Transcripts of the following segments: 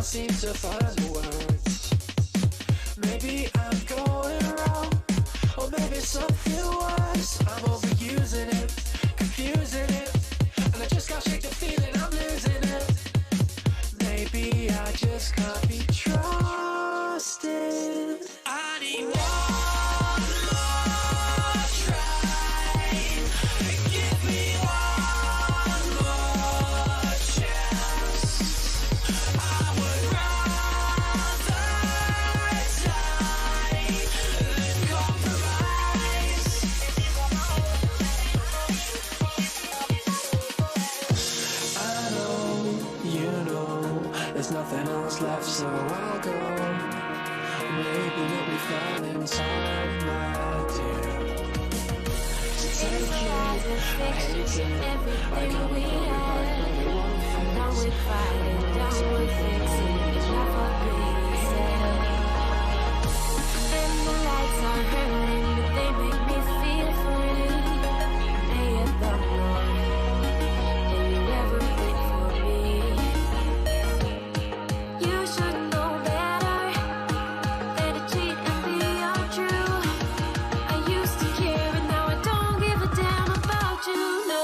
can't seem to find the words. Maybe I'm going wrong, or maybe something worse. I'm overusing it, confusing it, and I just can't shake the feeling I'm losing it. Maybe I just can't be trusted. I need one more try. Give me one more chance. I would rather die than compromise. I know, you know, there's nothing else left, so I'll go. Maybe we'll be fine in time, my dear. So take it, I hate it. I can't be right, but it won't fix. Down with fighting, down with fixing, never please. And the lights are burning, they make me feel free. They have the more, and you never wait for me. You should know better than to cheat and be untrue. I used to care, and now I don't give a damn about you, no.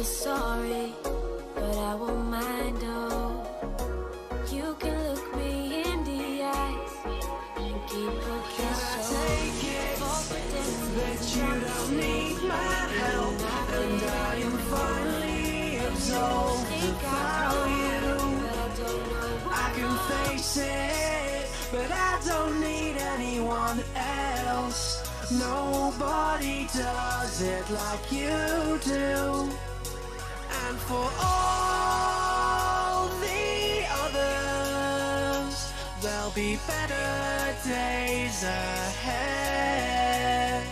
Sorry, but I won't mind, oh. You can look me in the eyes and keep looking so. Take it that you don't need my help, and I am finally absolved without you. I can face it, but I don't need anyone else. Nobody does it like you do. And for all the others, there'll be better days ahead.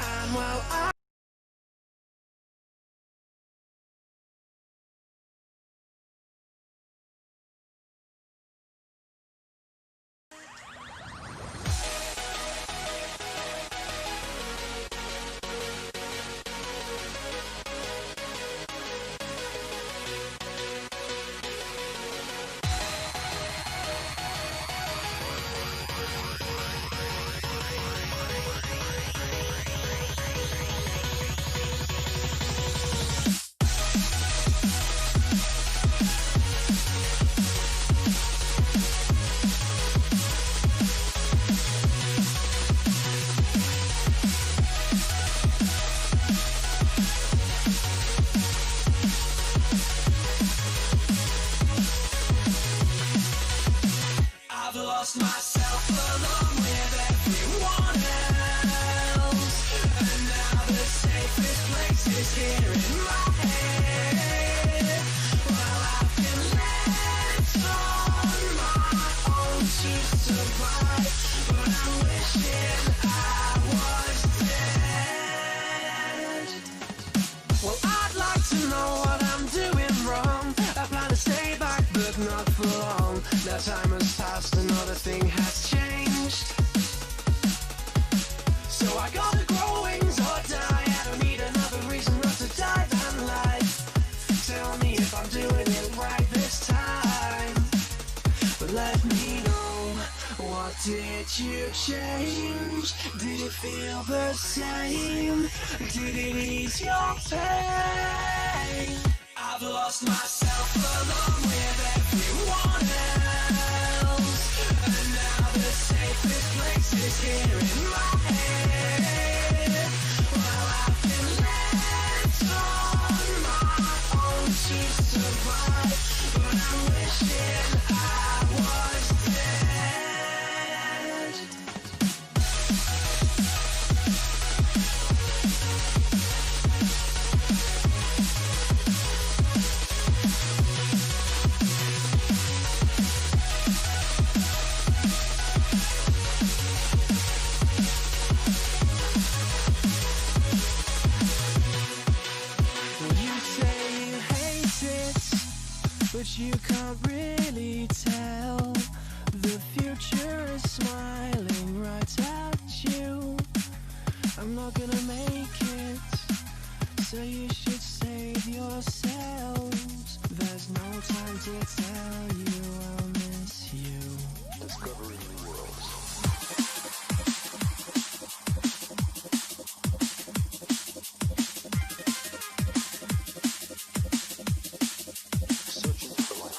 And well, lost myself along with everyone else, and now the safest place is here in my head. Well, I've been left on my own to survive, but I'm wishing I was dead. Well, I'd like to know what I'm doing wrong. I plan to stay back, but not for long. Now time has Did you change? Did it feel the same? Did it ease your pain? I've lost myself along with everyone else, and now the safest place is here in my head. Well, I've been left on my own to survive, but I'm wishing I was dead. You say you hate it, but you can't really tell. The future is smiling right at you. I'm not gonna make it, so you should save yourselves. There's no time to tell you I'll miss you. Discovering new worlds. Searching for life.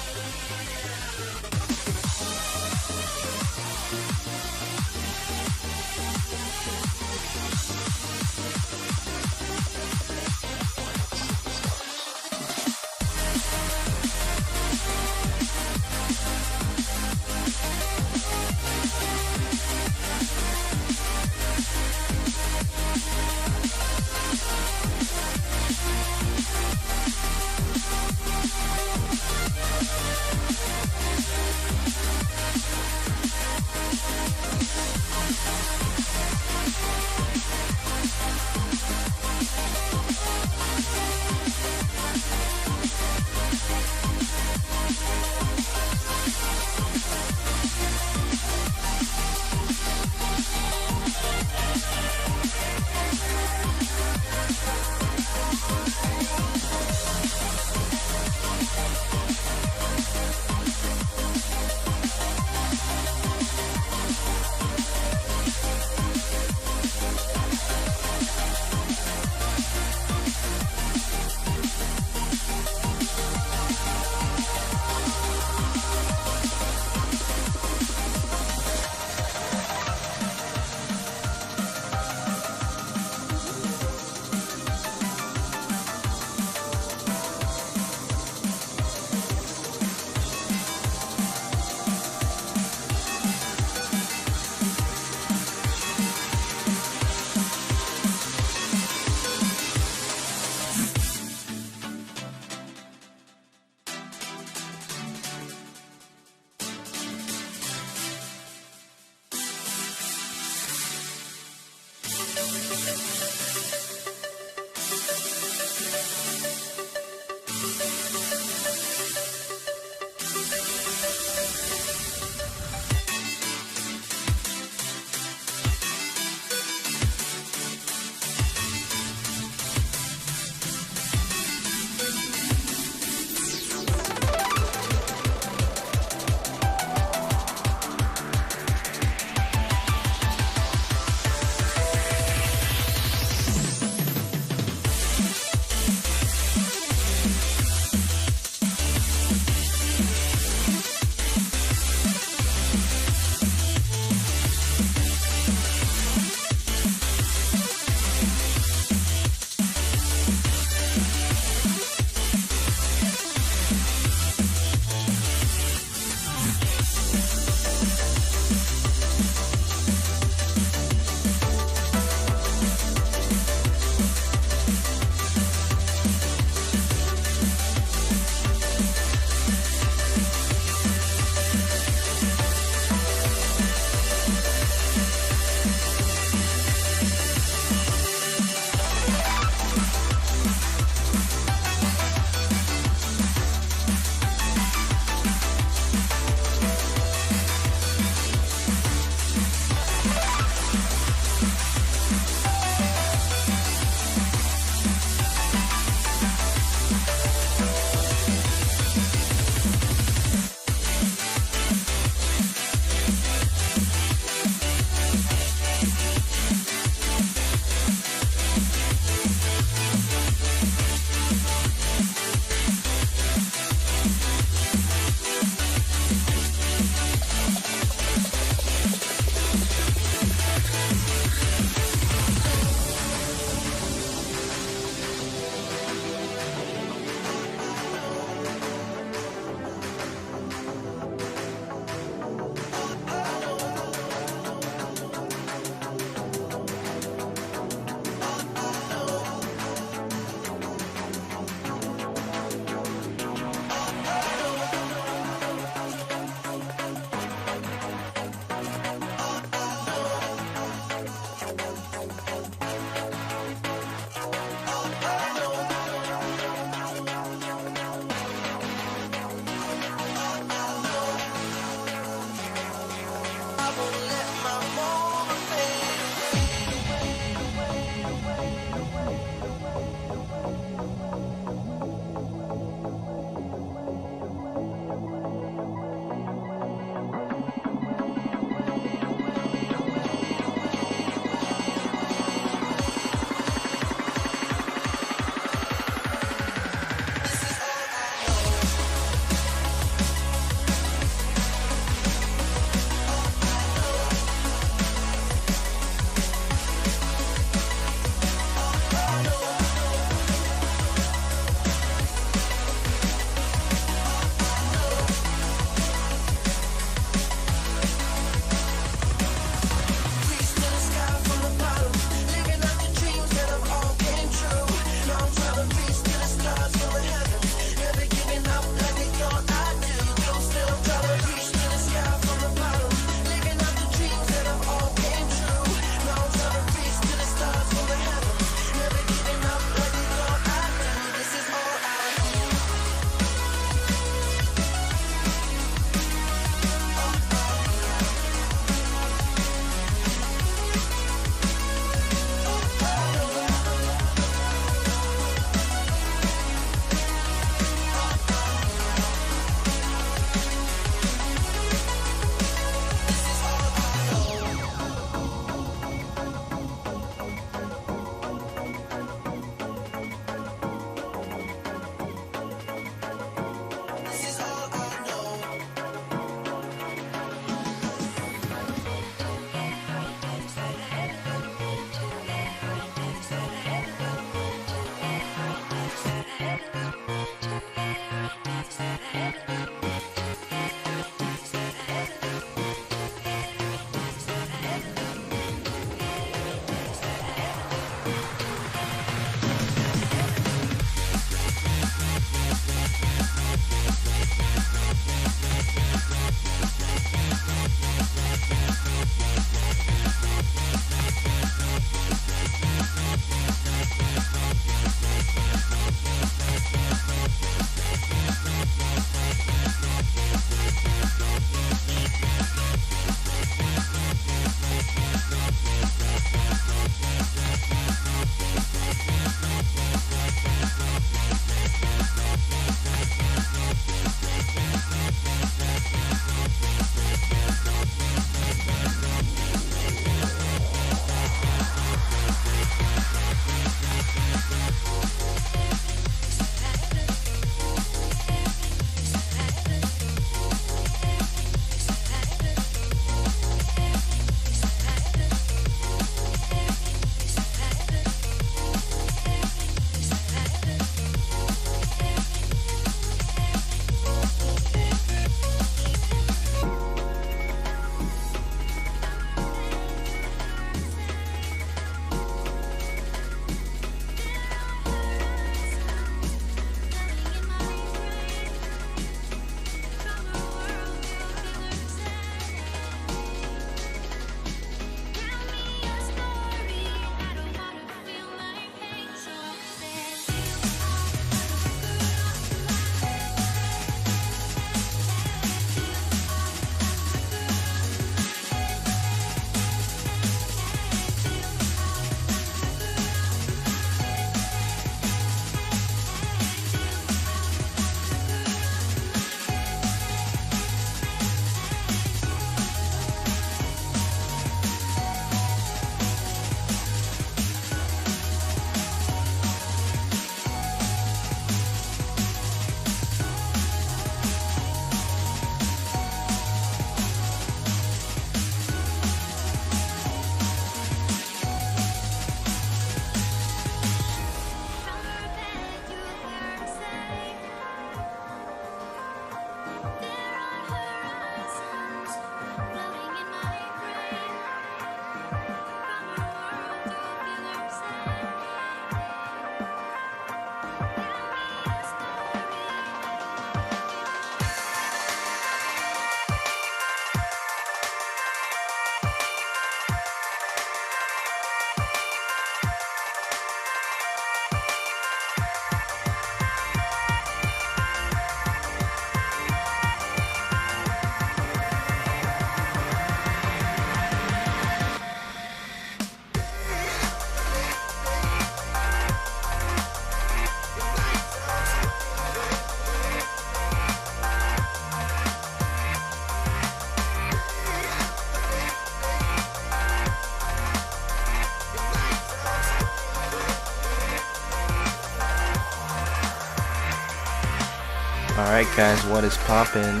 Alright guys, what is poppin'?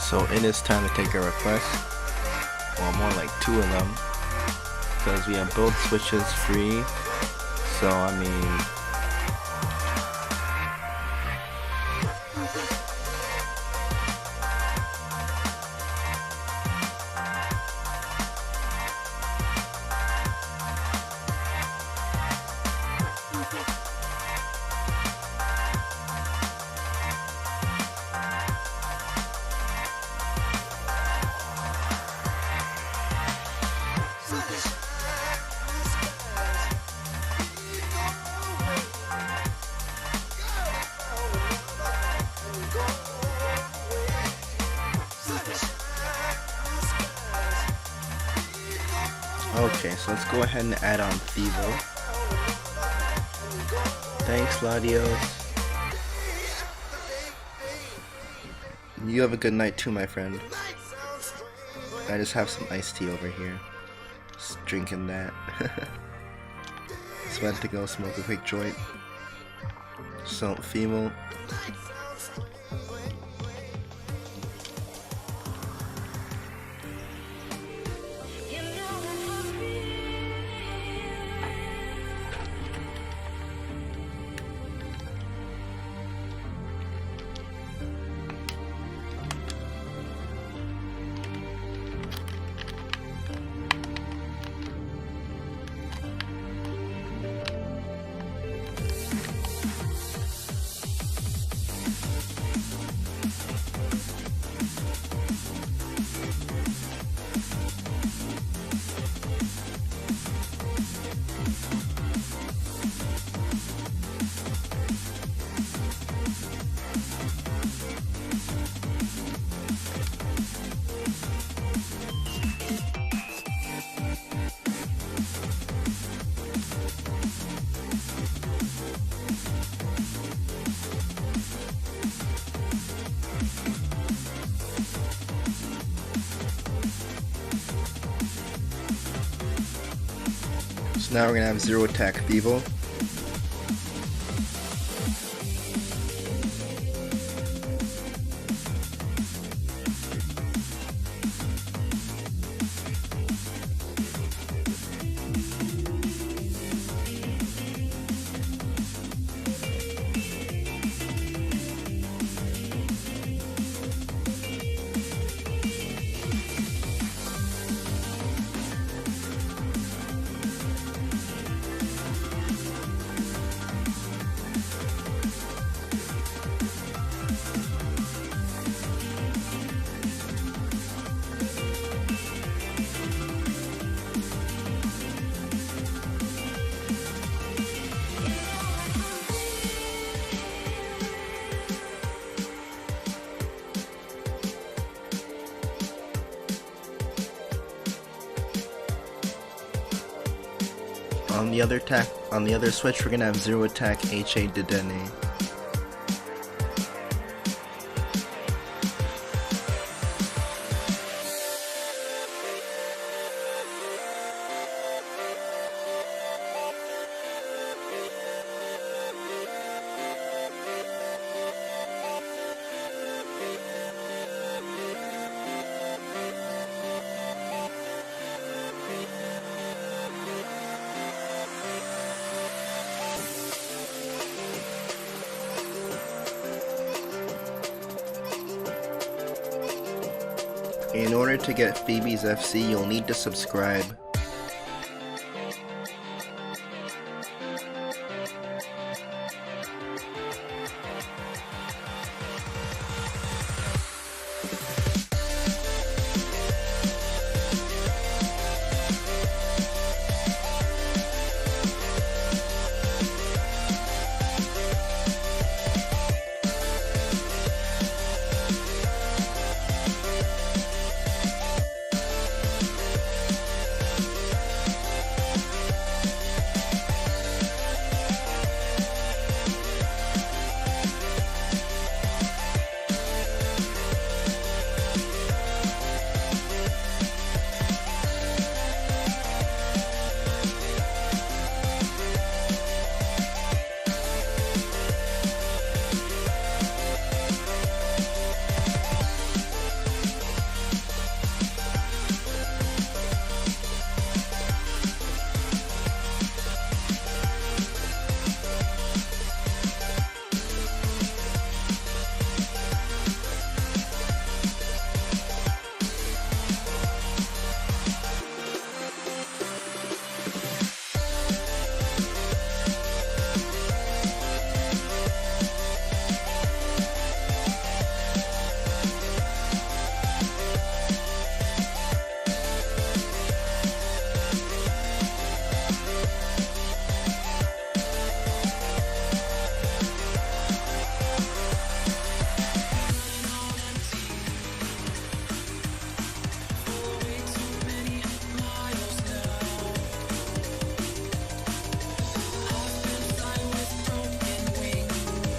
So it is time to take a request. Well, more like 2 of them. Because we have both switches free. So I mean, okay, so let's go ahead and add on Thivo. Thanks, Ladios. You have a good night too, my friend. I just have some iced tea over here. Just drinking that. Just went to go smoke a quick joint. So, Fimo. So now we're gonna have 0 attack Thivo. On the other switch, we're gonna have 0 attack HA Dedenne. In order to get Phoebe's FC, you'll need to subscribe.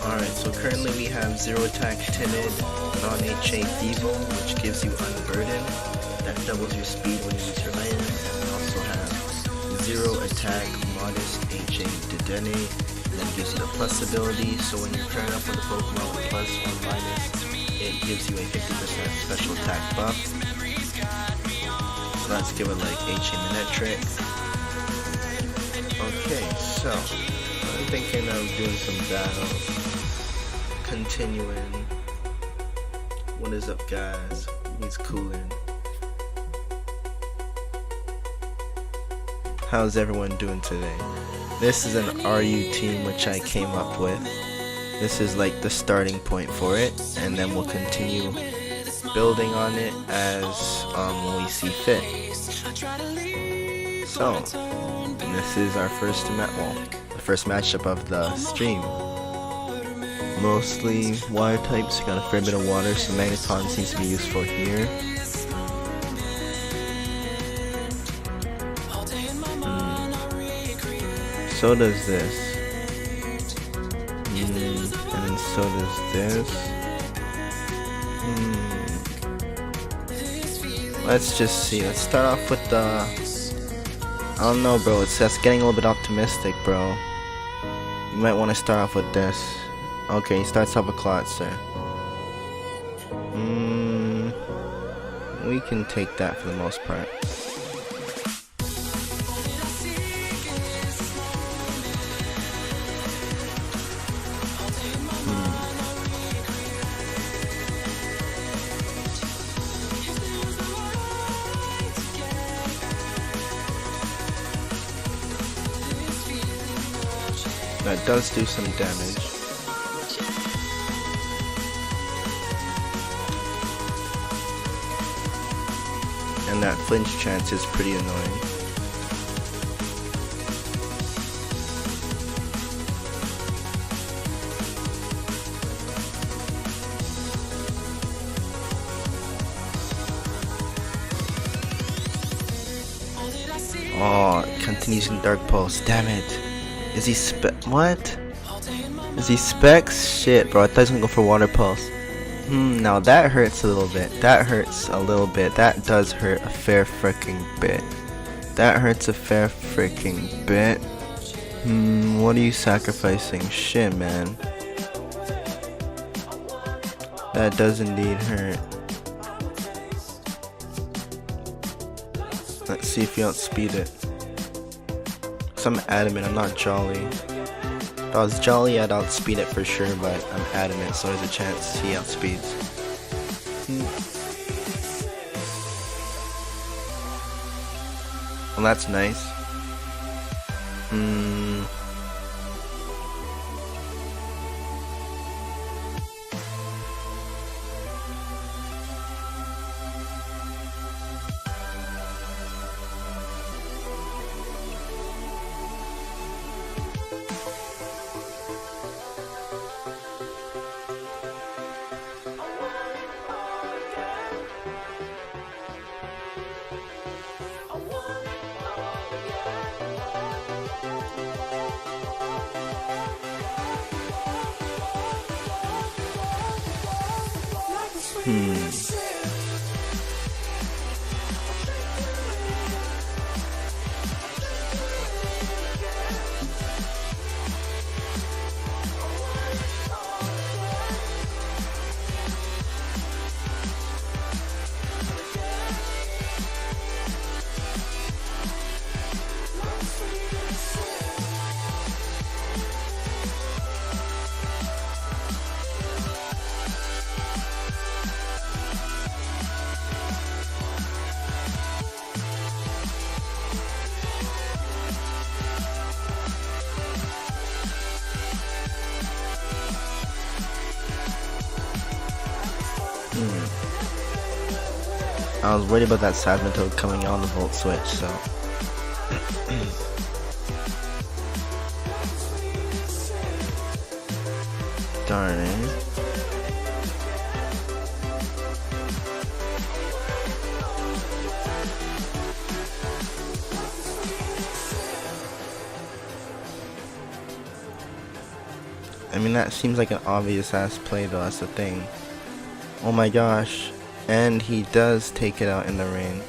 Alright, so currently we have 0 attack Timid, non-HA Feeble, which gives you Unburden. That doubles your speed when you use your items. And we also have 0 attack Modest HA Dedenne, that gives you the plus ability, so when you're pairing up with a Pokemon with plus or minus, it gives you a 50% special attack buff. So let's give it like HA Manectric. Okay, so I'm thinking of doing some battles. Continuing. What is up, guys? He's cooling. How's everyone doing today? This is an RU team which I came up with. This is like the starting point for it, and then we'll continue building on it as we see fit. So, this is our first the first matchup of the stream. Mostly water types, got a fair bit of water, so Magneton seems to be useful here. So does this. And then so does this. Let's just see. Let's start off with the... I don't know, bro. It's just getting a little bit optimistic, bro. You might want to start off with this. Okay, he starts off with Clotzer. We can take that for the most part. That does do some damage. And that flinch chance is pretty annoying. Oh, it continues in Dark Pulse. Damn it. Is he what? Is he Specs? Shit, bro. I thought he was gonna go for Water Pulse. Now that hurts a little bit. That hurts a little bit. That does hurt a fair freaking bit. That hurts a fair freaking bit. What are you sacrificing? Shit, man. That does indeed hurt. Let's see if you outspeed it. I'm adamant, I'm not Jolly. If I was Jolly, I'd outspeed it for sure, but I'm adamant, so there's a chance he outspeeds. Well, that's nice. I was worried about that Seismitoad coming on the Volt Switch, so... Darn it. I mean, that seems like an obvious ass play though, that's the thing. Oh my gosh. And he does take it out in the rain.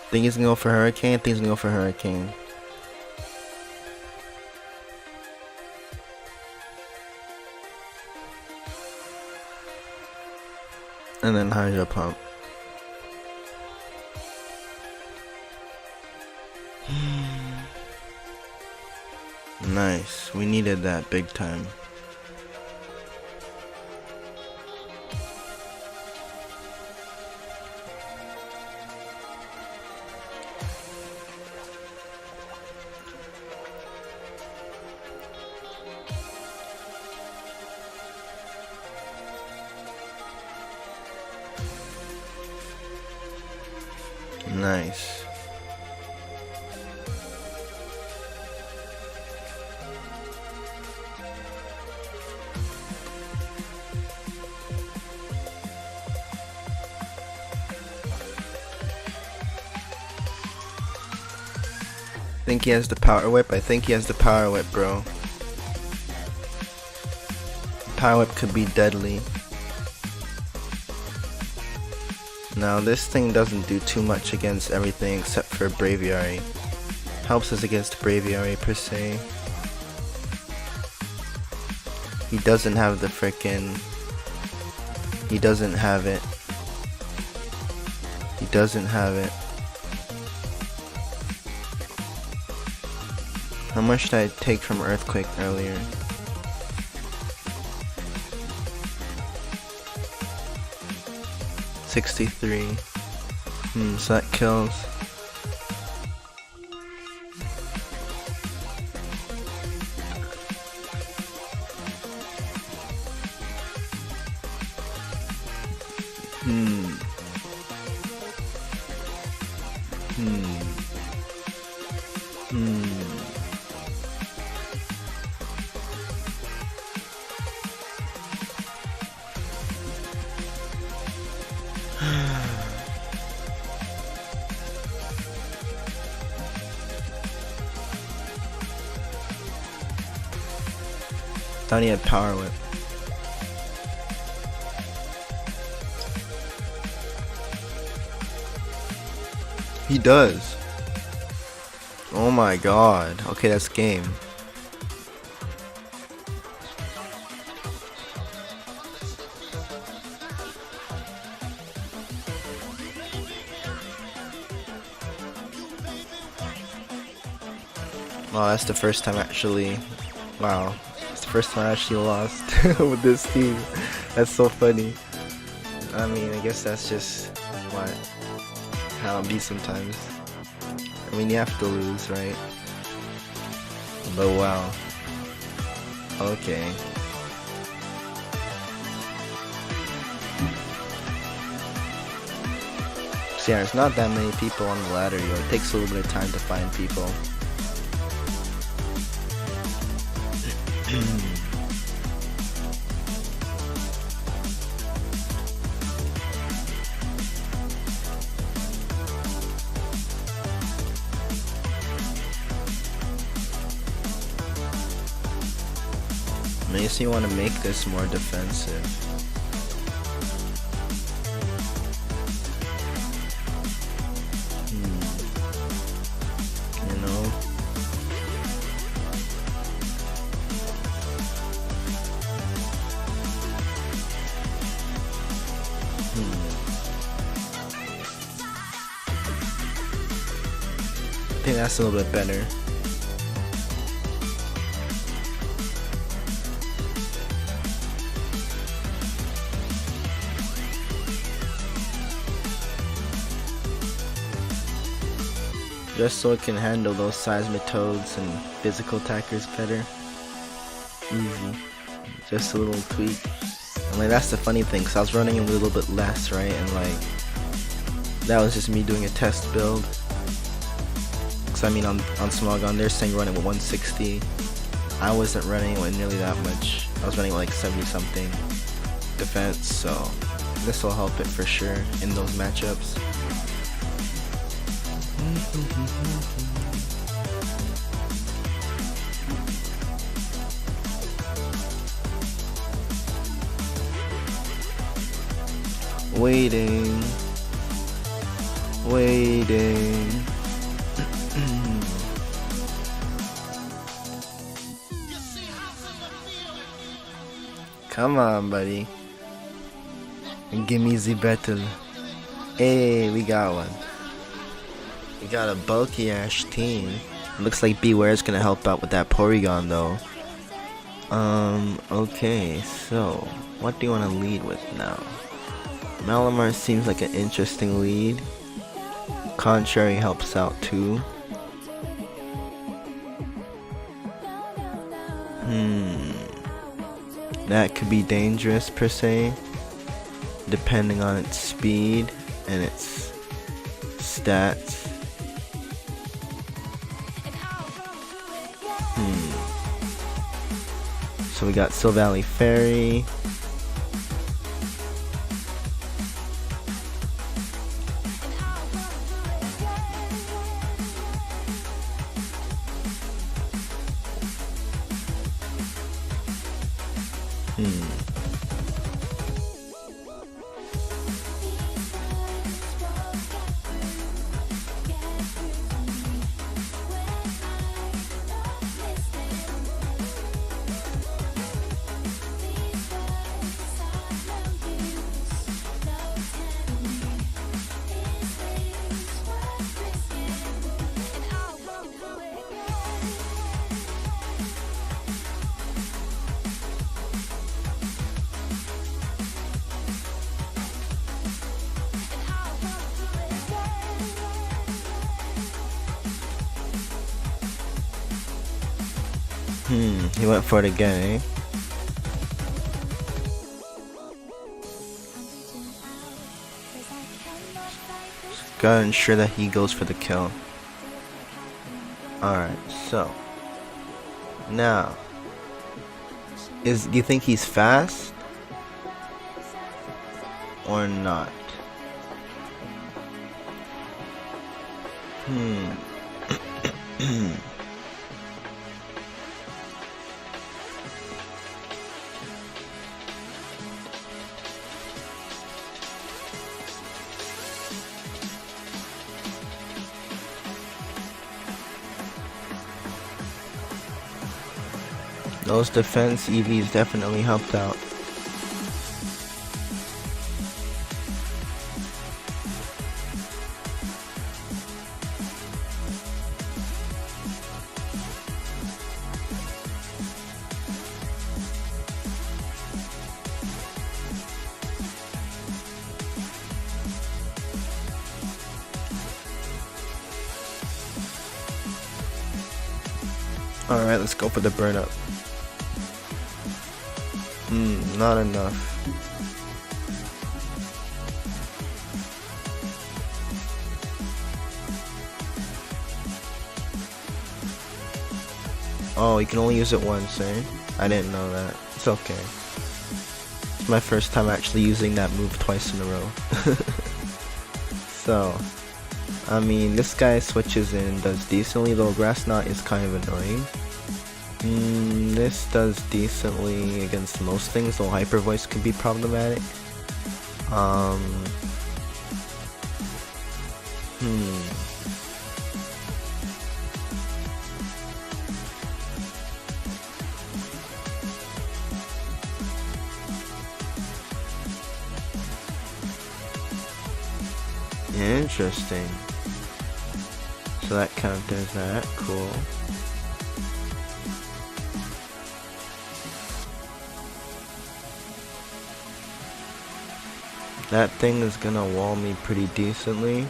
Think he's gonna go for Hurricane? Think he's gonna go for Hurricane. And then Hydro Pump. Nice. We needed that big time. Nice. Think he has the power whip? I think he has the power whip, bro. Power whip could be deadly. Now this thing doesn't do too much against everything except for Braviary. Helps us against Braviary per se. He doesn't have the frickin'... He doesn't have it. He doesn't have it. How much did I take from Earthquake earlier? $63. So that kills. Thought he had power whip. He does. Oh my god. Okay, that's game. Wow, that's the first time actually. Wow. First time I actually lost with this team. That's so funny. I mean, I guess that's just how it be sometimes. I mean, you have to lose, right? But wow. Okay. So yeah, there's not that many people on the ladder, yo. It takes a little bit of time to find people. Maybe you want to make this more defensive. You know? I think that's a little bit better. Just so it can handle those seismitoads and physical attackers better. Easy. Just a little tweak. And like, that's the funny thing, cause I was running a little bit less, right? And like, that was just me doing a test build. Cause I mean, on Smogon, they're saying running with 160. I wasn't running with nearly that much. I was running with like 70 something. defense, so this will help it for sure in those matchups. Waiting. Come on, buddy. Give me the battle. Hey, we got one. We got a bulky ass team. Looks like Beware's gonna help out with that Porygon though. Okay, so what do you wanna lead with now? Malamar seems like an interesting lead. Contrary helps out too. That could be dangerous per se, depending on its speed and its stats. So we got Silvally Fairy. He went for it again, eh? Gotta ensure that he goes for the kill. Alright, so now do you think he's fast or not? Those defense EVs definitely helped out. Alright, let's go for the burn up. Not enough. Oh, you can only use it once, eh? I didn't know that. It's okay. It's my first time actually using that move twice in a row. So, I mean, this guy switches in, does decently, though Grass Knot is kind of annoying. This does decently against most things, though Hyper Voice could be problematic. Interesting. So that counters that. Cool. That thing is gonna wall me pretty decently.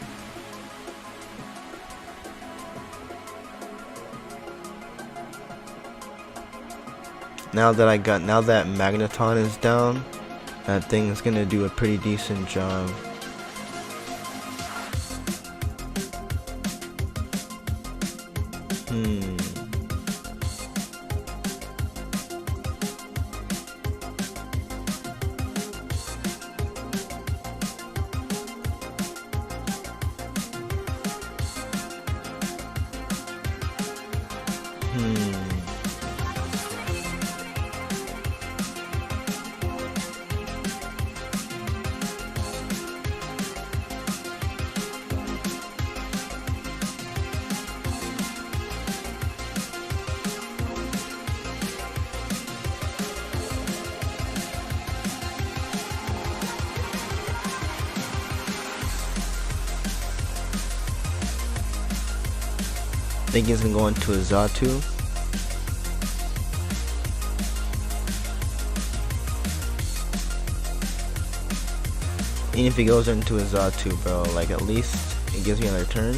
Now that Magneton is down, that thing is gonna do a pretty decent job. Think he's gonna go into a Zatu. Even if he goes into a Zatu, bro, like at least it gives me another turn.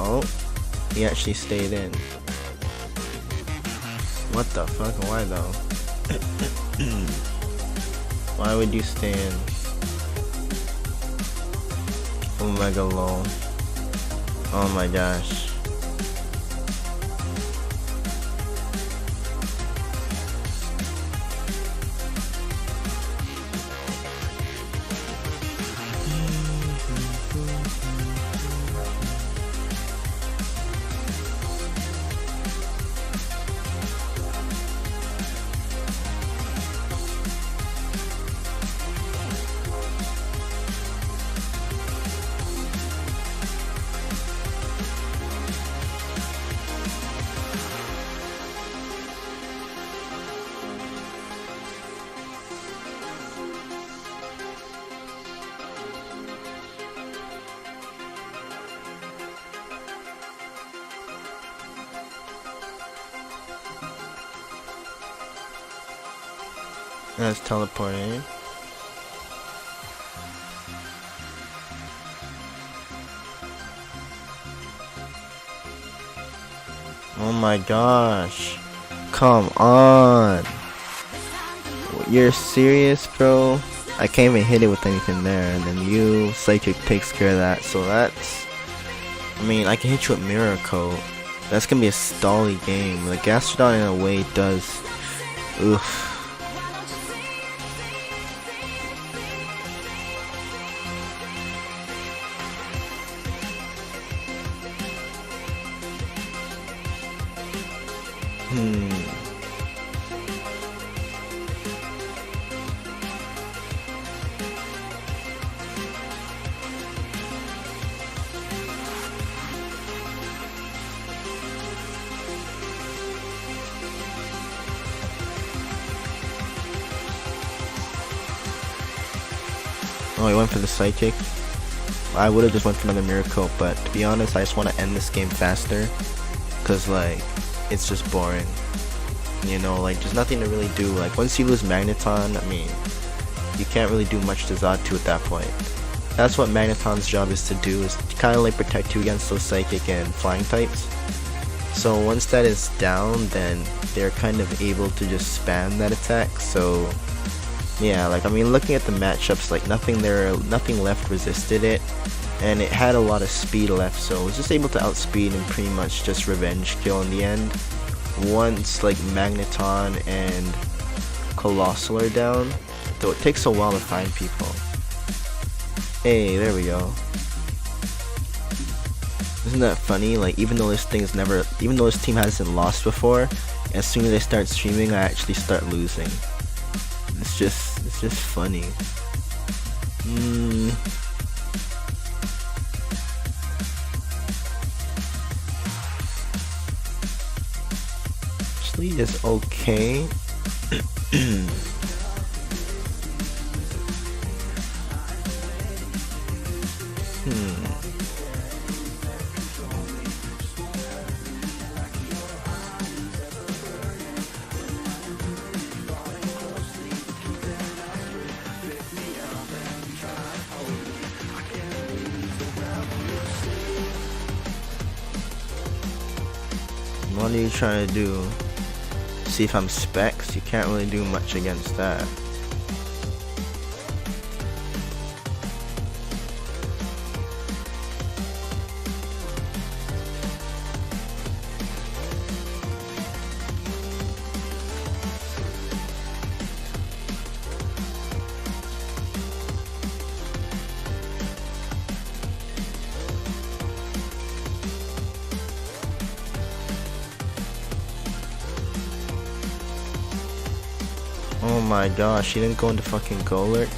Oh, he actually stayed in. What the fuck? Why though? Why would you stay in? Omega lol. Oh my gosh. That's teleporting. Oh my gosh. Come on. You're serious, bro? I can't even hit it with anything there, and then you, Psychic, takes care of that, so that's... I mean, I can hit you with Mirror Coat. That's gonna be a stally game. Like, Gastrodon in a way does... Oof. Oh, he went for the Psychic. I would have just went for another Mirror Coat, but to be honest, I just want to end this game faster. Cause like, it's just boring. You know, like there's nothing to really do. Like once you lose Magneton, I mean, you can't really do much to Zatu at that point. That's what Magneton's job is to do, is to kind of like protect you against those Psychic and Flying types. So once that is down, then they're kind of able to just spam that attack. So yeah, like I mean, looking at the matchups, like nothing left resisted it, and it had a lot of speed left, so it was just able to outspeed and pretty much just revenge kill in the end. Once like Magneton and Colossal are down, though it takes a while to find people. Hey, there we go. Isn't that funny? Like even though this team hasn't lost before, as soon as I start streaming, I actually start losing. It's just funny. Actually, is okay. What are you trying to do? See if I'm Specs? You can't really do much against that. my gosh, he didn't go into fucking Golurk.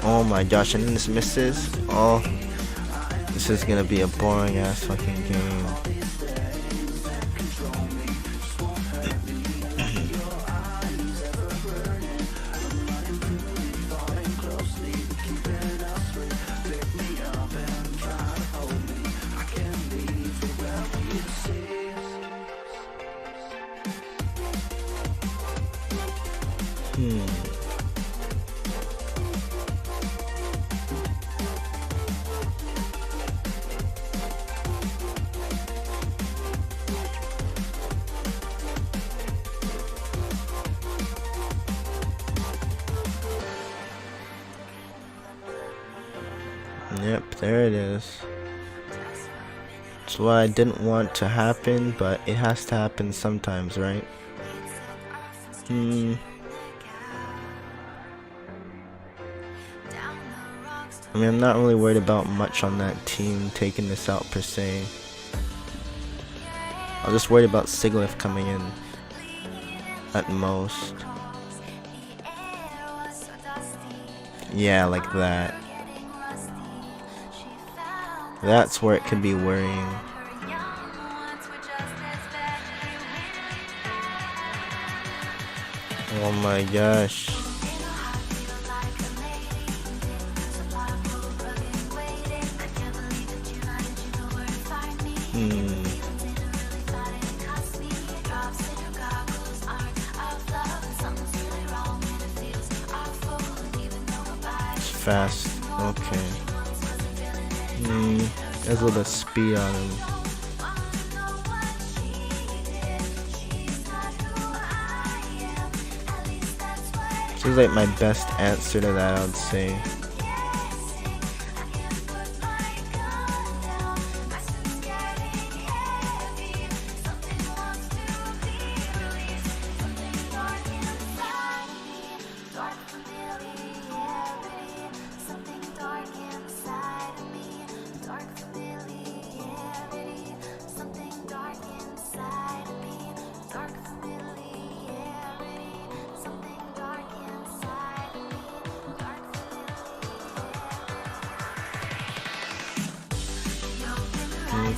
Oh my gosh, and then this misses. Oh, this is gonna be a boring ass fucking game. Yep, there it is. That's what I didn't want to happen, but it has to happen sometimes, right? I mean, I'm not really worried about much on that team taking this out per se. I'm just worried about Siglif coming in at most. Yeah, like that. That's where it could be worrying. Oh my gosh. It's fast. Okay. There's a little bit of speed on him. This is like my best answer to that, I would say.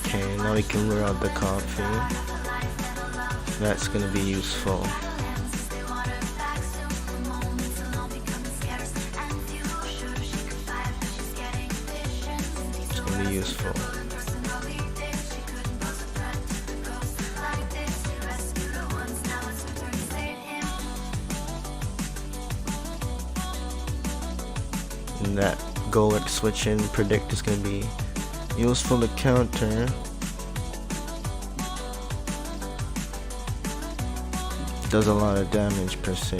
Okay, now we can lure out the coffee. That's gonna be useful. It's gonna be useful. And that Golurk switch in predict is gonna be useful to counter. Does a lot of damage per se.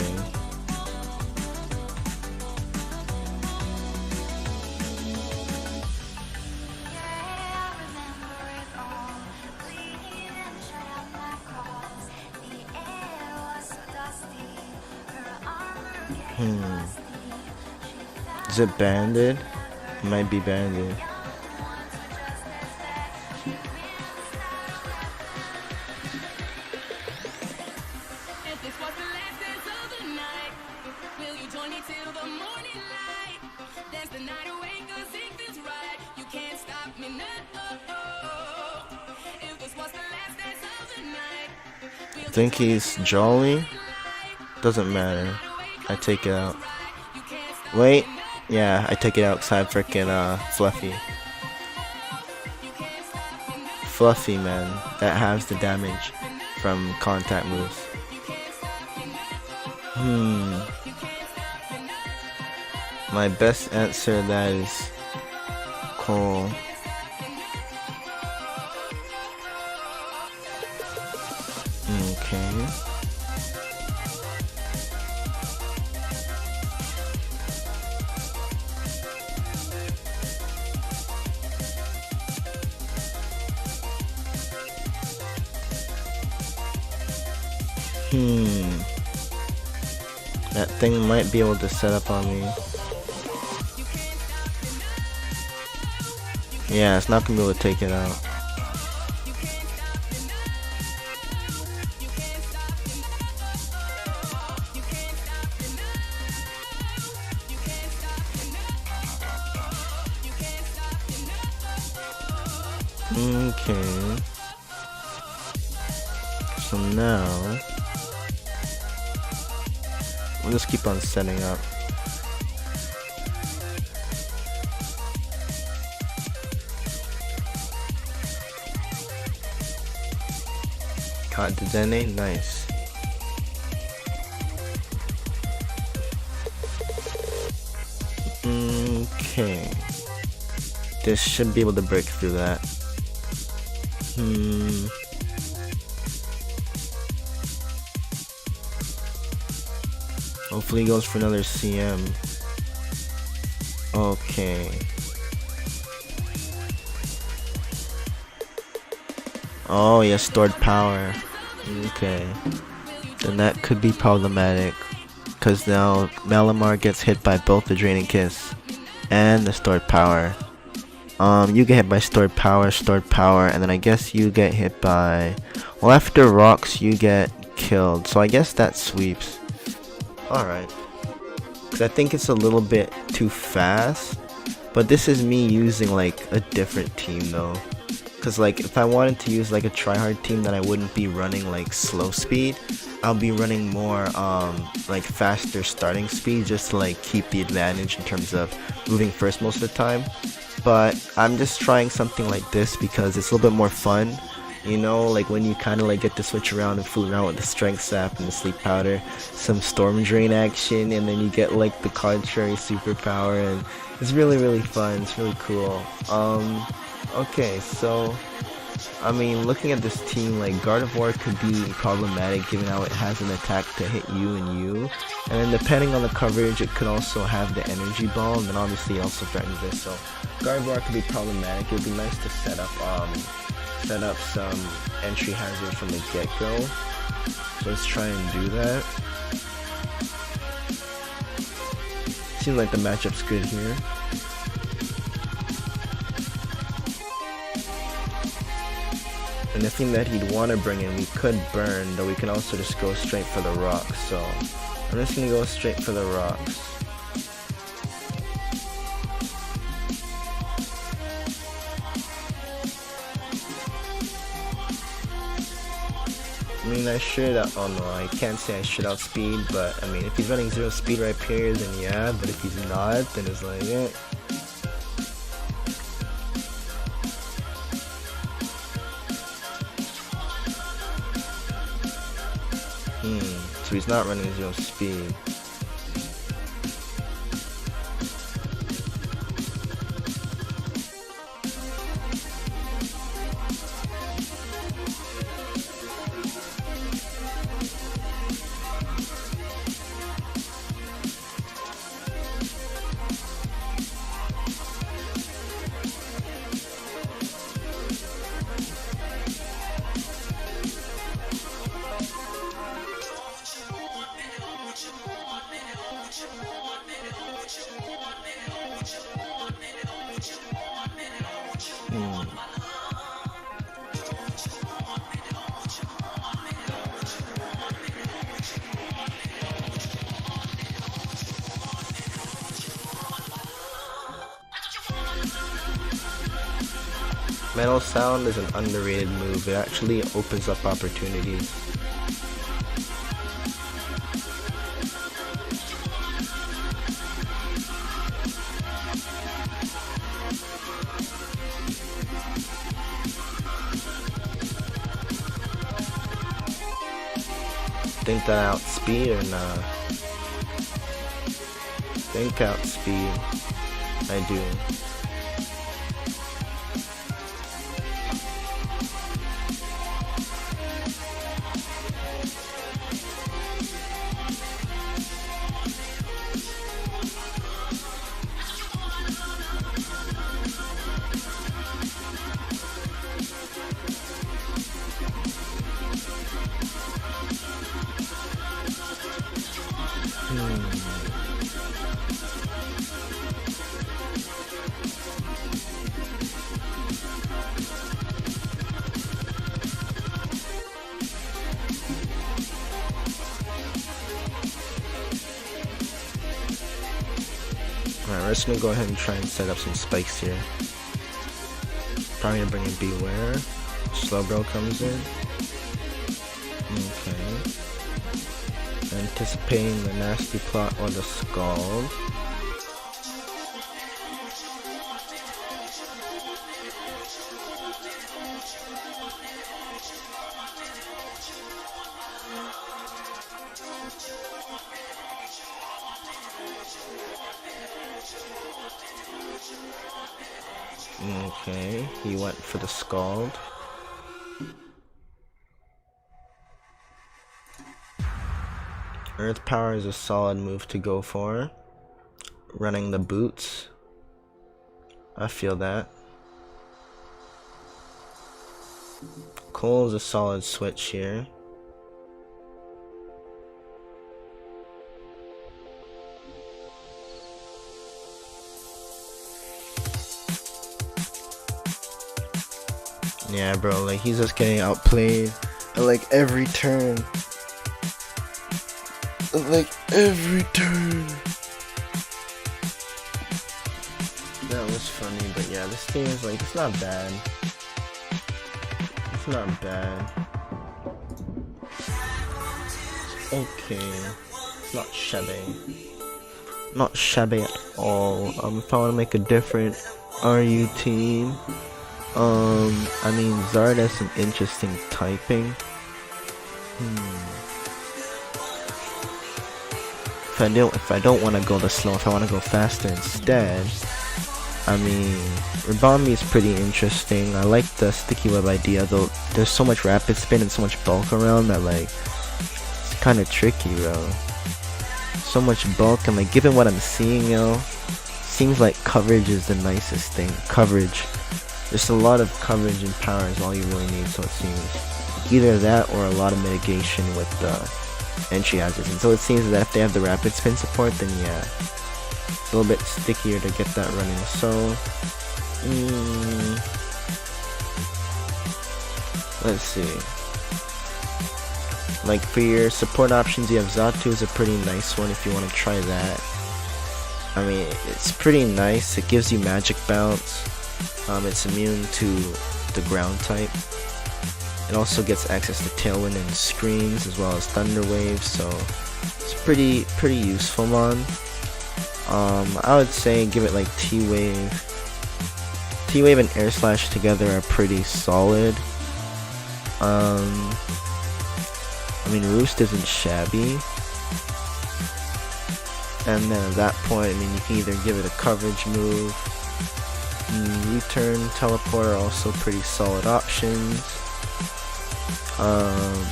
Is it banded? It might be banded. I think he's jolly. Doesn't matter. I take it out. Wait. Yeah, I take it out because I have freaking Fluffy. Fluffy, man. That halves the damage from contact moves. My best answer to that is Cole. Okay. That thing might be able to set up on me. Yeah, it's not gonna be able to take it out. Okay. So now we'll just keep on setting up. Caught the Dene, nice. Okay. This should be able to break through that. Hopefully he goes for another CM. Okay. Oh, yeah, stored power. Okay. Then that could be problematic. Because now Malamar gets hit by both the Draining Kiss and the stored power. You get hit by stored power, and then I guess you get hit by... Well, after rocks, you get killed. So I guess that sweeps. Alright. Because I think it's a little bit too fast. But this is me using, like, a different team, though. Because, like, if I wanted to use, like, a tryhard team, then I wouldn't be running, like, slow speed. I'll be running more, like, faster starting speed, just to, like, keep the advantage in terms of moving first most of the time. But I'm just trying something like this because it's a little bit more fun, you know, like when you kind of like get to switch around and fool around with the strength sap and the sleep powder, some storm drain action, and then you get like the contrary superpower, and it's really fun. It's really cool. Okay, so I mean, looking at this team, like Guard of War could be problematic given how it has an attack to hit you and you, and then depending on the coverage, it could also have the energy ball, and then obviously it also threatens this. So Guard of War could be problematic. It would be nice to set up some entry hazard from the get-go. So let's try and do that. Seems like the matchup's good here. And the thing that he'd want to bring in, we could burn, though we can also just go straight for the rocks. So I'm just gonna go straight for the rocks. I mean, I should, oh no, I can't say I should outspeed, but I mean, if he's running 0 speed right here, then yeah, but if he's not, then it's like, eh. So he's not running 0 speed. Metal Sound is an underrated move. It actually opens up opportunities. Think that outspeed or not? Think outspeed. I do. Alright, we're just gonna go ahead and try and set up some spikes here. Probably gonna bring in Beware. Slowbro comes in. Okay. Anticipating the nasty plot or the Scald. Okay, he went for the Scald. Earth Power is a solid move to go for. Running the boots. I feel that. Cole is a solid switch here. Yeah, bro, like he's just getting outplayed at like every turn. Like every turn. That was funny, but yeah, this game is like, it's not bad. It's not bad. Okay. It's not shabby. Not shabby at all. If I want to make a different RU team, I mean, Zard has some interesting typing. If I don't want to go the slow, if I want to go faster instead, I mean, Rebound is pretty interesting. I like the sticky web idea, though there's so much rapid spin and so much bulk around that like, it's kind of tricky, bro. So much bulk, and like, given what I'm seeing, seems like coverage is the nicest thing. Coverage. There's a lot of coverage and power is all you really need, so it seems. Either that or a lot of mitigation with the entry hazards. And so it seems that if they have the rapid spin support, then yeah, it's a little bit stickier to get that running. So, let's see. Like for your support options, you have Xatu is a pretty nice one if you want to try that. I mean, it's pretty nice. It gives you magic bounce. It's immune to the ground type. It also gets access to Tailwind and Screams as well as Thunder Wave, so it's pretty useful mon. I would say give it like T-Wave. T-Wave and Air Slash together are pretty solid. I mean, Roost isn't shabby. And then at that point, I mean, you can either give it a coverage move. U-turn, teleport are also pretty solid options. And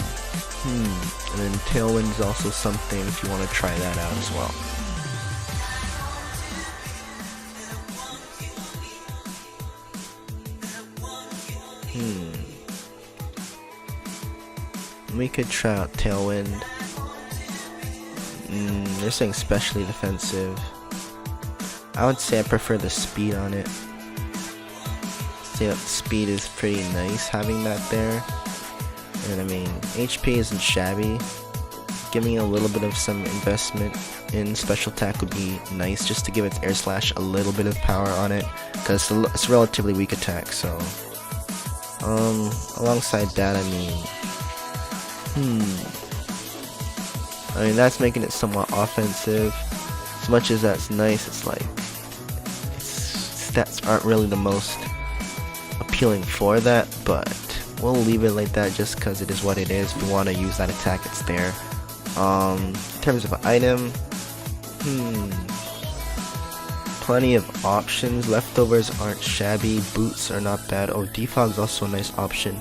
then Tailwind is also something if you want to try that out as well. We could try out Tailwind. They're saying specially defensive. I would say I prefer the speed on it. Say that the speed is pretty nice having that there. And I mean, HP isn't shabby. Giving a little bit of some investment in special attack would be nice, just to give its Air Slash a little bit of power on it, because it's a relatively weak attack. So, alongside that, I mean, that's making it somewhat offensive. As much as that's nice, it's like stats aren't really the most appealing for that, but we'll leave it like that just because it is what it is. If we want to use that attack, it's there. In terms of an item, plenty of options. Leftovers aren't shabby. Boots are not bad. Oh, Defog's also a nice option.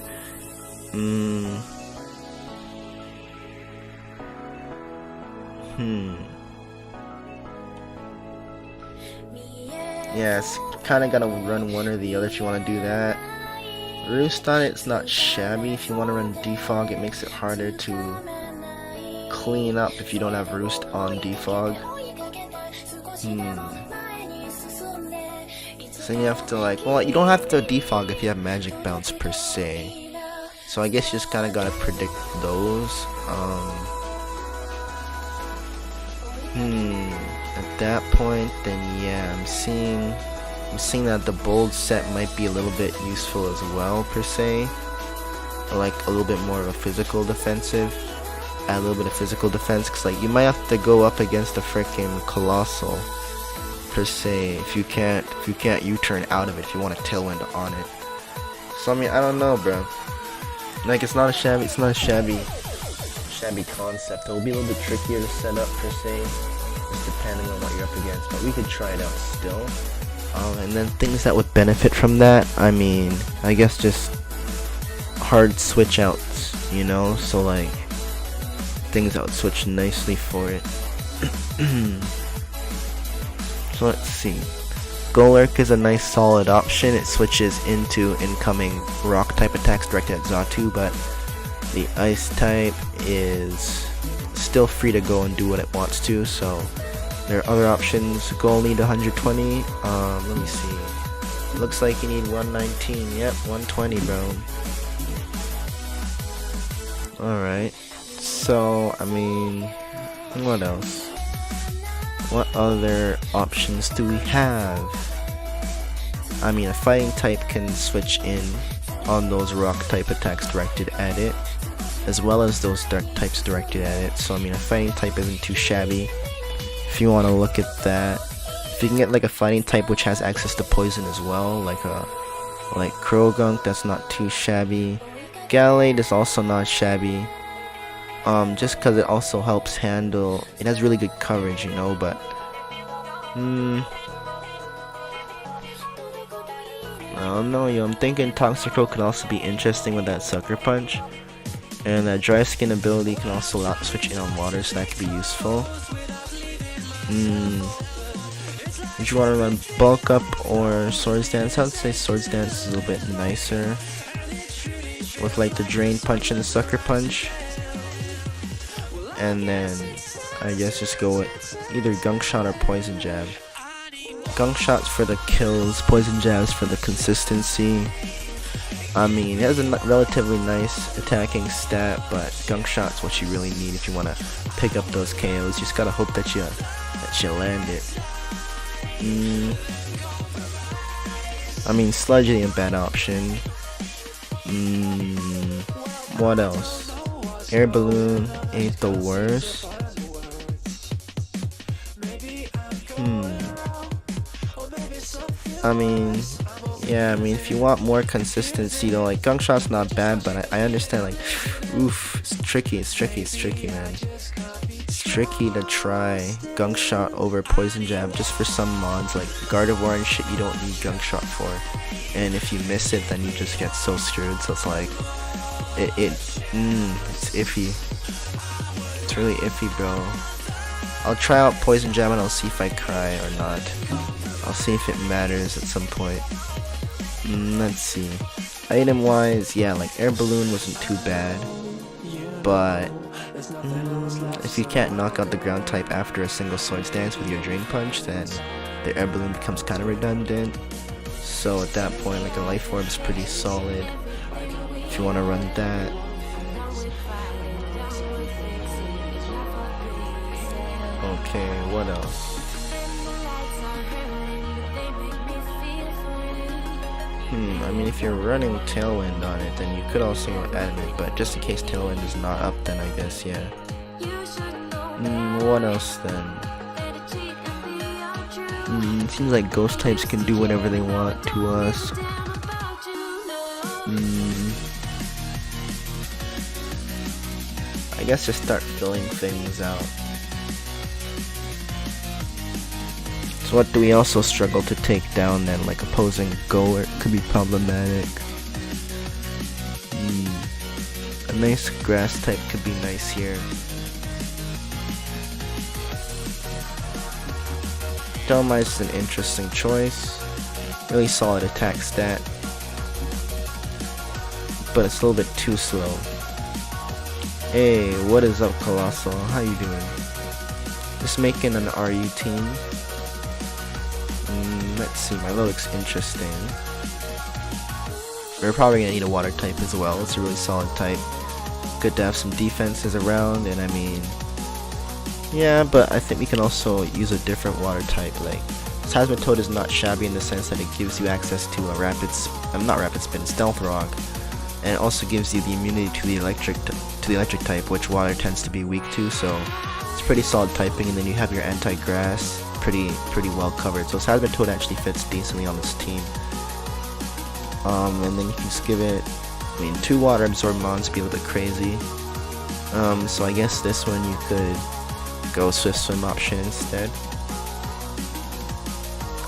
Yeah, it's kind of gotta run one or the other if you want to do that. Roost on it's not shabby. If you want to run Defog, it makes it harder to clean up if you don't have Roost on Defog. So you have to like, well, you don't have to Defog if you have Magic Bounce per se. So I guess you just kind of gotta predict those. At that point, then yeah, I'm seeing I'm seeing that the bold set might be a little bit useful as well, per se. Like a little bit more of a physical defensive. Add a little bit of physical defense, because like you might have to go up against the freaking Colossal, per se, if you can't U-turn out of it, if you want a tailwind on it. So I mean, I don't know, bro. Like it's not a shabby concept. It'll be a little bit trickier to set up, per se, just depending on what you're up against, but we could try it out still. And then things that would benefit from that, I mean, I guess just hard switch outs, you know, so like things that would switch nicely for it. So let's see. Golurk is a nice solid option. It switches into incoming rock type attacks directed at Xatu, but the ice type is still free to go and do what it wants to, so there are other options. Goal need 120. Let me see. Looks like you need 119. Yep, 120, bro. Alright. So, I mean, what else? What other options do we have? I mean, a fighting type can switch in on those rock type attacks directed at it, as well as those dark types directed at it. So I mean, a fighting type isn't too shabby if you want to look at that. If you can get like a fighting type which has access to poison as well, like Krogunk, that's not too shabby. Gallade is also not shabby. Just because it also helps handle, it has really good coverage, you know, but I don't know, yo. I'm thinking Toxicroak could also be interesting with that Sucker Punch, and that Dry Skin ability can also switch in on water, so that could be useful. Would you want to run Bulk Up or Swords Dance? I would say Swords Dance is a little bit nicer, with like the Drain Punch and the Sucker Punch. And then I guess just go with either Gunk Shot or Poison Jab. Gunk Shot's for the kills, Poison Jab's for the consistency. I mean, it has a relatively nice attacking stat, but Gunk Shot's what you really need if you want to pick up those KOs. You just gotta hope that you land it. I mean, Sludge ain't a bad option. What else? Air Balloon ain't the worst. I mean, yeah, I mean, if you want more consistency though, like Gunk Shot's not bad, but I understand, like, oof, it's tricky, man. It's tricky to try Gunk Shot over Poison Jab just for some mods, like Gardevoir and shit you don't need Gunk Shot for. And if you miss it, then you just get so screwed, so it's like, it's iffy. It's really iffy, bro. I'll try out Poison Jab and I'll see if I cry or not. I'll see if it matters at some point. Let's see. Item wise, yeah, like Air Balloon wasn't too bad, but if you can't knock out the ground type after a single Swords Dance with your Drain Punch, then the Air Balloon becomes kind of redundant. So at that point, like a Life Orb is pretty solid if you want to run that. Okay, what else? I mean, if you're running Tailwind on it, then you could also run Adamant, but just in case Tailwind is not up, then I guess, yeah. What else then? It seems like Ghost types can do whatever they want to us. I guess just start filling things out. So what do we also struggle to take down then? Like opposing Golurk could be problematic. A nice grass type could be nice here. Dolomites is an interesting choice. Really solid attack stat, but it's a little bit too slow. Hey, what is up, Colossal? How you doing? Just making an RU team. Let's see, Milo looks interesting. We're probably gonna need a water type as well. It's a really solid type. Good to have some defenses around, and I mean, yeah, but I think we can also use a different water type, like Seismitoad is not shabby in the sense that it gives you access to a stealth rock, and it also gives you the immunity to the electric type, which water tends to be weak to. So it's pretty solid typing, and then you have your anti-grass pretty well covered. So Seismitoad actually fits decently on this team. And then you can just give it, 2 water absorb mons be a little bit crazy. So I guess this one you could go Swift Swim option instead.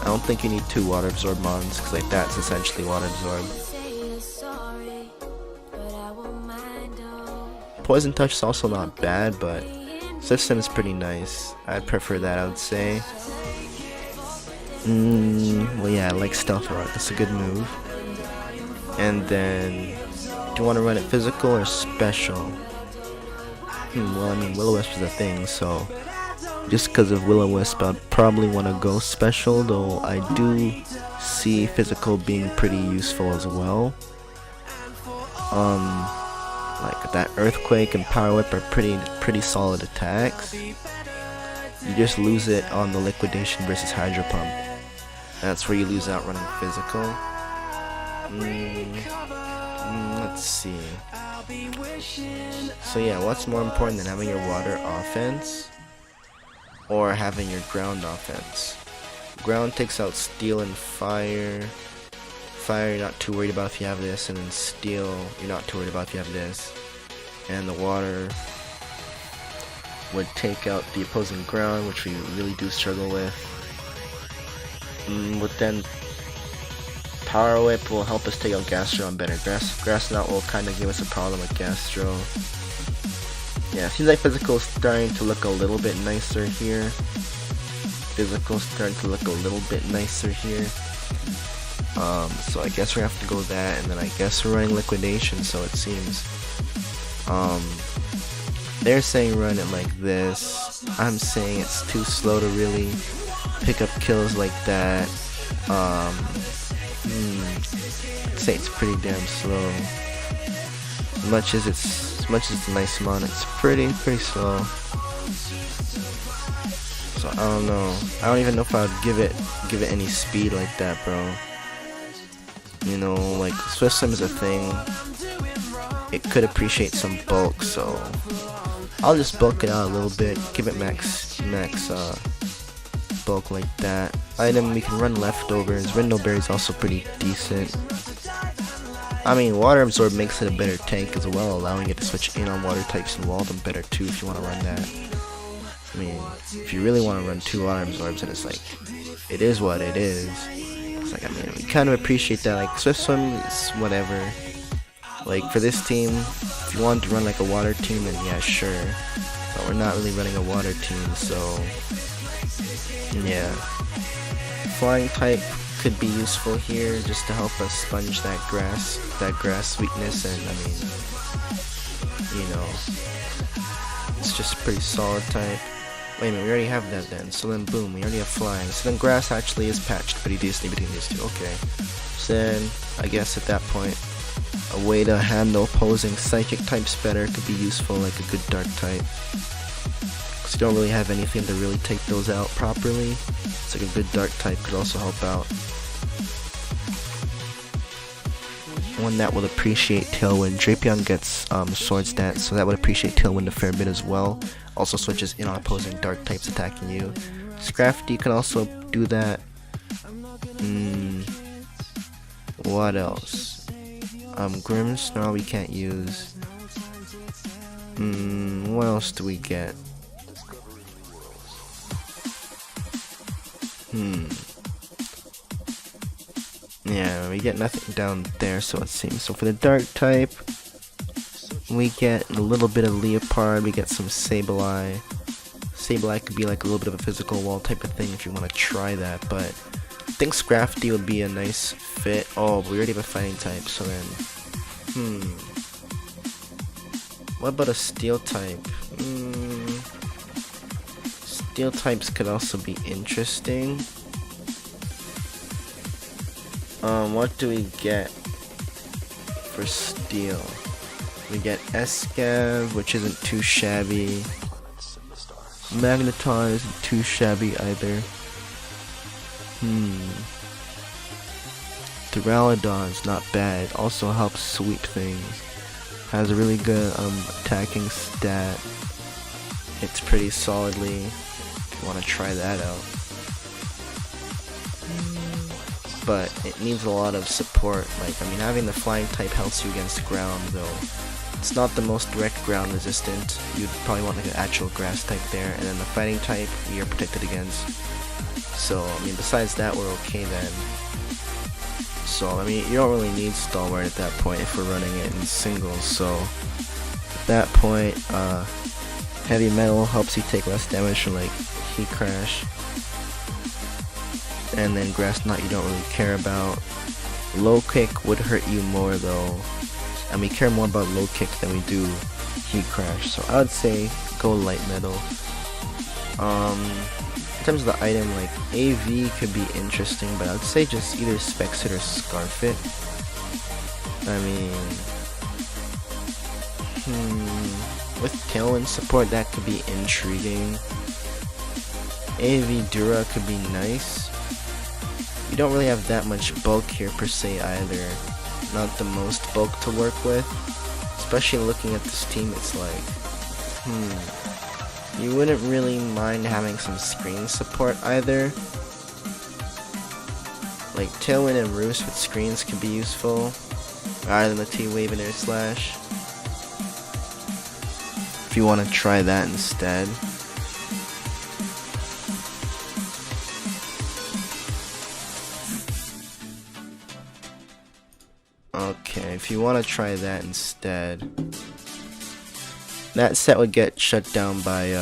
I don't think you need 2 water absorb mons, because like that's essentially water absorb. Poison touch is also not bad, but Swift Swim is pretty nice. I'd prefer that, I would say. Well yeah, I like Stealth Rock, that's a good move. And then, do you want to run it physical or special? Well, I mean, Will-O-Wisp is a thing, so just because of Will-O-Wisp, I'd probably want to go special, though I do see physical being pretty useful as well. Like that Earthquake and Power Whip are pretty solid attacks. You just lose it on the Liquidation versus Hydro Pump. That's where you lose out running physical. Let's see. So yeah, what's more important than having your water offense or having your ground offense? Ground takes out steel and fire. Fire, you're not too worried about if you have this, and then steel, you're not too worried about if you have this. And the water would take out the opposing ground, which we really do struggle with. But then Power Whip will help us take out Gastro on better. Grass Knot will kind of give us a problem with Gastro. Yeah, seems like Physical's starting to look a little bit nicer here. So I guess we have to go that, and then I guess we're running Liquidation, so it seems. They're saying run it like this. I'm saying it's too slow to really pick up kills like that. I'd say it's pretty damn slow. As much as it's a nice mon, it's pretty slow. So I don't know. I don't even know if I would give it any speed like that, bro. You know, like Swift Swim is a thing. It could appreciate some bulk, so I'll just bulk it out a little bit. Give it max bulk like that. Item, we can run leftovers. Rindoberry is also pretty decent. I mean, Water Absorb makes it a better tank as well, allowing it to switch in on water types and wall them better too if you want to run that. I mean, if you really want to run 2 Water Absorbs, and it's like, it is what it is. It's like, I mean, we kind of appreciate that. Like, Swift Swim is whatever. Like, for this team, if you want to run like a water team, then yeah, sure. But we're not really running a water team, so yeah. Flying type could be useful here just to help us sponge that grass weakness, and I mean, you know, it's just a pretty solid type. Wait a minute, we already have that then, so then boom, we already have flying. So then grass actually is patched pretty decently between these two, okay. So then, I guess at that point, a way to handle opposing psychic types better could be useful, like a good dark type. Because you don't really have anything to really take those out properly. It's like a good dark type could also help out. One that will appreciate Tailwind. Drapion gets sword stats, so that would appreciate Tailwind a fair bit as well. Also switches in on opposing dark types attacking you. Scrafty can also do that. What else? Grimmsnarl we can't use. What else do we get? Yeah, we get nothing down there, so it seems. So for the dark type, we get a little bit of Leopard, we get some Sableye. Sableye could be like a little bit of a physical wall type of thing if you want to try that, but I think Scrafty would be a nice fit. Oh, but we already have a fighting type, so then, what about a steel type? Steel types could also be interesting. What do we get for steel? We get Escav, which isn't too shabby. Magneton isn't too shabby either. Duraludon's not bad. Also helps sweep things. Has a really good attacking stat. It's pretty solidly. If you want to try that out. But it needs a lot of support. Like, I mean, having the flying type helps you against ground, though. It's not the most direct ground resistant. You'd probably want like an actual grass type there, and then the fighting type you're protected against. So, I mean, besides that, we're okay then. So, I mean, you don't really need Stalwart at that point if we're running it in singles. So, at that point, Heavy Metal helps you take less damage from like Heat Crash. And then Grass Knot you don't really care about. Low Kick would hurt you more though. And we care more about Low Kick than we do Heat Crash. So I would say go Light Metal. In terms of the item, like AV could be interesting, but I would say just either Specs it or Scarf it. I mean, with Tailwind support that could be intriguing. AV Dura could be nice. You don't really have that much bulk here per se either. Not the most bulk to work with. Especially looking at this team, it's like, you wouldn't really mind having some screen support either. Like Tailwind and Roost with screens could be useful, rather than the T-Wave and Air Slash. If you want to try that instead. Okay, if you want to try that instead, that set would get shut down by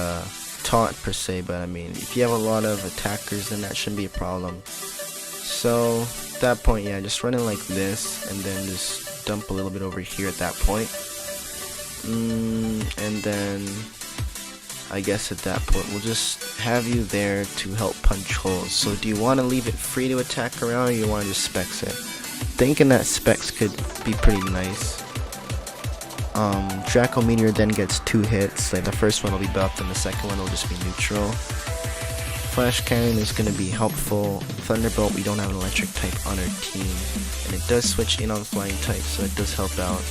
taunt per se, but I mean, if you have a lot of attackers, then that shouldn't be a problem. So, at that point, yeah, just run it like this, and then just dump a little bit over here at that point. And then, I guess at that point, we'll just have you there to help punch holes. So, do you want to leave it free to attack around, or you want to just Specs it? Thinking that Specs could be pretty nice. Draco Meteor then gets 2 hits, like the first one will be buffed and the second one will just be neutral. Flash Cannon is going to be helpful. Thunderbolt, we don't have an electric type on our team, and it does switch in on flying types, so it does help out.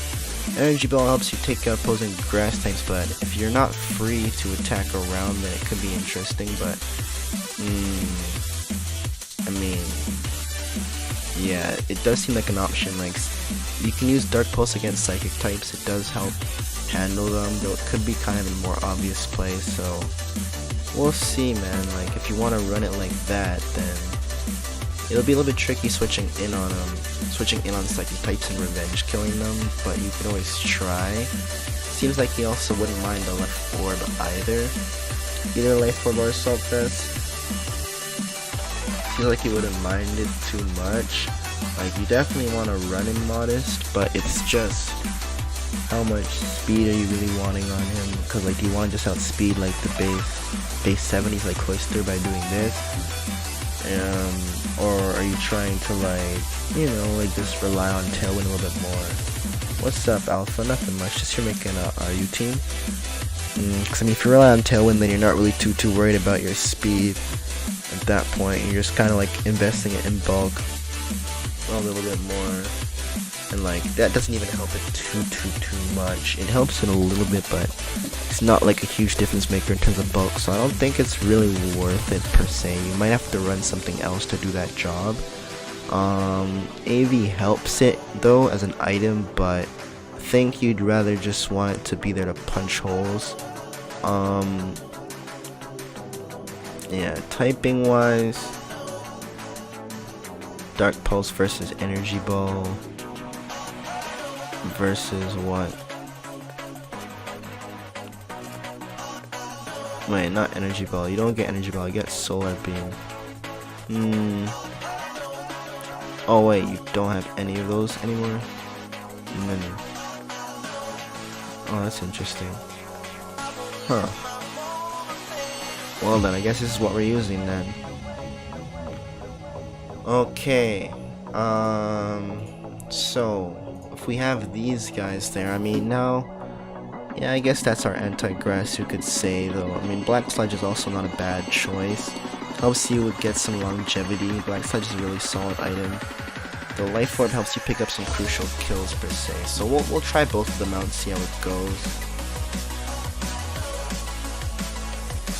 Energy Ball helps you take out opposing grass types, but if you're not free to attack around, then it could be interesting, but I mean, yeah, it does seem like an option. Like, you can use Dark Pulse against psychic types, it does help handle them, though it could be kind of a more obvious play, so we'll see, man. Like, if you want to run it like that, then it'll be a little bit tricky switching in on psychic types and revenge killing them, but you could always try. Seems like he also wouldn't mind the left orb either life orb or assault vest. Seems like he wouldn't mind it too much. Like, you definitely want to run in Modest, but it's just how much speed are you really wanting on him? Because, like, do you want to just outspeed like the base 70s like Cloister by doing this? Or are you trying to, like, you know, like just rely on Tailwind a little bit more? What's up, Alpha? Nothing much, just you're making a RU team. Because I mean, if you rely on Tailwind, then you're not really too worried about your speed at that point. You're just kind of like investing it in bulk a little bit more, and like that doesn't even help it too much. It helps it a little bit, but it's not like a huge difference maker in terms of bulk, so I don't think it's really worth it per se. You might have to run something else to do that job. AV helps it though as an item, but I think you'd rather just want it to be there to punch holes. Yeah, typing wise, Dark Pulse versus Energy Ball versus what? Wait, not Energy Ball. You don't get Energy Ball, you get Solar Beam. Oh wait, you don't have any of those anymore? Oh, that's interesting. Huh. Well then, I guess this is what we're using then. Okay. So if we have these guys there, I mean now, yeah, I guess that's our anti-grass, you could say though. I mean, Black Sludge is also not a bad choice. Helps you get some longevity. Black Sludge is a really solid item. The Life Orb helps you pick up some crucial kills per se. So we'll try both of them out and see how it goes.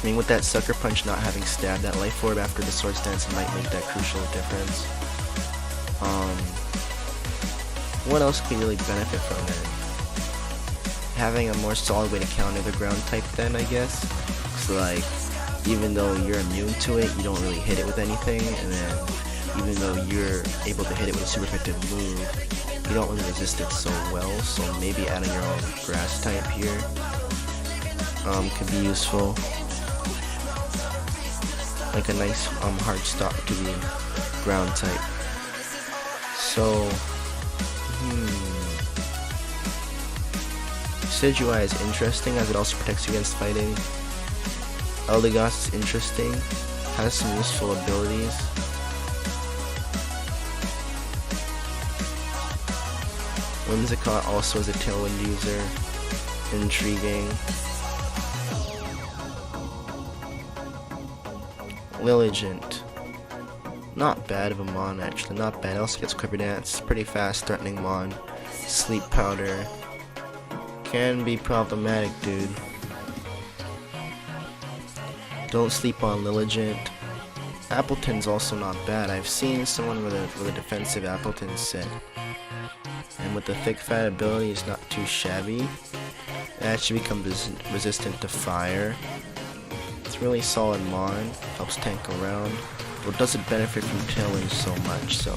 I mean, with that Sucker Punch not having stab, that Life Orb after the Sword Stance might make that crucial difference. What else can you really benefit from it? Having a more solid way to counter the ground type then, I guess. So like, even though you're immune to it, you don't really hit it with anything, and then even though you're able to hit it with a super effective move, you don't really resist it so well, so maybe adding your own grass type here could be useful. Like a nice hard stop to the ground type. So, Decidueye is interesting as it also protects you against fighting. Eldegoss is interesting, has some useful abilities. Whimsicott also is a Tailwind user, intriguing. Lilligant, not bad of a mon actually, not bad. Also gets Quiver Dance, pretty fast, threatening mon. Sleep Powder can be problematic, dude. Don't sleep on Lilligant. Appleton's also not bad. I've seen someone with a defensive Appleton set, and with the thick fat ability, it's not too shabby. It actually becomes resistant to fire. It's really solid mon, helps tank around, but doesn't benefit from Tailwind so much. So,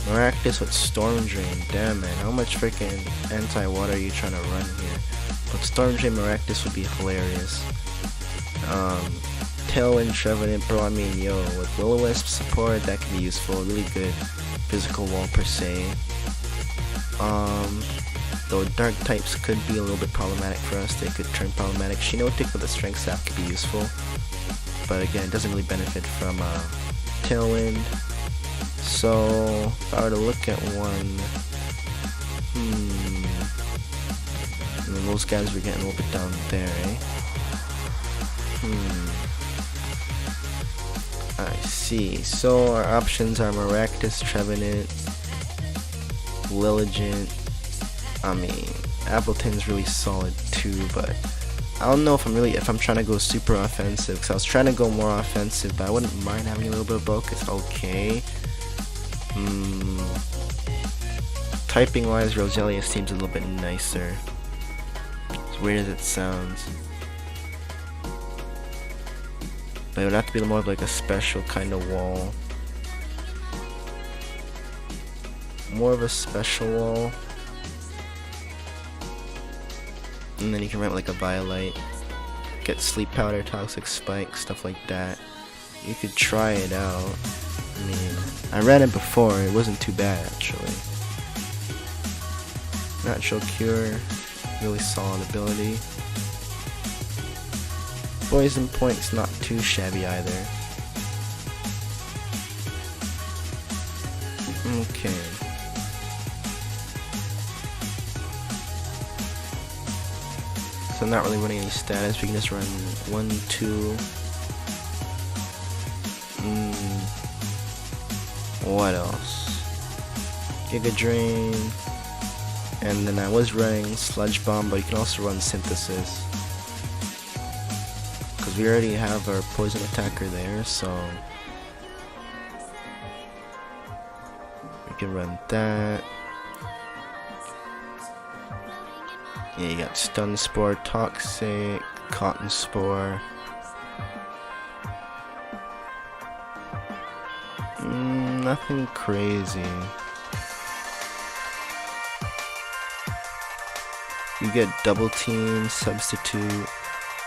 Maractus with Storm Drain. Damn man, how much freaking anti-water are you trying to run here? But Storm Drain Maractus would be hilarious. Tailwind Trevenant, bro, I mean, yo, with Will-O-Wisp support, that can be useful. Really good physical wall per se. Though dark types could be a little bit problematic for us, they could turn problematic. Shinotic with a strength staff could be useful, but again, it doesn't really benefit from Tailwind. So if I were to look at one, and then those guys were getting a little bit down there, eh? I see. So our options are Maractus, Trevenant, Lilligant. I mean, Appleton's really solid too, but I don't know if I'm trying to go super offensive, because I was trying to go more offensive, but I wouldn't mind having a little bit of both. It's okay. Typing wise, Roselia seems a little bit nicer, as weird as it sounds, but it would have to be more of like a special kind of wall, more of a special wall. And then you can rent like a Violite, get Sleep Powder, Toxic Spike, stuff like that. You could try it out. I mean, I ran it before, it wasn't too bad actually. Natural Cure, really solid ability. Poison Point's not too shabby either. Okay. So I'm not really running any status, we can just run 1, 2. What else? Giga Drain. And then I was running Sludge Bomb, but you can also run Synthesis, because we already have our Poison Attacker there, so we can run that. Yeah, you got Stun Spore, Toxic, Cotton Spore. Nothing crazy. You get Double Team, Substitute.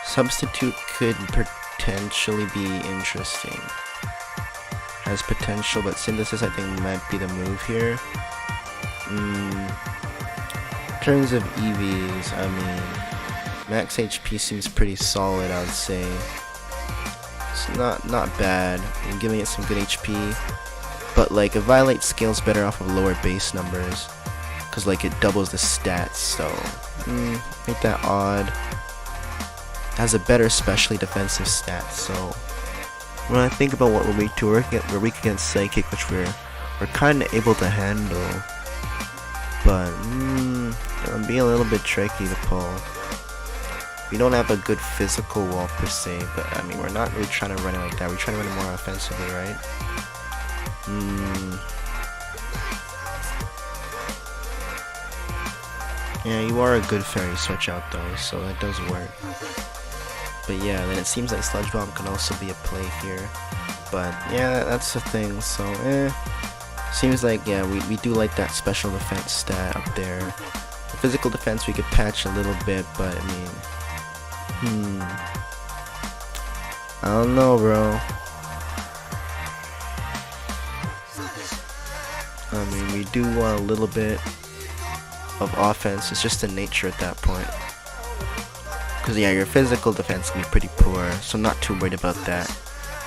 Substitute could potentially be interesting. Has potential, but Synthesis I think might be the move here. In terms of EVs, I mean, max HP seems pretty solid, I would say. It's not bad. I'm giving it some good HP, but like a Violate scales better off of lower base numbers, because like it doubles the stats, so make that odd. has a better specially defensive stat. So when I think about what we're weak to, we're weak against Psychic, which we're kind of able to handle, but it'll be a little bit tricky to pull. We don't have a good physical wall per se, but I mean, we're not really trying to run it like that. We're trying to run it more offensively, right? Yeah, you are a good fairy switch out though, so that does work. But yeah, then it seems like Sludge Bomb can also be a play here. But yeah, that's the thing, so seems like, yeah, we do like that special defense stat up there. The physical defense we could patch a little bit, but I mean, I don't know, bro. I mean, we do want a little bit of offense. It's just the nature at that point. Because yeah, your physical defense can be pretty poor, so I'm not too worried about that.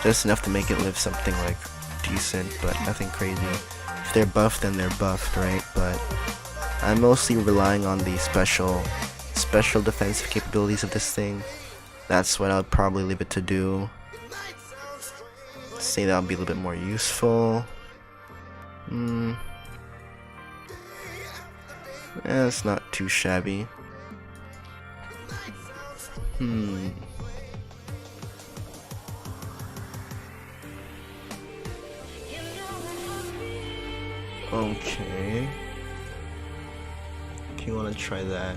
Just enough to make it live something like decent, but nothing crazy. If they're buffed, then they're buffed, right? But I'm mostly relying on the special defensive capabilities of this thing. That's what I would probably leave it to do. Say that would be a little bit more useful. Yeah, it's not too shabby. Okay. If you want to try that.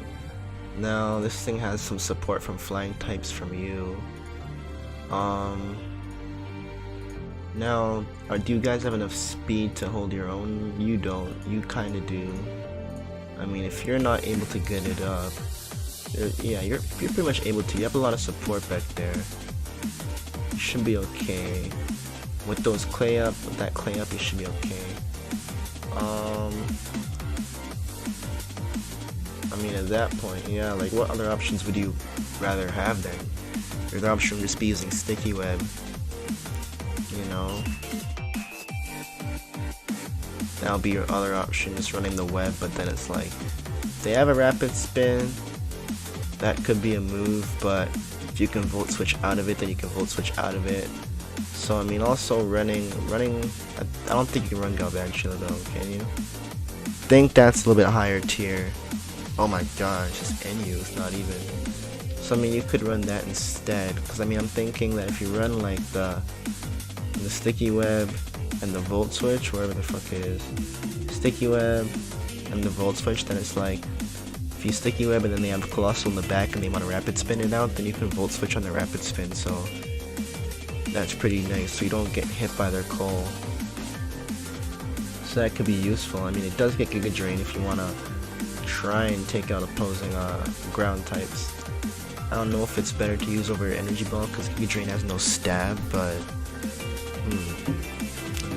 Now, this thing has some support from flying types from you. Now, do you guys have enough speed to hold your own? You don't. You kind of do. I mean, if you're not able to get it up, yeah, you're pretty much able to. You have a lot of support back there. You should be okay. With those clay up, with that clay up, you should be okay. I mean, at that point, yeah, like, what other options would you rather have then? Your other option would just be using Sticky Web, you know? That'll be your other option, just running the web, but then it's like, if they have a rapid spin, that could be a move, but if you can volt switch out of it, then you can volt switch out of it. So, I mean, also running, I don't think you can run Galvantula though, can you? I think that's a little bit higher tier. Oh my gosh, just NU, it's not even. So I mean, you could run that instead, because I mean, I'm thinking that if you run like the Sticky Web and the Volt Switch, wherever the fuck it is, Sticky Web and the Volt Switch, then it's like, if you Sticky Web and then they have Colossal in the back and they want to rapid spin it out, then you can Volt Switch on the rapid spin, so that's pretty nice, so you don't get hit by their coal. So that could be useful. I mean, it does get Giga Drain if you want to try and take out opposing ground types. I don't know if it's better to use over Energy Ball because Giga Drain has no stab, but you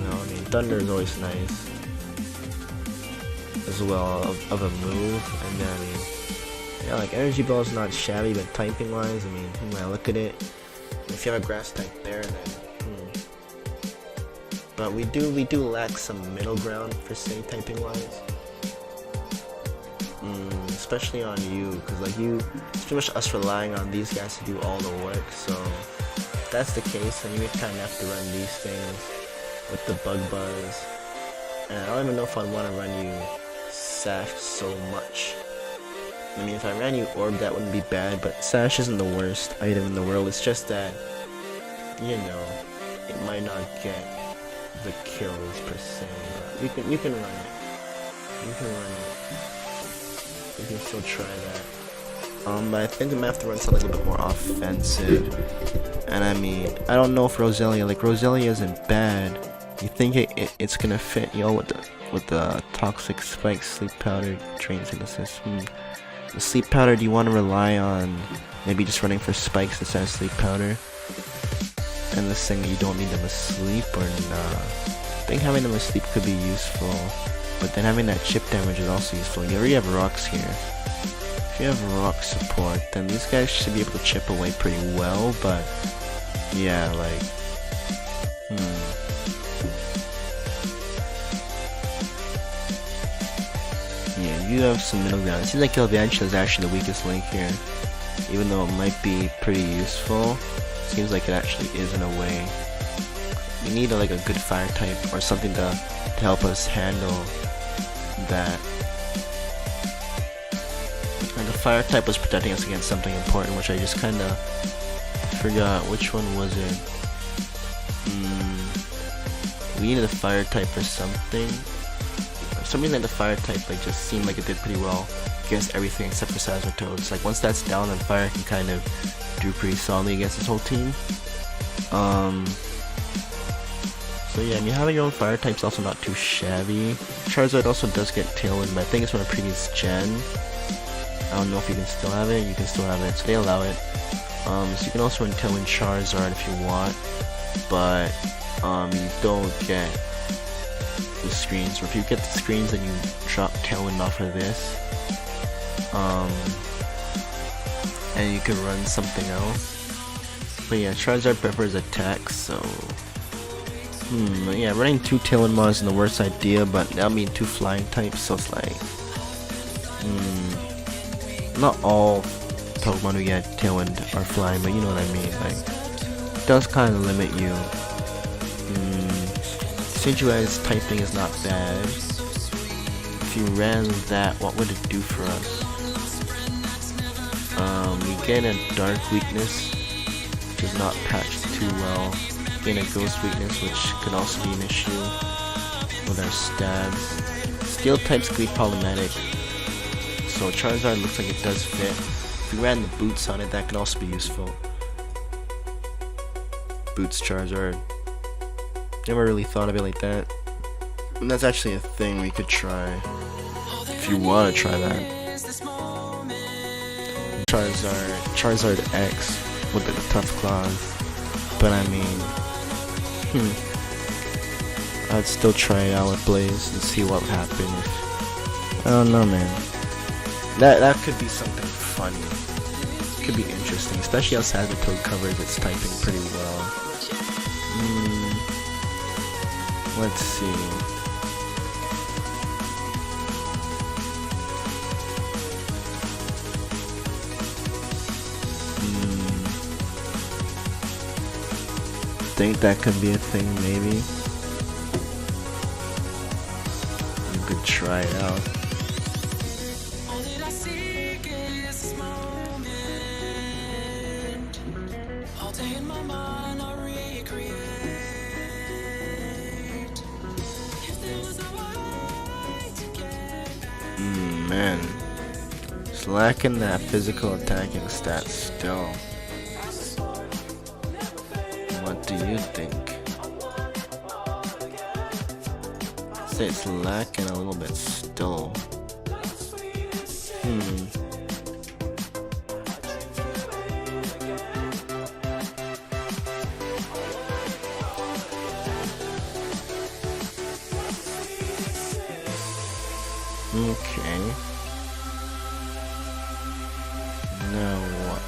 know, I mean, Thunder is always nice as well of a move, and then I mean, yeah, like Energy Ball is not shabby, but typing wise, I mean, when I look at it, if you have a grass type there, then but we do lack some middle ground per se typing wise. Especially on you, because like it's pretty much us relying on these guys to do all the work, so if that's the case, then you kind of have to run these things with the Bug Buzz, and I don't even know if I'd want to run you Sash so much. I mean, if I ran you Orb, that wouldn't be bad, but Sash isn't the worst item in the world. It's just that, you know, it might not get the kills per se, but you can run it. You can run it. You can still try that. But I think I'm gonna have to run something a little bit more offensive. And I mean, I don't know if Roselia isn't bad. You think it's gonna fit, yo, with the Toxic Spike Sleep Powder Drain Synthesis? The Sleep Powder, do you want to rely on maybe just running for spikes instead of Sleep Powder? And this thing, you don't need them asleep, or nah? I think having them asleep could be useful, but then having that chip damage is also useful. You already have rocks here. If you have rock support, then these guys should be able to chip away pretty well, but yeah, like, yeah, you have some middle ground. It seems like Galvantula is actually the weakest link here. even though it might be pretty useful. Seems like it actually is in a way. We need like a good fire type or something to help us handle that. And the fire type was protecting us against something important, which I just kind of forgot. Which one was it? We needed a fire type for something. For some reason, the fire type like just seemed like it did pretty well against everything except for Sazeratos. Like once that's down, then fire can kind of do pretty solidly against this whole team. So yeah, I mean having your own fire type's also not too shabby. Charizard also does get Tailwind, but I think it's from a previous gen. I don't know if you can still have it. You can still have it, so they allow it. So you can also run Tailwind Charizard if you want, but you don't get the screens. Or if you get the screens, then you drop Tailwind off of this. And you can run something else. But yeah, Charizard prefers attacks, so yeah, running 2 Tailwind Mons isn't the worst idea, but that mean 2 flying types, so it's like not all Pokemon who get Tailwind are flying, but you know what I mean. Like, it does kind of limit you. Decidueye's typing is not bad. If you ran that, what would it do for us? We gain a dark weakness, which is not patched too well. Gain a ghost weakness, which could also be an issue with our stabs. Steel types could be problematic, so Charizard looks like it does fit. If we ran the boots on it, that could also be useful. Boots Charizard. Never really thought of it like that. And that's actually a thing we could try. If you want to try that. Charizard X with the tough claws. But I mean, I'd still try it out with Blaze and see what would happen if, I don't know, man. That could be something funny. Could be interesting, especially how Sazeratos covers its typing pretty well. Let's see. Think that could be a thing, maybe. You could try it out. Man, it's lacking that physical attacking stat still. What do you think? I'd say it's lacking a little bit still. Okay. Now what?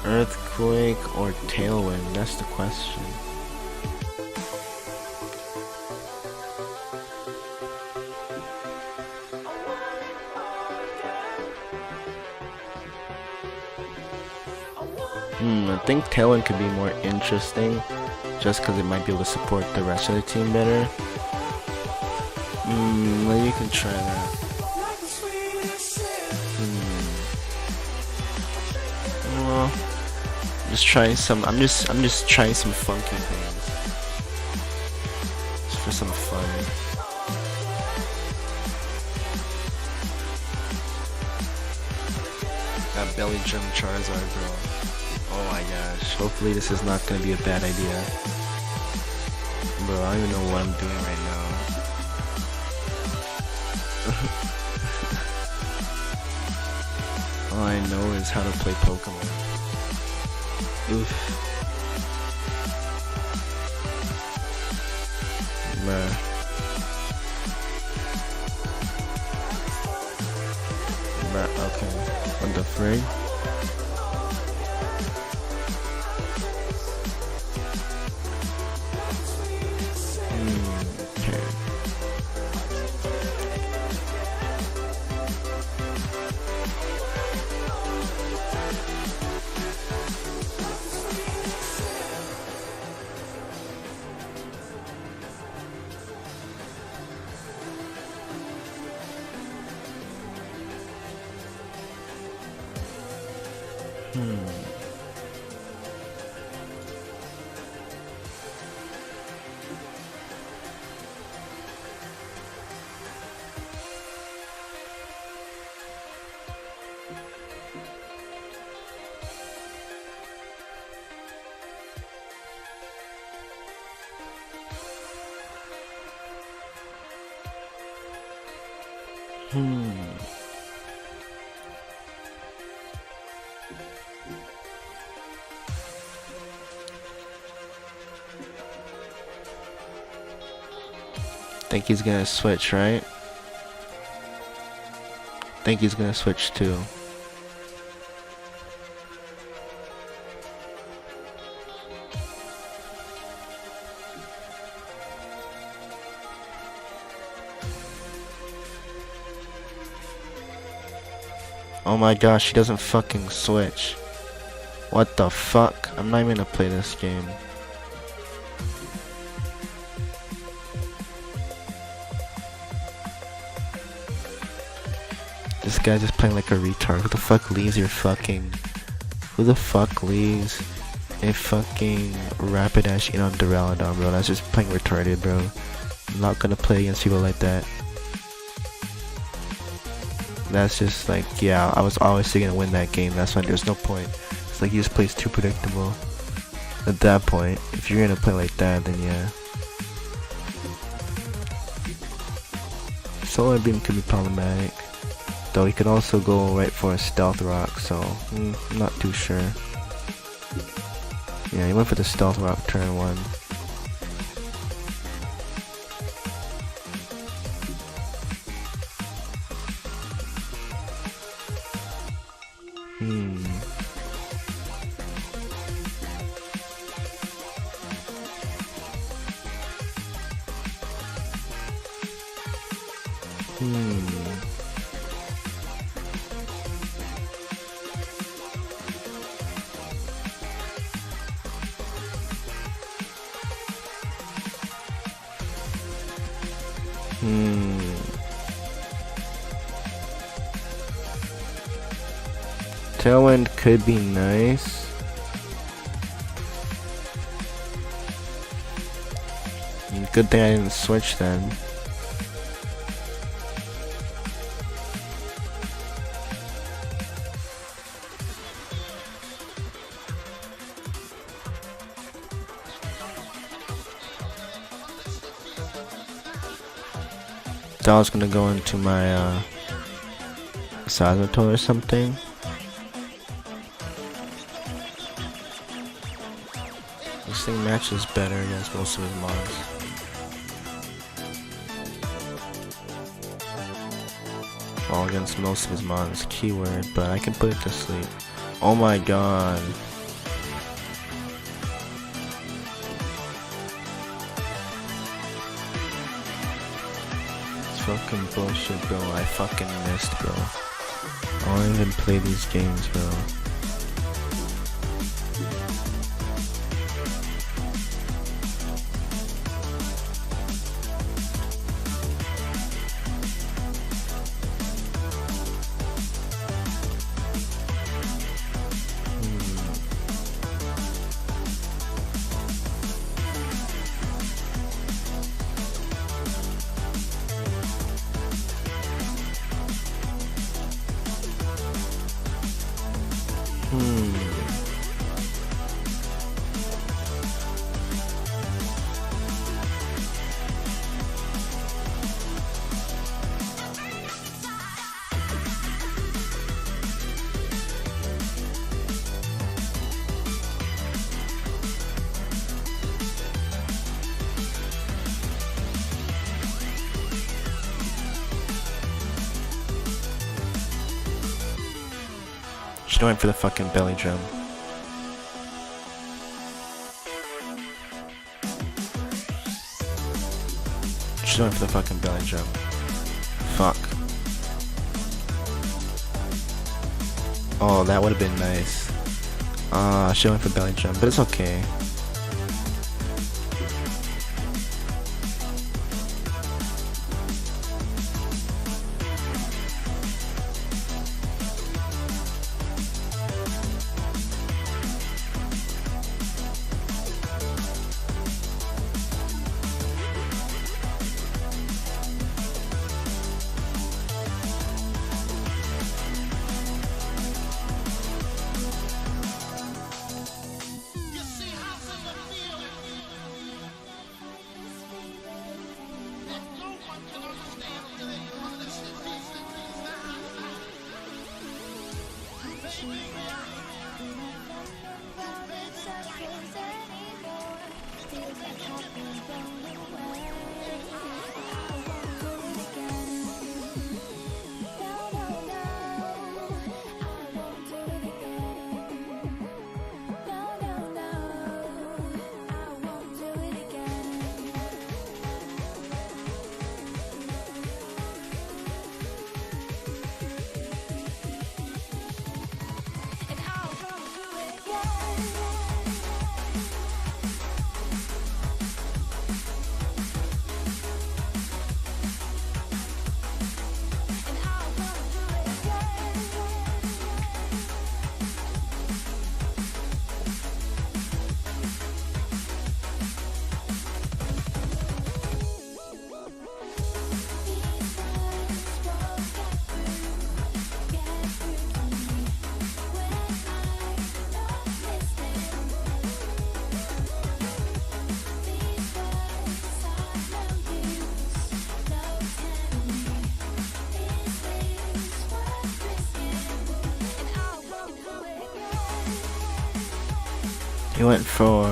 Earthquake or Tailwind? That's the question. I think Tailwind could be more interesting just because it might be able to support the rest of the team better. Well, you can try that. Well, just trying some. I'm just trying some funky things just for some fun. That belly gem Charizard, bro. Oh my gosh, hopefully this is not gonna be a bad idea. Bro, I don't even know what I'm doing right now. All I know is how to play Pokemon. Oof. Bruh. Okay. What the frig? Think he's gonna switch, right? Think he's gonna switch too. Oh my gosh, he doesn't fucking switch. What the fuck? I'm not even gonna play this game. This guy's just playing like a retard. Who the fuck leaves your fucking... Who the fuck leaves a fucking Rapidash in on Duraludon, bro? That's just playing retarded, bro. I'm not gonna play against people like that. That's just like, yeah, I was obviously gonna win that game. That's why there's no point. It's like he just plays too predictable. At that point, if you're gonna play like that, then yeah. Solar Beam could be problematic. Though he could also go right for a Stealth Rock, so I'm not too sure. Yeah, he went for the Stealth Rock turn 1. Tailwind could be nice. Good thing I didn't switch then. Thought I was gonna go into my Sazator or something. This thing matches better against most of his mons. Well, against most of his mons, keyword, but I can put it to sleep. Oh my god. It's fucking bullshit, bro. I fucking missed, bro. I don't even play these games, bro. She's going for the fucking belly drum. She's going for the fucking belly drum. Fuck. Oh, that would have been nice. She went for belly drum, but it's okay. He went for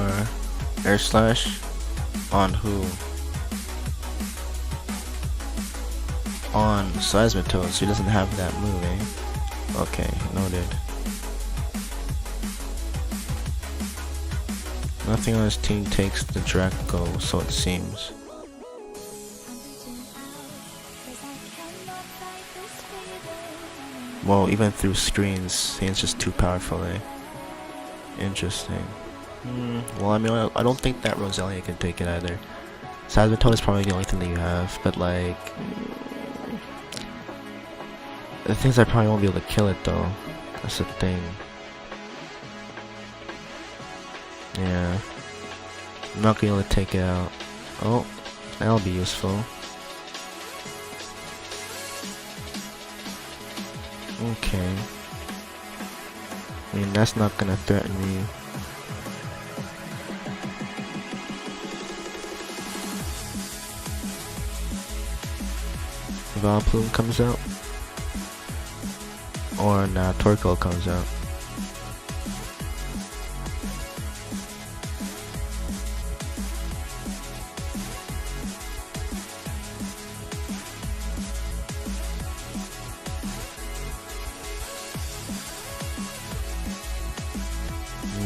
Air Slash on who? On Seismitoad, so he doesn't have that move, eh? Okay, noted. Nothing on his team takes the Draco, so it seems. Well, even through screens, he's just too powerful, eh? Interesting. Well, I mean, I don't think that Roselia can take it either. Seismitoad is probably the only thing that you have, but like... the thing is, I probably won't be able to kill it though. That's the thing. Yeah. I'm not gonna be able to take it out. Oh, that'll be useful. Okay. I mean, that's not gonna threaten me. Vileplume comes out. Or nah, Torkoal comes out.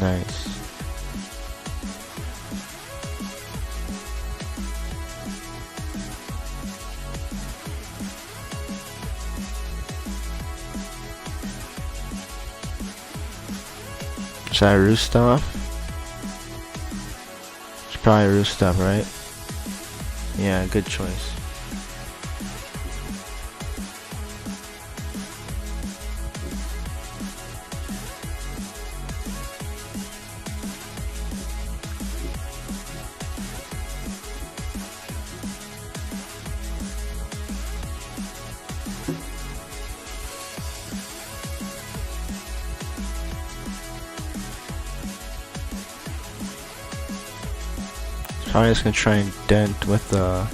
Nice. Should I roost off? Should probably roost off, right? Yeah, good choice. Probably just gonna try and dent with the...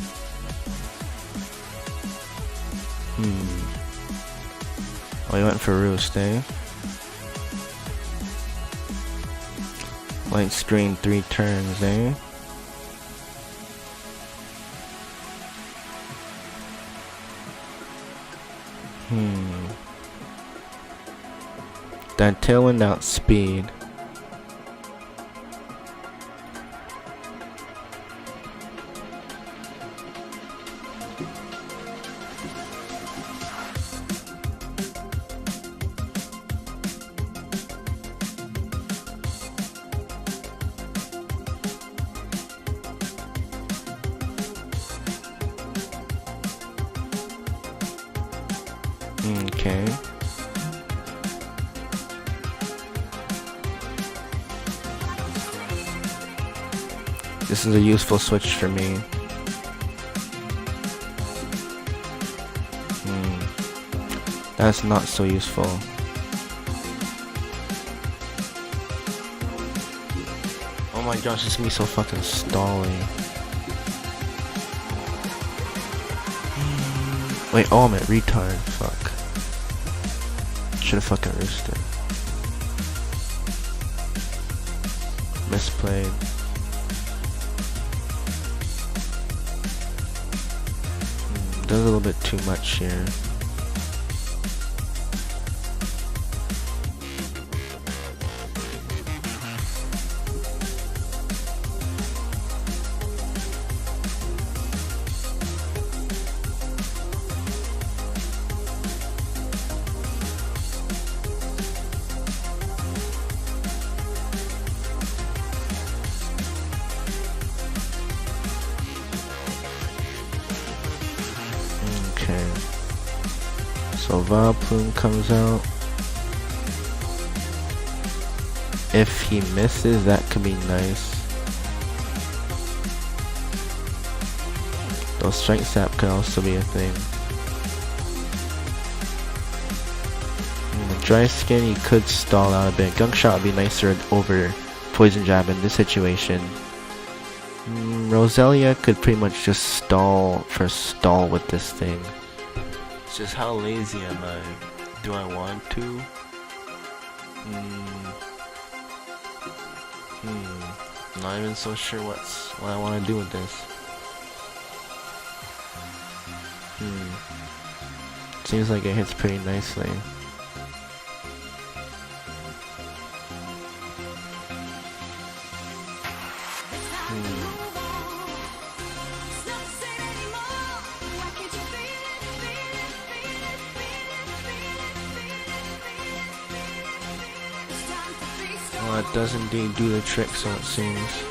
Oh, he went for roost, eh? Light screen 3 turns, eh? That tailwind outspeed. Okay. This is a useful switch for me. That's not so useful. Oh my gosh, this is gonna be so fucking stalling. Wait, oh, I'm at retard. Fuck. Should've fucking roosted. Misplayed. Does a little bit too much here. Okay. So Vileplume comes out. If he misses, that could be nice. Though Strike Sap could also be a thing. Dry Skin, he could stall out a bit. Gunk Shot would be nicer over Poison Jab in this situation. Roselia could pretty much just stall with this thing. It's just how lazy am I? Do I want to? Not even so sure what I want to do with this. Seems like it hits pretty nicely. Well, it does indeed do the trick, so it seems.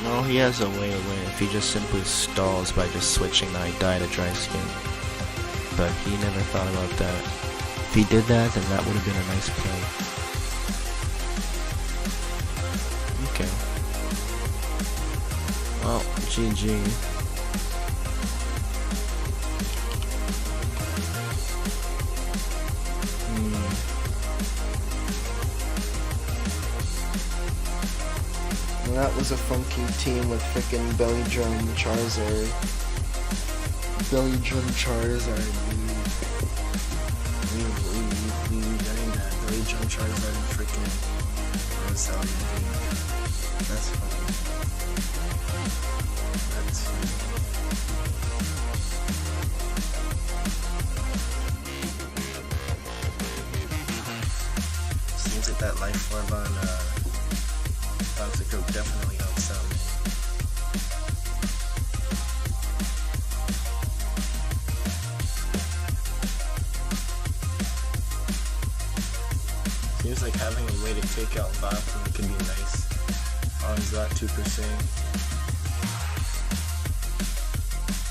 Well, he has a way of winning if he just simply stalls by just switching the die to dry skin. But he never thought about that. If he did that, then that would have been a nice play. Okay. Well, GG. That was a funky team with frickin' Belly Drum Charizard. Belly Drum Charizard, getting that Belly Drum Charizard and frickin' Rosal, That's funny. That's funny. Seems like that Life Orb on Toxic Oak definitely helps out. Seems like having a way to take out Vileplume could be nice. On that 2%.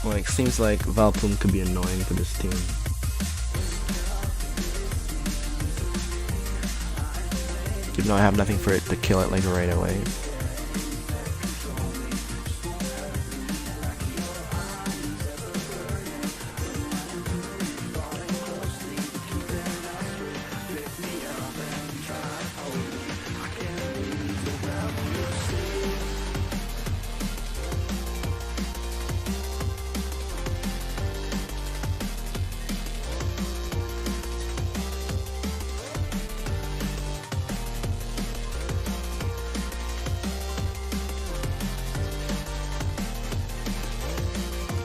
Like, seems like Vileplume could be annoying for this team. Even though I have nothing for it to kill it like right away.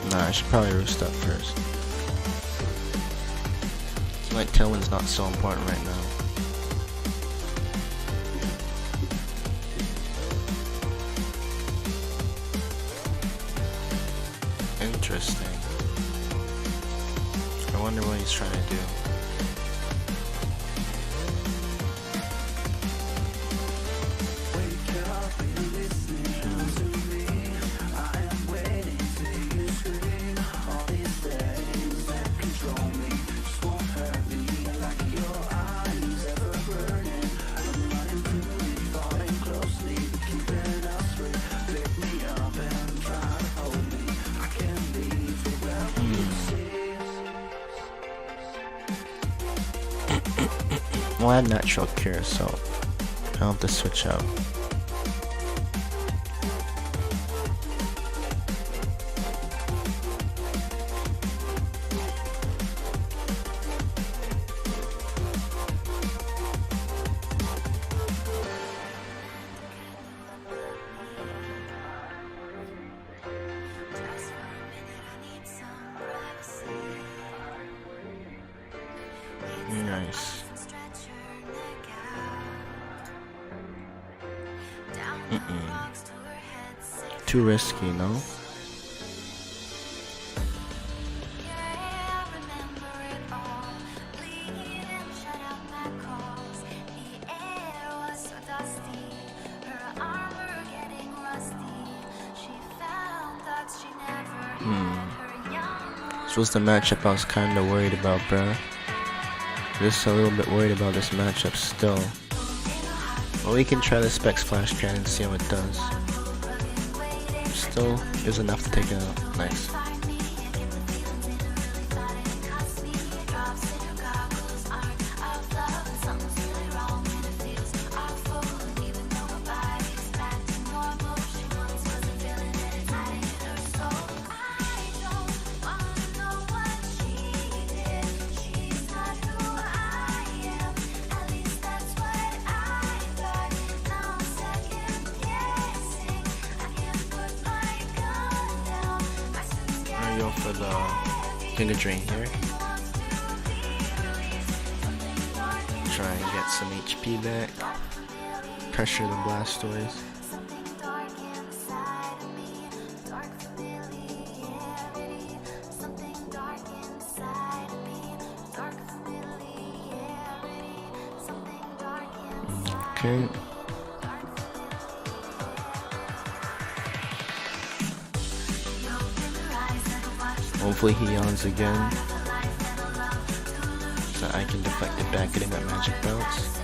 Nah, I should probably roost up first. So like Tailwind's not so important right now. Interesting. I wonder what he's trying to do. Well, I had natural cure, so I'll have to switch out. Nice. Too risky, no? This was the matchup I was kinda worried about, bruh. Just a little bit worried about this matchup still. Well, we can try the Specs Flash Cannon and see how it does. Still is enough to take it out. Nice. go for the Giga Drain here. Try and get some HP back. Pressure the Blastoise. Okay. Hopefully he yawns again, so I can deflect it back at him at Magic Bounce.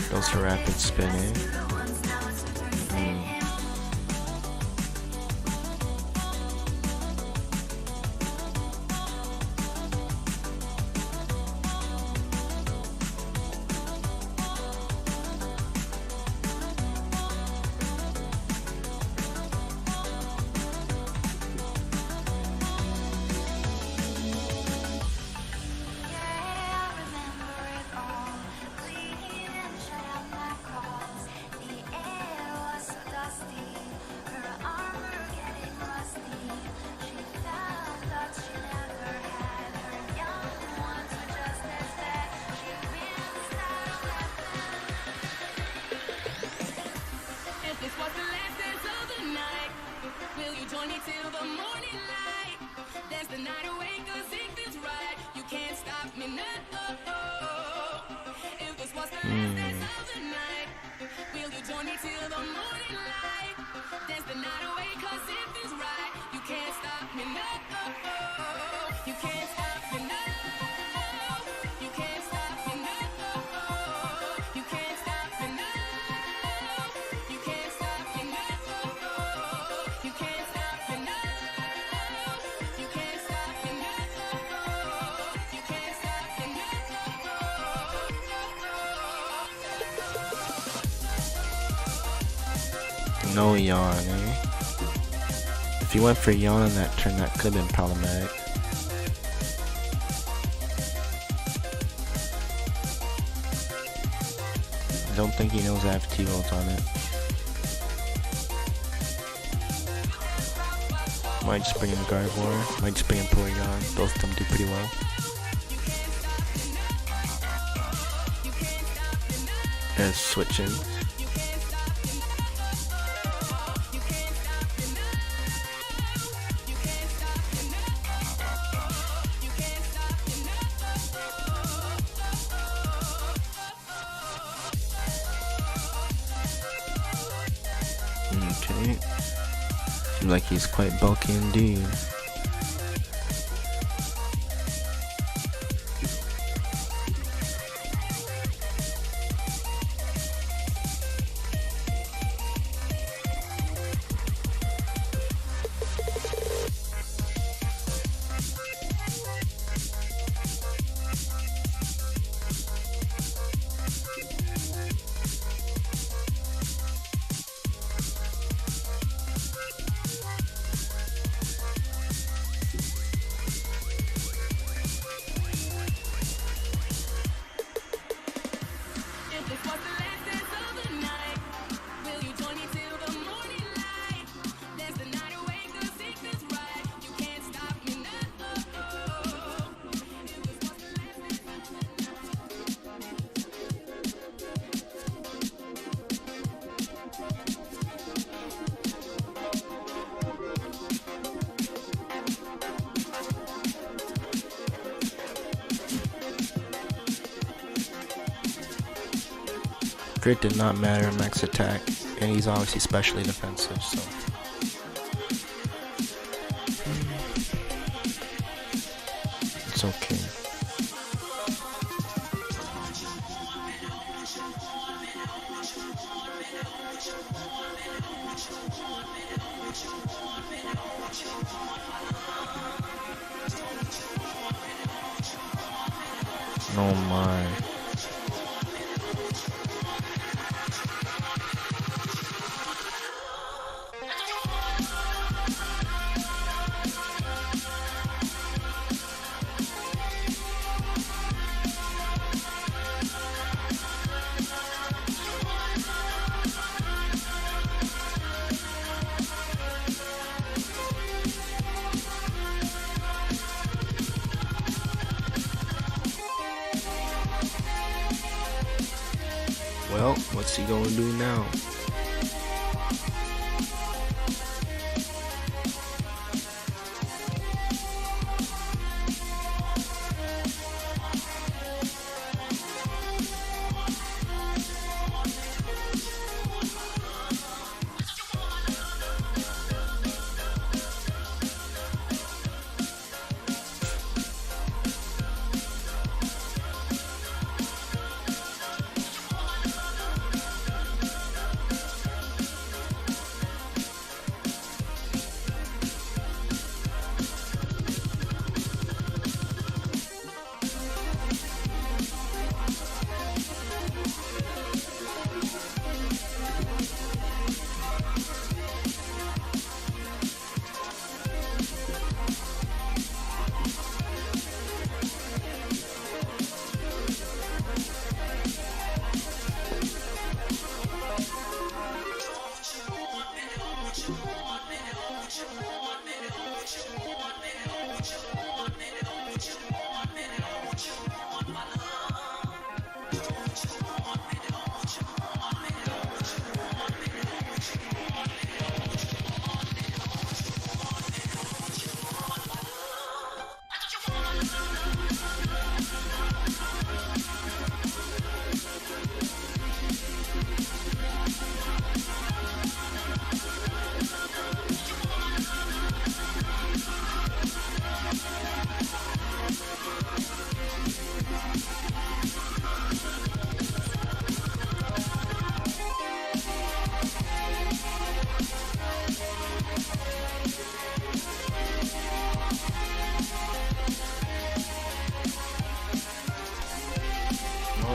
Goes for rapid spinning. No yawn, eh? If you went for yawn on that turn, that could have been problematic. I don't think he knows I have T-Volt on it. Might just bring in Gardevoir, might just bring in Porygon. Both of them do pretty well. And switching. Okay. Seems like he's quite bulky indeed. Crit did not matter in max attack, and he's obviously specially defensive, so. It's okay. Oh my. Well, what's he gonna do now?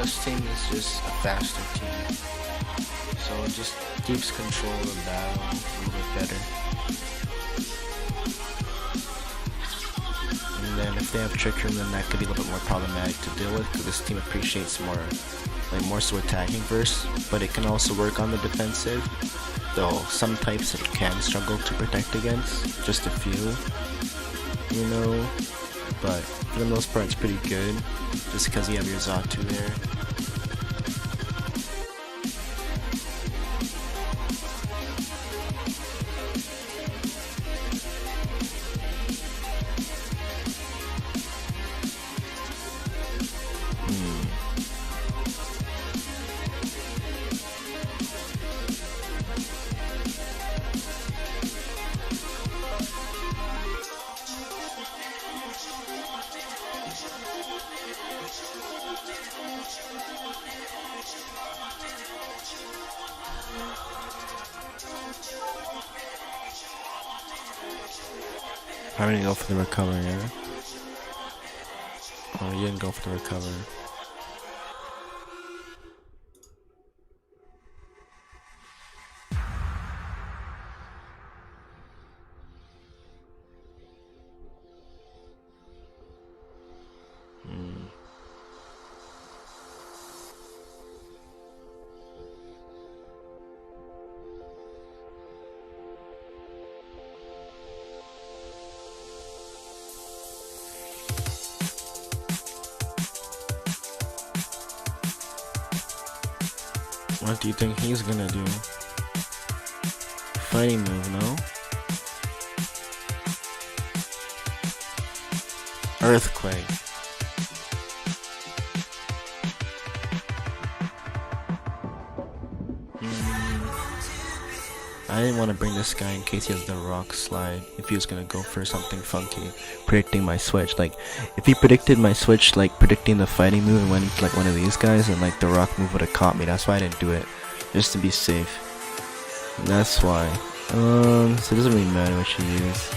This team is just a faster team, so it just keeps control of the battle a little bit better. And then if they have Trick Room, then that could be a little bit more problematic to deal with, because this team appreciates more so attacking first, but it can also work on the defensive, though some types it can struggle to protect against, just a few, you know, but for the most part it's pretty good, just because you have your Zatu there. I'm gonna go for the recover, yeah? Oh, you didn't go for the recover. What do you think he's gonna do? Fighting move, no? Earthquake. I didn't want to bring this guy in case he has the rock slide, if he was gonna go for something funky, predicting my switch. Like, if he predicted my switch, like predicting the fighting move and went into like one of these guys, and like the rock move would have caught me. That's why I didn't do it, just to be safe. And that's why. So it doesn't really matter what you use.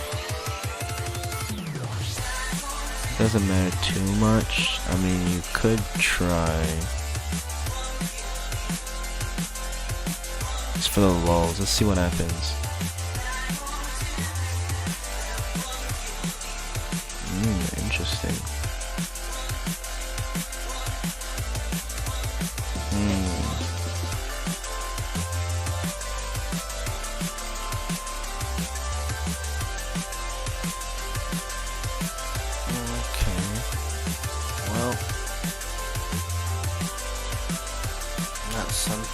Doesn't matter too much. I mean, you could try. Just for the lulz, let's see what happens. Interesting. Okay. Well, not some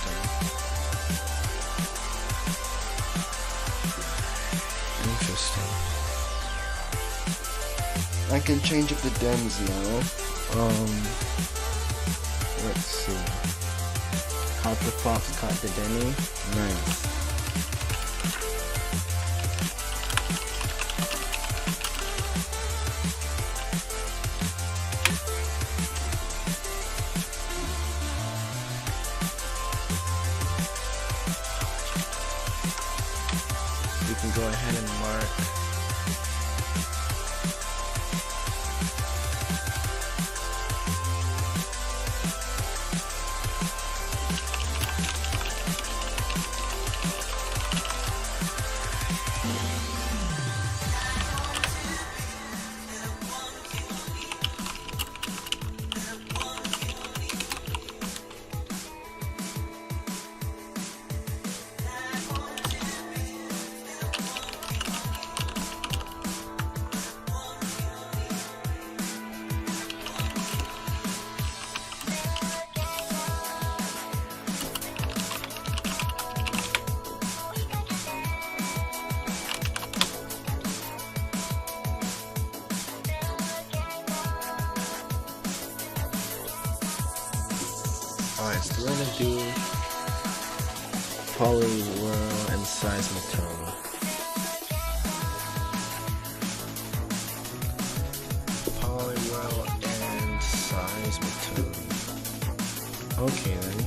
I can change up the dems now. Let's see. Caught the fox, caught the Denny. Nice. We can go ahead and mark Alright, so we're gonna do polywhirl and seismotone. Polywhirl and seismotone. Okay then.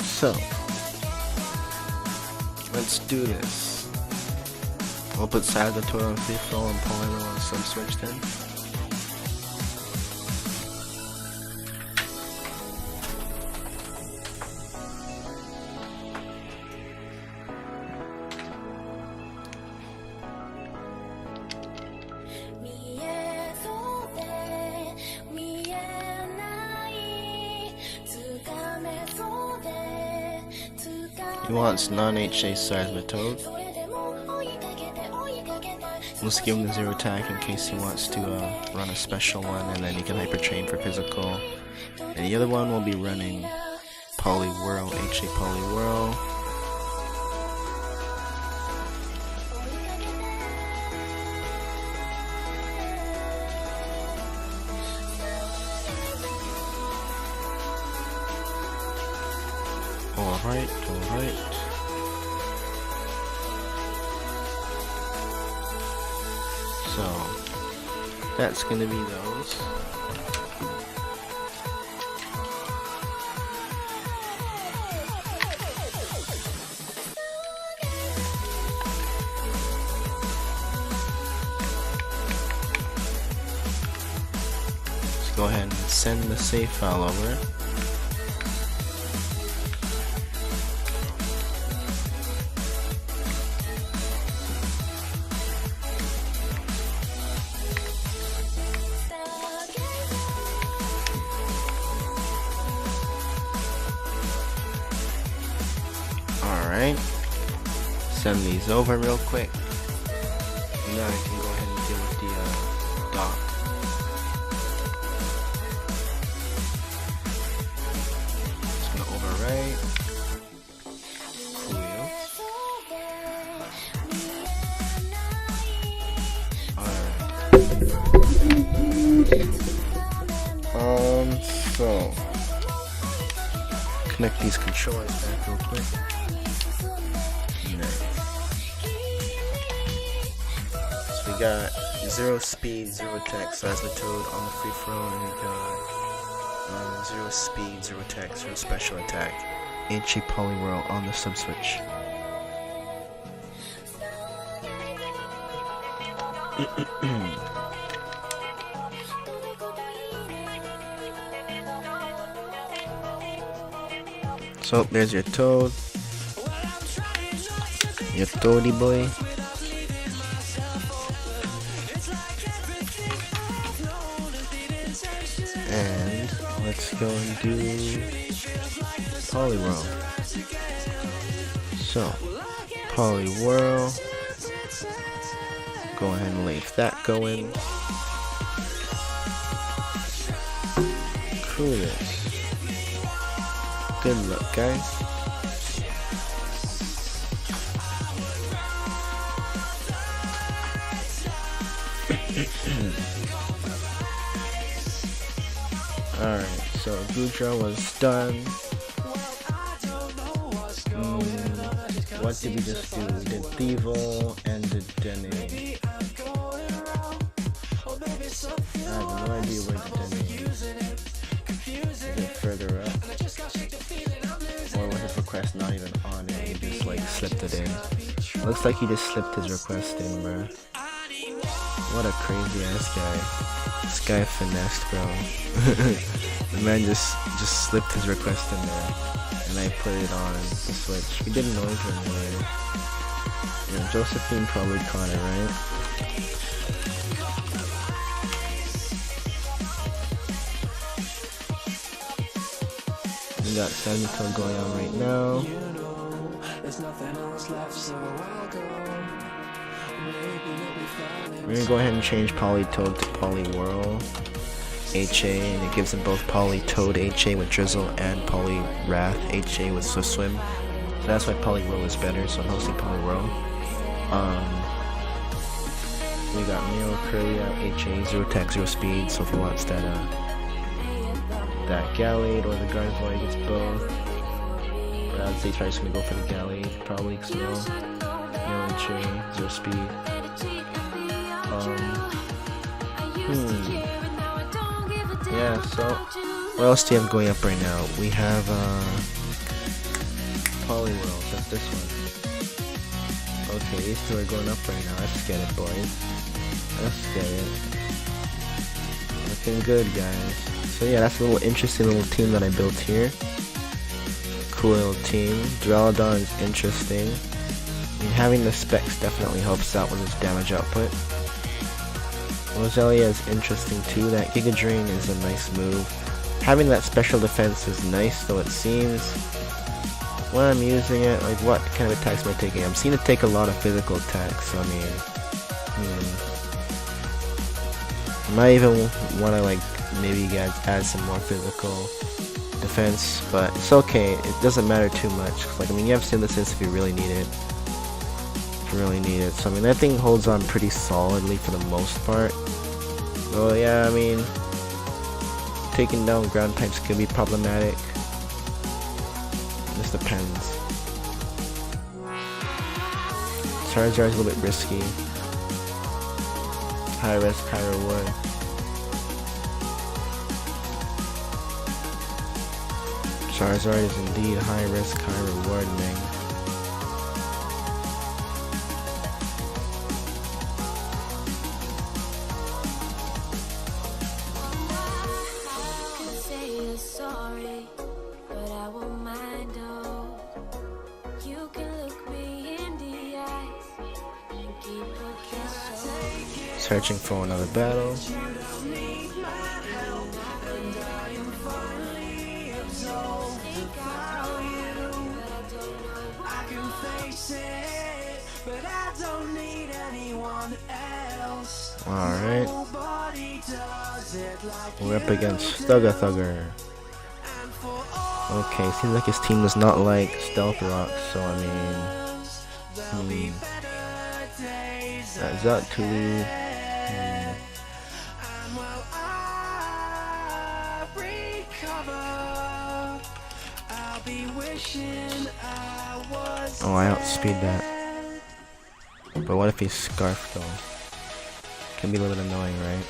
So let's do this. We'll put seismotone on free flow and polywhirl on sub switch then. He wants non-HA seismotone. Let's give him the 0 attack in case he wants to run a special one, and then he can hyperchain for physical. And the other one will be running polywhirl, HA polywhirl. Alright. So, that's gonna be those. Let's go ahead and send the save file over. Alright, send these over real quick. Now I can go ahead and deal with the dock. Just gonna overwrite. Alright. So connect these controllers back real quick. Nice. So we got 0 speed, 0 attack, seismotone on the free throw, and we got 0 speed, 0 attack, 0 special attack, HE polywhirl on the sub switch. So there's your toad, your toady boy. And let's go and do polywhirl. So polywhirl, go ahead and leave that going. Coolness. Good luck, guys. Alright, so Gudra was done. What did we just do? We did Thievul and the Dene. I have no idea where the Dene is. Is it further up? Or was his request not even on it? He just like slipped it in. Looks like he just slipped his request in, bro. What a crazy ass guy. This guy finessed, bro. The man just slipped his request in there. And I put it on the Switch. We didn't know it earlier. Yeah, Josephine probably caught it, right? We got Sanito going on right now. We're gonna go ahead and change Polytoad to Poliwhirl HA, and it gives them both Polytoad HA with Drizzle and Poliwrath HA with Swift Swim. So that's why Poliwhirl is better, so I'm hosting Poliwhirl. We got Neo Curlia HA, 0 attack, 0 speed, so if he wants that Gallade or the Gardevoir, he gets both. But I would say he's probably just gonna go for the Gallade, probably, because Neo HA, 0 speed. Yeah, so what else do you have going up right now? We have Poliwhirl, that's this one. Okay, these two are going up right now. Let's get it, boys. Let's get it. Looking good, guys. So yeah, that's a little interesting little team that I built here. Cool little team. Duraludon is interesting. I mean, having the specs definitely helps out with its damage output. Roselia is interesting too. That Giga Drain is a nice move. Having that special defense is nice, though it seems. When I'm using it, like what kind of attacks am I taking? I'm seeing it take a lot of physical attacks, so I mean, I might even want to like maybe add some more physical defense, but it's okay. It doesn't matter too much. 'Cause, like, I mean, you have Synthesis if you really need it. So I mean, that thing holds on pretty solidly for the most part. So yeah, I mean, taking down ground types could be problematic. This depends. Charizard is a little bit risky. High risk, high reward. Charizard is indeed high risk, high reward, man. Searching for another battle. Alright. We're up against Thugger Thugger. Okay, seems like his team does not like Stealth Rock, so I mean... Is that Tuli? Oh, I outspeed that. But what if he's Scarf though? Can be a little bit annoying, right?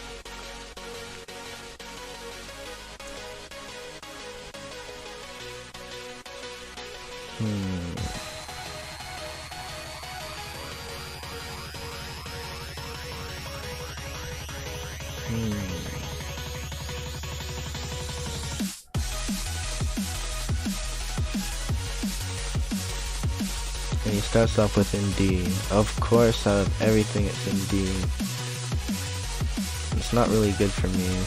And he starts off with ND. Of course, out of everything, it's ND. It's not really good for me.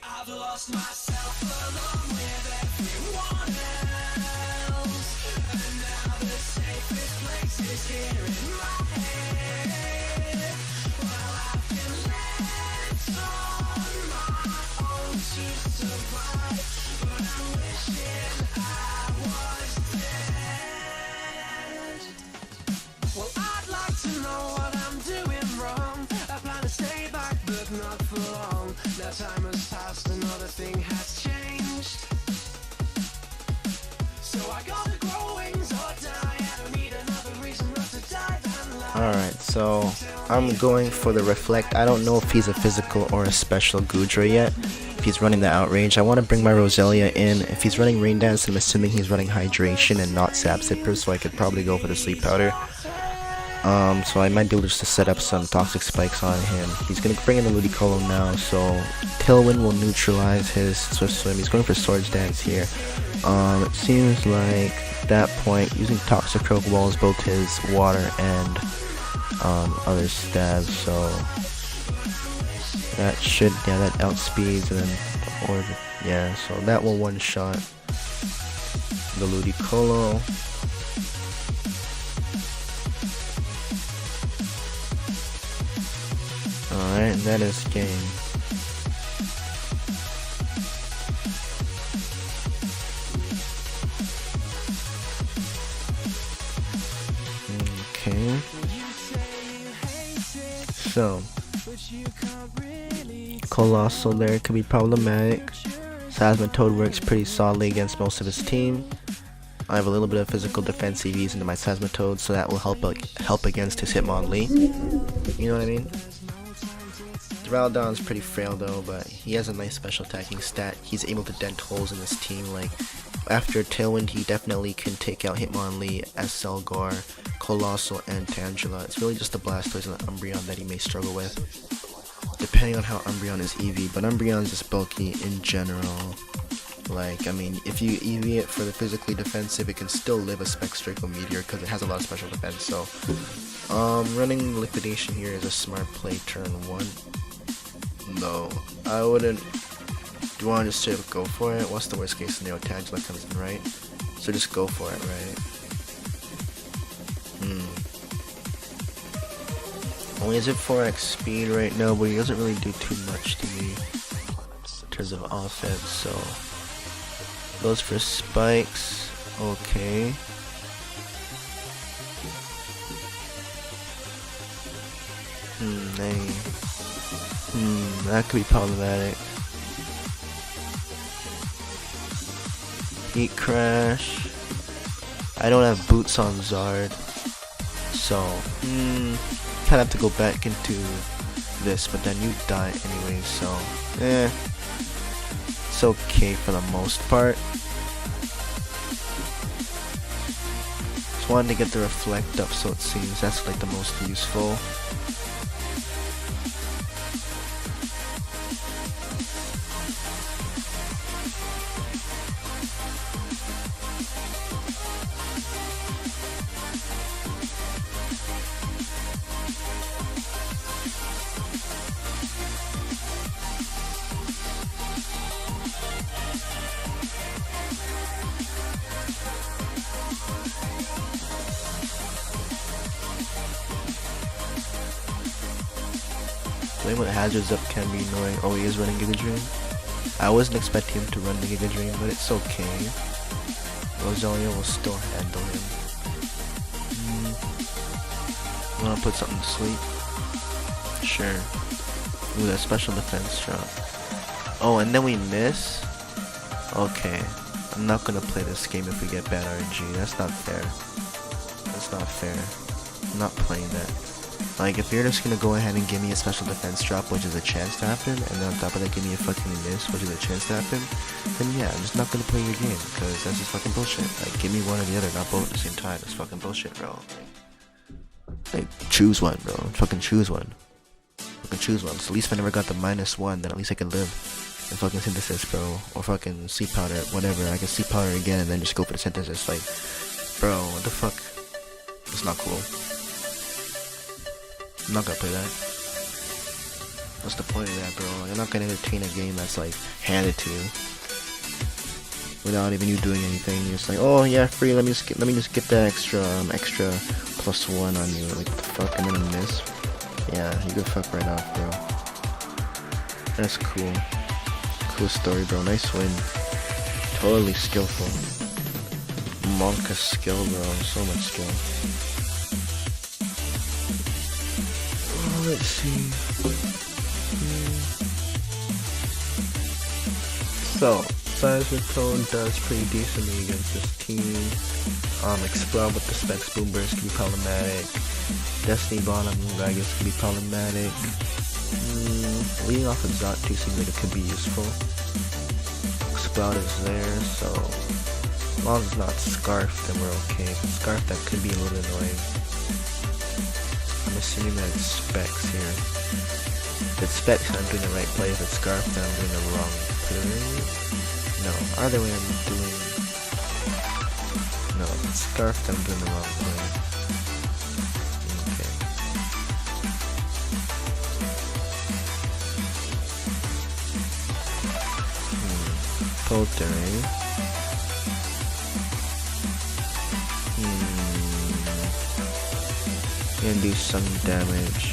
I've lost myself along with everyone else, and now the safest place is here in my head. Well, I've been left on my own to survive, but I'm wishing I was dead. Alright, so I'm going for the Reflect. I don't know if he's a physical or a special Gudra yet. If he's running the Outrage, I want to bring my Roselia in. If he's running Rain Dance, I'm assuming he's running Hydration and not Sap Sipper, so I could probably go for the Sleep Powder. So I might be able just to set up some Toxic Spikes on him. He's going to bring in the Ludicolo now, so Tailwind will neutralize his Swift Swim. He's going for Swords Dance here. It seems like at that point, using Toxicroak walls both his water and other stabs, so that should, yeah, that outspeeds, and then, or, yeah, so that will one-shot the Ludicolo. Alright, that is game. Okay. So, Colossal there could be problematic. Seismitoad works pretty solidly against most of his team. I have a little bit of physical defense EVs into my Seismitoad, so that will help against his Hitmonlee. You know what I mean? Duraludon's pretty frail though, but he has a nice special attacking stat. He's able to dent holes in his team. Like, after Tailwind, he definitely can take out Hitmonlee, Selgar, Colossal, and Tangela. It's really just the Blastoise and the Umbreon that he may struggle with, depending on how Umbreon is EV. But Umbreon's just bulky in general. Like, I mean, if you EV it for the physically defensive, it can still live a Specstracle Meteor because it has a lot of special defense. So, running Liquidation here is a smart play turn 1. No, I wouldn't. Do you want to just straight up go for it? What's the worst case scenario? Tangela comes in, right? So just go for it, right? Only is it 4x speed right now, but he doesn't really do too much to me in terms of offense, so goes for spikes. Okay. That could be problematic. Heat Crash. I don't have boots on Zard, so kind of have to go back into this, but then you die anyway, so it's okay for the most part. Just wanted to get the Reflect up, so it seems that's like the most useful. Playing with hazards up can be annoying. Oh, he is running Giga Drain. I wasn't expecting him to run the Giga Drain, but it's okay. Roselia will still handle him. Wanna put something to sleep? Sure. Ooh, that special defense drop. Oh, and then we miss? Okay. I'm not gonna play this game if we get bad RNG. That's not fair. That's not fair. I'm not playing that. Like, if you're just gonna go ahead and give me a special defense drop, which is a chance to happen, and then on top of that give me a fucking miss, which is a chance to happen, then yeah, I'm just not gonna play your game, because that's just fucking bullshit. Like, give me one or the other, not both at the same time. It's fucking bullshit, bro. Like, choose one, bro. Fucking choose one. Fucking choose one. So at least if I never got the -1, then at least I can live. And fucking Synthesis, bro. Or fucking Sleep Powder, whatever. I can Sleep Powder again and then just go for the Synthesis. Like, bro, what the fuck? It's not cool. I'm not gonna play that. What's the point of that, bro? Like, I'm not gonna entertain a game that's like handed to you without even you doing anything. You're just like, oh yeah, free. Let me just get that extra +1 on you. Like, what the fuck? I'm gonna miss. Yeah, you can fuck right off, bro. That's cool. Cool story, bro. Nice win. Totally skillful. Monka skill, bro. So much skill. Let's see. So Plasma Cone does pretty decently against this team. Explode with the Specs Boom Burst can be problematic. Destiny Bond, I guess, can be problematic. Leading off with Zot 2 seems like it could be useful. Explode is there, so as long as it's not Scarf, then we're okay. If it's Scarf, that could be a little annoying. I'm assuming that it's Specs here. If it's Specs, I'm doing the right play. If it's Scarf, then I'm doing the wrong play. No, either way I'm doing... No, if it's Scarf, then I'm doing the wrong play. Okay. Polterate. Gonna do some damage.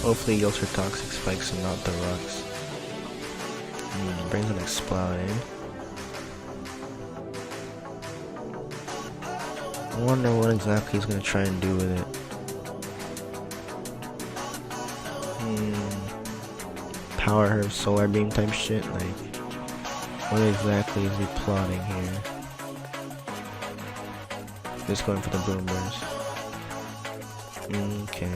Hopefully he goes for Toxic Spikes and not the rocks. Brings an Explode. I wonder what exactly he's gonna try and do with it. Power Herb, Solar Beam type shit, like what exactly is he plotting here? Just going for the Boom Burst. Okay.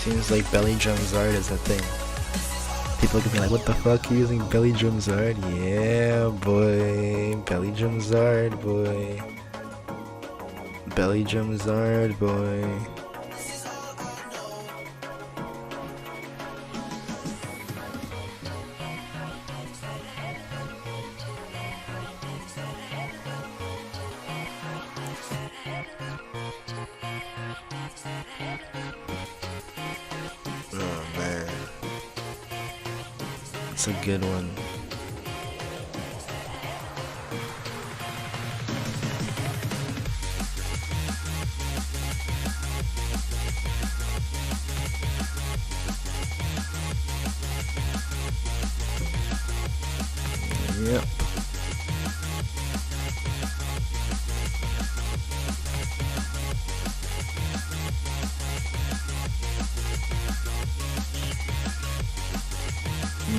Seems like Belly Drum Zard is a thing. People could be like, what the fuck, you using Belly Drum Zard? Yeah, boy. Belly Drum Zard, boy. Belly Drum Zard, boy. It's a good one. Yep.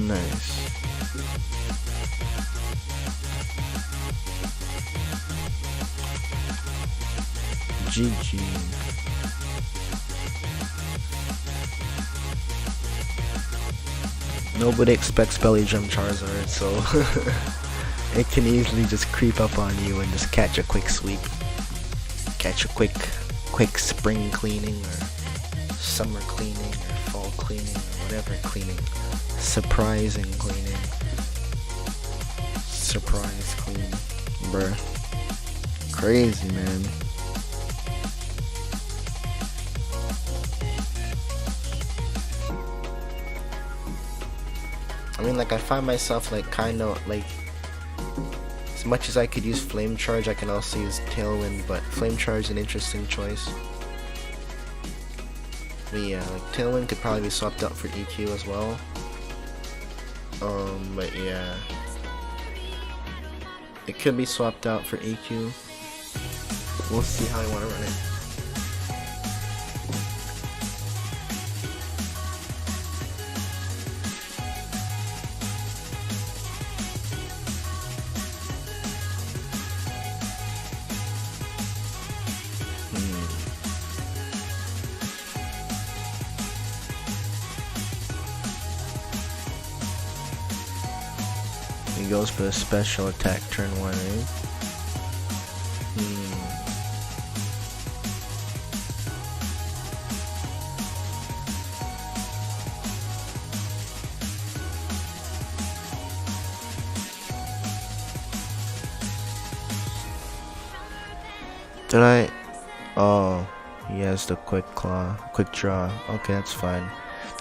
Nice. GG. Nobody expects Belly Drum Charizard, so it can easily just creep up on you and just catch a quick sweep. Catch a quick spring cleaning or summer cleaning or fall cleaning or whatever cleaning. Surprising cleaning. surprise queen, bruh. Crazy, man. I mean, like, I find myself, like, kind of, like, as much as I could use Flame Charge, I can also use Tailwind, but Flame Charge is an interesting choice. But yeah, like, Tailwind could probably be swapped out for EQ as well. But yeah. It could be swapped out for EQ. We'll see how I want to run it. He goes for the special attack turn 1, eh? Did I? Oh, he has the quick claw, quick draw. Okay, that's fine.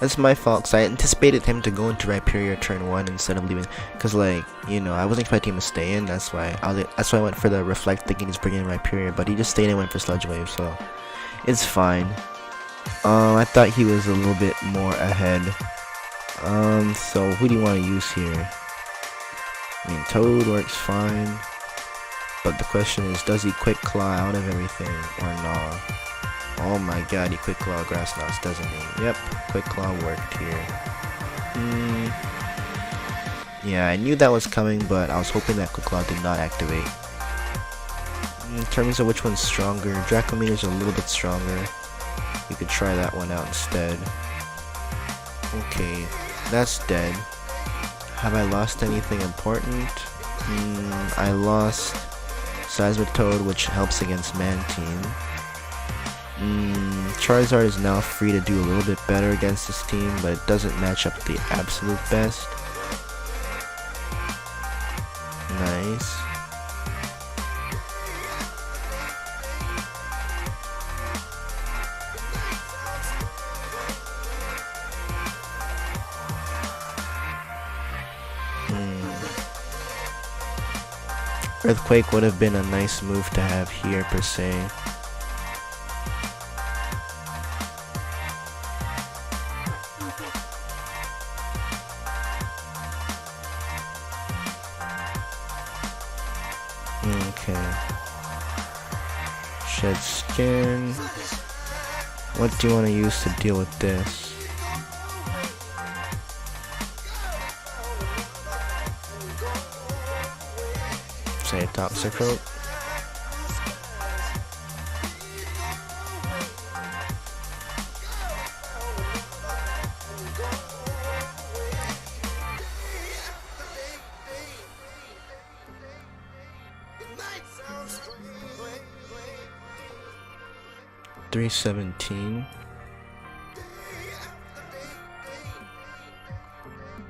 That's my fault, cause I anticipated him to go into Rhyperior turn 1 instead of leaving. Cause like, you know, I wasn't expecting him to stay in. That's why I went for the reflect, thinking he's bringing in Rhyperior, but he just stayed and went for Sludge Wave, so it's fine. I thought he was a little bit more ahead. So who do you want to use here? I mean, Toad works fine, but the question is, does he quick claw out of everything or not? Oh my god, he quick claw grass knots, doesn't he? Yep, quick claw worked here. Yeah, I knew that was coming, but I was hoping that quick claw did not activate. In terms of which one's stronger, Dracometer's a little bit stronger. You could try that one out instead. Okay, that's dead. Have I lost anything important? I lost Seismitoad, which helps against Mantine. Charizard is now free to do a little bit better against this team, but it doesn't match up the absolute best. Nice. Earthquake would have been a nice move to have here, per se. Okay. Shed Skin. What do you want to use to deal with this? Say Toxicroak. $317.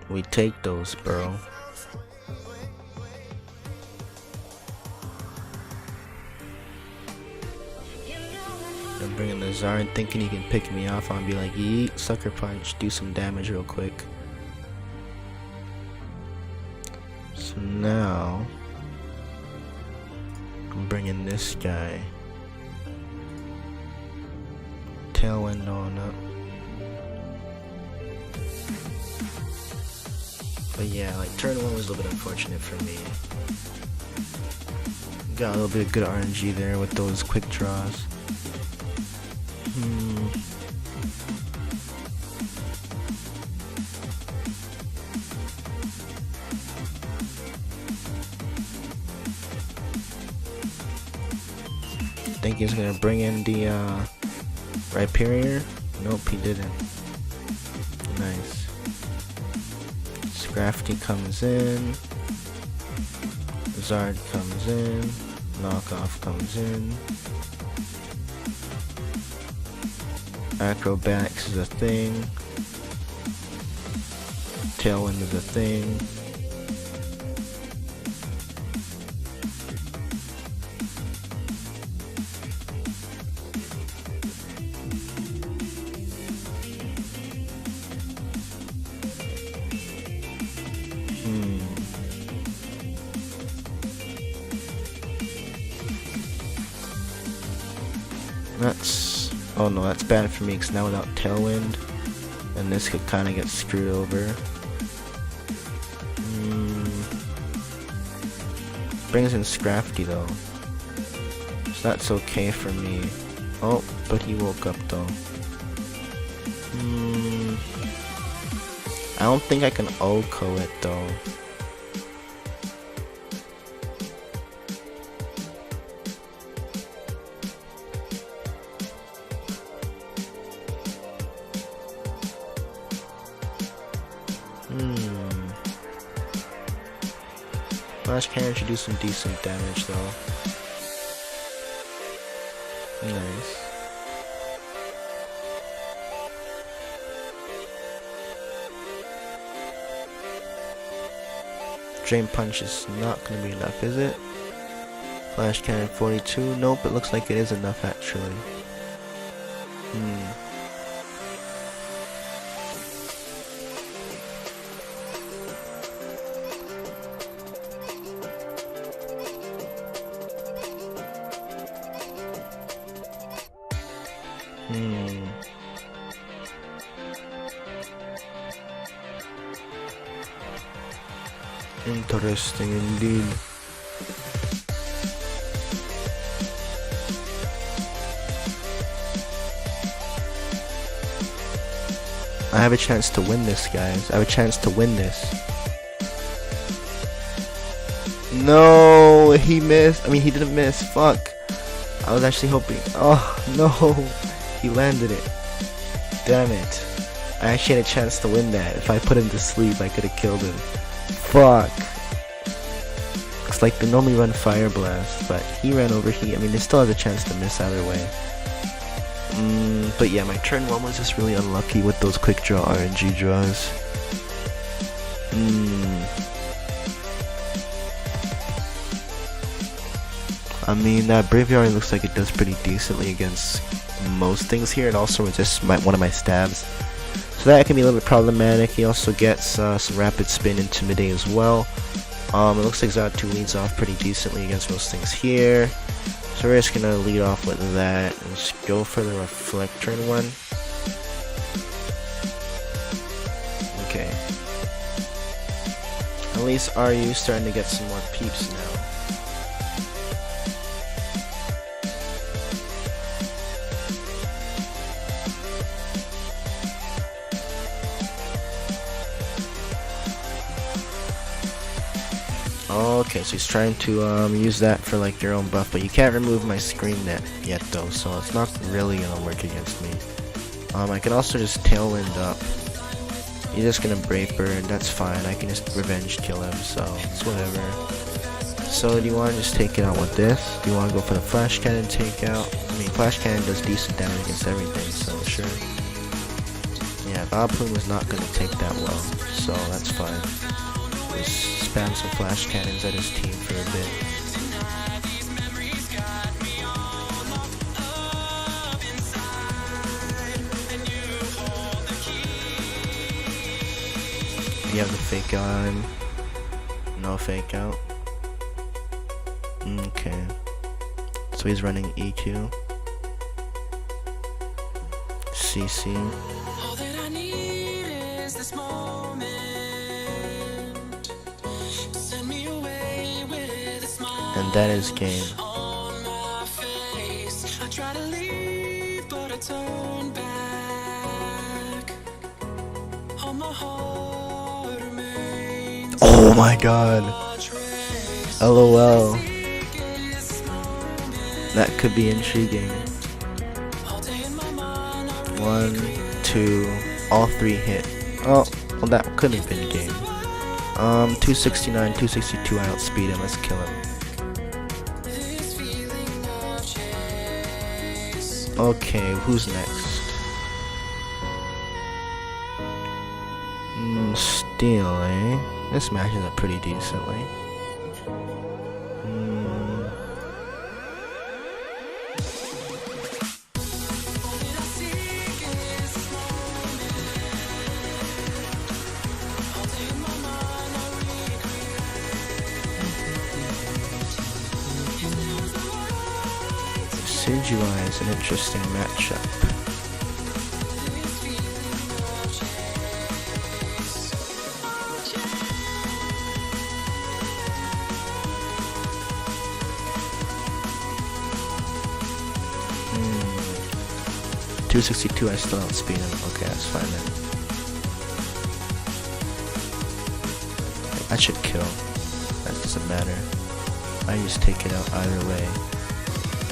We take those, bro. I'm bringing the Zard, thinking he can pick me off. I'll be like, yeet, sucker punch, do some damage real quick. So now I'm bringing this guy. Tailwind on up. But yeah, like turn 1 was a little bit unfortunate for me. Got a little bit of good RNG there with those quick draws. Think he's gonna bring in the Rhyperior? Nope, he didn't. Nice. Scrafty comes in. Zard comes in. Knockoff comes in. Acrobatics is a thing. Tailwind is a thing. That's... oh no, that's bad for me because now without Tailwind, and this could kind of get screwed over. Brings in Scrafty though, so that's okay for me. Oh, but he woke up though. I don't think I can Oko it though. Flash Cannon should do some decent damage though. Nice. Drain Punch is not gonna be enough, is it? Flash Cannon 42. Nope, it looks like it is enough actually. Interesting indeed. I have a chance to win this, guys. I have a chance to win this. No, he missed. I mean, he didn't miss. Fuck. I was actually hoping. Oh, no. He landed it. Damn it. I actually had a chance to win that. If I put him to sleep, I could have killed him. Fuck. It's like they normally run Fire Blast, but he ran over heat. I mean, they still has a chance to miss either way. But yeah, my turn 1 was just really unlucky with those quick draw RNG draws. I mean, that Braviary looks like it does pretty decently against most things here, and also with just one of my stabs. So that can be a little bit problematic. He also gets some Rapid Spin, Intimidate as well. It looks like Xatu leads off pretty decently against most things here. So we're just gonna lead off with that and just go for the Reflect turn 1. Okay. At least RU's starting to get some more peeps now. Okay, so he's trying to use that for like your own buff, but you can't remove my screen net yet though, so it's not really gonna work against me. I can also just Tailwind up. He's just gonna Brave Bird, that's fine. I can just revenge kill him, so it's whatever. So do you want to just take it out with this? Do you want to go for the Flash Cannon takeout? I mean, Flash Cannon does decent damage against everything, so sure. Yeah, Bob-Plume is not gonna take that well, so that's fine. Just spam some Flash Cannons at his team for a bit. You have the fake out on him. No fake out. Okay. So he's running EQ. CC. All that I need is this moment. Send me away with a smile And that is game. on my face. I try to leave, but I turn back. On my heart remains Oh my god. LOL. That could be intriguing. 1, 2, all 3 hit. Oh, well that could have been game. 269, 262, I outspeed him, let's kill him. Okay, who's next? Steel, eh? This matches up pretty decently. Decidueye is an interesting matchup. 262, I still outspeed him. Okay, that's fine then. I should kill. That doesn't matter. I just take it out either way.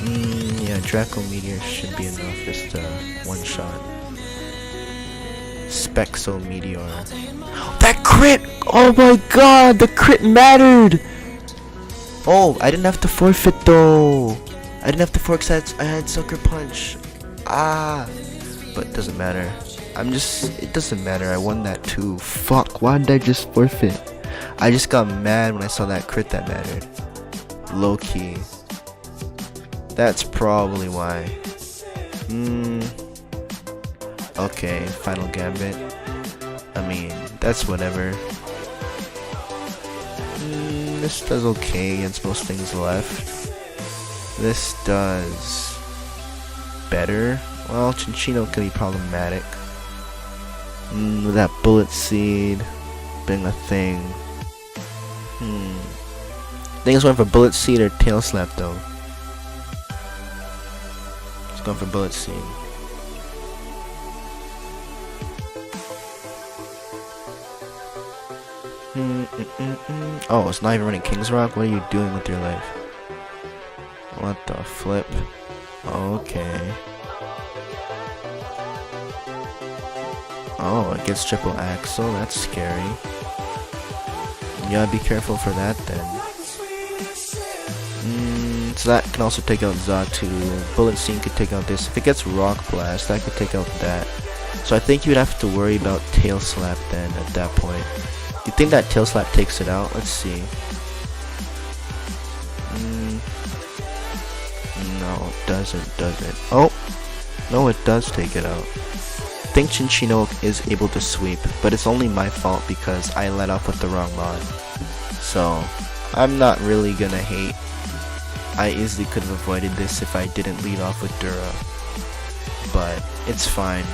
Yeah, Draco Meteor should be enough just to one shot. Spexo Meteor. That crit! Oh my god, the crit mattered! Oh, I didn't have to forfeit though. I didn't have to forfeit because I had Sucker Punch. But it doesn't matter. It doesn't matter. I won that too. Fuck, why did I just forfeit? I just got mad when I saw that crit that mattered. Low key. That's probably why. Okay, Final Gambit. I mean, that's whatever. This does okay against most things left. This does better. Well, Chinchino could be problematic. With that Bullet Seed being a thing. I think it's going for Bullet Seed or Tail Slap though. It's going for Bullet Seed. Oh, it's not even running King's Rock? What are you doing with your life? What the flip? Okay. Oh, it gets triple axle. That's scary. You gotta be careful for that then. So that can also take out Xatu. Bullet Seed could take out this. If it gets Rock Blast, that could take out that. So I think you'd have to worry about Tail Slap then at that point. You think that Tail Slap takes it out? Let's see. No, it doesn't. Oh! No, it does take it out. I think Chinchino is able to sweep, but it's only my fault because I let off with the wrong mod. So, I'm not really gonna hate. I easily could have avoided this if I didn't lead off with Dura. But, it's fine.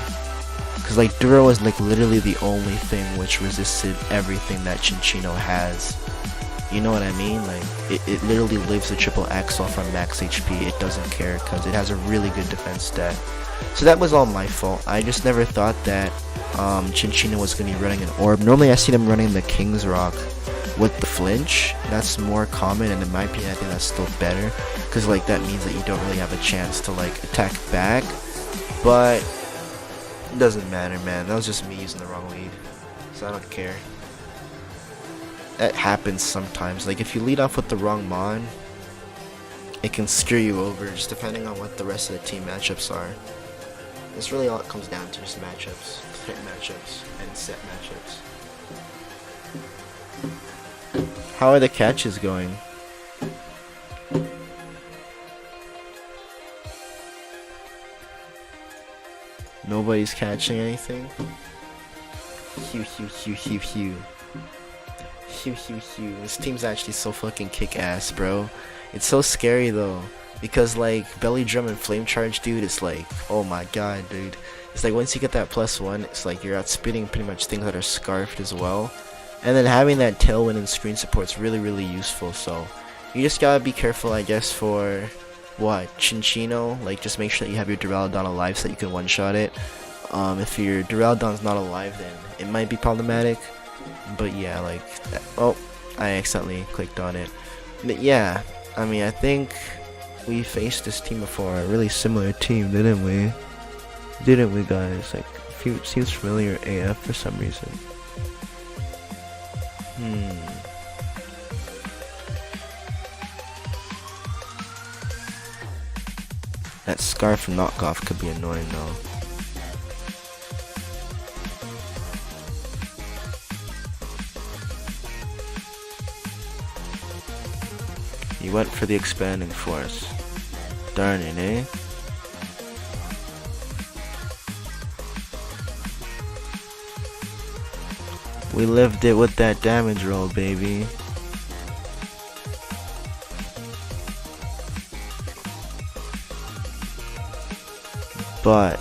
Because like Dura was like literally the only thing which resisted everything that Chinchino has. You know what I mean? Like, it literally lives the triple axle from max HP. It doesn't care because it has a really good defense stat. So that was all my fault. I just never thought that Chinchino was going to be running an orb. Normally I see them running the King's Rock with the flinch. That's more common, and in my opinion I think that's still better. Because like that means that you don't really have a chance to like attack back. But it doesn't matter, man. That was just me using the wrong lead. So I don't care. That happens sometimes. Like if you lead off with the wrong mod, it can screw you over just depending on what the rest of the team matchups are. That's really all it comes down to, just matchups, hit matchups, and set matchups. How are the catches going? Nobody's catching anything? Hew. This team's actually so fucking kick-ass, bro. It's so scary though, because like Belly Drum and Flame Charge, dude, it's like, oh my god, dude. It's like once you get that +1, it's like you're outspeeding pretty much things that are scarfed as well. And then having that Tailwind and screen support's really useful, so you just gotta be careful, I guess, for what, Chinchino. Like just make sure that you have your Duraludon alive so that you can one-shot it. If your Duraludon's not alive, then it might be problematic. But yeah, like, oh, I accidentally clicked on it. But yeah, I mean, I think we faced this team before, a really similar team, didn't we? Didn't we, guys? Like, it seems familiar AF for some reason. That Scarf knockoff could be annoying though. He went for the expanding force. Darn it, eh? We lived it with that damage roll, baby. but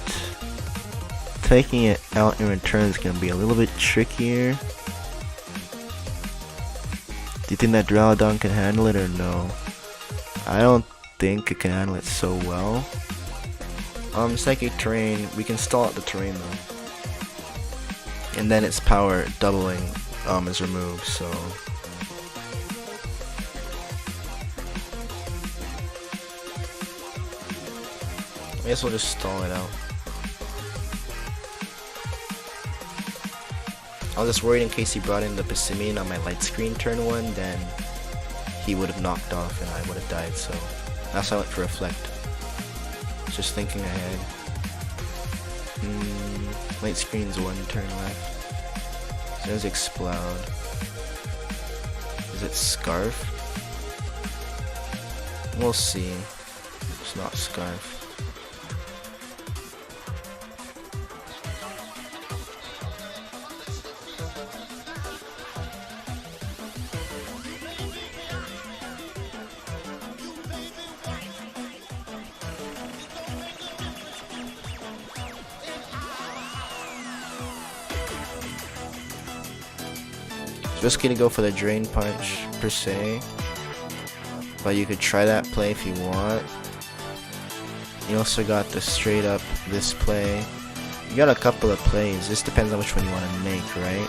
taking it out in return is gonna be a little bit trickier. Do you think that Duraludon can handle it or no? I don't think it can handle it so well. Psychic terrain, we can stall out the terrain though. And then its power doubling is removed, so I guess we'll just stall it out. I was just worried in case he brought in the Pissimian on my light screen turn 1, then he would have knocked off and I would have died, so that's why I went for Reflect. Just thinking ahead. Light screen's 1 turn left. So there's Explode. Is it Scarf? We'll see. It's not Scarf. Just gonna go for the Drain Punch per se, but you could try that play if you want. You also got the straight up this play. You got a couple of plays. This depends on which one you want to make, right?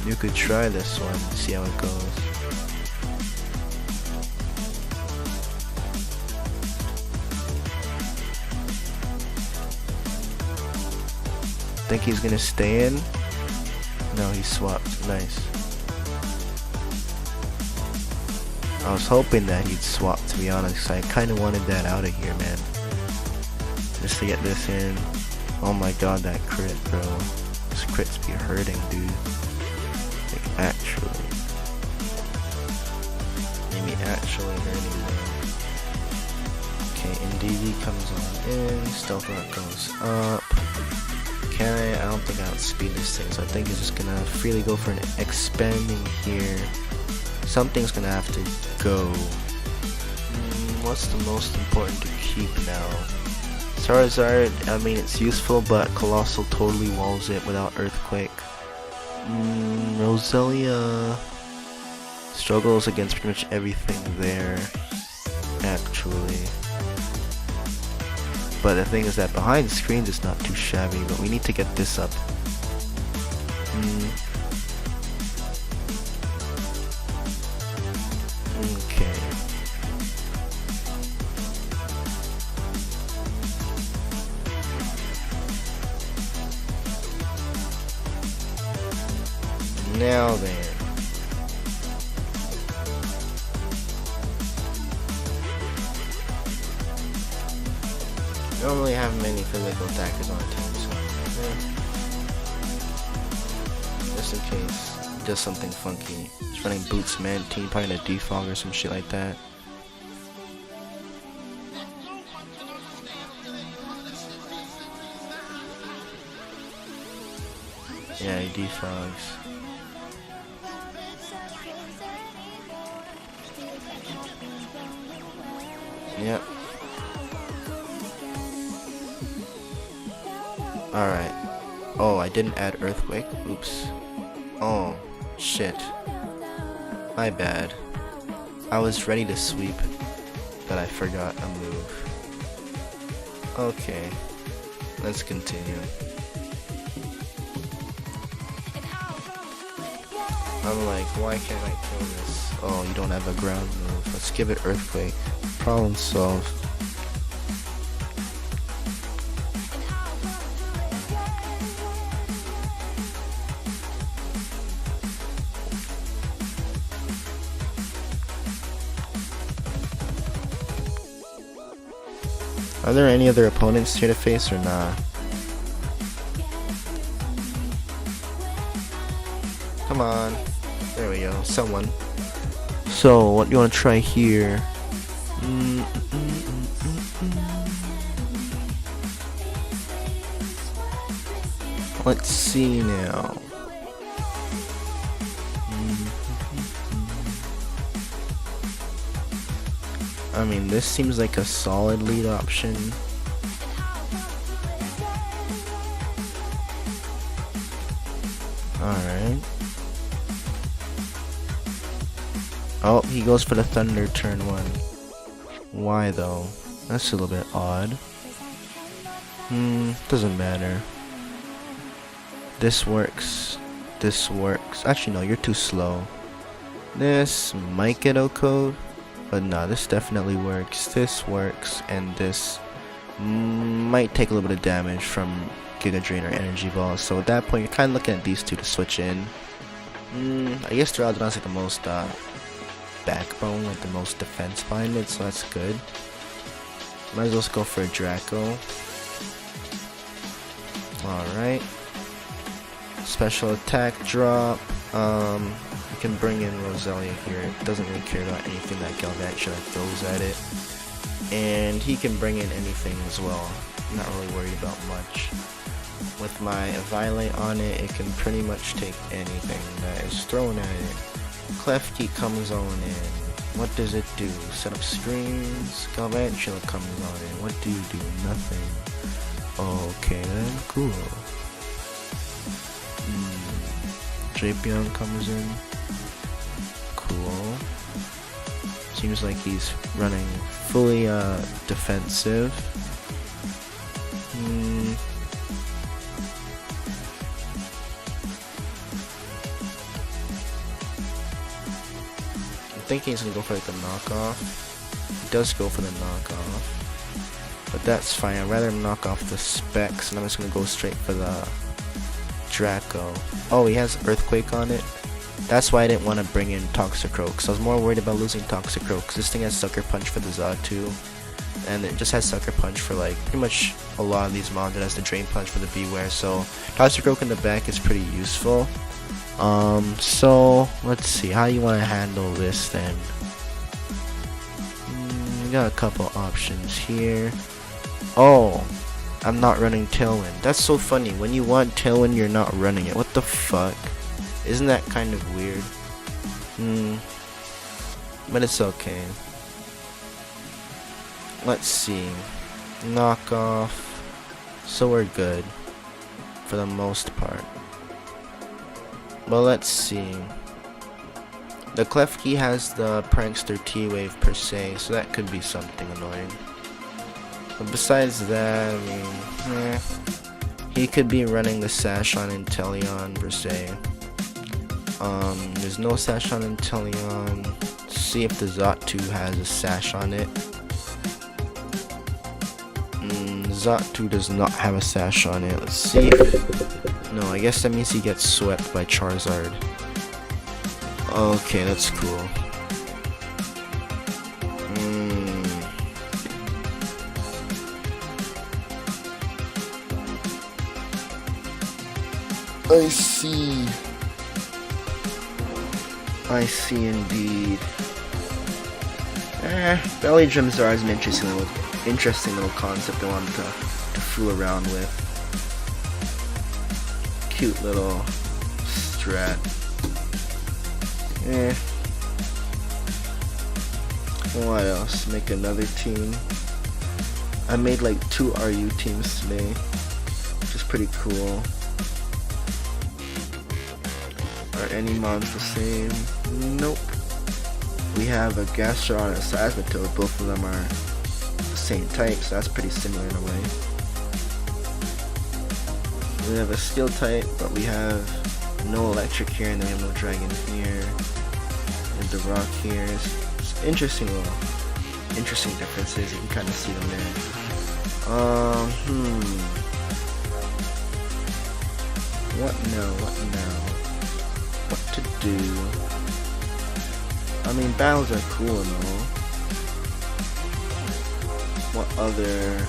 You could try this one, see how it goes. Think he's gonna stay in? No, he swapped. Nice. I was hoping that he'd swap, to be honest, 'cause I kinda wanted that out of here, man. Just to get this in. Oh my god, that crit, bro. This crits be hurting, dude. Like, actually. Maybe actually hurting, bro. Okay, NDV comes on in. Stealth Rock goes up. I don't think I outspeed this thing, so I think it's just gonna freely go for an expanding here. Something's gonna have to go. What's the most important to keep now? Charizard, I mean it's useful, but Colossal totally walls it without Earthquake. Roselia struggles against pretty much everything there, actually. But the thing is that behind the screens it's not too shabby, but we need to get this up. Okay. Now then. I don't really have many physical attackers on the team, so just in case he does something funky. He's running Boots Mantine, probably a Defog or some shit like that. Yeah, he defogs. Yep. Alright. Oh, I didn't add Earthquake. Oops. Oh, shit. My bad. I was ready to sweep, but I forgot a move. Okay. Let's continue. I'm like, why can't I kill this? Oh, you don't have a ground move. Let's give it Earthquake. Problem solved. Are there any other opponents here to face or not? Come on. There we go. Someone. So, what do you want to try here? Let's see now. I mean, this seems like a solid lead option. Alright. Oh, he goes for the Thunder turn 1. Why though? That's a little bit odd. Doesn't matter. This works. This works. Actually, no, you're too slow. This might get O-code, but no, this definitely works. This works, and this might take a little bit of damage from Giga Drain or Energy Ball. So at that point, you're kind of looking at these two to switch in. I guess Duraludon's like the most backbone, like the most defense behind it, so that's good. Might as well go for a Draco. Alright. Special attack drop. You can bring in Roselia here. It doesn't really care about anything that Galvantula throws at it. And he can bring in anything as well. I'm not really worried about much. With my Violet on it, it can pretty much take anything that is thrown at it. Klefki comes on in. What does it do? Set up screens. Galvantula comes on in. What do you do? Nothing. Okay then, cool. Drapion comes in. Cool. Seems like he's running fully defensive. I'm thinking he's gonna go for like the knockoff. He does go for the knockoff. But that's fine. I'd rather him knock off the specs, and I'm just gonna go straight for the Draco. Oh, he has Earthquake on it. That's why I didn't want to bring in Toxicroak, because I was more worried about losing Toxicroak, because this thing has Sucker Punch for the Xatu, and it just has Sucker Punch for like pretty much a lot of these mons. It has the Drain Punch for the Beware, so Toxicroak in the back is pretty useful. So let's see how you want to handle this then. We got a couple options here. Oh, I'm not running Tailwind. That's so funny. When you want Tailwind, you're not running it. What the fuck? Isn't that kind of weird? But it's okay. Let's see. Knockoff. So we're good. For the most part. But let's see. The Klefki has the Prankster T-Wave per se, so that could be something annoying. But besides that, I mean, he could be running the Sash on Inteleon per se. There's no Sash on Inteleon. Let's see if the Xatu has a Sash on it. Xatu does not have a Sash on it. Let's see if... No, I guess that means he gets swept by Charizard. Okay, that's cool. I see indeed. Belly Gems are an interesting little concept I wanted to fool around with. Cute little strat. What else? Make another team. I made like 2 RU teams today, which is pretty cool. Are any mons the same? Nope. We have a Gastro and a Seismitoad. Both of them are the same type, so that's pretty similar in a way. We have a Steel type, but we have no Electric here, and then we have no Dragon here. And the Rock here. It's interesting differences. You can kind of see them there. What now? What to do? I mean, battles are cool and all. What other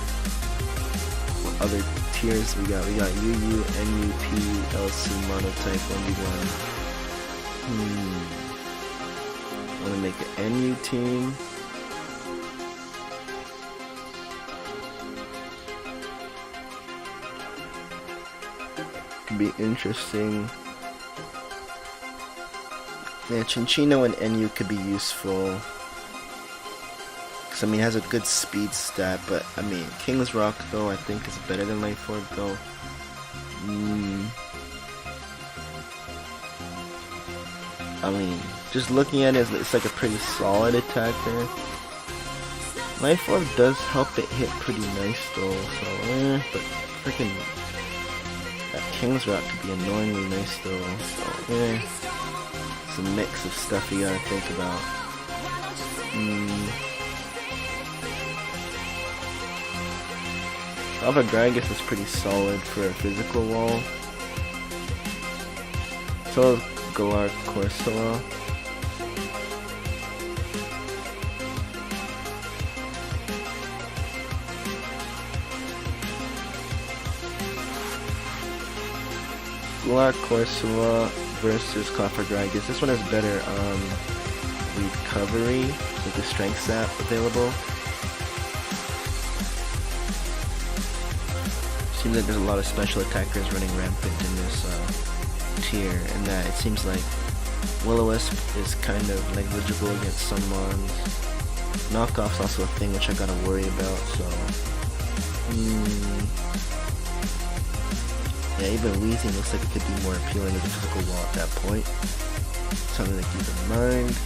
tiers we got? We got UU, NUP, LC, Monotype, 1v1. Wanna make an NU team? Could be interesting. Yeah, Chinchino and NU could be useful. Because I mean, it has a good speed stat, but I mean, King's Rock though I think is better than Life Orb though. I mean, just looking at it, it's like a pretty solid attacker. Life Orb does help it hit pretty nice though, so but freaking that King's Rock could be annoyingly nice though, so it's a mix of stuff you gotta think about. Alphadragus is pretty solid for a physical wall. So is Galar Corsola. Galar Corsola versus Alphadragus. This one has better recovery with the strength stat available. Seems like there's a lot of special attackers running rampant in this tier, and that it seems like Will-O-Wisp is kind of negligible against some mons. Knockoff's also a thing which I gotta worry about, so yeah, even Weezing looks like it could be more appealing as a physical wall at that point. Something to keep in mind.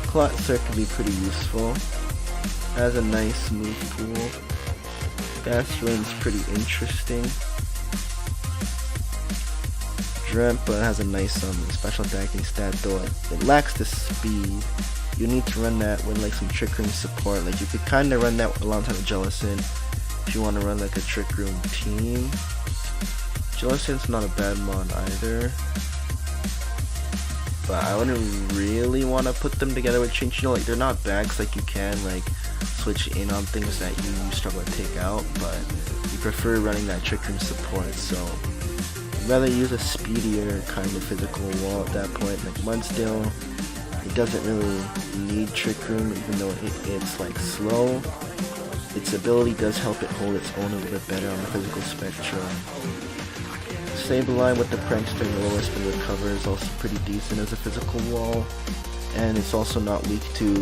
Clotser can be pretty useful. Has a nice move pool. Gas Rain's pretty interesting. Drampa has a nice special attacking stat, though it lacks the speed. You need to run that with like some Trick Room support. Like you could kind of run that alongside with Jellicent if you want to run like a Trick Room team. Jellicent's not a bad mon either, but I wouldn't really want to put them together with Chinch. You know, like they're not bad 'cause like you can like switch in on things that you struggle to take out, but you prefer running that Trick Room support, so I'd rather use a speedier kind of physical wall at that point. Like Mudsdale, it doesn't really need Trick Room, even though it's like slow. Its ability does help it hold its own a little bit better on the physical spectrum. Sableye with the Prankster and the Will-O-Wisp and Recover is also pretty decent as a physical wall, and it's also not weak to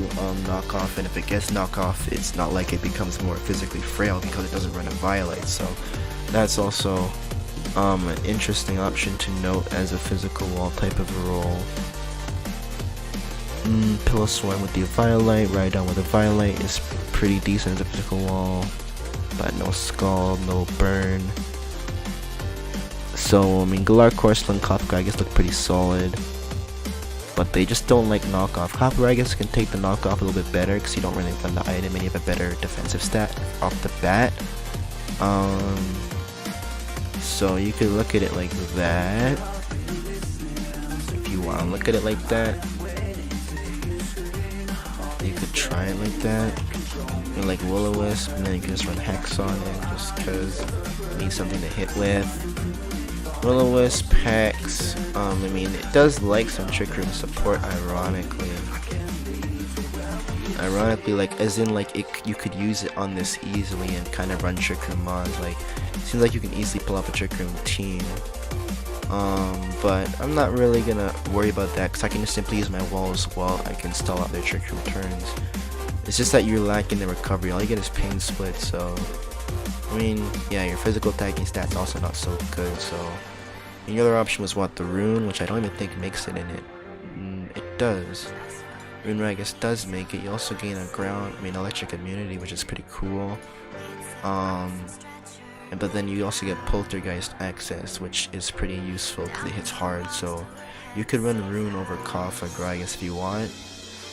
knockoff, and if it gets knockoff, it's not like it becomes more physically frail because it doesn't run a Violate, so that's also an interesting option to note as a physical wall type of a role. Piloswine with the Violate, Rhydon with a Violate is pretty decent as a physical wall, but no Scald, no Burn. So, I mean, Galar, Corsola, and Coppergragus look pretty solid, but they just don't like knockoff. Coppergragus can take the knockoff a little bit better because you don't really run the item and you have a better defensive stat off the bat. So you could look at it like that, if you want to look at it like that. You could try it like that, or like Will-O-Wisp, and then you can just run Hex on it just because you need something to hit with. Will-O-Wisp, Hex, I mean, it does like some Trick Room support, ironically. Like, as in, like, you could use it on this easily and kind of run Trick Room mods. Like, it seems like you can easily pull off a Trick Room team. But I'm not really gonna worry about that because I can just simply use my walls while I can stall out their Trick Room turns. It's just that you're lacking the recovery. All you get is Pain Split, so I mean, yeah, your physical attacking stats also not so good. So the other option was what, the Rune, which I don't even think makes it in it. It does. Rune Ragus does make it. You also gain a electric immunity, which is pretty cool. But then you also get Poltergeist access, which is pretty useful because it hits hard. So you could run Rune over Coppergragus if you want.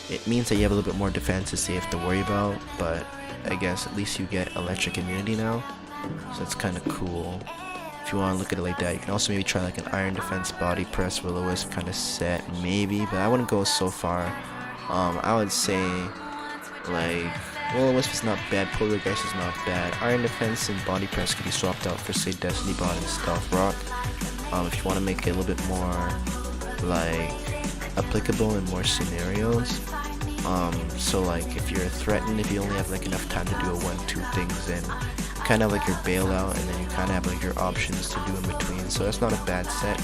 It means that you have a little bit more defenses that you have to worry about, but I guess at least you get electric immunity now, so it's kind of cool. If you want to look at it like that, you can also maybe try like an Iron Defense Body Press Will-O-Wisp kind of set, maybe, but I wouldn't go so far. I would say like Will-O-Wisp is not bad, Poltergeist is not bad. Iron Defense and Body Press could be swapped out for say Destiny Bond and Stealth Rock. If you want to make it a little bit more like applicable in more scenarios. So like if you're threatened, if you only have like enough time to do a 1-2 things, then kind of like your bailout, and then you kind of have like your options to do in between. So that's not a bad set.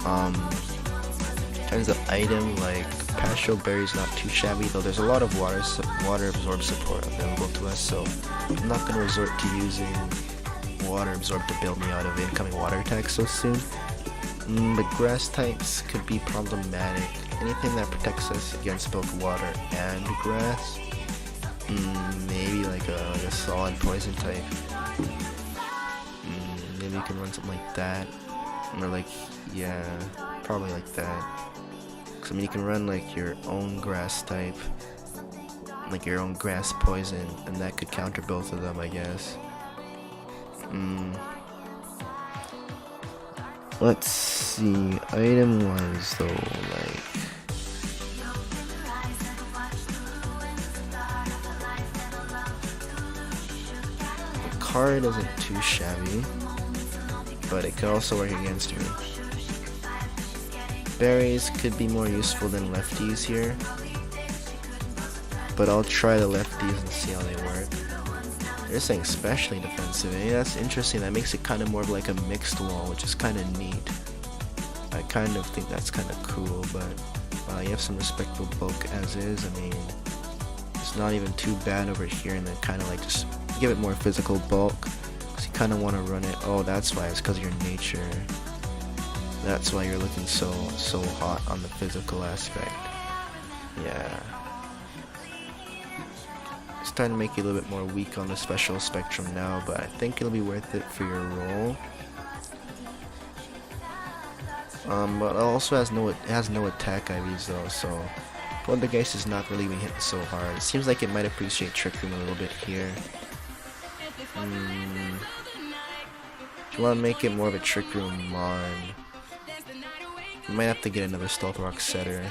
In terms of item, like Pastoral Berry is not too shabby, though there's a lot of water absorb support available to us, so I'm not going to resort to using water absorb to bail me out of incoming water attacks so soon. The grass types could be problematic. Anything that protects us against both water and grass. Maybe like a solid poison type. Maybe you can run something like that. Or like, yeah, probably like that. Cause I mean, you can run like your own grass type, like your own grass poison, and that could counter both of them, I guess. Let's see, item wise though, like the card isn't too shabby, but it could also work against me. Berries could be more useful than lefties here, but I'll try the lefties and see how they work. They're saying especially defensive. Hey, that's interesting. That makes it kind of more of like a mixed wall, which is kind of neat. I kind of think that's kind of cool, but you have some respectable bulk as is. I mean, it's not even too bad over here, and then kind of like just give it more physical bulk, because you kind of want to run it. Oh, that's why. It's because of your nature. That's why you're looking so hot on the physical aspect. Yeah. Starting to make you a little bit more weak on the special spectrum now, but I think it'll be worth it for your role. But it also has no attack IVs though, so Poltergeist is not really being hit so hard. It seems like it might appreciate Trick Room a little bit here. If you want to make it more of a Trick Room mon, you might have to get another Stealth Rock setter.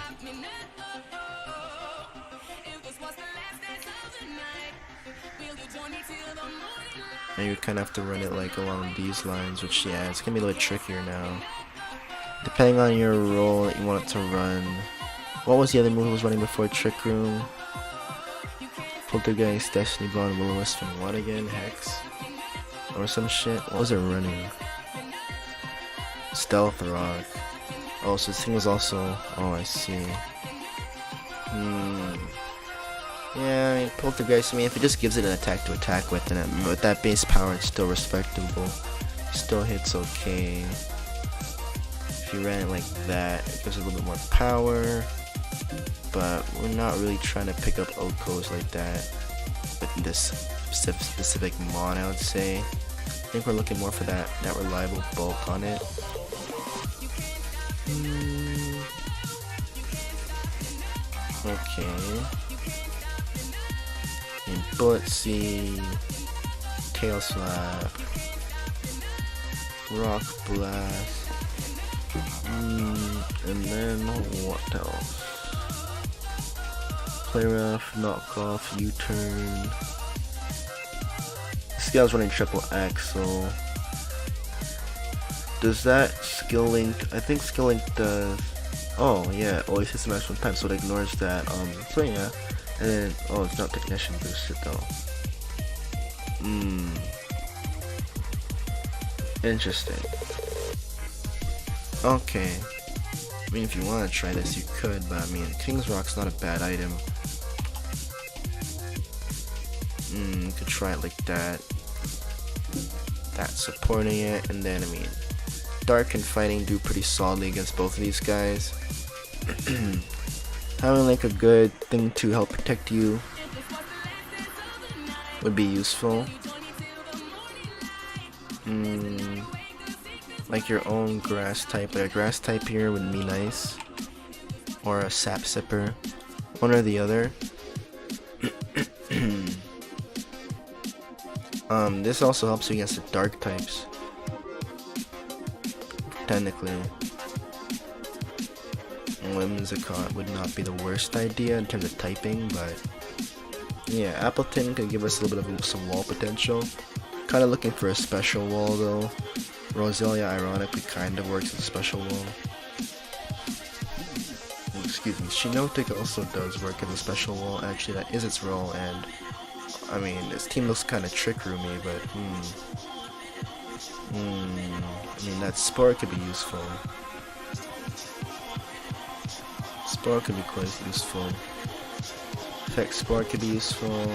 And you kind of have to run it like along these lines, which yeah, it's gonna be a little trickier now. Depending on your role that you want it to run. What was the other move it was running before Trick Room? Poltergeist, Destiny Bond, Will-O-Wisp, and what again? Hex? Or some shit? What was it running? Stealth Rock. Oh, so this thing was also... Oh, I see. Yeah, I mean, Poltergeist, I mean, if it just gives it an attack to attack with, and with that base power, it's still respectable. Still hits okay. If you ran it like that, it gives it a little bit more power. But we're not really trying to pick up Okos like that with this specific mon, I would say. I think we're looking more for that reliable bulk on it. Okay. And Bullet Seed, Tail Slap, Rock Blast, and then what else? Play Rough, Knock Off, U-Turn. This guy's running Triple Axle. Does that skill link? I think skill link does. Oh yeah, always hits the max one time, so it ignores that. So yeah. And then, oh, it's not Technician boosted though. Interesting. Okay. I mean, if you want to try this, you could, but I mean, King's Rock's not a bad item. You could try it like that. That's supporting it, and then, I mean, Dark and Fighting do pretty solidly against both of these guys. Having like a good thing to help protect you would be useful. Like your own grass type, like a grass type here would be nice. Or a sap sipper. One or the other. This also helps you against the dark types. Technically. Whimsicott would not be the worst idea in terms of typing, but yeah, Appleton could give us a little bit of some wall potential. Kind of looking for a special wall though. Roselia ironically kind of works as a special wall. Excuse me, Shinotic also does work as a special wall. Actually, that is its role, and I mean, this team looks kind of trick roomy, but I mean, that Spore could be useful. Spore could be quite useful. Effect Spore could be useful.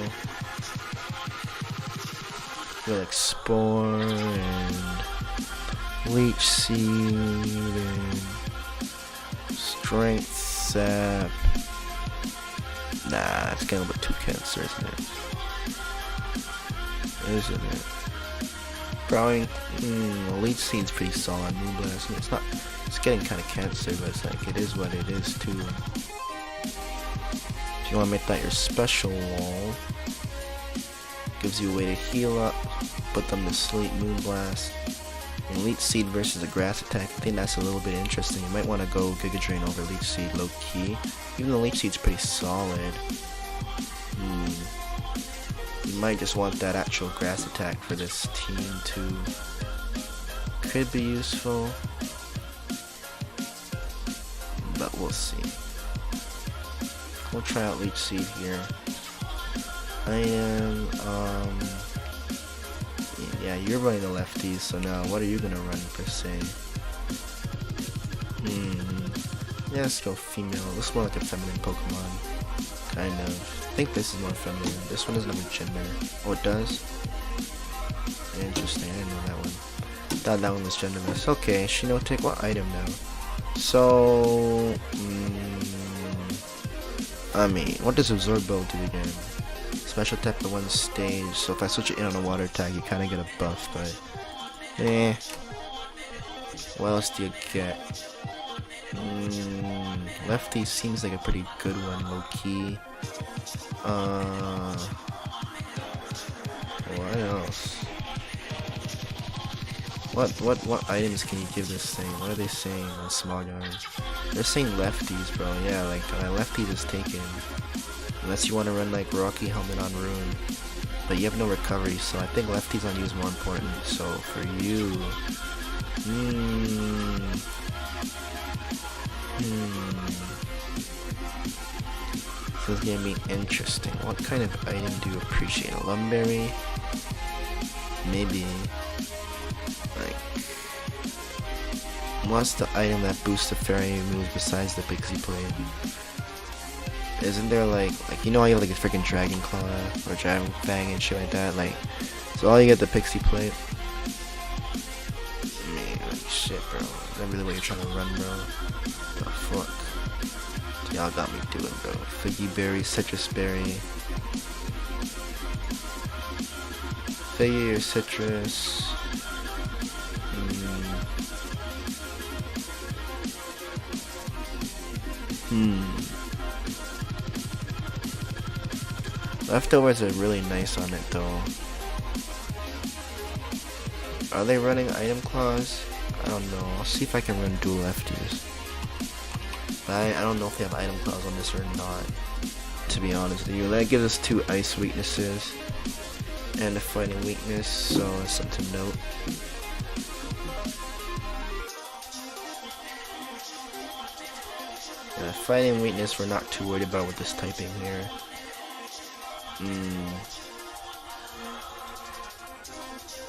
Feel like Spore and Leech Seed and Strength Sap. Nah, it's getting a bit too cancer, isn't it? Isn't it? Probably, Leech Seed's pretty solid. Moonblast. I mean, it's not. It's getting kind of cancer, but it's like it is what it is too. If you want to make that your special wall, gives you a way to heal up, put them to sleep. Moonblast. And Leech Seed versus a grass attack. I think that's a little bit interesting. You might want to go Giga Drain over Leech Seed low key. Even though Leech Seed's pretty solid. You might just want that actual grass attack for this team too. Could be useful, but we'll see. We'll try out Leech Seed here. I am, yeah, you're running the lefties, so now what are you gonna run per se? Yeah, let's go female. Looks more like a feminine Pokemon. Kind of. I think this is more feminine. This one doesn't have a gender. Oh, it does? Interesting, I didn't know that one. Thought that one was genderless. Okay, Shinotic, what item now? So, I mean, what does Absorbo do again? Special attack for one stage, so if I switch it in on a water tag, you kinda get a buff, but what else do you get? Lefty seems like a pretty good one, low key. What else? What items can you give this thing? What are they saying on Small Yarn? They're saying lefties, bro. Yeah, like lefties is taken. Unless you want to run like Rocky Helmet on Rune. But you have no recovery, so I think lefties on you is more important. So for you, this is gonna be interesting. What kind of item do you appreciate? A Lumberry? Maybe. Like, what's the item that boosts the fairy move besides the Pixie Plate? Isn't there like you know how you have like a freaking Dragon Claw or Dragon Fang and shit like that? Like, so all you get the Pixie Plate. Man, like, shit, bro. Is that really what you're trying to run, bro? The fuck? Y'all got me doing, bro. Figgy Berry, Citrus Berry. Figgy or Citrus. Leftovers are really nice on it though. Are they running item claws? I don't know. I'll see if I can run dual lefties. But I don't know if they have item claws on this or not, to be honest with you. That gives us 2 ice weaknesses and a fighting weakness, so that's something to note. Yeah, fighting weakness we're not too worried about with this typing here.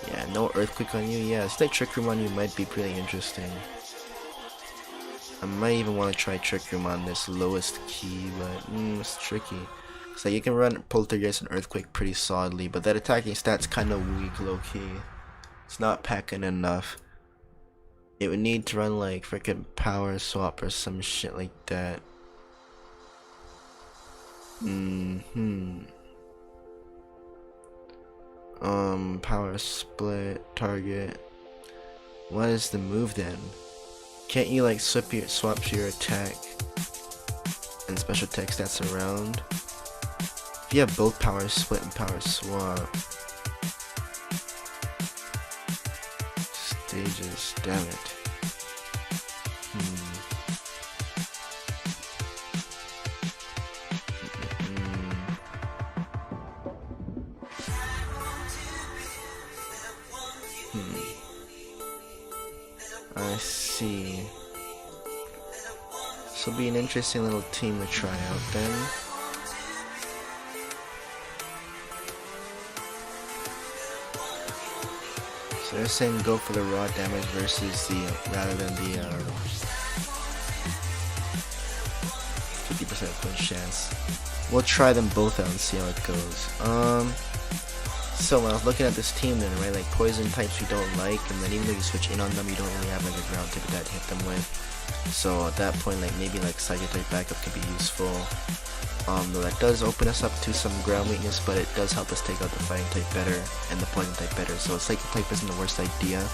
Yeah, no Earthquake on you. Yeah, Stick Trick Room on you might be pretty interesting. I might even want to try Trick Room on this lowest key, but it's tricky. So you can run Poltergeist and Earthquake pretty solidly, but that attacking stat's kind of weak low key. It's not packing enough. It would need to run like freaking Power Swap or some shit like that. Power Split, Target. What is the move then? Can't you like swap your attack and special attack stats around? If you have both Power Split and Power Swap. Stages, damn it. I see. This will be an interesting little team to try out then. They're saying go for the raw damage versus the rather than the 50% punch chance. We'll try them both out and see how it goes. So when I was looking at this team then, right, like poison types you don't like, and then even though you switch in on them, you don't really have like a ground type that to hit them with. So at that point, like maybe like psychic type backup could be useful. Though that does open us up to some ground weakness, but it does help us take out the fighting type better and the poison type better. So psychic type isn't the worst idea.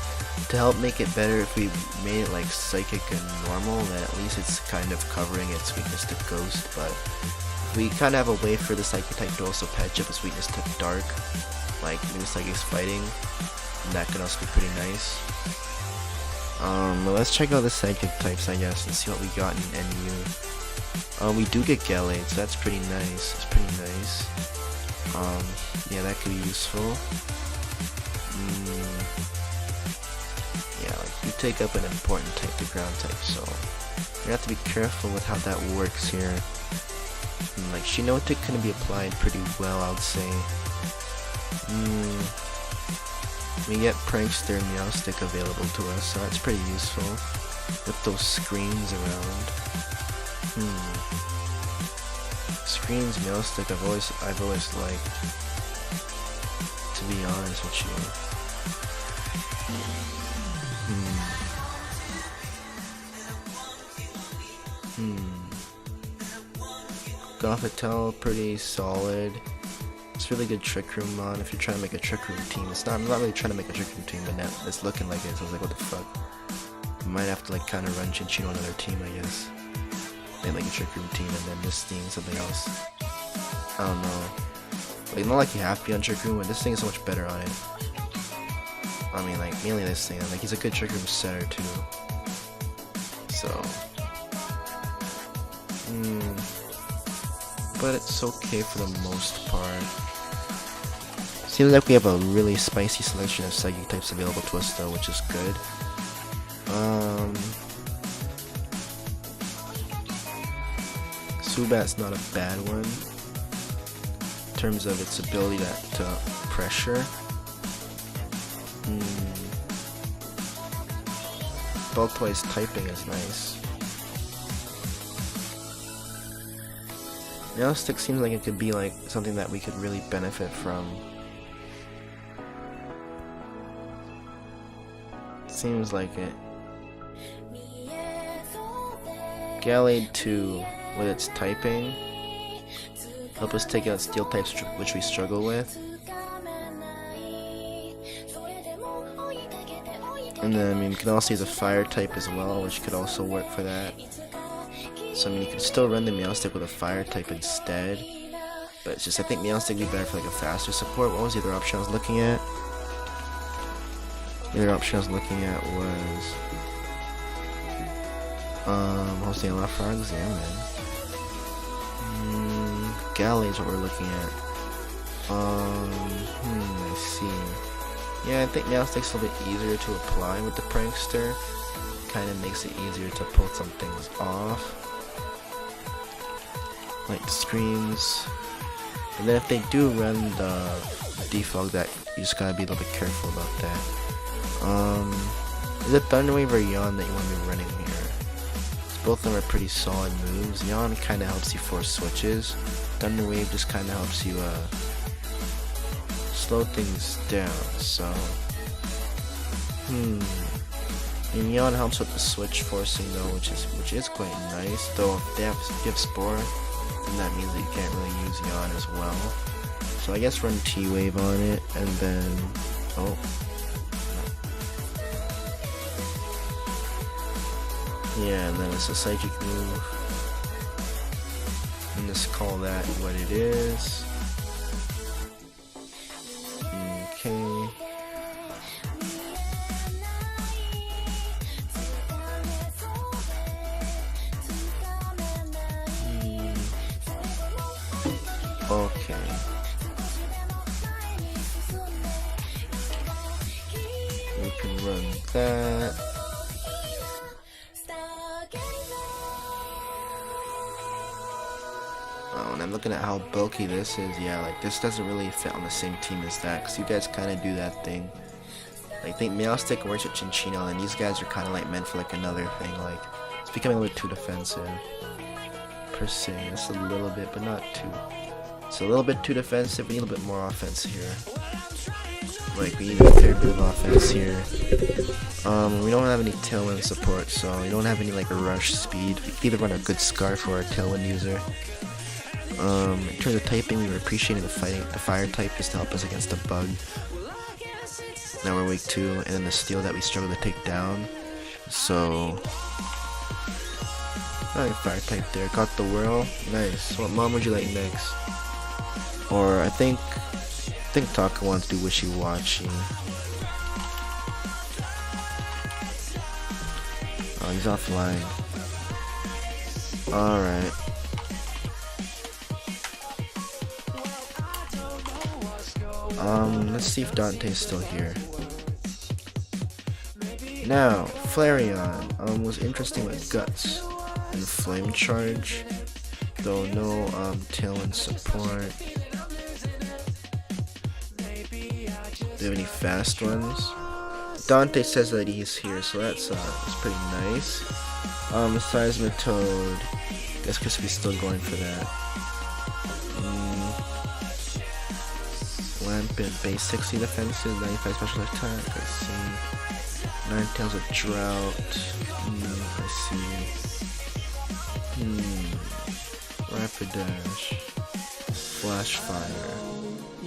To help make it better, if we made it like psychic and normal, then at least it's kind of covering its weakness to ghost. But we kind of have a way for the psychic type to also patch up its weakness to dark, like new psychic's fighting, and that could also be pretty nice. Well, let's check out the psychic types, I guess, and see what we got in NU. We do get Gallade, so that's pretty nice. It's pretty nice. Yeah, that could be useful. Yeah, like you take up an important type, the ground type, so you have to be careful with how that works here. Like Shinotic can be applied pretty well, I would say. We get Prankster and Meowstick available to us, so that's pretty useful with those screens around. Screens, Meowstick, I've always liked, to be honest with you. Gothitelle, pretty solid. It's really good Trick Room mod if you're trying to make a Trick Room team. I'm not really trying to make a Trick Room team, but now it's looking like it, so I was like, what the fuck? I might have to like kind of run Chinchino on another team, I guess. Make like a Trick Room team and then this team something else. I don't know. Like, not like you have to be on Trick Room, but this thing is so much better on it. I mean, like, mainly this thing. Like, he's a good Trick Room setter too. So. But it's okay for the most part. Seems like we have a really spicy selection of psychic types available to us though, which is good. Subat's not a bad one in terms of its ability to pressure. Bulktoy's typing is nice. Meowstick seems like it could be like something that we could really benefit from. Seems like it. Gallade 2 with its typing help us take out steel types which we struggle with. And then I mean we can also use a fire type as well, which could also work for that. So I mean you can still run the Meowstick with a fire type instead. But it's just I think Meowstick would be better for like a faster support. What was the other option I was looking at? The other option I was looking at was hosting a lot of frogs, yeah man. Gallade's what we're looking at. I see. Yeah, I think Meowstick's a little bit easier to apply with the Prankster. Kinda makes it easier to pull some things off. Like the screens. And then if they do run the defog, that you just gotta be a little bit careful about that. Is it Thunderwave or Yawn that you want to be running here? Both of them are pretty solid moves. Yawn kinda helps you force switches. Thunderwave just kinda helps you slow things down, so and Yawn helps with the switch forcing though, which is quite nice. Though if they give Spore, then that means that you can't really use Yawn as well. So I guess run T-Wave on it, and then yeah, and then it's a psychic move. And just call that what it is. Okay. Okay. We can run that. Oh, and I'm looking at how bulky this is. Yeah, like this doesn't really fit on the same team as that, because you guys kind of do that thing Like, I think Meowstick works with Chinchino, and these guys are kind of like meant for like another thing. Like, it's becoming a little bit too defensive per se. It's a little bit, but not too. It's a little bit too defensive. We need a little bit more offense here. Like, we need a fair bit of offense here. We don't have any Tailwind support, so we don't have any like rush speed. We can either run a good Scarf or a Tailwind user. In terms of typing, we were appreciating the fire type just to help us against the bug. Now we're weak 2, and then the steel that we struggle to take down. So, alright, fire type there. Got the whirl. Nice. What mom would you like next? Or I think Taka wants to do wishy-washy. Oh, he's offline. Alright. Let's see if Dante's still here. Now, Flareon was interesting with Guts and Flame Charge, though no Tailwind support. Do you have any fast ones? Dante says that he's here, so that's pretty nice. Seismitoad, guess Chris will be still going for that. Lampent, base 60 defensive, 95 special attack, I see. Ninetales with Drought, I see. Rapidash, Flash Fire.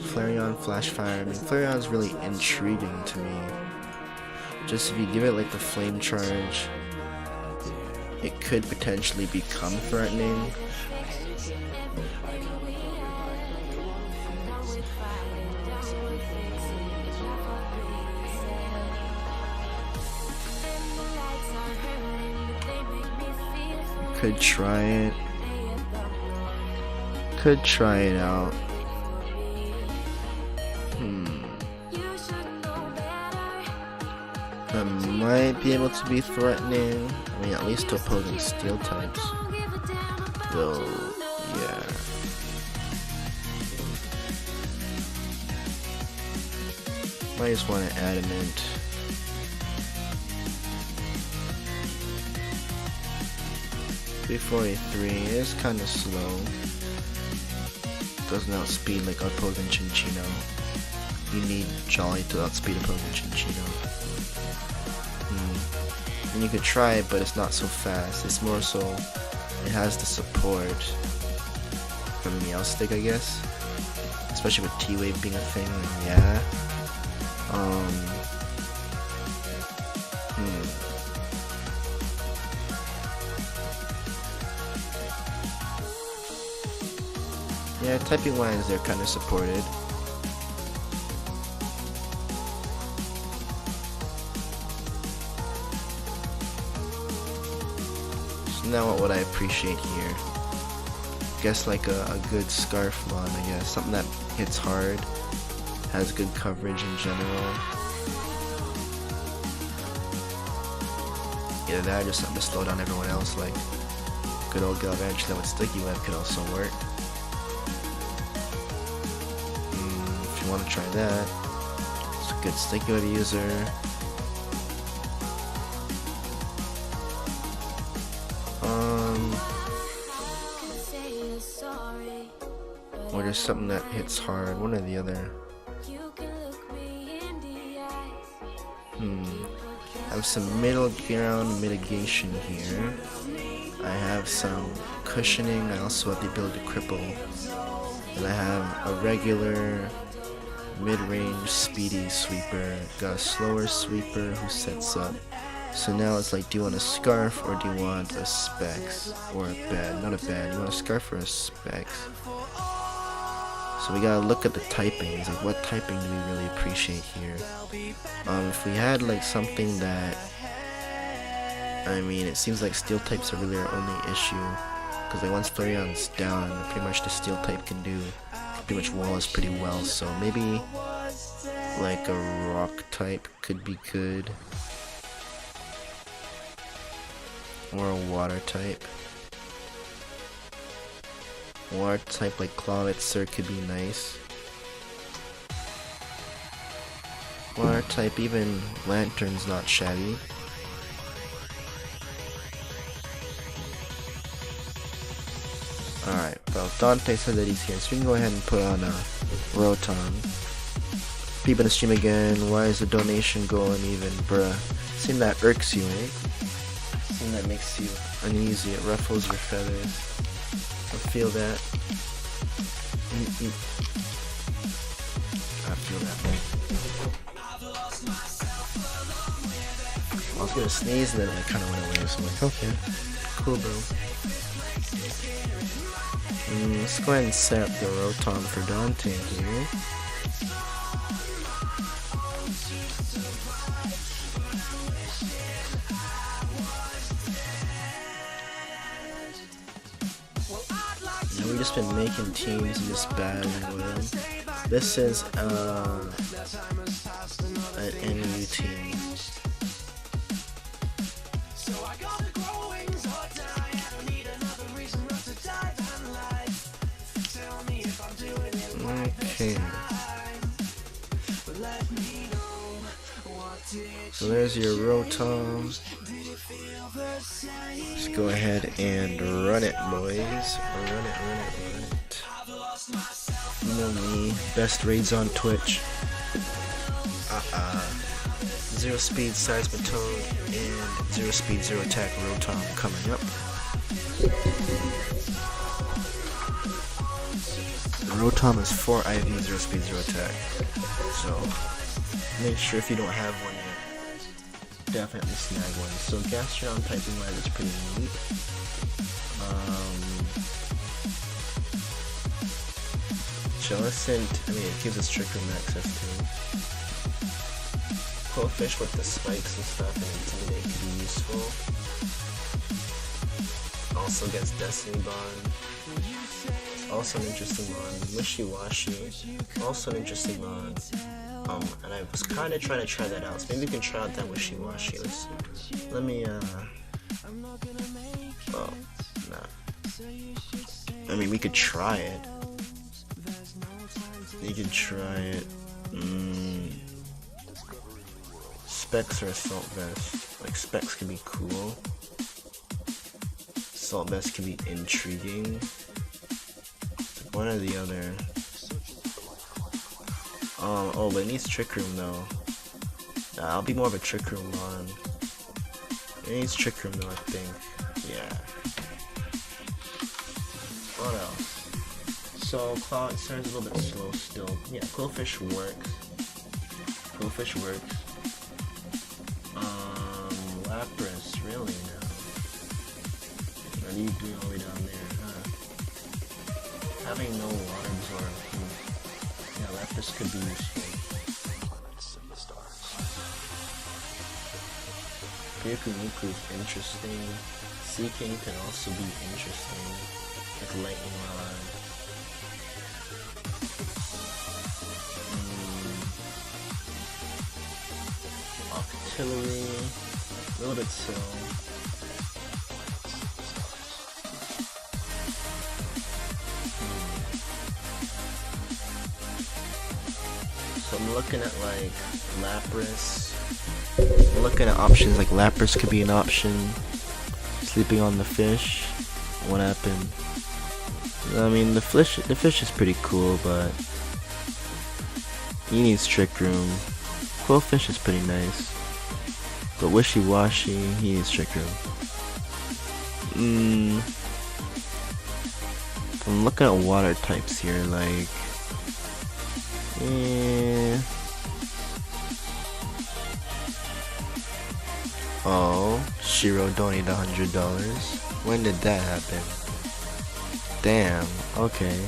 Flareon, Flash Fire. I mean, Flareon's really intriguing to me. Just if you give it like the Flame Charge, it could potentially become threatening. Could try it. Could try it out. That might be able to be threatening. I mean, at least to opposing steel types. Though, yeah. Might just want to Adamant. .343 is kind of slow. Doesn't outspeed like opposing Chinchino. You need Jolly to outspeed opposing Chinchino. And you could try it, but it's not so fast. It's more so it has the support from Meowstick, I guess. Especially with T-Wave being a thing, yeah. Yeah, typing lines, they're kind of supported. So now what would I appreciate here? Guess like a good Scarf mon, I guess. Something that hits hard, has good coverage in general. Either that or just something to slow down everyone else, like good old Galvantula with Sticky Web could also work. If you want to try that, it's a good Sticky Web user. Or there's something that hits hard, one or the other. I have some middle ground mitigation here. I have some cushioning. I also have the ability to cripple. And I have a regular mid-range speedy sweeper. Got a slower sweeper who sets up. So now it's like, do you want a Scarf or do you want a Specs? Or a Bed? Not a Bed. You want a Scarf or a Specs? So we gotta look at the typings, like what typing do we really appreciate here? If we had like something that, I mean, it seems like steel types are really our only issue, because like once Flareon's down, pretty much the steel type can do pretty much wall us pretty well. So maybe like a rock type could be good, or a water type. Water type like Clawitzer could be nice. Water type, even Lantern's not shabby. Alright, well, Dante said that he's here, so we can go ahead and put on a Rotom. People in the stream again, why is the donation go uneven, bruh? Seems that irks you, eh? Seems that makes you uneasy, it ruffles your feathers. I feel that. I feel that, man. I was gonna sneeze and then it kinda went away, so I'm like, okay, cool, bro. Let's go ahead and set up the Rotom for Dante here. And we've just been making teams and just battling with them. This is an NU team. Okay. So there's your Rotom. Let's go ahead and run it, boys. Run it. You know me, best raids on Twitch. Zero speed Seismitoad and zero speed zero attack Rotom coming up. Rotom is 4 IV, 0 speed, 0 attack. So, make sure if you don't have one yet, definitely snag one. So, Gastrodon typing wise is pretty neat. Jellicent, I mean, it gives us Trick Room access to. Quillfish with the spikes and stuff and Intimidate can be useful. Also against Destiny Bond. Also an interesting one. Wishy-Washy, also an interesting one. And I was kind of trying to try that out, so maybe we can try out that Wishy-Washy. Let's see. Let me, well, nah. I mean, we could try it. You could try it. Specs or Assault Vest. Like, Specs can be cool. Assault Vest can be intriguing. One or the other. Oh, but it needs Trick Room though. Nah, I'll be more of a Trick Room on. It needs Trick Room though, I think. Yeah. What else? So, Cloud Star's a little bit slow still. Yeah, Quillfish works. Quillfish works. Lapras, really now. What are you doing all the way down there, huh? Having no water absorb. Yeah, Lapras could be useful. Pyukumuku is interesting. Seeking can also be interesting. Like Lightning Rod. Octillery. A little bit slow. So I'm looking at like Lapras. I'm looking at options like Lapras could be an option. Sleeping on the fish. What happened? I mean the fish is pretty cool, but he needs Trick Room. Quillfish is pretty nice. But Wishy-Washy, he needs Trick Room. I'm looking at water types here, like oh, Shiro donated $100. When did that happen? Damn, okay.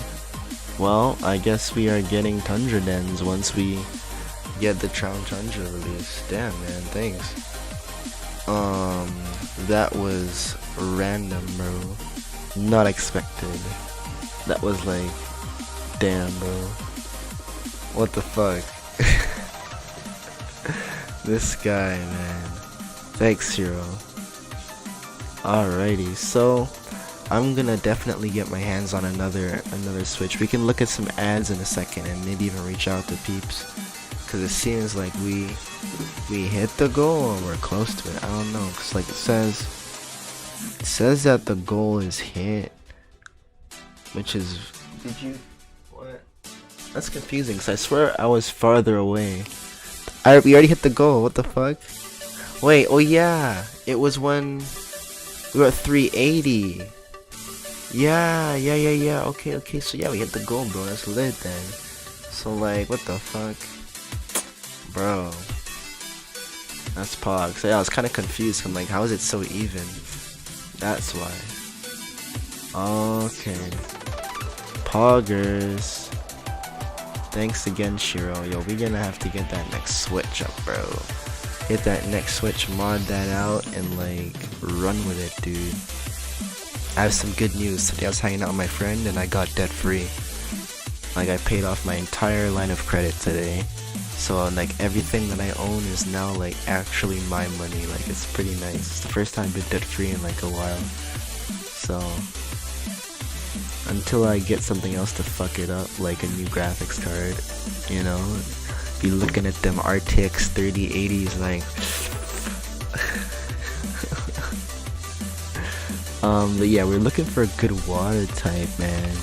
Well, I guess we are getting Tundra Dens once we get the Tundra release. Damn, man, thanks. That was random, bro. Not expected. That was like, damn, bro. What the fuck? This guy, man. Thanks, Hero. Alrighty, so I'm gonna definitely get my hands on another Switch. We can look at some ads in a second and maybe even reach out to peeps. Cause it seems like we hit the goal or we're close to it. I don't know. Cause like it says that the goal is hit, which is did you what? That's confusing. Cause I swear I was farther away. We already hit the goal. What the fuck? Wait. Oh yeah. It was when we were at 380. Yeah. Okay. So yeah, we hit the goal, bro. That's lit then. So like, what the fuck? Bro, that's pog. So yeah, I was kind of confused. I'm like, how is it so even? That's why. Okay. Poggers. Thanks again, Shiro. Yo, we're gonna have to get that next switch up, bro. Get that next switch, mod that out, and like, run with it, dude. I have some good news. Today I was hanging out with my friend and I got debt free. Like, I paid off my entire line of credit today. So like everything that I own is now like actually my money. Like it's pretty nice. It's the first time I've been debt free in like a while. So until I get something else to fuck it up, like a new graphics card, you know, be looking at them RTX 3080s like but yeah, we're looking for a good water type, man.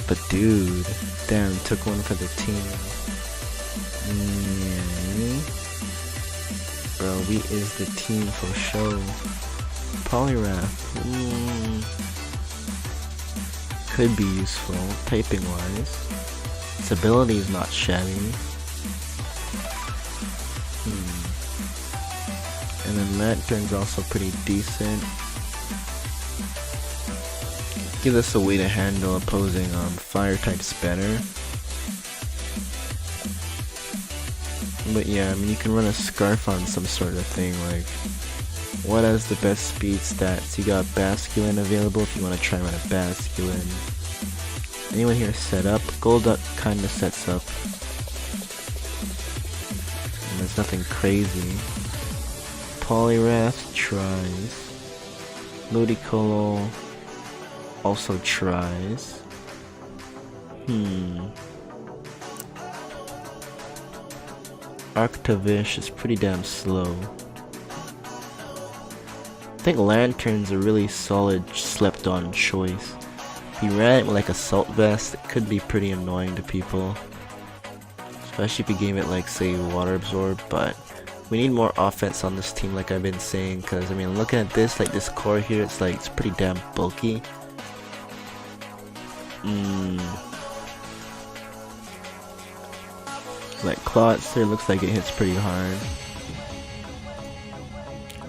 But dude, damn, took one for the team. Bro, we is the team for show. Polyrath. Could be useful, typing wise. Its ability is not shabby. And then Lantern's also pretty decent. Gives us a way to handle opposing fire types better. But yeah, I mean, you can run a scarf on some sort of thing. Like, what has the best speed stats? You got Basculin available if you want to try run a Basculin. Anyone here set up? Golduck kind of sets up. And there's nothing crazy. Polyrath tries. Ludicolo also tries. Arctavish is pretty damn slow. I think Lantern's a really solid slept on choice. If you ran it with like Assault Vest, it could be pretty annoying to people. Especially if you gave it like say Water Absorb, but we need more offense on this team like I've been saying, cause I mean looking at this, like this core here, it's like it's pretty damn bulky. Like Clawitzer looks like it hits pretty hard.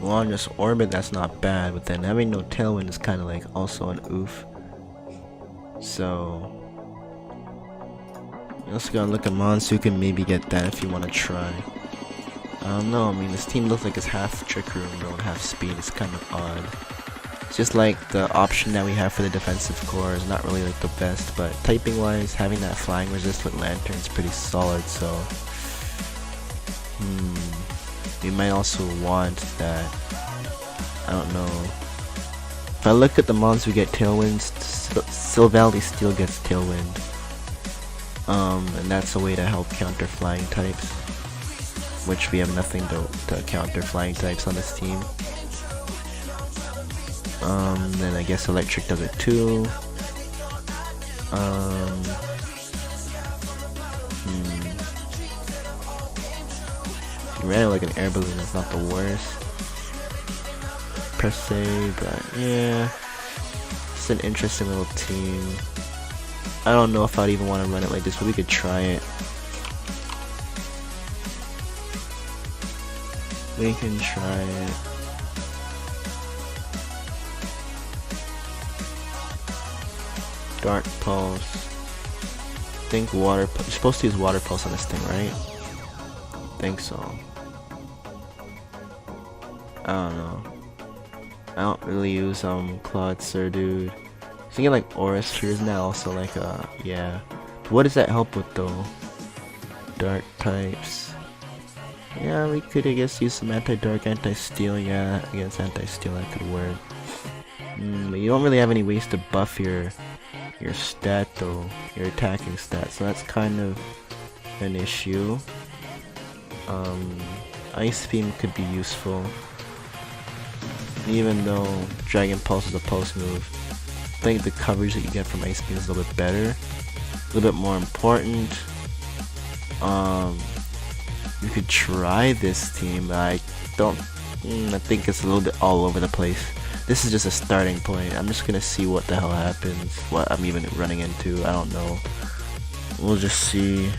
Longest Orbit, that's not bad, but then having no Tailwind is kind of like also an oof. So you also gotta look at Mons, you can maybe get that if you want to try. I don't know, I mean this team looks like it's half Trick Room bro and half speed. It's kind of odd. It's just like the option that we have for the defensive core is not really like the best, but typing wise, having that flying resist with Lantern is pretty solid, so we might also want that. I don't know. If I look at the mons we get Tailwinds, Silvally still gets Tailwind. And that's a way to help counter flying types, which we have nothing to counter flying types on this team. Then I guess Electric does it too. If you ran it like an air balloon, that's not the worst per se, but yeah, it's an interesting little team. I don't know if I'd even want to run it like this, but we could try it. We can try it. Dark Pulse. I think Water Pulse. You're supposed to use Water Pulse on this thing, right? I think so. I don't know. I don't really use Clawitzer, dude. I'm thinking like Aura Sphere, isn't that also like yeah. But what does that help with though? Dark types. Yeah, we could I guess use some anti-dark, anti-steel. Yeah, against anti-steel that could work. But you don't really have any ways to buff your stat though, your attacking stat, so that's kind of an issue. Ice Beam could be useful. Even though Dragon Pulse is a pulse move, I think the coverage that you get from Ice Beam is a little bit better, a little bit more important. You could try this team, but I think it's a little bit all over the place. This is just a starting point. I'm just gonna see what the hell happens, what I'm even running into. I don't know. We'll just see.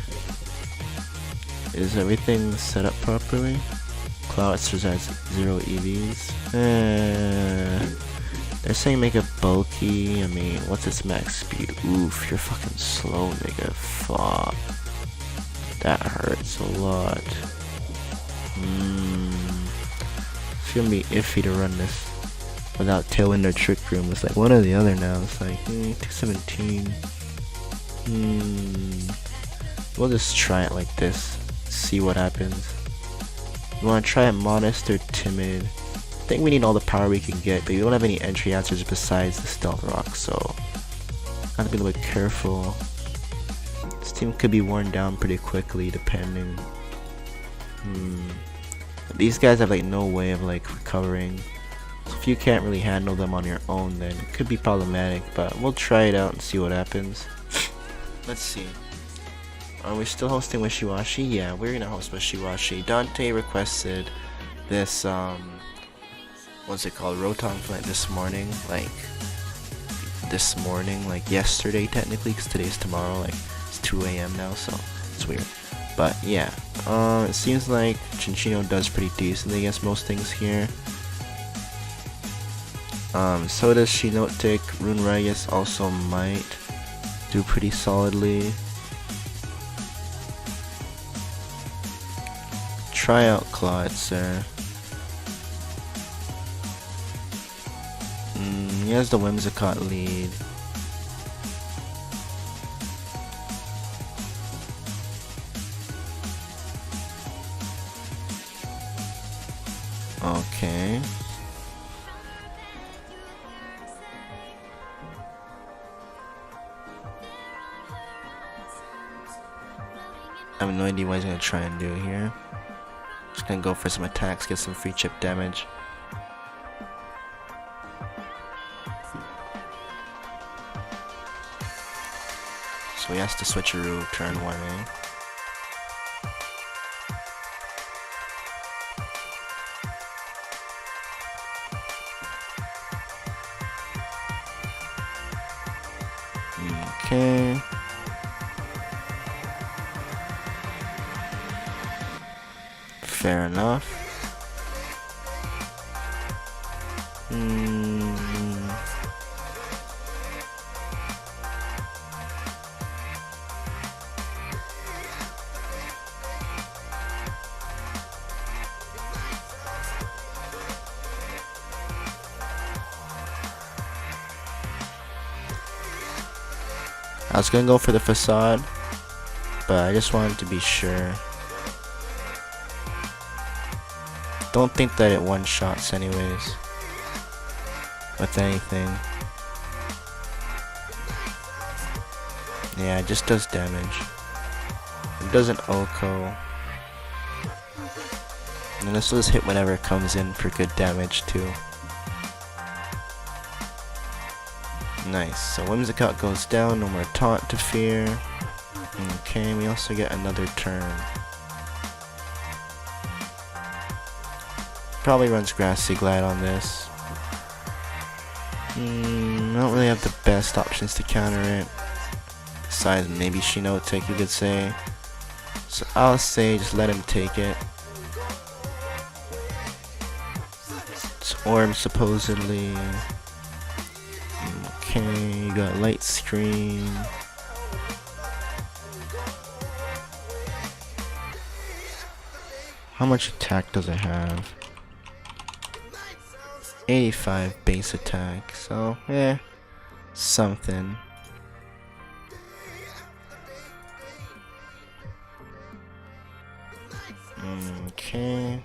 Is everything set up properly? Cloudsters has 0 EVs. They're saying make it bulky. I mean, what's its max speed? Oof, you're fucking slow, nigga. Fuck. That hurts a lot. It's gonna be iffy to run this without Tailwind or Trick Room. It's like one or the other now. It's like 217. We'll just try it like this. See what happens. You wanna try it Modest or Timid? I think we need all the power we can get, but we don't have any entry answers besides the Stealth Rock, so I have to be a little bit careful. This team could be worn down pretty quickly depending. These guys have like no way of like recovering. So if you can't really handle them on your own, then it could be problematic, but we'll try it out and see what happens. Let's see. Are we still hosting Wishiwashi? Yeah, we're gonna host Wishiwashi. Dante requested this, what's it called? Rotom Flight this morning. Like yesterday technically, because today's tomorrow. Like, it's 2 AM now, so it's weird. But yeah, it seems like Chinchino does pretty decently against most things here. So does Shinotic. Runerigus also might do pretty solidly. Try out Clawitzer. He has the Whimsicott lead. Okay. I have no idea what he's gonna try and do here. Just gonna go for some attacks, get some free chip damage. So he has to switcheroo turn 1, eh? Okay. Fair enough. I was gonna go for the Facade, but I just wanted to be sure. Don't think that it one-shots anyways with anything. Yeah, it just does damage. It doesn't OHKO. And this will just hit whenever it comes in for good damage too. Nice. So Whimsicott goes down, no more taunt to fear. Okay, we also get another turn. Probably runs Grassy Glide on this. I don't really have the best options to counter it. Besides maybe Shinotic, you could say. So I'll say just let him take it. It's Orm supposedly. Okay, you got Light Screen. How much attack does it have? 85 base attack, so something. Okay.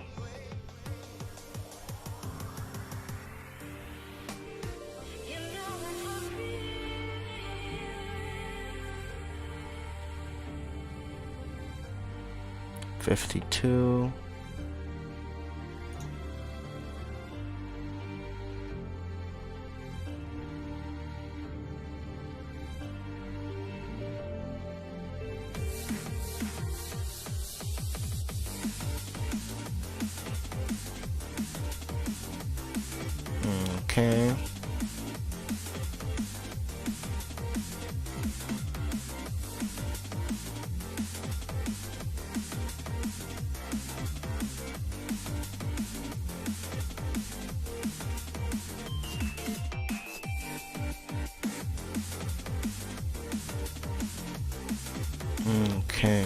52. Okay. Okay.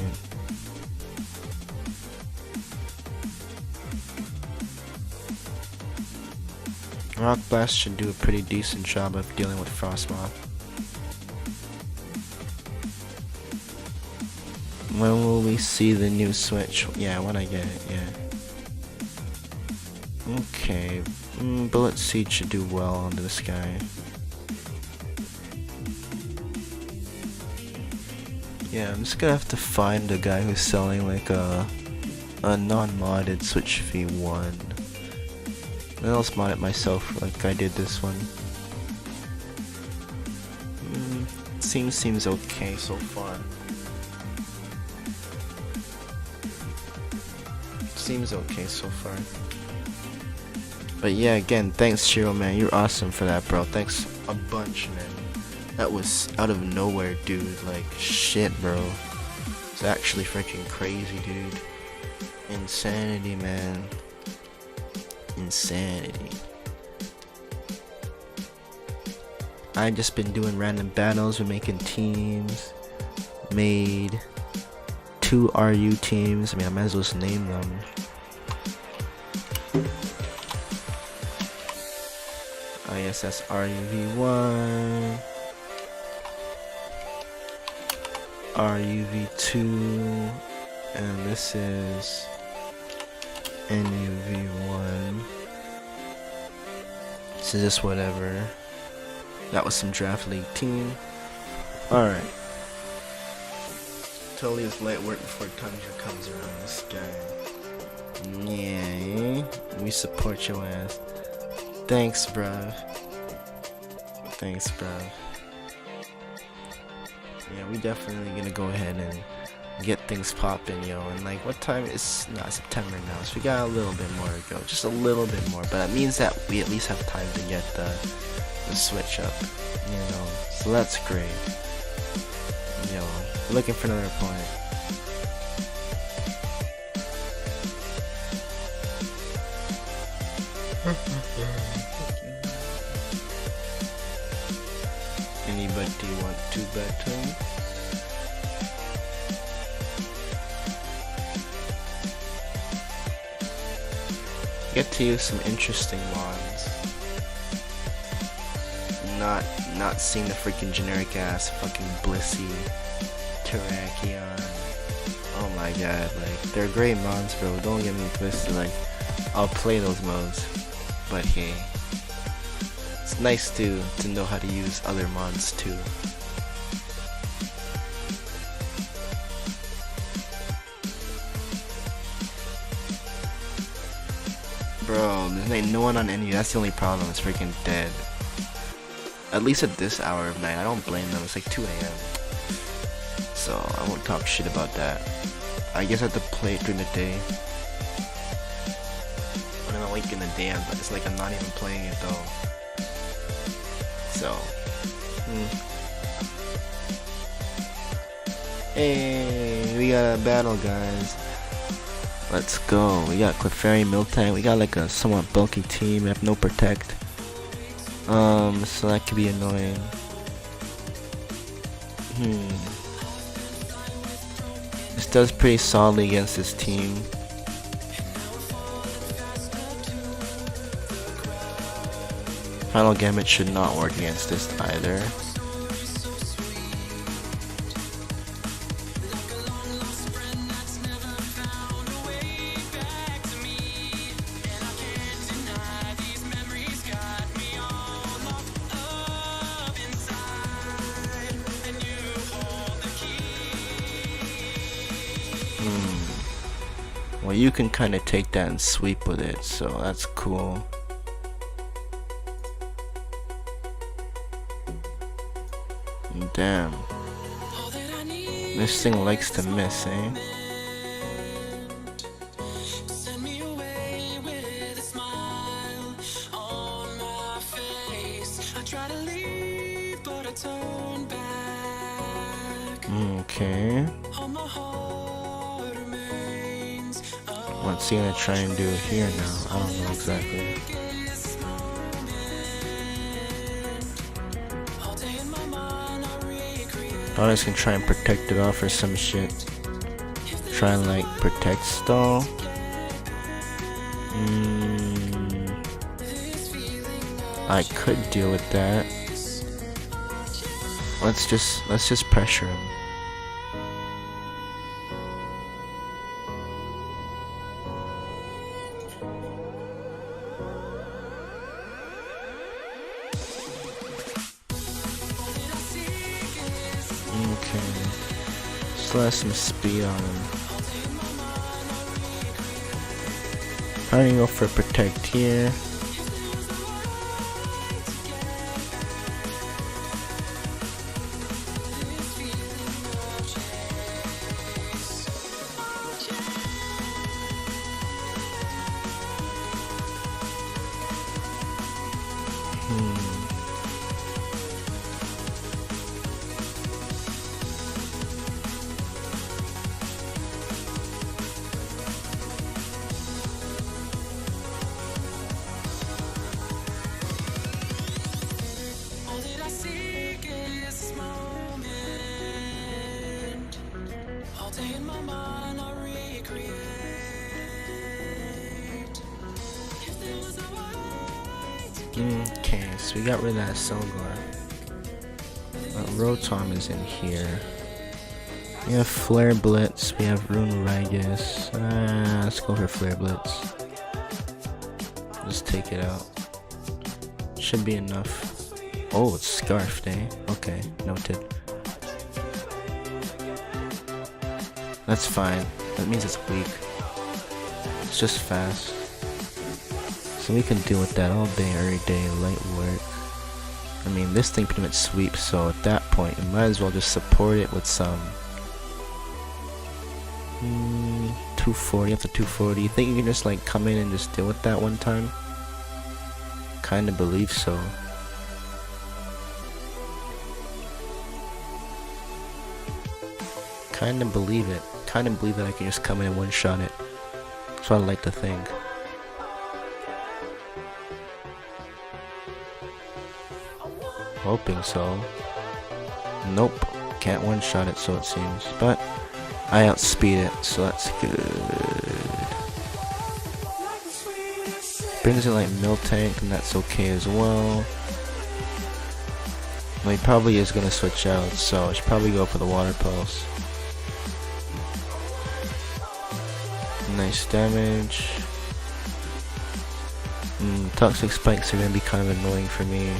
Rock Blast should do a pretty decent job of dealing with Frostmoth. When will we see the new Switch? Yeah, when I get it, yeah. Okay. Bullet Seed should do well on this guy. Yeah, I'm just gonna have to find a guy who's selling like a non-modded Switch V1. And I'll just mod it myself like I did this one. Seems okay so far. Seems okay so far. But yeah, again, thanks Shiro, man. You're awesome for that, bro. Thanks a bunch, man. That was out of nowhere, dude. Like, shit, bro. It's actually freaking crazy, dude. Insanity, man. Insanity. I've just been doing random battles. We're making teams. Made 2 RU teams. I mean, I might as well just name them. Oh yes, that's RUV1, RUV2, and this is NUV1. So just whatever. That was some draft league team. Alright. Totally is light work before Tundra comes around this guy. Yeah, we support your ass. Thanks, bruv. Thanks, bruv. Yeah, we definitely gonna go ahead and get things popping, yo. And like, what time is not September now? So we got a little bit more to go, just a little bit more. But that means that we at least have time to get the Switch up, you know. So that's great. Yo, we're looking for another opponent. Anybody want to battle? Get to use some interesting mods. Not seeing the freaking generic ass fucking Blissey, Terrakion. Oh my god, like they're great mods, bro. Don't get me twisted. Like I'll play those mods, but hey, it's nice to know how to use other mods too. Bro, there's like no one on NU. That's the only problem. It's freaking dead. At least at this hour of night. I don't blame them. It's like 2 AM. So I won't talk shit about that. I guess I have to play it during the day. When I'm awake in the day, but it's like I'm not even playing it though. So. Hey, we got a battle, guys. Let's go. We got Clefairy, Miltank. We got like a somewhat bulky team. We have no protect. So that could be annoying. This does pretty solidly against this team. Final Gambit should not work against this either. Well, you can kind of take that and sweep with it, so that's cool. Damn. This thing likes to miss, eh? Okay. What's he gonna try and do here now? I don't know exactly. I was gonna try and protect it off or some shit. Try and like protect stall. I could deal with that. Let's just pressure him. Okay. Still has some speed on him. I'm gonna go for protect here. Okay, so we got rid of that Selgar. Rotom is in here. We have Flare Blitz, we have Rune Ragus. Let's go for Flare Blitz. Just take it out. Should be enough. Oh, it's Scarfed, eh? Okay, noted. That's fine. That means it's weak. It's just fast. So we can deal with that all day, every day, light work. I mean, this thing pretty much sweeps, so at that point, you might as well just support it with some 240 after 240. You think you can just like come in and just deal with that one time? Kinda believe so. Kinda believe it. Kinda believe that I can just come in and one-shot it. That's what I like to think. Hoping so. Nope. Can't one-shot it, so it seems. But I outspeed it, so that's good. Brings in like Miltank, and that's okay as well. Well, he probably is gonna switch out, so I should probably go for the Water Pulse. Nice damage. Toxic Spikes are gonna be kind of annoying for me.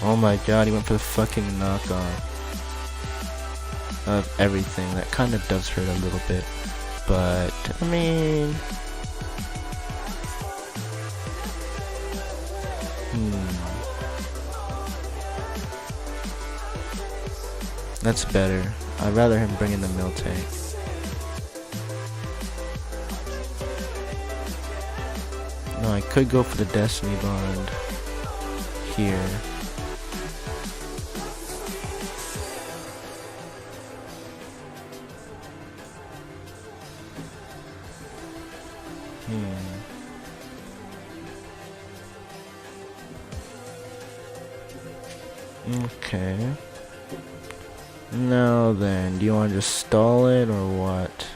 Oh my god, he went for the fucking knockoff of everything. That kind of does hurt a little bit, but I mean, that's better. I'd rather him bring in the Miltank. No, I could go for the Destiny Bond here. Okay. Now then, do you want to just stall it or what?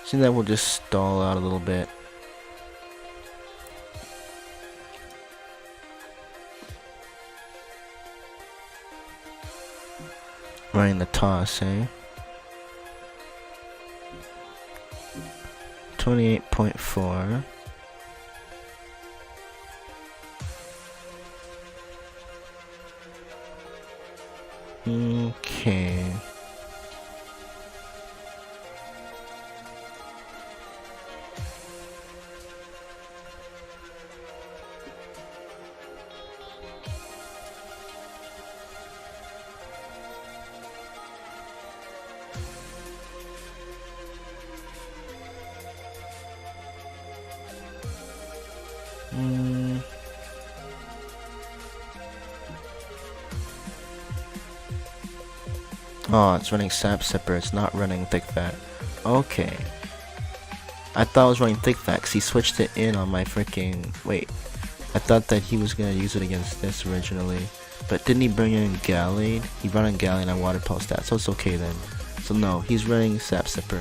Seems like we'll just stall out a little bit. Right in the toss, eh? 28.4. Okay. Oh, it's running sap sipper, it's not running thick fat. Okay. I thought it was running thick fat because he switched it in on my freaking... Wait. I thought that he was gonna use it against this originally. But didn't he bring in Gallade? He brought in Gallade and I water pulse that, so it's okay then. So no, he's running sap sipper.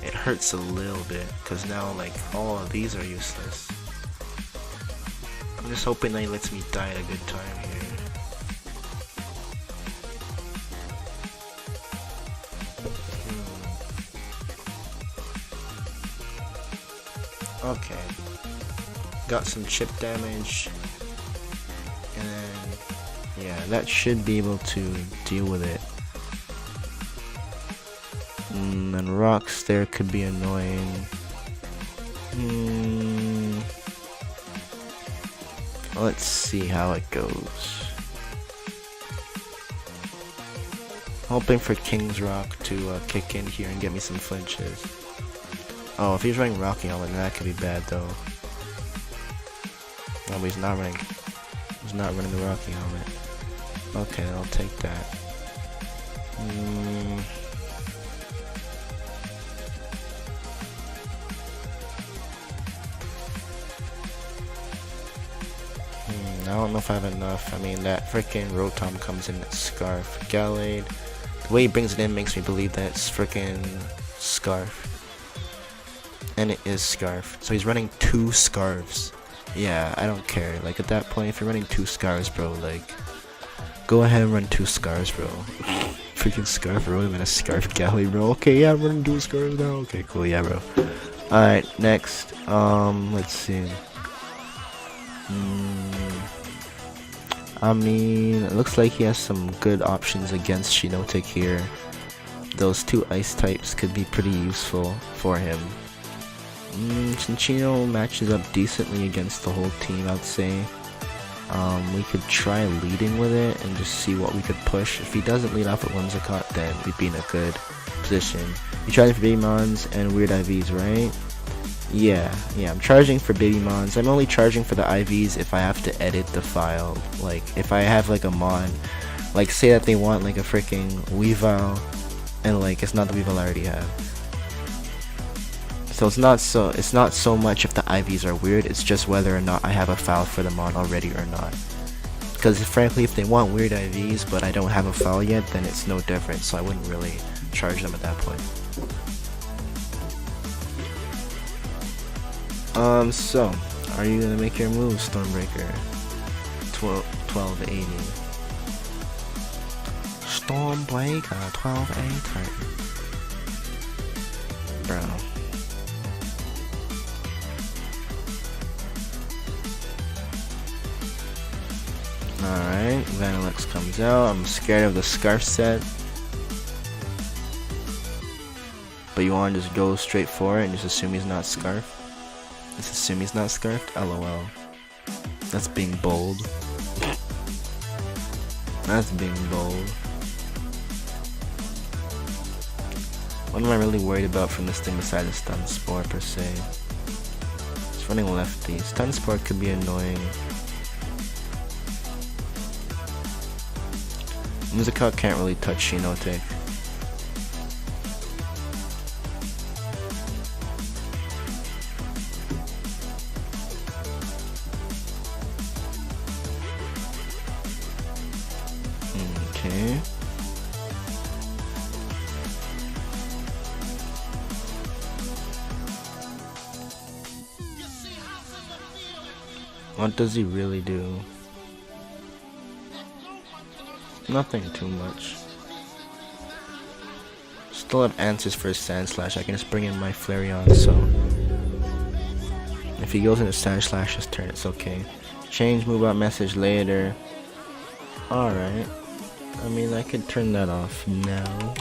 It hurts a little bit because now like all of these are useless. I'm just hoping that he lets me die at a good time here. Okay. Got some chip damage. And then, yeah, that should be able to deal with it. And rocks there could be annoying. Let's see how it goes. Hoping for King's Rock to kick in here and get me some flinches. Oh, if he's running Rocky Helmet, then that could be bad though. No, but he's not running the Rocky Helmet. Okay, I'll take that. I don't know if I have enough. I mean, that freaking Rotom comes in at Scarf. Gallade, the way he brings it in makes me believe that it's freaking Scarf. And it is Scarf. So he's running 2 Scarves. Yeah, I don't care. Like, at that point, if you're running 2 Scarves, bro, like, go ahead and run 2 Scarves, bro. Freaking Scarf, bro. I'm in a Scarf Gallade, bro. Okay, yeah, I'm running 2 Scarves now. Okay, cool, yeah, bro. Alright, next. Let's see. I mean, it looks like he has some good options against Shinotic here. Those 2 ice types could be pretty useful for him. Cinccino matches up decently against the whole team, I'd say. We could try leading with it and just see what we could push. If he doesn't lead off at Whimsicott, then we'd be in a good position. You charging for Babymons and weird IVs, right? Yeah, I'm charging for Babymons. I'm only charging for the IVs if I have to edit the file. Like, if I have like a mon, like say that they want like a freaking Weavile, and like it's not the Weavile I already have. So it's not so much if the IVs are weird, it's just whether or not I have a file for the mon already or not. Because frankly, if they want weird IVs but I don't have a file yet, then it's no different, so I wouldn't really charge them at that point. So, are you gonna make your move, Stormbreaker? 1280. Stormbreaker, 1280. Bro. Alright, Vanillix comes out. I'm scared of the Scarf set. But you wanna just go straight for it and just assume he's not Scarf? Just assume he's not Scarfed? LOL. That's being bold. That's being bold. What am I really worried about from this thing besides the Stun Spore per se? It's running lefty. Stun Spore could be annoying. Whimsicott can't really touch Shinotic. Okay. What does he really do? Nothing too much. still have answers for Sand Slash. I can just bring in my Flareon, so if he goes into Sand Slash's turn, it's okay. Change move out message later. Alright. I mean, I could turn that off now.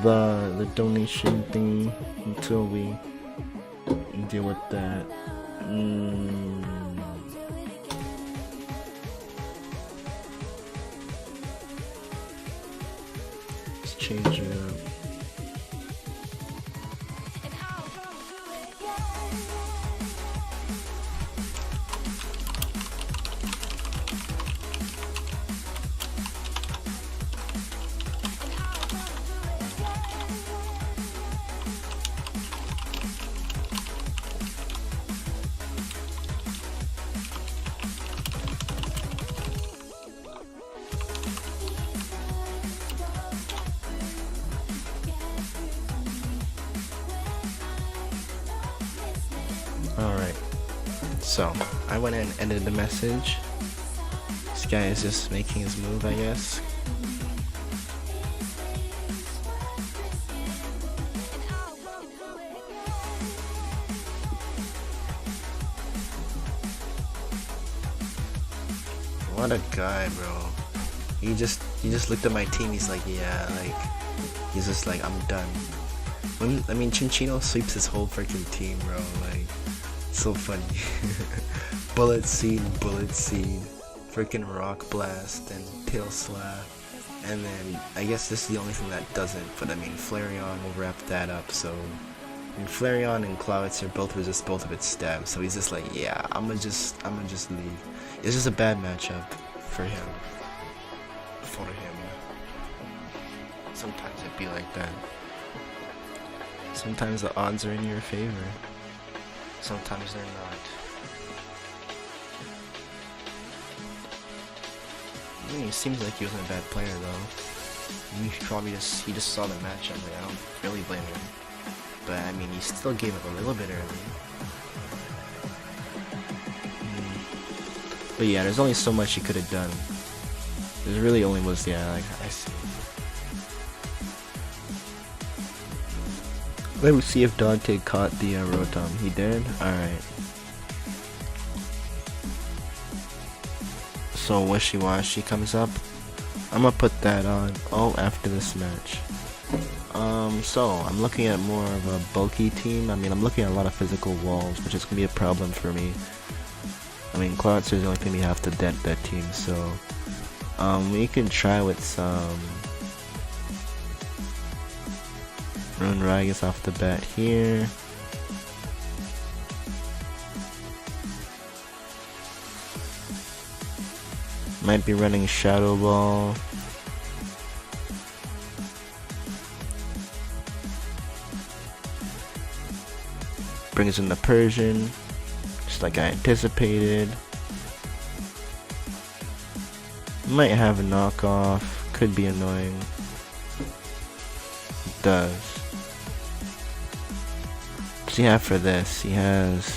The donation thing until we deal with that. Let's change it up. Alright, so I went and edited the message. This guy is just making his move, I guess. What a guy, bro. He just looked at my team, he's like, yeah, like, he's just like, I'm done. I mean, Chinchino sweeps his whole freaking team, bro, like, so funny. Bullet Seed, freaking Rock Blast, and Tail Slap, and then I guess this is the only thing that doesn't, but I mean, Flareon will wrap that up, so, I mean, Flareon and Clouditzer both resist both of its stabs, so he's just like, yeah, I'ma just leave. It's just a bad matchup for him. Sometimes it'd be like that. Sometimes the odds are in your favor. Sometimes they're not. I mean, he seems like he wasn't a bad player though. He just saw the matchup. Like, I don't really blame him. But I mean, he still gave up a little bit early. But yeah, there's only so much he could have done. There really only was, yeah, like, I see. Let me see if Dante caught the Rotom. He did? Alright. So Wishy-Washy comes up. I'm gonna put that on after this match. So I'm looking at more of a bulky team. I mean, I'm looking at a lot of physical walls, which is gonna be a problem for me. I mean, Clouditzer is the only thing we have to dent that team, so we can try with some Runerigus off the bat here. Might be running Shadow Ball. Brings in the Persian, just like I anticipated. Might have a knockoff, could be annoying. It does. What's he have for this? He has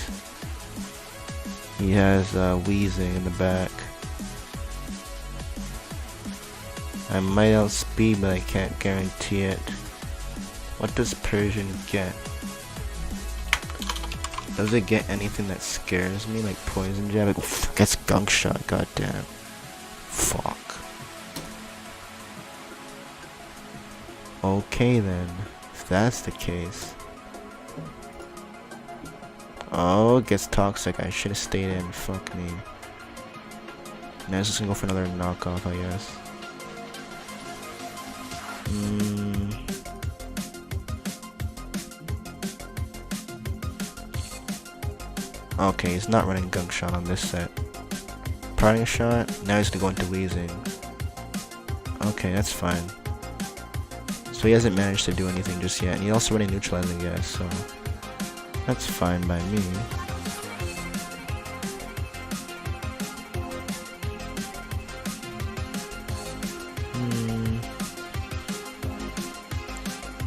Wheezing in the back. I might outspeed, but I can't guarantee it. What does Persian get? Does it get anything that scares me, like Poison Jab? Like, gets Gunk Shot, goddamn. Fuck. Okay then, if that's the case. Oh, it gets Toxic. I should have stayed in. Fuck me. Now it's just gonna go for another knockoff, I guess. Okay, he's not running Gunk Shot on this set. Parting Shot, now he's gonna go into Wheezing. Okay, that's fine. So he hasn't managed to do anything just yet, and he's also running Neutralizing Gas, so that's fine by me.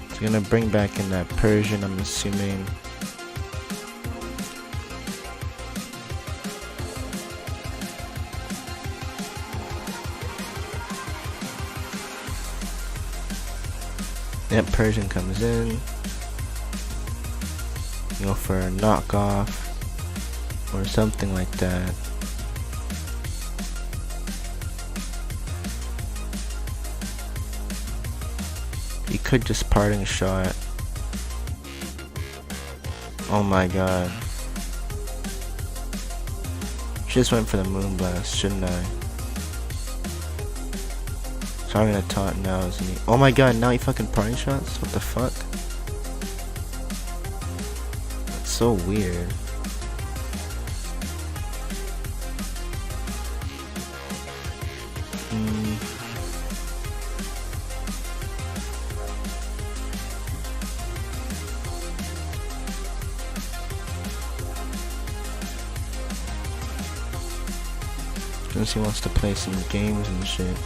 He's gonna bring back in that Persian, I'm assuming. Yep, Persian comes in. Go for a knockoff or something like that. You could just parting shot. Oh my god. Just went for the moonblast, shouldn't I? So I'm gonna taunt now, isn't he? Oh my god, now he fucking parting shots? What the fuck? That's so weird. Since he wants to play some games and shit.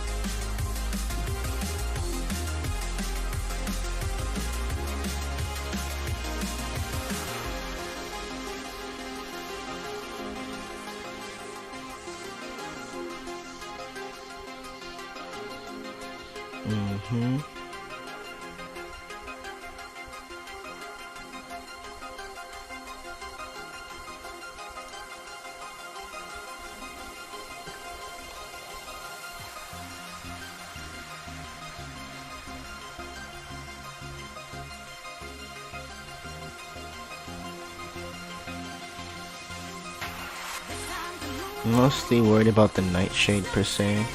I'm mostly worried about the nightshade per se.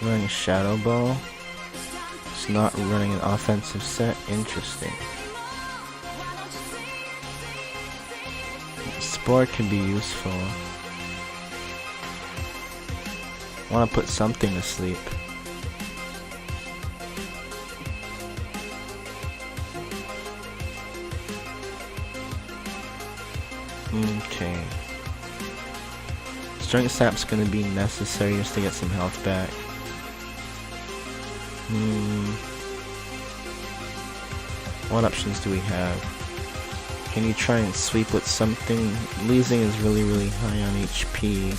Running Shadow Ball. It's not running an offensive set. Interesting. Spore can be useful. I want to put something to sleep. Okay. Strength Sap's gonna be necessary just to get some health back. What options do we have? Can you try and sweep with something? Losing is really high on HP,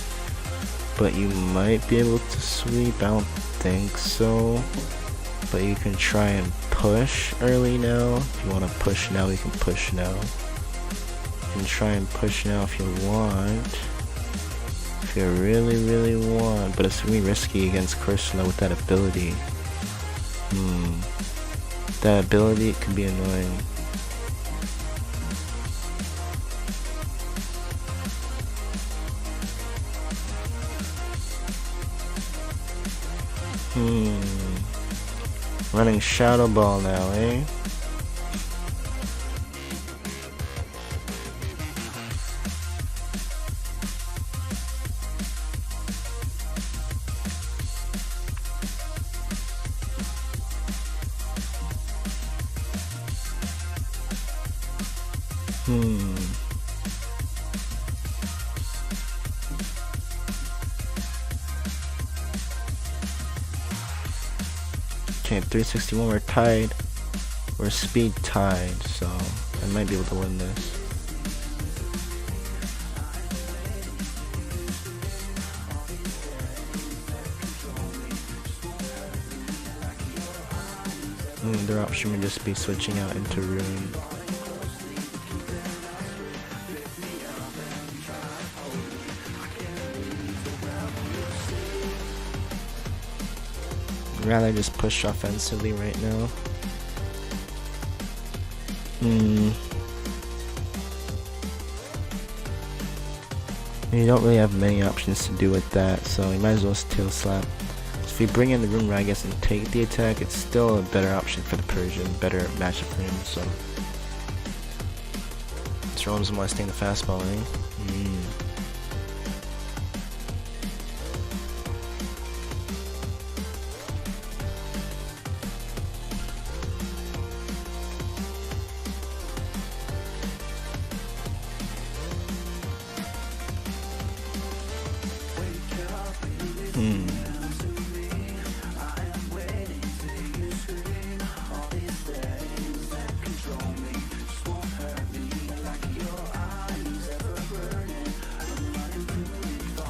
but you might be able to sweep. I don't think so, but you can try and push early now. If you want to push now, you can push now. You can try and push now if you want. If you really want, but it's gonna be risky against Cursula with that ability. That ability, it can be annoying. Running Shadow Ball now, eh? Okay, 361, we're tied. We're speed tied, so I might be able to win this. Their option would just be switching out into Rune. I'd rather just push offensively right now. You don't really have many options to do with that, so you might as well tail slap. If you bring in the Rune Ragus and take the attack, it's still a better option for the Persian, better matchup for him, so. Throwing doesn't want to stay in the fastball, eh?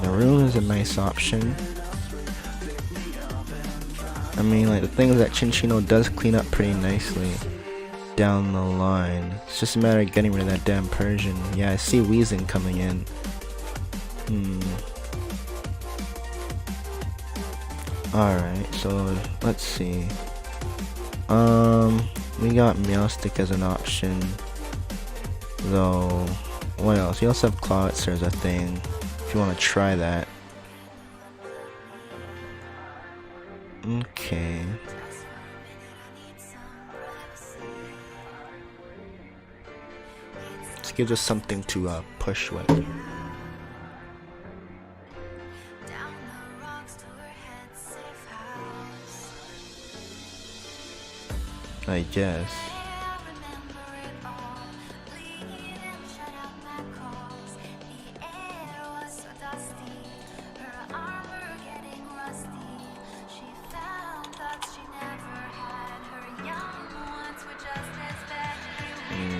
The Rune is a nice option. I mean, like, the thing is that Chinchino does clean up pretty nicely down the line. It's just a matter of getting rid of that damn Persian. Yeah, I see Weezing coming in. Alright, so let's see. We got Meowstic as an option. Though, what else? We also have Clawitzer as a thing, if you want to try that. Okay. This gives us something to push with. I guess.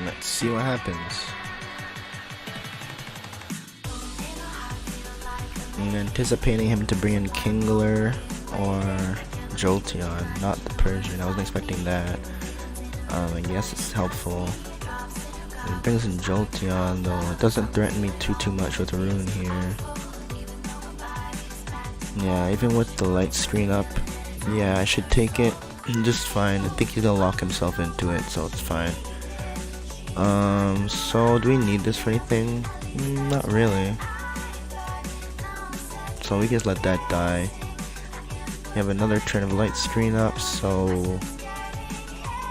Let's see what happens. I'm anticipating him to bring in Kingler or Jolteon, not the Persian. I wasn't expecting that. I guess it's helpful. He brings in Jolteon, though it doesn't threaten me too much with Rune here. Yeah, even with the light screen up, yeah, I should take it just fine. I think he's gonna lock himself into it, so it's fine. So do we need this for anything? Not really. So we just let that die. We have another turn of light screen up, so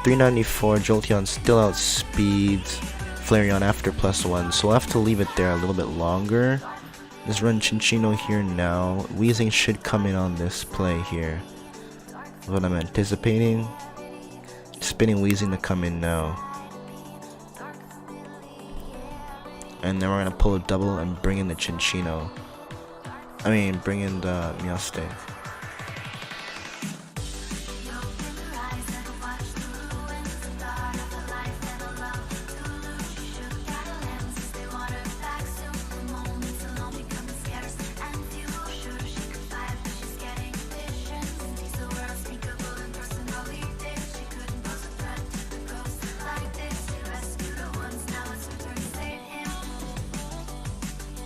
394, Jolteon still outspeeds Flareon after +1, so we'll have to leave it there a little bit longer. Just run Chinchino here now. Weezing should come in on this play here. What I'm anticipating. Spinning Weezing to come in now. And then we're gonna pull a double and bring in the Chinchino. Bring in the Meowstic.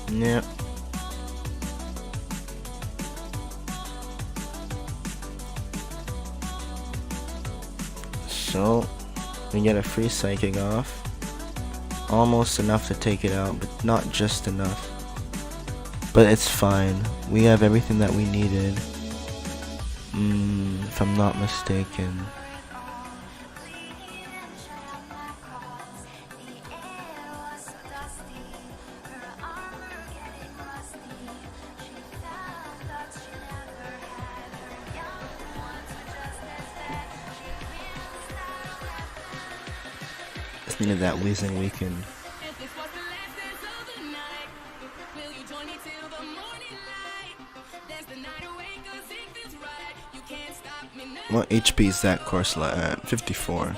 Yep. So we get a free psychic off. Almost enough to take it out, but not just enough. But it's fine. We have everything that we needed. If I'm not mistaken. Just needed that Weezing weekend. What HP is that Corsola at? 54.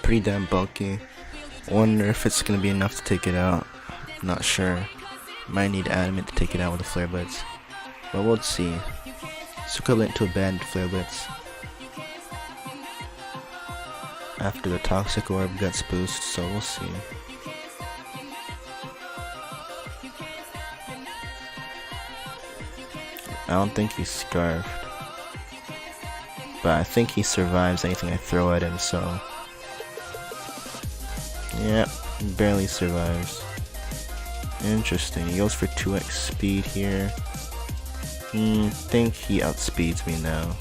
Pretty damn bulky. Wonder if it's gonna be enough to take it out. Not sure. Might need Adamant to take it out with the Flare Blitz. But we'll see. It's equivalent to a banned Flare Blitz. After the Toxic Orb gets boost, so we'll see. I don't think he's Scarfed. But I think he survives anything I throw at him, so... Yep, barely survives. Interesting, he goes for 2x speed here. Think he outspeeds me now.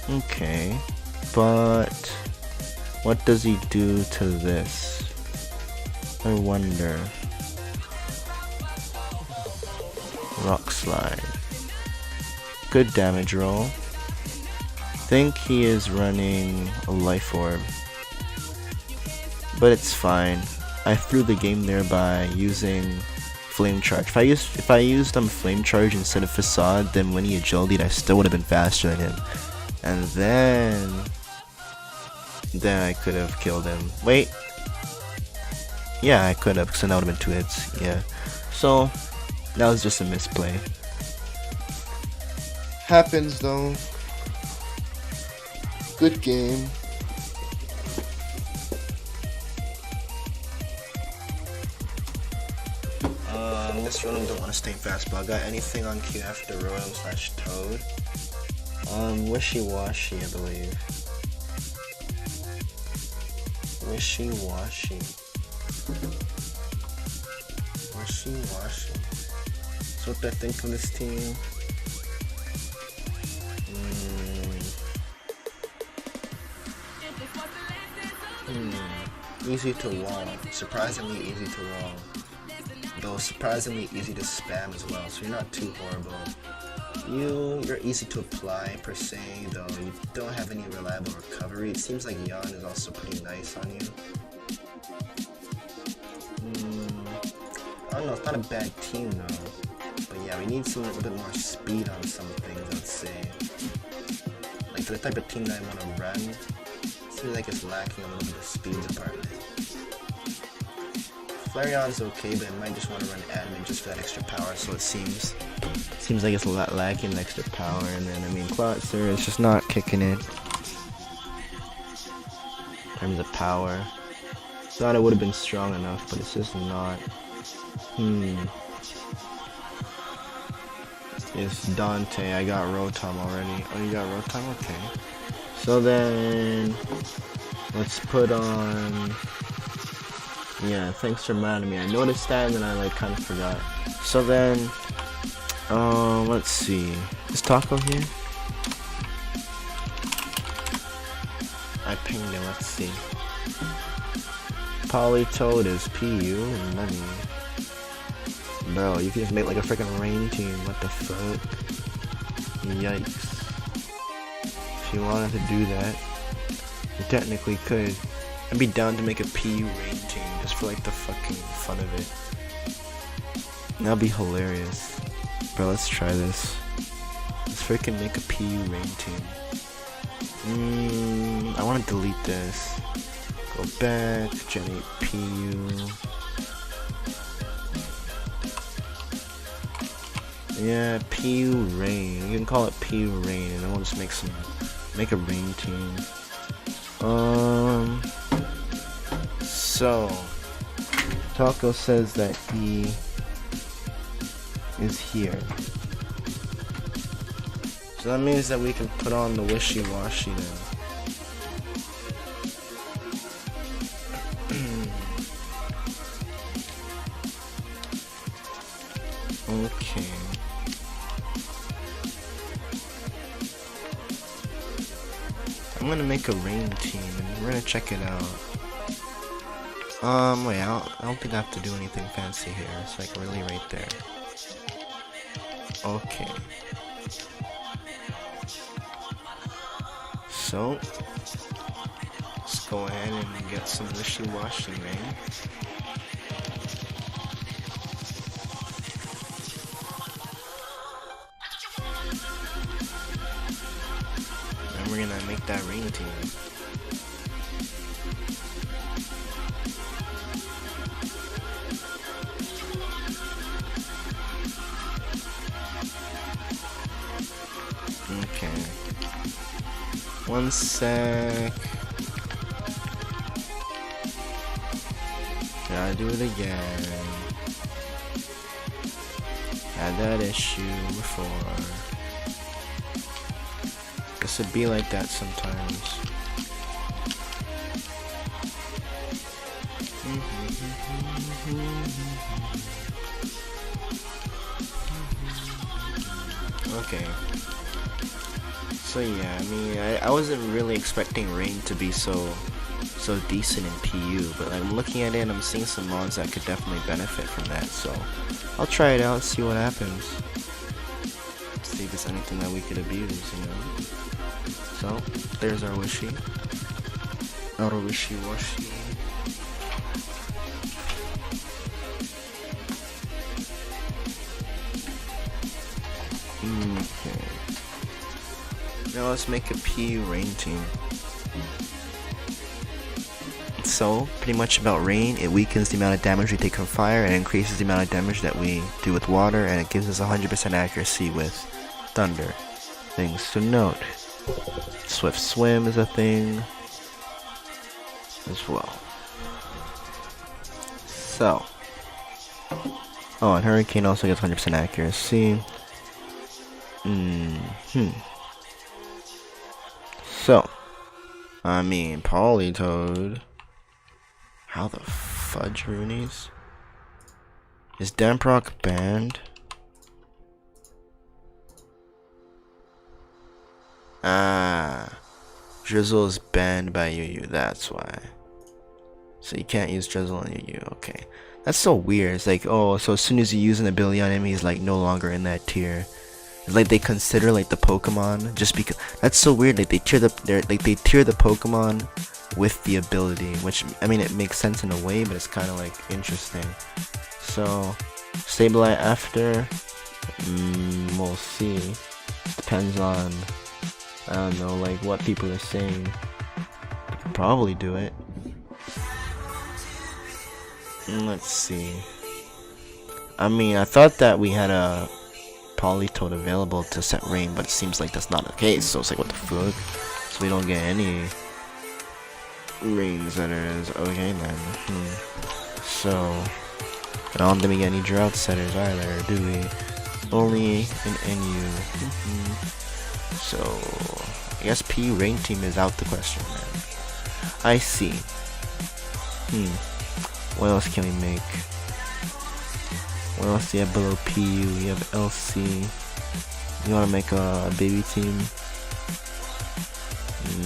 Okay, but... what does he do to this? I wonder. Rock Slide. Good damage roll. Think he is running a Life Orb. But it's fine. I threw the game there by using Flame Charge. If I used Flame Charge instead of Facade, then when he agility'd, I still would have been faster than him. And then I could have killed him. Wait. Yeah, I could have, because then that would have been 2 hits. Yeah. So that was just a misplay. Happens though. Good game. This run don't want to stay fast, but I got anything on Q after Royal/Toad? Wishy-washy, I believe. Wishy-washy. Wishy-washy. So what do I think of this team? Easy to wall. Surprisingly easy to wall. Though surprisingly easy to spam as well, so you're not too horrible. You're easy to apply per se, though you don't have any reliable recovery. It seems like Yan is also pretty nice on you. I don't know, it's not a bad team though. But yeah, we need some a little bit more speed on some things, let's say. Like for the type of team that I want to run, it seems like it's lacking a little bit of speed department. Flareon's okay, but I might just want to run admin just for that extra power, so it seems like it's a lot lacking in extra power, and then I mean Clotzer is just not kicking it in terms of power. Thought it would have been strong enough, but it's just not. It's Dante. I got Rotom already. Oh, you got Rotom? Okay. So then let's put on. Yeah, thanks for reminding me. I noticed that and then I like kind of forgot. So then, let's see. Is Taco here? I pinged him. Let's see. Politoed is PU and money. Bro, you can just make like a freaking rain team. What the fuck? Yikes. If you wanted to do that, you technically could. I'd be down to make a PU rain team just for like the fucking fun of it. That'd be hilarious. Bro, let's try this. Let's freaking make a PU rain team. I want to delete this. Go back, generate PU. Yeah, PU rain. You can call it PU rain, and then we'll just make a rain team. So Taco says that he is here. So that means that we can put on the wishy-washy now. Okay. I'm gonna make a rain team and we're gonna check it out. Wait, I don't think I have to do anything fancy here. It's like really right there. Okay. So, let's go ahead and get some wishy-washy rain. And we're gonna make that rain team. Okay. One sec. Gotta do it again. Had that issue before. Guess it'd be like that sometimes. Okay. So yeah, I mean, I wasn't really expecting rain to be so decent in PU, but I'm looking at it and I'm seeing some mods that could definitely benefit from that, so I'll try it out, see what happens. See if there's anything that we could abuse, you know? So, there's our wishy. Our wishy-washy. Okay. Now let's make a PU rain team. So, pretty much about rain, it weakens the amount of damage we take from fire and increases the amount of damage that we do with water, and it gives us 100% accuracy with thunder. Things to note. Swift Swim is a thing as well. So, oh, and Hurricane also gets 100% accuracy. So, I mean, Politoed. How the fudge, Roonies? Is Damprock banned? Ah, Drizzle is banned by Yu, that's why. So you can't use Drizzle on Yu, okay. That's so weird. It's like, oh, so as soon as you use an ability on him, he's like no longer in that tier. It's like they consider like the Pokemon just because. That's so weird. Like they tier the Pokemon with the ability, which I mean it makes sense in a way, but it's kind of like interesting. So Sableye after, we'll see. Depends on, I don't know, like what people are saying. We could probably do it. Let's see. I mean, I thought that we had a Politoed available to set rain, but it seems like that's not the case. So it's like, what the fuck? So we don't get any rain setters. Okay then. So I don't think we get any drought setters either, do we? Only an NU. So I guess P rain team is out the question, man. I see. What else can we make? What else do you have below PU? You have LC. You wanna make a baby team?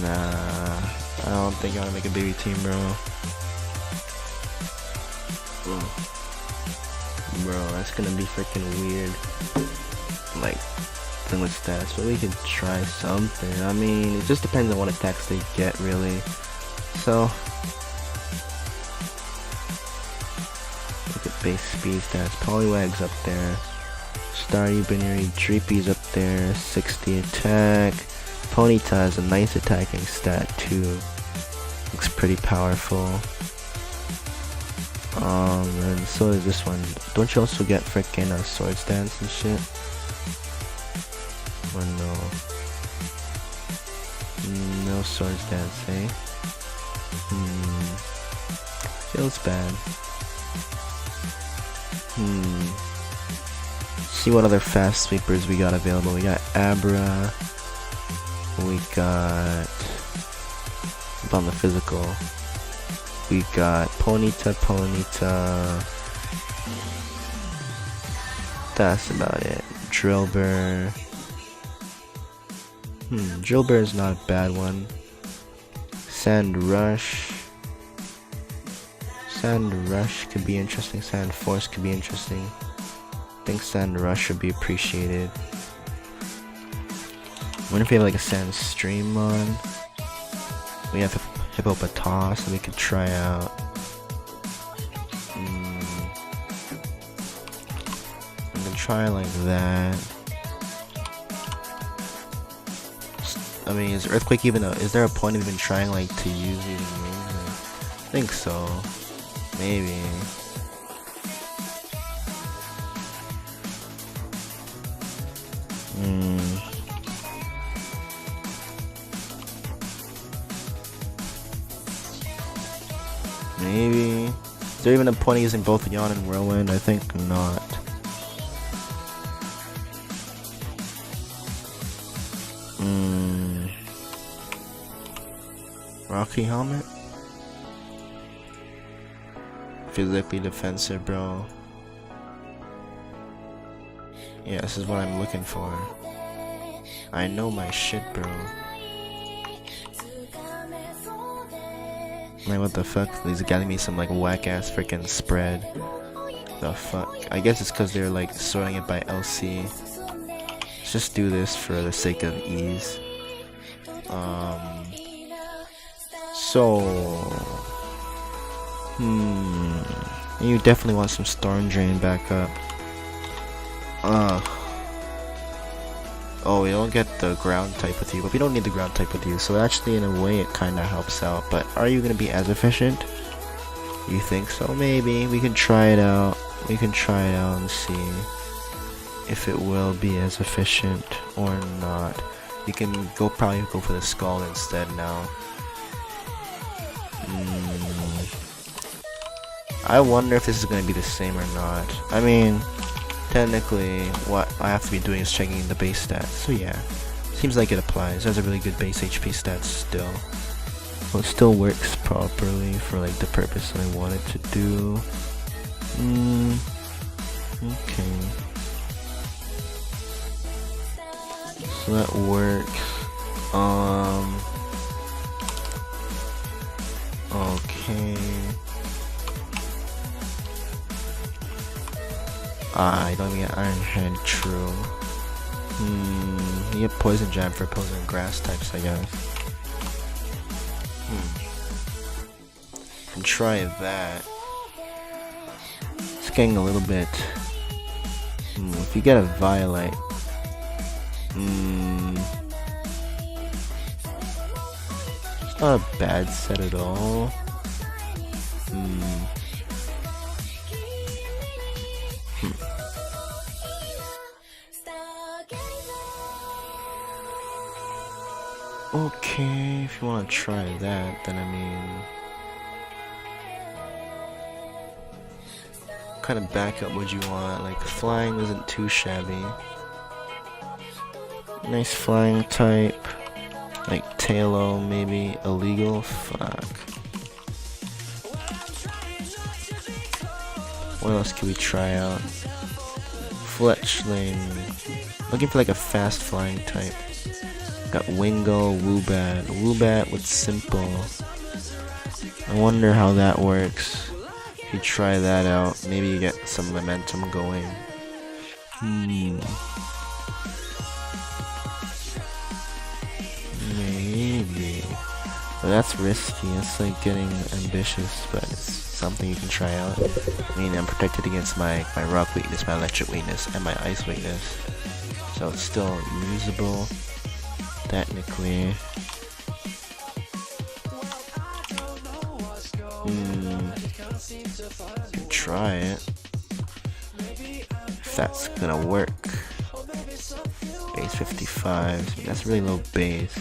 Nah, I don't think you wanna make a baby team, bro. Bro, that's gonna be freaking weird. Like, thing with stats, but we could try something. I mean, it just depends on what attacks they get, really. So, look at base speed stats. Poliwag's up there. Staryu, Binary, Dreepy's up there. 60 attack. Ponyta has a nice attacking stat too. Looks pretty powerful. And so is this one. Don't you also get frickin' Swords Dance and shit? Or no? No Swords Dance, eh? Feels bad. See what other fast sweepers we got available. We got Abra. We got on the physical. We got Ponyta. That's about it. Drillbur. Drillbur is not a bad one. Sand Rush. Sand Rush could be interesting. Sand Force could be interesting. I think Sand Rush would be appreciated. I wonder if we have like a Sand Stream on. We have Hippopotas that we could try out. We can try like that. I mean, is Earthquake even is there a point of even trying like to use these moves? I think so. Maybe. Maybe. Is there even a point of using both Yawn and Whirlwind? I think not. Rocky Helmet? Physically defensive, bro. Yeah, this is what I'm looking for. I know my shit, bro. Like, what the fuck? These are getting me some like whack ass freaking spread. The fuck? I guess it's because they're like sorting it by LC. Let's just do this for the sake of ease. You definitely want some Storm Drain back up. Oh, we don't get the ground type with you, but we don't need the ground type with you, so actually in a way it kinda helps out. But are you gonna be as efficient? You think so? Maybe. We can try it out. We can try it out and see if it will be as efficient or not. You can probably go for the skull instead now. I wonder if this is gonna be the same or not. I mean, technically, what I have to be doing is checking the base stats. So yeah, seems like it applies. It has a really good base HP stats still. So it still works properly for like the purpose that I want it to do. Okay. So that works. Okay. I don't even get Iron Head, true. You get Poison Jab for opposing grass types, I guess. And try that. It's getting a little bit. If you get a Violet, it's not a bad set at all. Okay, if you want to try that, then I mean, what kind of backup would you want? Like, flying isn't too shabby. Nice flying type, like Tailo, maybe illegal. Fuck. What else can we try out? Fletchling. Looking for like a fast flying type. Got Wingull, Woobat. Woobat with Simple. I wonder how that works. If you try that out, maybe you get some momentum going. Maybe. But that's risky. It's like getting ambitious, but it's something you can try out. I mean, I'm protected against my rock weakness, my electric weakness, and my ice weakness. So it's still usable. Technically. Try it. If that's gonna work. Base 55. That's really low base.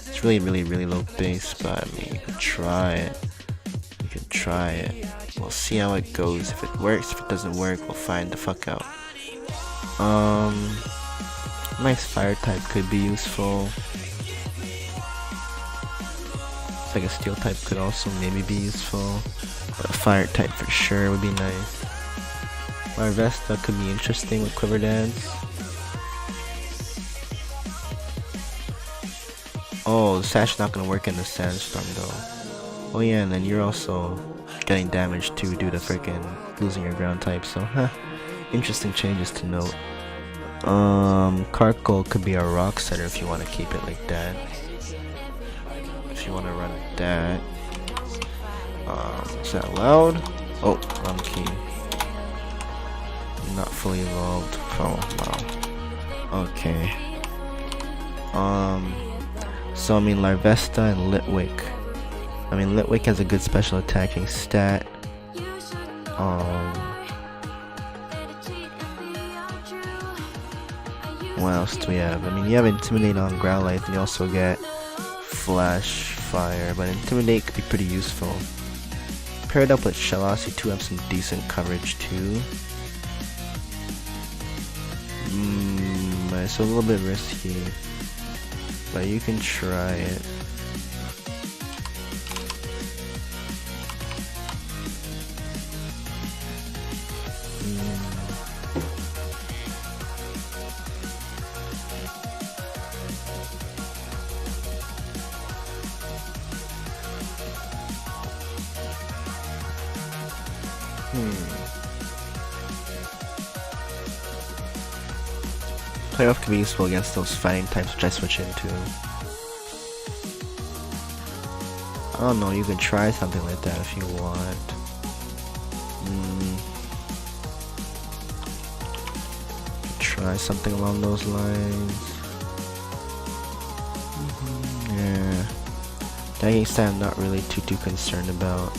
It's really low base, but I mean, you could try it. You could try it. We'll see how it goes. If it works, if it doesn't work, we'll find the fuck out. Nice fire type could be useful. It's like a steel type could also maybe be useful. But a fire type for sure would be nice. Larvesta could be interesting with Quiver Dance. Oh, the Sash is not gonna work in the Sandstorm though. Oh yeah, and then you're also getting damaged too due to freaking losing your ground type, so interesting changes to note. Carkol could be a rock setter if you want to keep it like that. If you want to run that. Is that allowed? Oh, wrong key. Not fully evolved. Oh, wow. Okay. So I mean Larvesta and Litwick. I mean Litwick has a good special attacking stat. What else do we have? I mean, you have Intimidate on Growlithe, and you also get Flash Fire, but Intimidate could be pretty useful. Paired up with Shellos, you two have some decent coverage too. It's a little bit risky, but you can try it. Playoff can be useful against those fighting types which I switch into. I don't know, you can try something like that if you want. Try something along those lines. Yeah. That stat I'm not really too concerned about.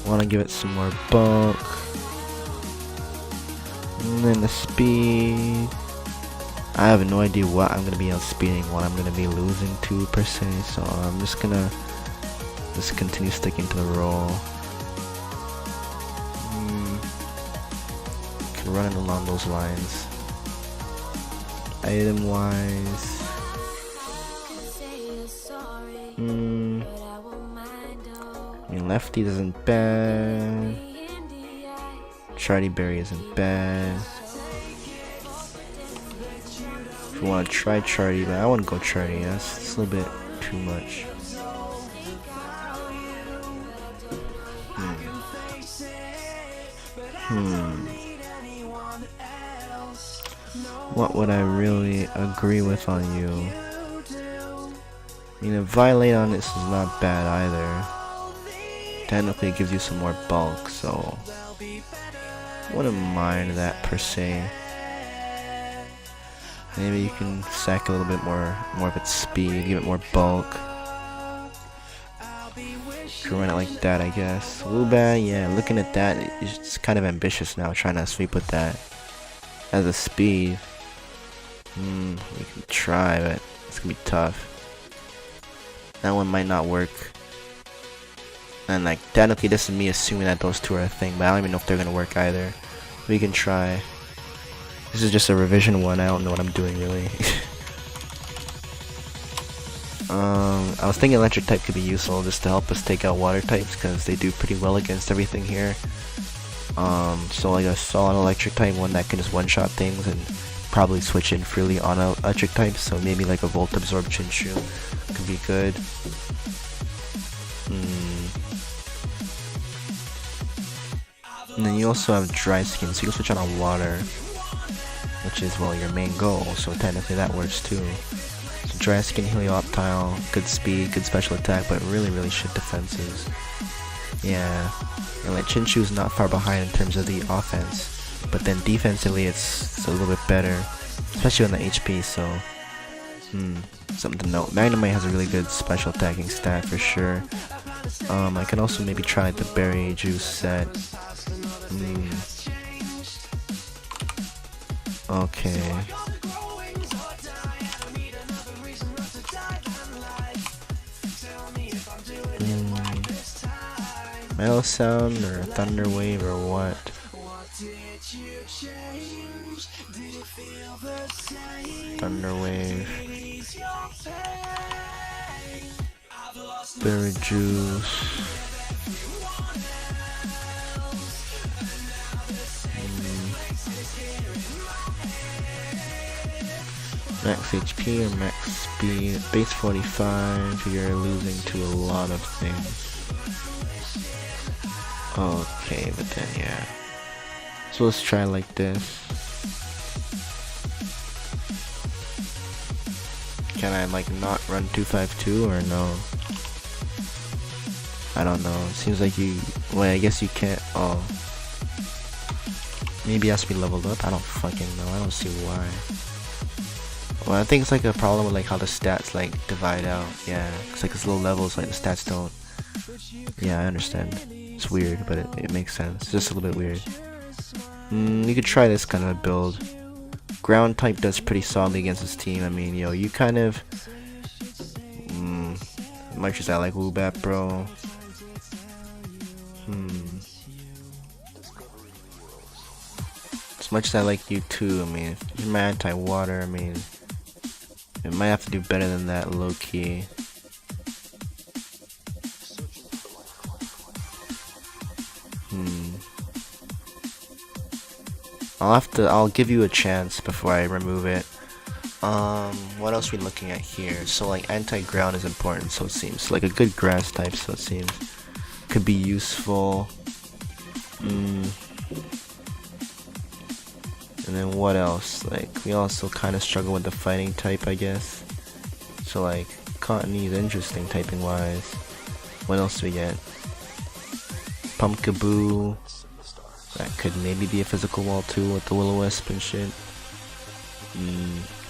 Want to give it some more bulk. And then the speed. I have no idea what I'm gonna be outspeeding, what I'm gonna be losing to per se, so I'm just gonna continue sticking to the roll. Can run it along those lines. Item wise, I mean, Lefty isn't bad. Charty Berry isn't bad. If you want to try Charty, but I wouldn't go Charty. That's a little bit too much. What would I really agree with on you? I mean, a Violate on this is not bad either. Technically it gives you some more bulk, so wouldn't mind that per se. Maybe you can sack a little bit more of its speed, give it more bulk. Can run it like that, I guess. Woobat, yeah, looking at that, it's kind of ambitious now, trying to sweep with that as a speed. We can try, but it's gonna be tough. That one might not work. And like, technically this is me assuming that those two are a thing, but I don't even know if they're gonna work either. We can try. This is just a revision one, I don't know what I'm doing really. I was thinking electric type could be useful just to help us take out water types, because they do pretty well against everything here. So like a solid electric type, one that can just one-shot things and probably switch in freely on electric types, so maybe like a Volt Absorb Chinchu could be good. And then you also have Dry Skin, so you can switch out on water, which is, well, your main goal, so technically that works too. So Dry Skin, Helioptile, good speed, good special attack, but really shit defenses. Yeah, and like Chinchu's not far behind in terms of the offense, but then defensively it's a little bit better, especially on the HP, so something to note. Magnemite has a really good special attacking stat for sure. I can also maybe try the Berry Juice set. Okay. Metal Sound or Thunder Wave or what? Thunder Wave. Berry Juice. Max HP or max speed. Base 45, you're losing to a lot of things. Okay, but then yeah. So let's try like this. Can I like not run 252 or no? I don't know. It seems like you, well, I guess you can't. Oh, maybe it has to be leveled up. I don't fucking know. I don't see why. Well, I think it's like a problem with like how the stats like divide out. Yeah, it's like it's low levels, like the stats don't. Yeah, I understand. It's weird, but it makes sense. It's just a little bit weird. You could try this kind of a build. Ground type does pretty solidly against this team. I mean, yo, you kind of much as I like Woobat, bro. As much as I like you too, I mean, if you're my anti-water, I mean, it might have to do better than that, low-key. I'll give you a chance before I remove it. What else are we looking at here? So like anti-ground is important, so it seems. Like a good grass type, so it seems. Could be useful. And then what else? Like, we also kind of struggle with the fighting type, I guess. So like, Cottony is interesting typing wise. What else do we get? Pumpkaboo. That could maybe be a physical wall too with the Will-O-Wisp and shit.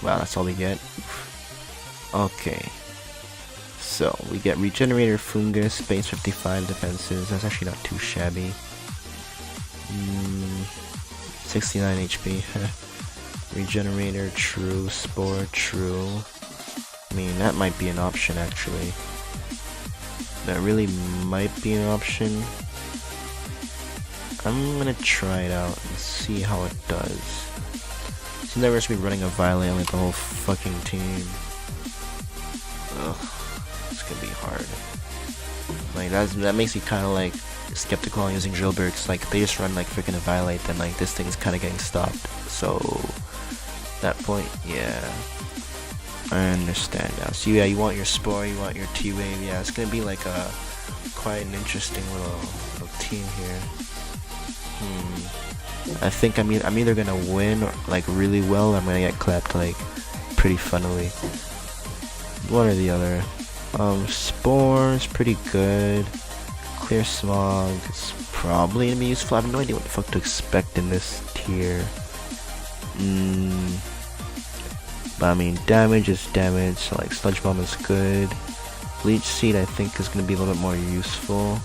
Wow, that's all we get. Okay. So, we get Regenerator, Fungus, base 55 defenses. That's actually not too shabby. 69 HP. Regenerator, true. Spore, true. I mean, that might be an option actually. That really might be an option. I'm gonna try it out and see how it does. Seems like we're just be running a Violet with the whole fucking team. Ugh, it's gonna be hard. Like that makes me kind of like skeptical on using Drillbur, cause like they just run like freaking a Violet, then like this thing's kind of getting stopped. So that point, yeah, I understand now. So yeah, you want your Spore, you want your T-Wave. Yeah, it's gonna be like a quite an interesting little team here. I think I'm either gonna win or, like really well, or I'm gonna get clapped like pretty funnily. One or the other. Spore is pretty good. Clear Smog is probably gonna be useful. I have no idea what the fuck to expect in this tier. But I mean, damage is damage, so like Sludge Bomb is good. Leech Seed I think is gonna be a little bit more useful.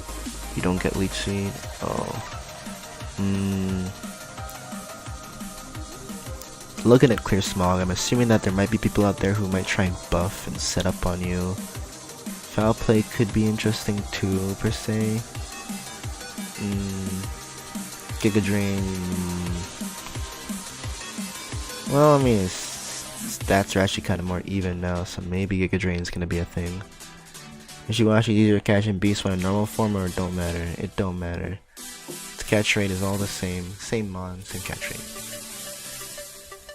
You don't get Leech Seed. Looking at Clear Smog, I'm assuming that there might be people out there who might try and buff and set up on you. Foul Play could be interesting too, per se. Giga Drain. Well, I mean, his stats are actually kind of more even now, so maybe Giga Drain is gonna be a thing. Ishiwashi's easier to catch in Beast when in normal form, or it don't matter. It don't matter. Its catch rate is all the same. Same mon, same catch rate.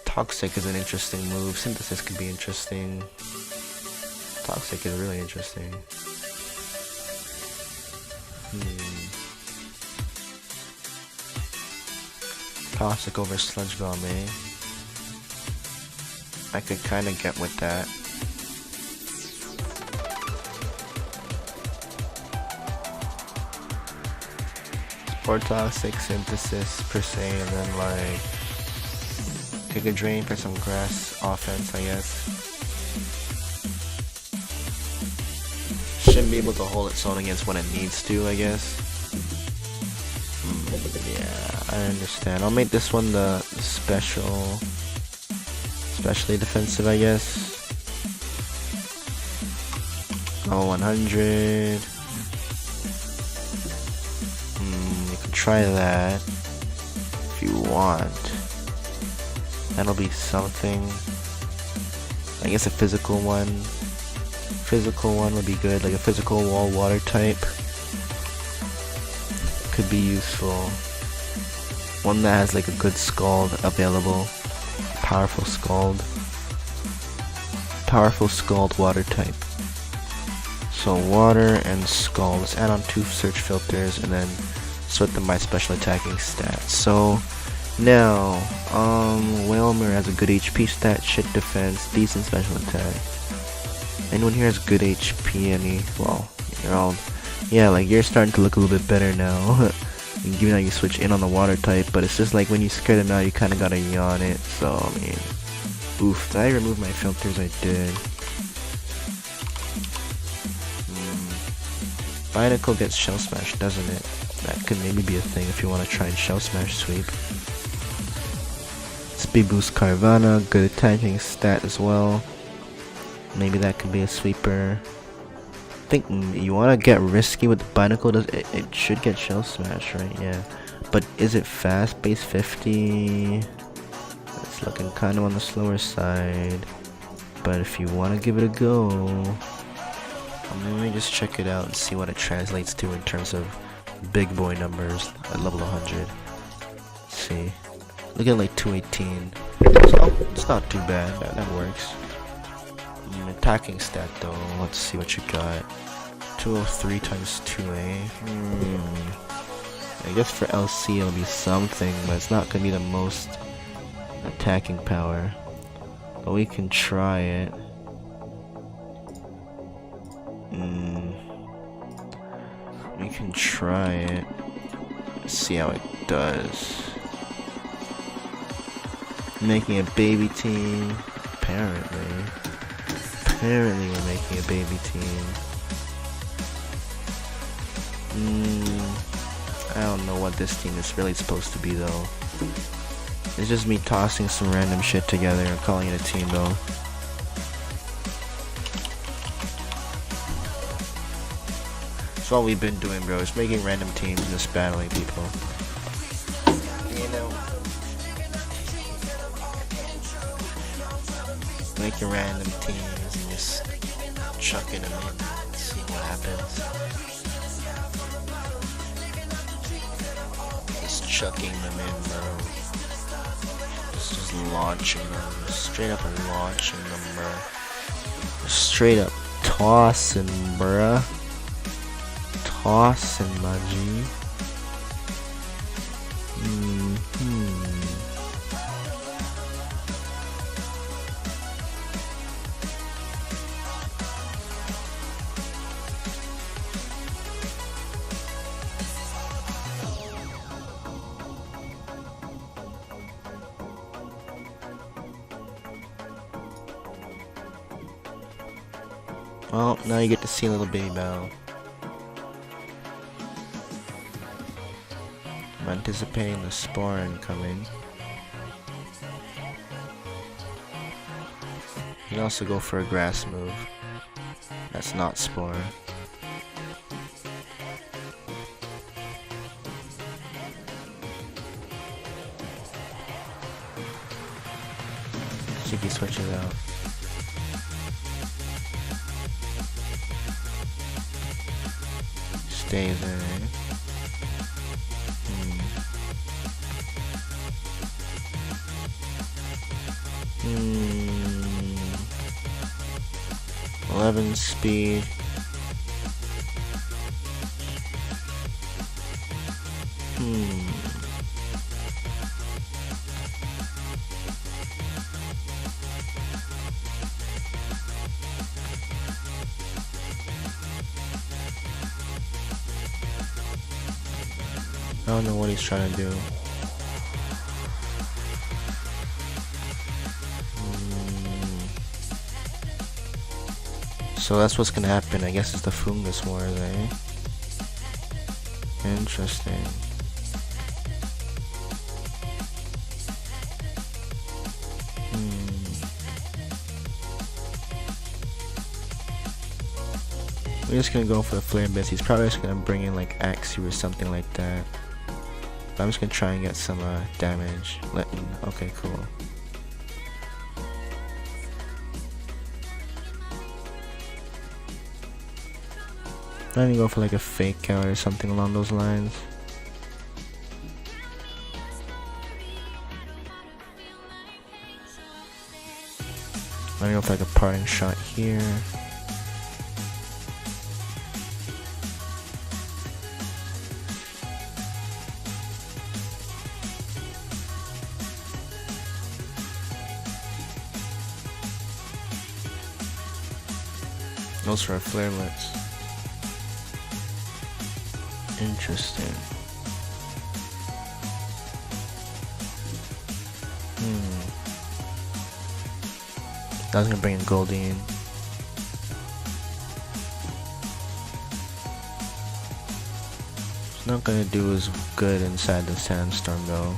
Toxic is an interesting move. Synthesis could be interesting. Toxic is really interesting. Toxic over Sludge Bomb, eh? I could kinda get with that. Or Toxic, Synthesis per se, and then like Giga Drain for some grass offense, I guess. Shouldn't be able to hold its own against when it needs to, I guess. Yeah, I understand. I'll make this one the especially defensive, I guess. Oh, 100. You can try that if you want. That'll be something. I guess a physical one. Physical one would be good, like a physical wall water type. Could be useful. One that has like a good Scald available. Powerful Scald. Powerful Scald water type. So water and Scald. Let's add on 2 search filters and then sort them by special attacking stats. So now, Whalmer has a good HP stat, shit defense, decent special attack. Anyone here has good HP? Well, you're all, yeah, like you're starting to look a little bit better now. Given how you switch in on the water type, but it's just like when you scare them out, you kind of gotta yawn it. So I mean, oof, did I remove my filters? I did. Binacle gets Shell Smash, doesn't it? That could maybe be a thing if you want to try and Shell Smash sweep. Speed Boost Carvanha, good attacking stat as well. Maybe that could be a sweeper. I think you want to get risky with the Binacle. It should get Shell Smash, right? Yeah. But is it fast? Base 50. It's looking kind of on the slower side. But if you want to give it a go, let me just check it out and see what it translates to in terms of big boy numbers at level 100. Let's see. Look at like 218. So it's not too bad. That works. Attacking stat though. Let's see what you got. 203 times 2A. I guess for LC it'll be something, but it's not gonna be the most attacking power. But we can try it. We can try it. See how it does. Making a baby team. Apparently we're making a baby team. I don't know what this team is really supposed to be though. It's just me tossing some random shit together and calling it a team though. That's all we've been doing, bro. Is making random teams and just battling people. You know, making random teams and just chucking them in and see what happens. Just chucking them in, bro. Just launching them. Straight up launching them, bro. Straight up tossing, bruh. Tossing, my G. Well, now you get to see a little baby battle. I'm anticipating the spore incoming. You can also go for a grass move. That's not spore. See if he switches out. Stays in. 11 speed. I don't know what he's trying to do. So that's what's gonna happen. I guess it's the Fungus Wars, eh? Interesting. We're just gonna go for the Flare Blitz. He's probably just gonna bring in like Axie or something like that. But I'm just gonna try and get some damage. Okay, cool. I'm gonna go for like a fake out or something along those lines. I'm gonna go for like a parting shot here. Those are our Flare Blitz. Interesting. I was gonna bring in Goldeen. It's not gonna do as good inside the Sandstorm though.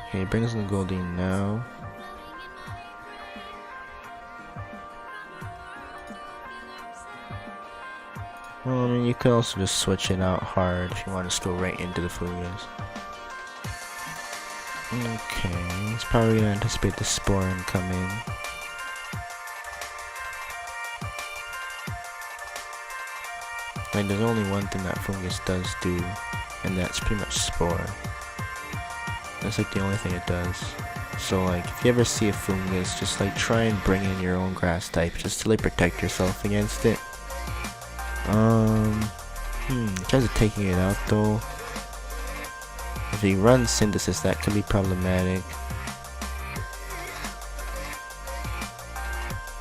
Okay, he brings in Goldeen now. Well, I mean, you could also just switch it out hard if you want to just go right into the Fungus. Okay, he's probably gonna anticipate the Spore incoming. Like, there's only one thing that Fungus does do, and that's pretty much Spore. That's like the only thing it does. So like, if you ever see a Fungus, just like try and bring in your own grass type, just to like protect yourself against it. In terms of taking it out though, if he runs Synthesis, that could be problematic.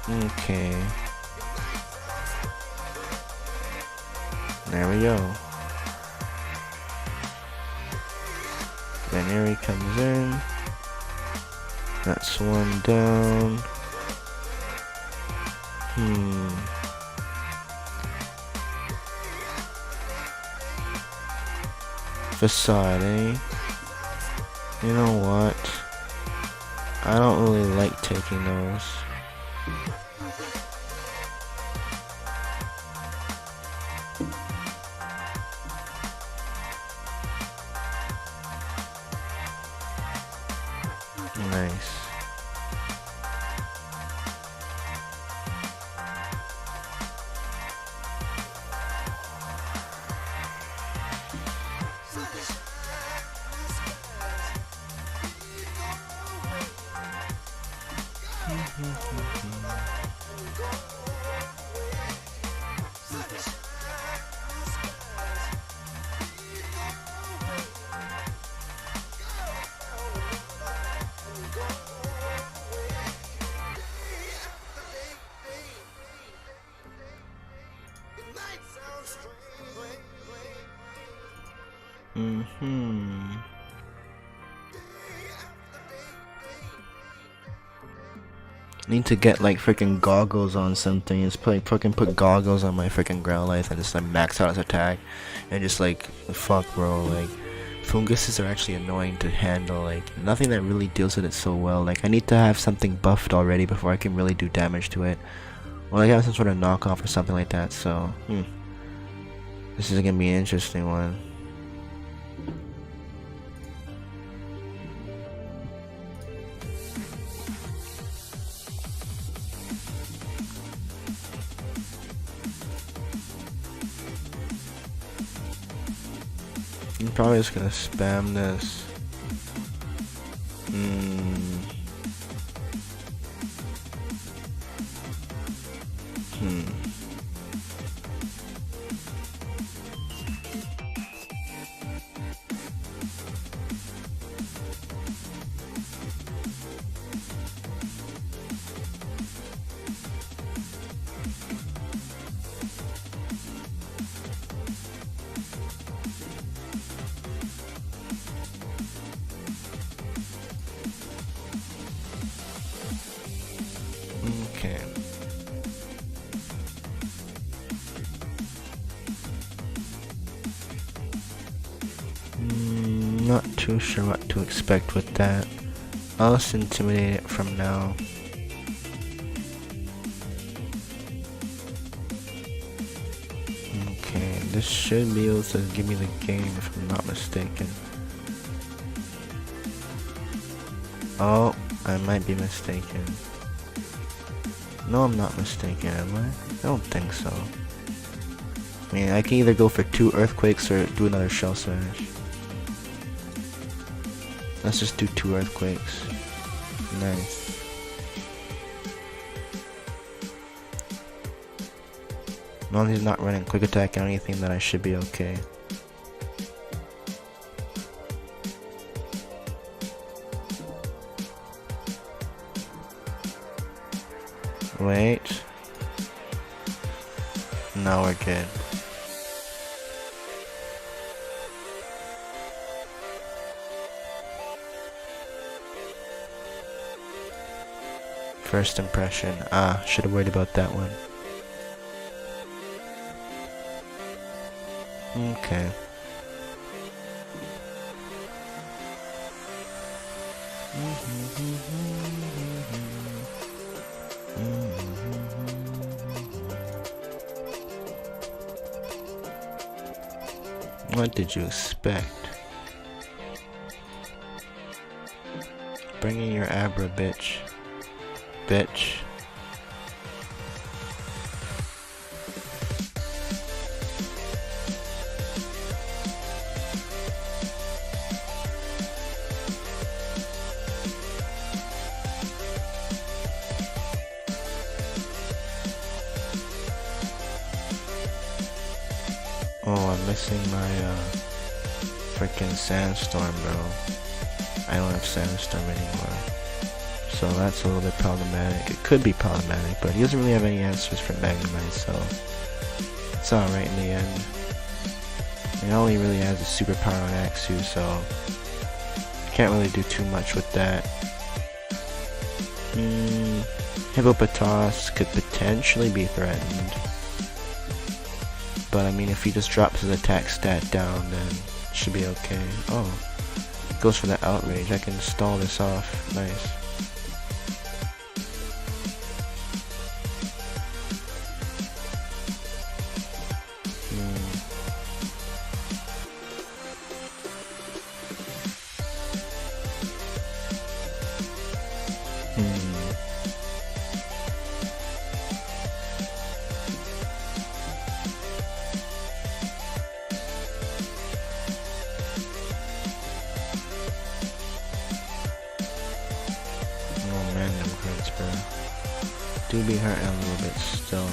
Okay. There we go. Then comes in. That's one down. Facade, eh? You know what? I don't really like taking those. Nice. Need to get like freaking goggles on something. Just fucking put goggles on my freaking Growlithe and just like max out his attack and just like fuck, bro. Like funguses are actually annoying to handle. Like nothing that really deals with it so well. Like I need to have something buffed already before I can really do damage to it, or like have some sort of knockoff or something like that. So this is gonna be an interesting one. I'm probably just gonna spam this. Okay. Not too sure what to expect with that. I'll just intimidate it from now. Okay, this should be able to give me the game if I'm not mistaken. Oh, I might be mistaken. No, I'm not mistaken, am I? I don't think so. I mean, I can either go for 2 earthquakes or do another shell smash. Let's just do 2 earthquakes. Nice. As long as he's not running quick attack or anything, then I should be okay. Wait. Now we're good. First impression. Should have worried about that one. Okay. What did you expect? Bring in your Abra, bitch. Bitch. Oh, I'm missing my freaking sandstorm, bro. I don't have sandstorm anymore. So that's a little bit problematic. It could be problematic, but he doesn't really have any answers for Magnemite, so it's alright in the end. It only really has a superpower on RAICHU, so can't really do too much with that. Hippopotas could potentially be threatened. But I mean, if he just drops his attack stat down, then Should be okay. Oh, goes for the outrage. I can stall this off. Nice. Do be hurting a little bit still.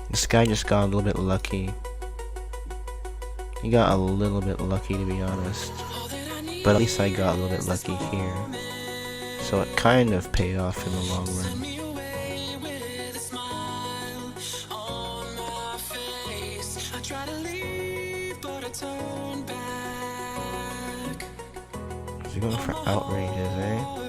This guy just got a little bit lucky. He got a little bit lucky, to be honest. But at least I got a little bit lucky here. So it kind of paid off in the long run. Is he going for outrages, eh?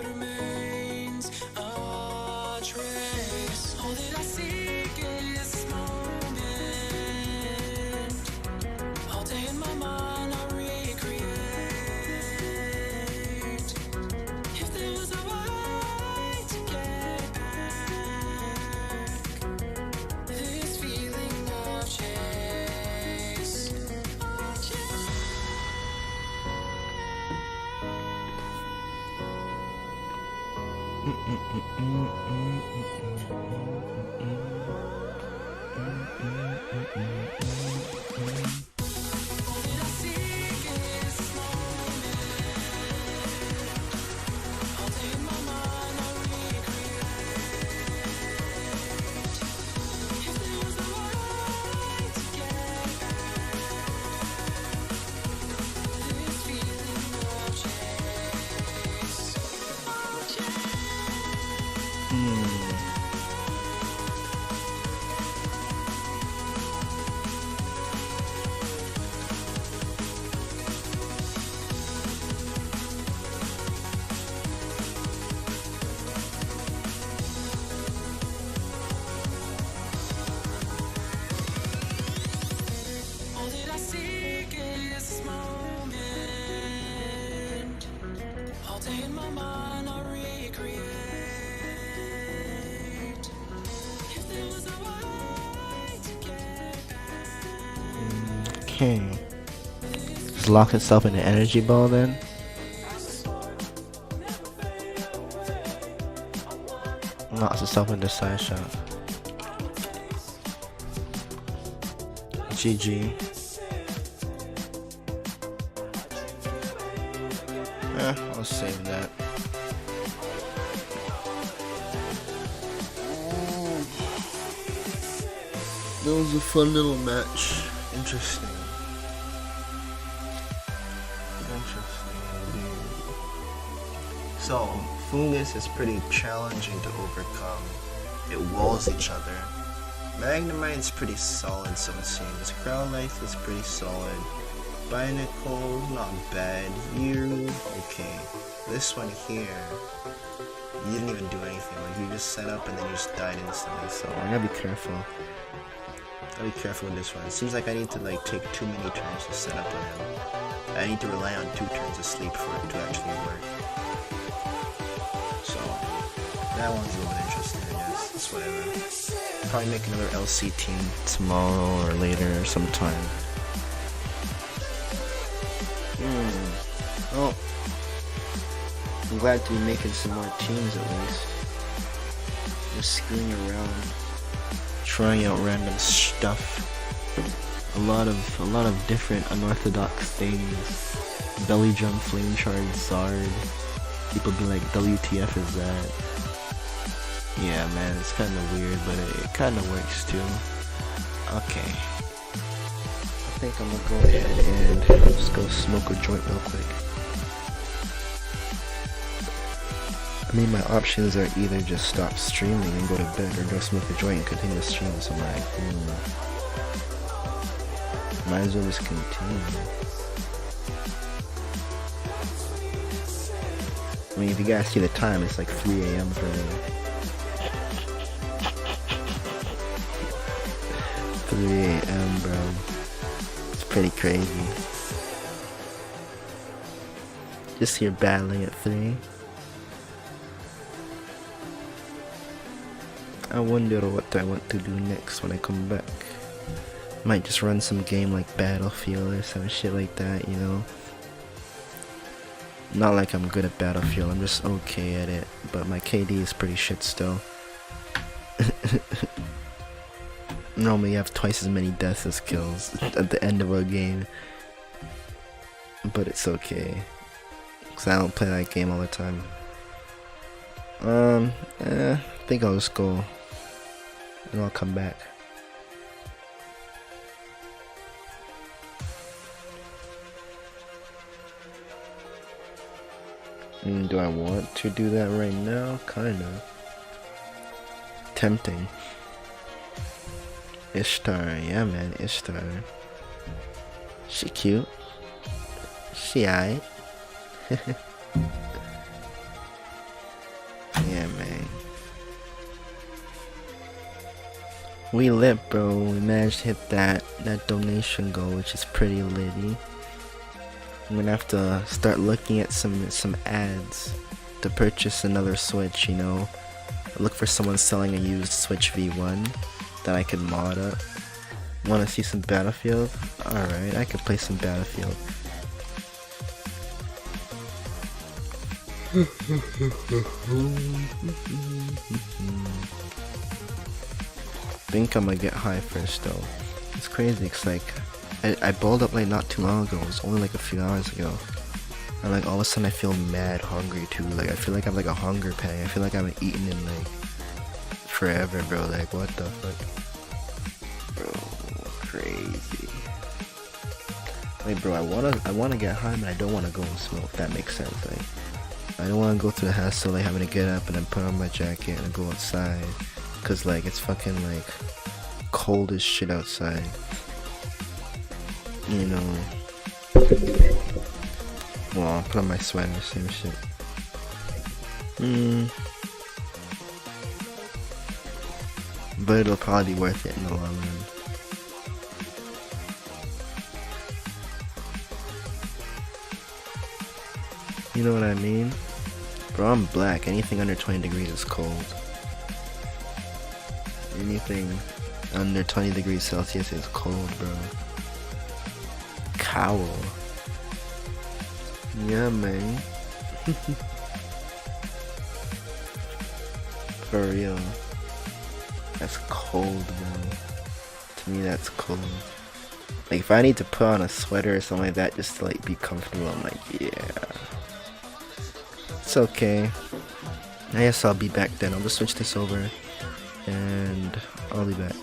Okay. Just lock itself in the energy ball then. Locks itself in the side shot. GG. I'll save that. That was a fun little match. Interesting. So, Fungus is pretty challenging to overcome. It walls each other. Magnemite's pretty solid, so it seems. Crown Life is pretty solid. Binacle, not bad. You, okay. This one here, you didn't even do anything. Like, you just set up and then you just died instantly, so I gotta be careful. Gotta be careful with this one. It seems like I need to like take too many turns to set up with him. I need to rely on 2 turns of sleep for it to actually work. So, that one's a little bit interesting, I guess. It's whatever. Probably make another LC team tomorrow or later or sometime. Oh, I'm glad to be making some more teams at least. Just screwing around, trying out random stuff. a lot of different unorthodox things. Belly jump, flame charge, Zard. People be like, WTF is that? Yeah, man, it's kind of weird, but it kind of works too. Okay. I think I'm gonna go ahead and just go smoke a joint real quick. I mean, my options are either just stop streaming and go to bed, or go smoke a joint and continue to stream. So I'm like, might as well just continue. I mean, if you guys see the time, it's like 3 AM for me. 3 AM, bro. It's pretty crazy. Just here battling at 3. I wonder what I want to do next when I come back. Might just run some game like Battlefield or some shit like that, you know? Not like I'm good at Battlefield, I'm just okay at it, but my KD is pretty shit still. Normally you have twice as many deaths as kills at the end of a game. But it's okay, because I don't play that game all the time. I think I'll just go and I'll come back. Do I want to do that right now? Kinda. Tempting. Ishtar, yeah man, Ishtar. She cute. She aight. Yeah man. We lit, bro. We managed to hit that donation goal, which is pretty litty. I'm gonna have to start looking at some ads to purchase another Switch, you know. Look for someone selling a used Switch V1 that I can mod up. Wanna see some Battlefield? Alright, I can play some Battlefield. Think I'm gonna get high first though. It's crazy, it's like I bowled up like not too long ago. It was only like a few hours ago. And like all of a sudden I feel mad hungry too. Like I feel like I have like a hunger pang. I feel like I haven't eaten in like forever, bro. Like what the fuck? Bro, crazy. Like bro, I wanna get high, but I don't wanna go and smoke. That makes sense. Like I don't wanna go through the hassle like having to get up and then put on my jacket and go outside. Cause like it's fucking like cold as shit outside. You know. Well, I'll put on my sweater, same shit. But it'll probably be worth it in the long run. You know what I mean? Bro, I'm black. Anything under 20 degrees is cold. Anything under 20 degrees Celsius is cold, bro. Cowl. Yeah, man. For real. That's cold, bro. To me, that's cold. Like, if I need to put on a sweater or something like that just to, like, be comfortable, I'm like, yeah. It's okay. I guess I'll be back then. I'll just switch this over. And I'll be back.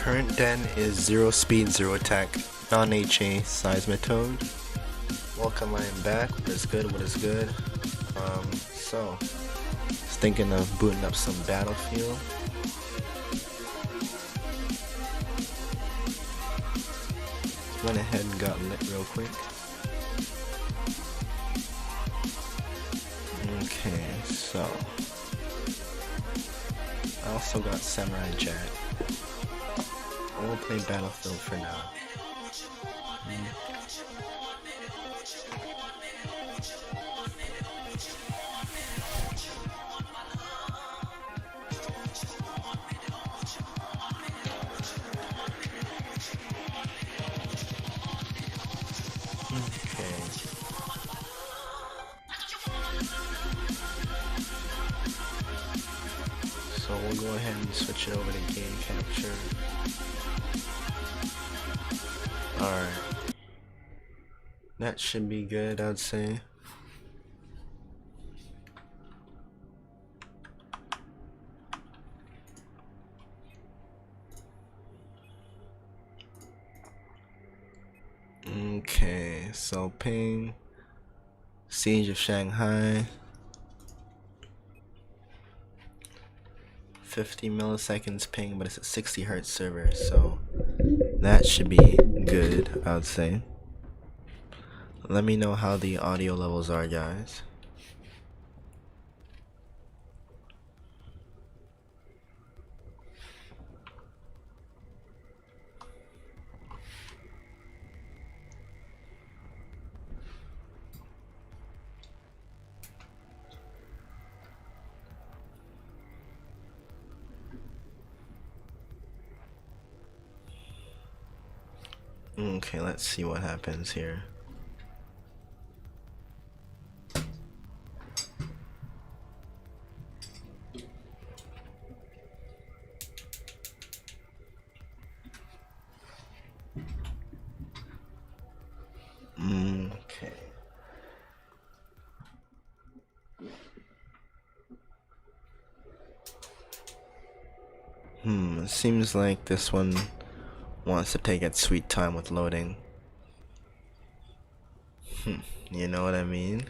Current den is 0 speed, 0 attack, non-HA seismitoad. Welcome, I am back. What is good? What is good? So, was thinking of booting up some Battlefield. Went ahead and got lit real quick. Okay, so I also got Samurai Jack. I will play Battlefield for now. Okay. So we'll go ahead and switch it over to game capture. Alright. That should be good, I'd say. Okay, so ping. Siege of Shanghai. 50 milliseconds ping, but it's a 60 Hz server, so that should be good, I would say. Let me know how the audio levels are, guys. Okay, let's see what happens here. Okay. It seems like this one wants to take its sweet time with loading. You know what I mean?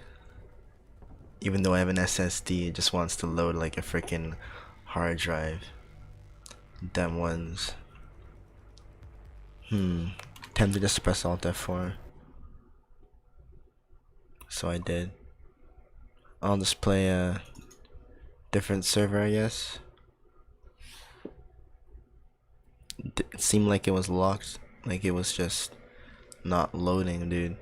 Even though I have an SSD, it just wants to load like a freaking hard drive. Them ones. Tend to just press Alt F4. So I did. I'll just play a different server, I guess. It seemed like it was locked, like it was just not loading, dude.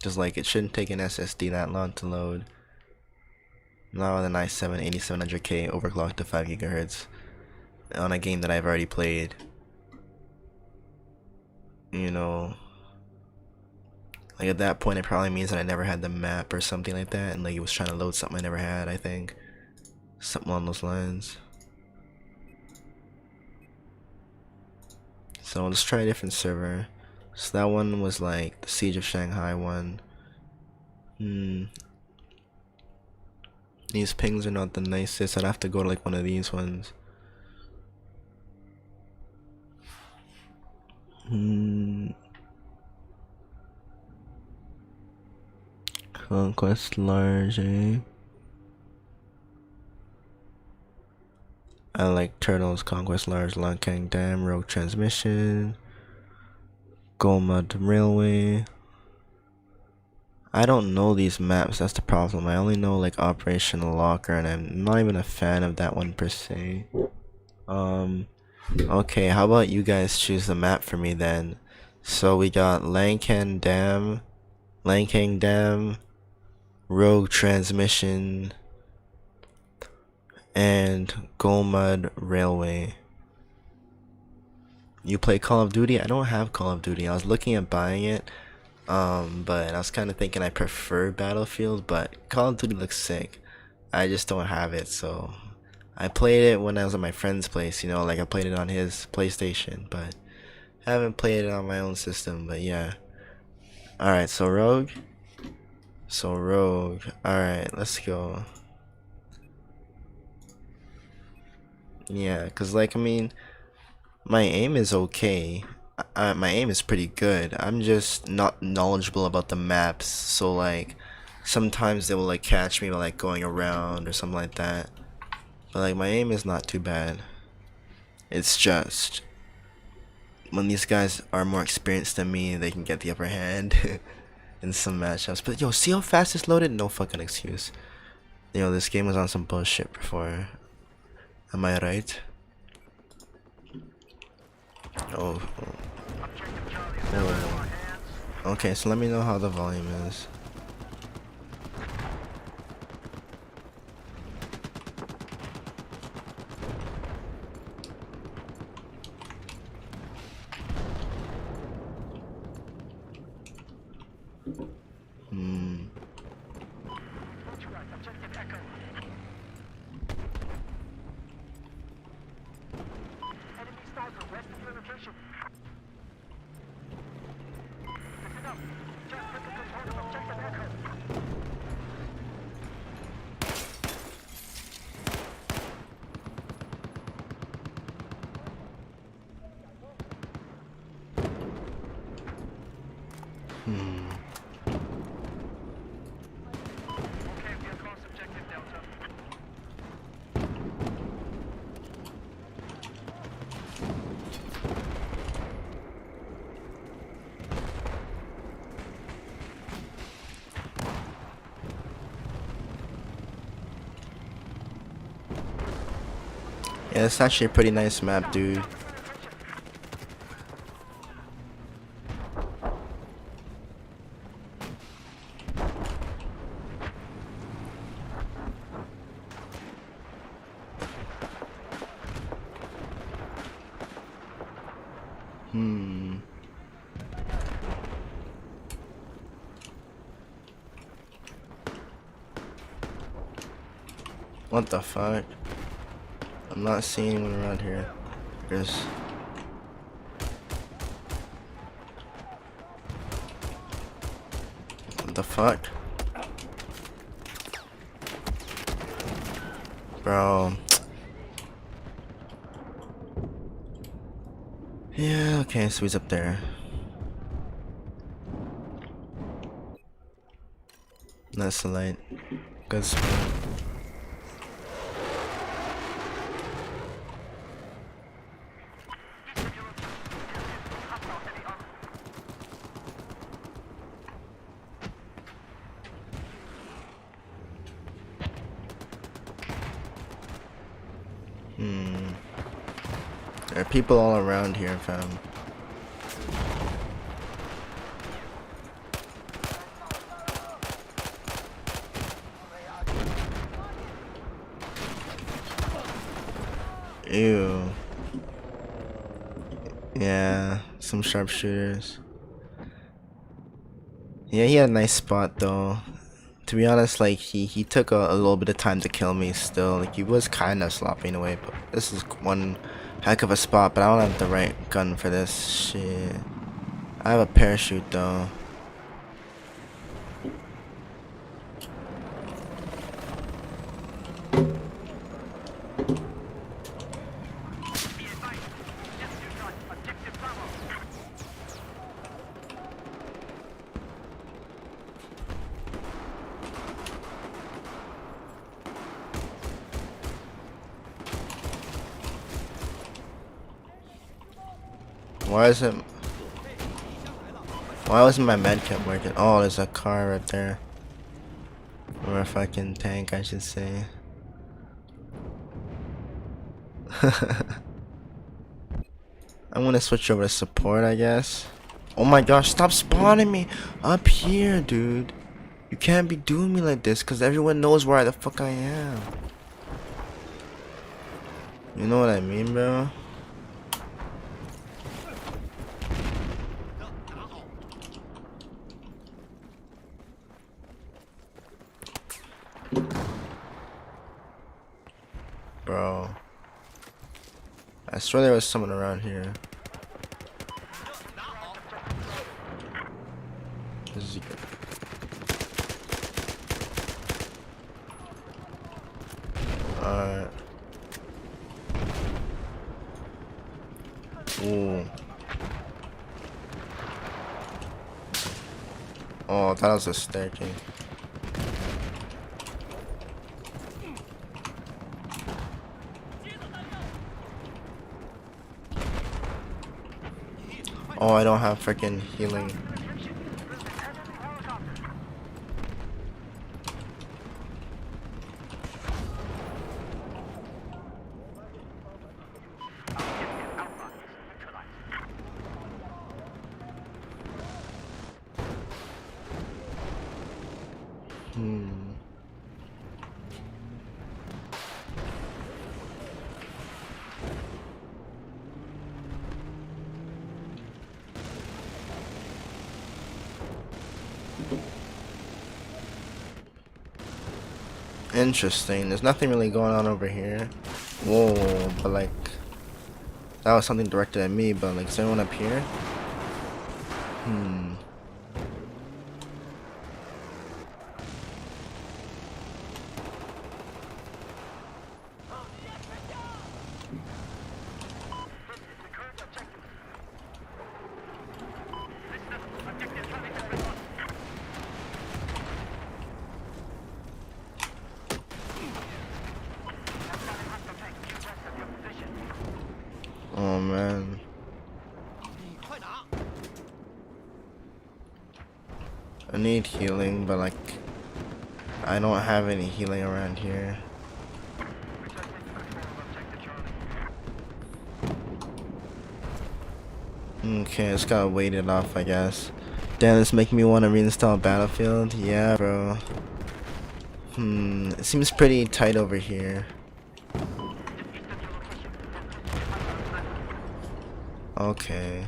Just like it shouldn't take an SSD that long to load. Not with an i7 8700K overclocked to 5 GHz on a game that I've already played. You know, like at that point it probably means that I never had the map or something like that, and like it was trying to load something I never had, I think. Something along those lines. So let's try a different server. So that one was like the Siege of Shanghai one. These pings are not the nicest. I'd have to go to like one of these ones. Conquest large, eh? I like Turtles, Conquest Large, Lankang Dam, Rogue Transmission, Gomad Railway. I don't know these maps, that's the problem. I only know like Operational Locker, and I'm not even a fan of that one per se. Okay, how about you guys choose the map for me then? So we got Lankang Dam, Rogue Transmission, and Gomad Railway. You play Call of Duty? I don't have Call of Duty. I was looking at buying it, but I was kind of thinking I prefer Battlefield, but Call of Duty looks sick. I just don't have it, so I played it when I was at my friend's place, you know, like I played it on his PlayStation, but I haven't played it on my own system, but yeah. Alright, so Rogue. Alright, let's go. Yeah, cause like I mean, my aim is okay. My aim is pretty good. I'm just not knowledgeable about the maps, so like sometimes they will like catch me by like going around or something like that. But like my aim is not too bad. It's just when these guys are more experienced than me, they can get the upper hand in some matchups. But yo, see how fast it's loaded? No fucking excuse. Yo, this game was on some bullshit before. Am I right? Oh. Oh. Okay, so let me know how the volume is. Yeah, it's actually a pretty nice map, dude. What the fuck? I'm not seeing anyone around here. There's... What the fuck? Bro. Yeah, okay, so he's up there. That's the light. Good spot. There are people all around here, fam. Ew. Yeah, some sharpshooters. Yeah, he had a nice spot though. To be honest, like he took a little bit of time to kill me still. Like he was kind of slopping away, but this is one heck of a spot, but I don't have the right gun for this shit. I have a parachute though. Why wasn't my medkit working? Oh, there's a car right there. Or a fucking tank, I should say. I'm gonna switch over to support, I guess. Oh my gosh, stop spawning me up here, dude. You can't be doing me like this, cause everyone knows where the fuck I am. You know what I mean, bro? Bro, I swear there was someone around here. Alright. Ooh. Oh, that was a staircase. Oh, I don't have freaking healing. Interesting. There's nothing really going on over here. Whoa, but like that was something directed at me, but like is anyone up here? Oh man. I need healing, but like I don't have any healing around here. Okay, just gotta wait it off, I guess. Damn, it's making me want to reinstall Battlefield. Yeah, bro. It seems pretty tight over here. Okay.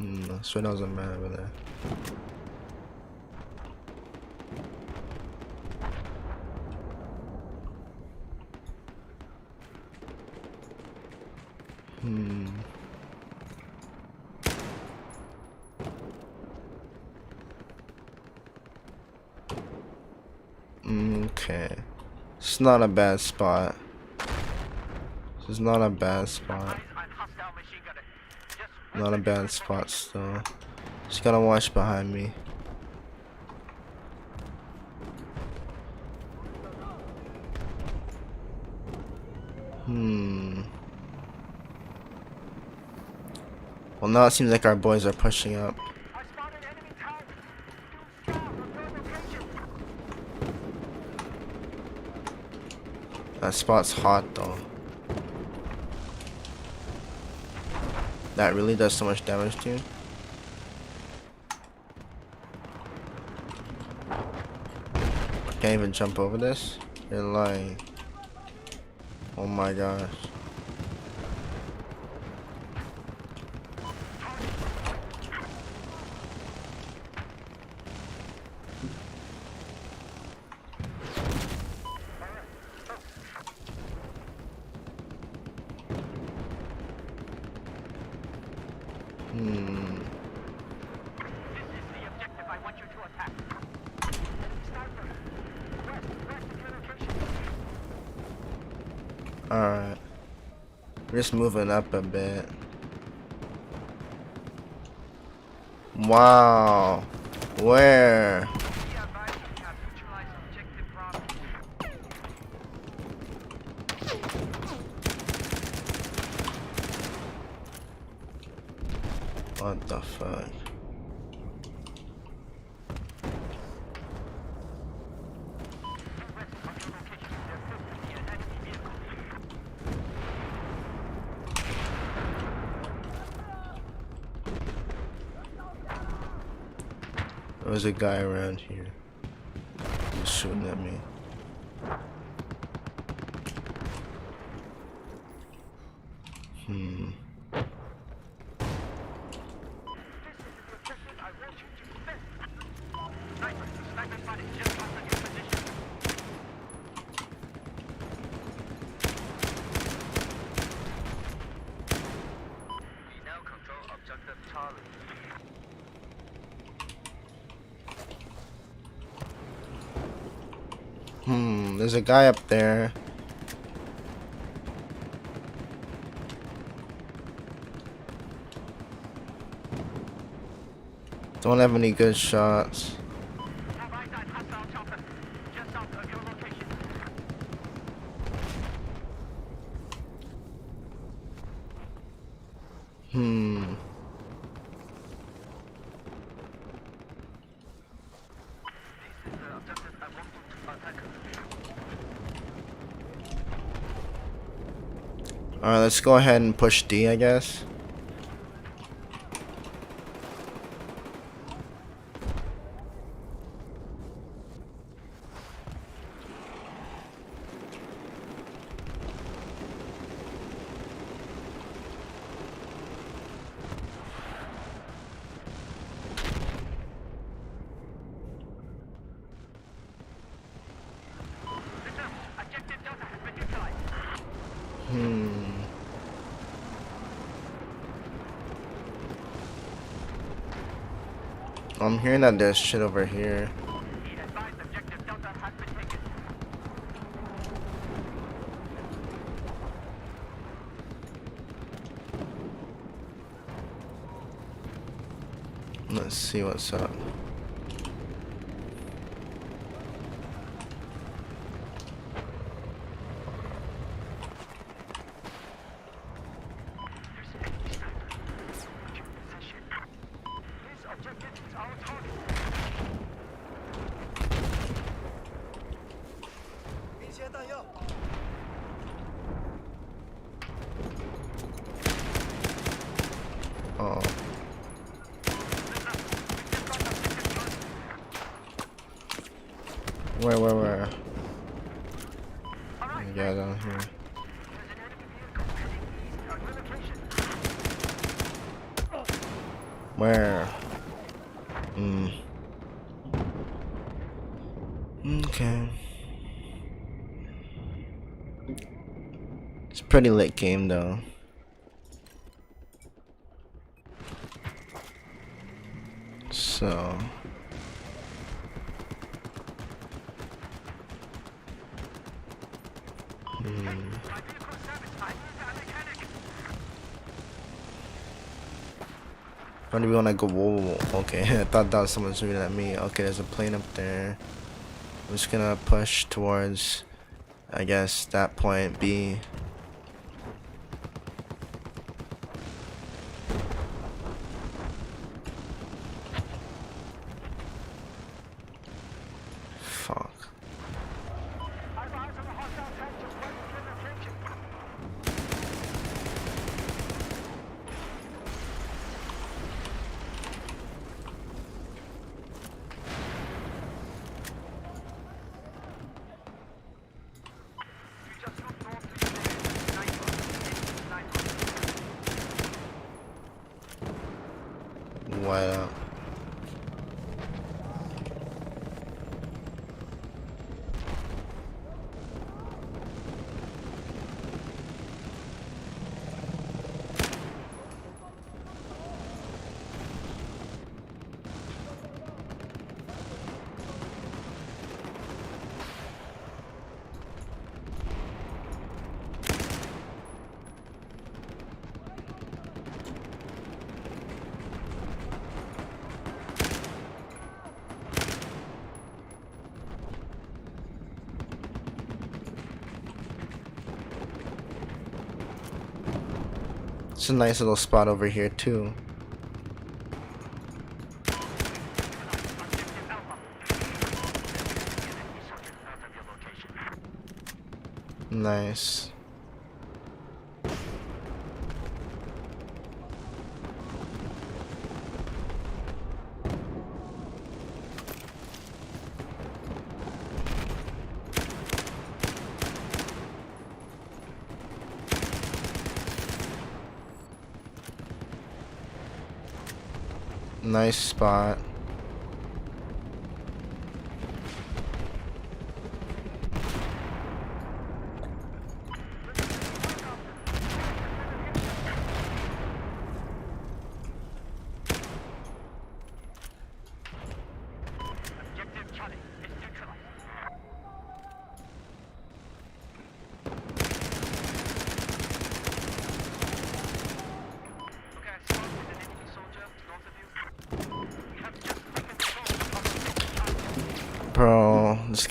I swear there was a man over there. Okay. It's not a bad spot. This is not a bad spot. Not a bad spot still. Just gotta watch behind me. Well, now it seems like our boys are pushing up. That spot's hot though. That really does so much damage to you. Can't even jump over this? You're lying. Oh my gosh. Alright. We're just moving up a bit. Wow. Where? What the fuck? There's a guy around here. He's shooting at me. There's a guy up there. Don't have any good shots. Alright, let's go ahead and push D, I guess. I'm hearing that there's shit over here. Let's see what's up. Oh. Where? Yeah, down here. Where? Okay. It's a pretty lit game though. So why do we wanna go? Whoa, okay. I thought that was someone shooting at me. Okay, there's a plane up there. I'm just gonna push towards, I guess, that point B. Fuck. Wide out. It's a nice little spot over here too. Nice. Nice spot.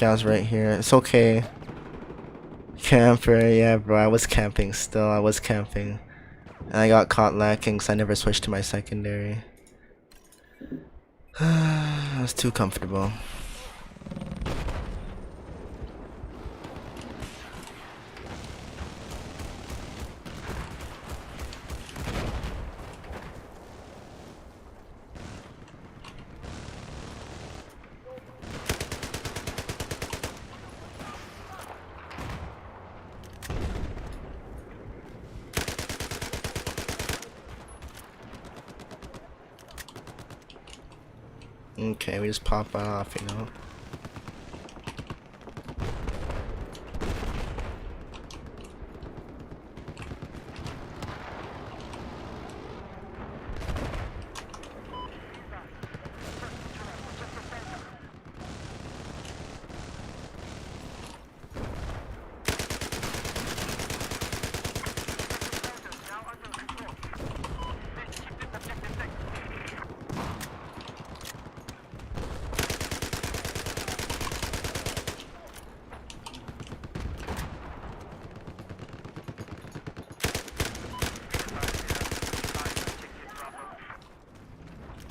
guy's right here. It's okay. Camper, yeah, bro. I was camping still. I was camping. And I got caught lacking because I never switched to my secondary. I was too comfortable. Okay, we just pop off, you know.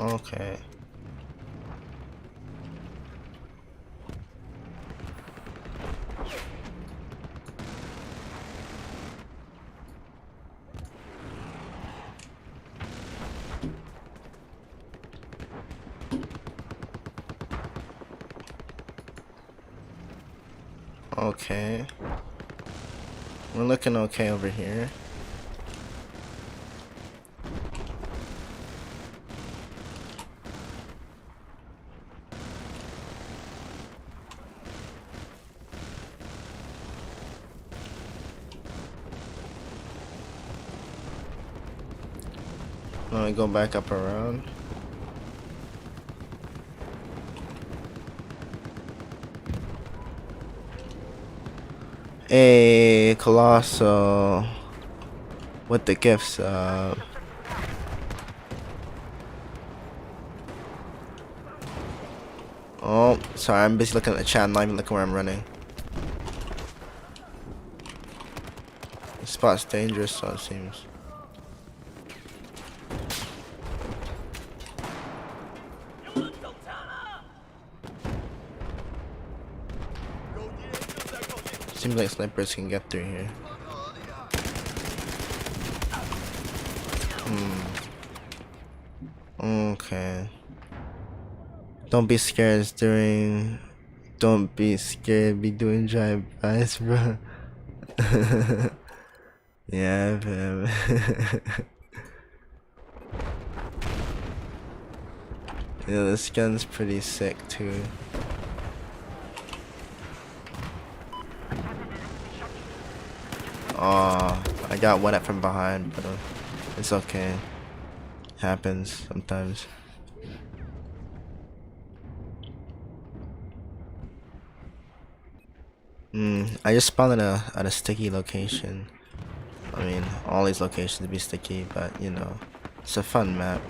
Okay. Okay. We're looking okay over here. Let me go back up around. Hey, Colossal. With the gifts, Oh, sorry, I'm busy looking at the chat, I'm not even looking where I'm running. This spot's dangerous, so it seems. Seems like snipers can get through here. Okay. Don't be scared. It's during. Don't be scared. Be doing drive-bys, bro. Yeah, fam. Yeah, this gun's pretty sick too. Oh, I got one up from behind, but it's okay. Happens sometimes. I just spawned at a sticky location. I mean, all these locations be sticky, but you know, it's a fun map.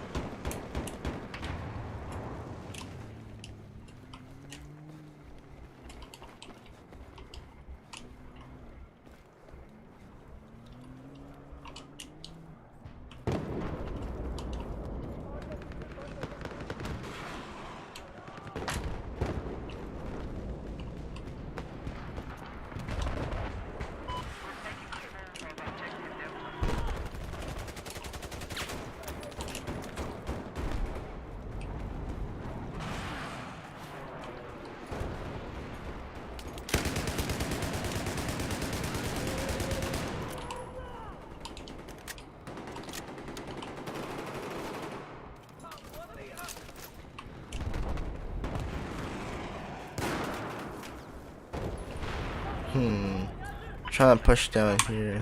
Trying to push down here.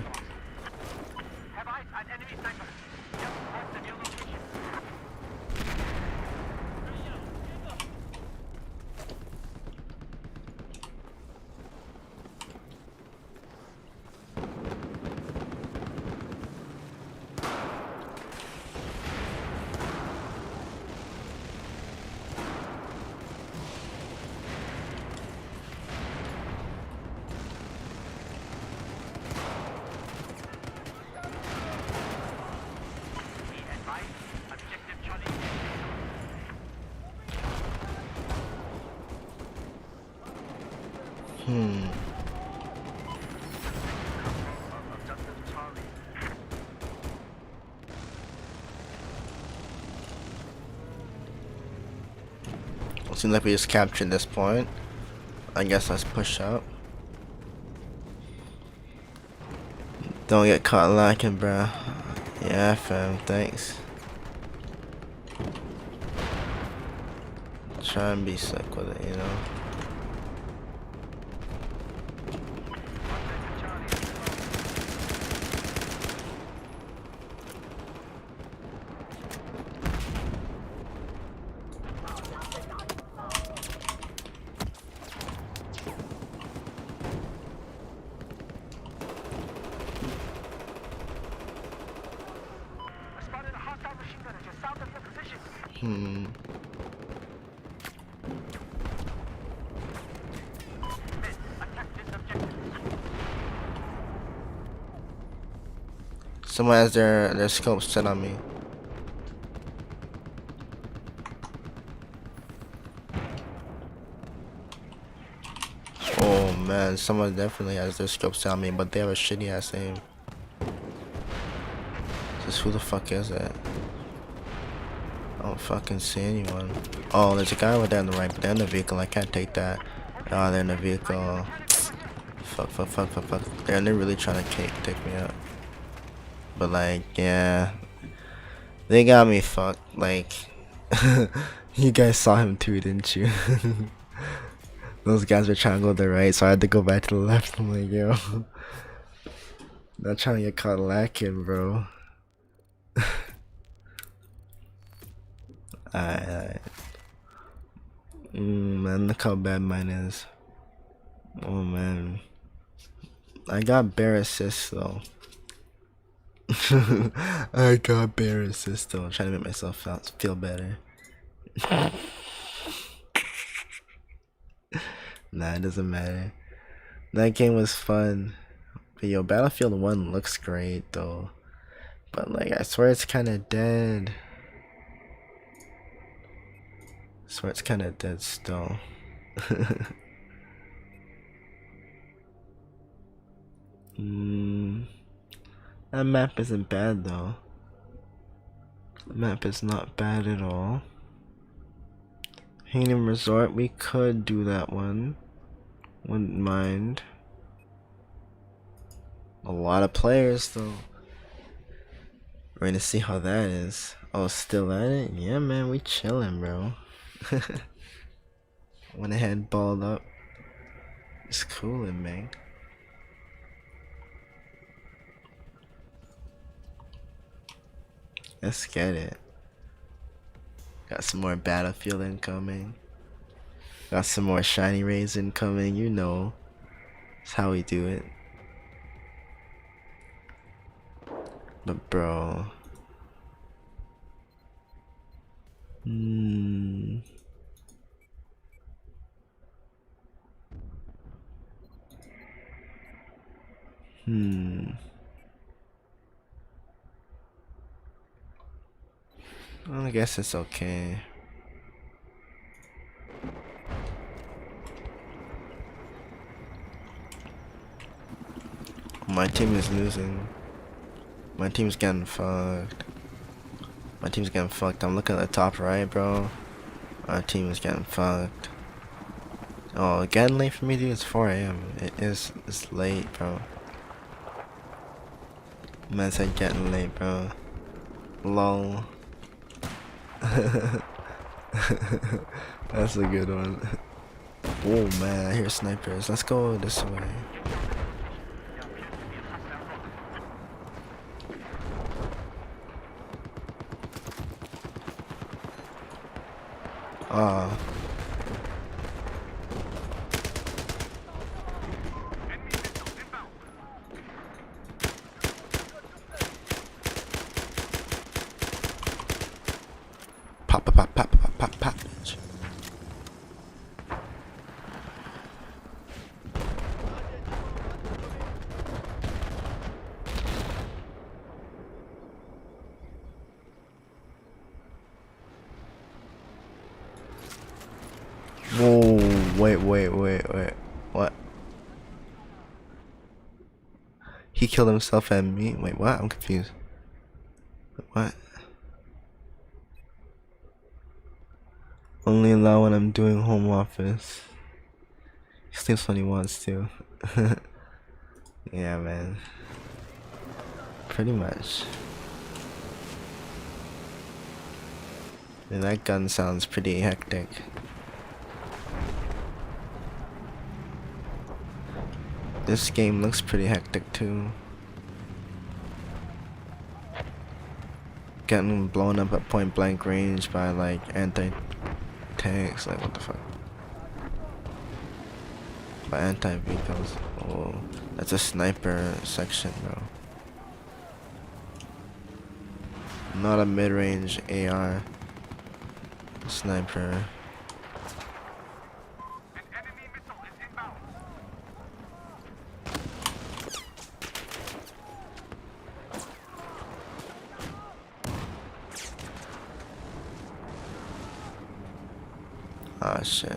Seems like we just captured this point. I guess let's push up. Don't get caught lacking, bro. Yeah, fam, thanks. Try and be slick with it, you know? Someone has their scope set on me. Oh man, someone definitely has their scope set on me, but they have a shitty ass aim. Just who the fuck is that? I don't fucking see anyone. Oh, there's a guy over there on the right, but they're in the vehicle. I can't take that. Oh, they're in the vehicle. Fuck. They're really trying to take me out. But like, yeah, they got me fucked. Like, you guys saw him too, didn't you? Those guys were trying to go to the right, so I had to go back to the left. I'm like, yo, not trying to get caught lacking, bro. Alright. Man, look how bad mine is. Oh man, I got bare assists though. I got bare assist though. I'm trying to make myself feel better. Nah, it doesn't matter. That game was fun. But yo, Battlefield 1 looks great though. But like, I swear it's kinda dead. I swear it's kinda dead still. That map isn't bad though. The map is not bad at all. Hanging Resort, we could do that one. Wouldn't mind. A lot of players though. We're gonna see how that is. Oh, still at it? Yeah man, we chillin', bro. Went ahead, balled up. It's coolin', man. Let's get it. Got some more Battlefield incoming. Got some more Shiny Rays incoming, you know. That's how we do it. But bro. Well, I guess it's okay. My team is losing. My team's getting fucked. My team's getting fucked. I'm looking at the top right, bro. Our team is getting fucked. Oh, getting late for me, dude. It's 4 AM. It's late, bro. Man said getting late, bro. Lol. That's a good one. Oh man, I hear snipers. Let's go this way. Pop. Whoa, wait. What? killed himself and me. Wait, what? I'm confused. What? Only allow when I'm doing home office. He sleeps when he wants to. Yeah, man. Pretty much. And that gun sounds pretty hectic. This game looks pretty hectic too. Getting blown up at point blank range by like anti-tanks, like what the fuck? By anti-vehicles. Oh, that's a sniper section, bro. Not a mid-range AR. Sniper. Ah, shit.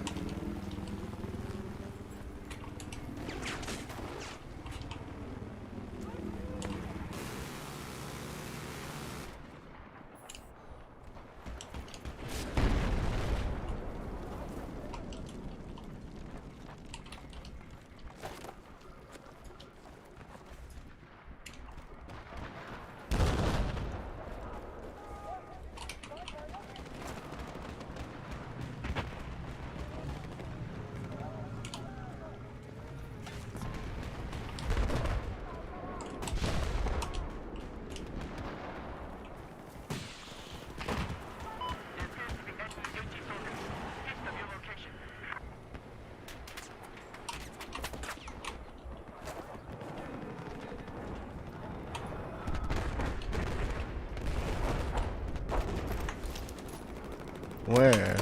Where?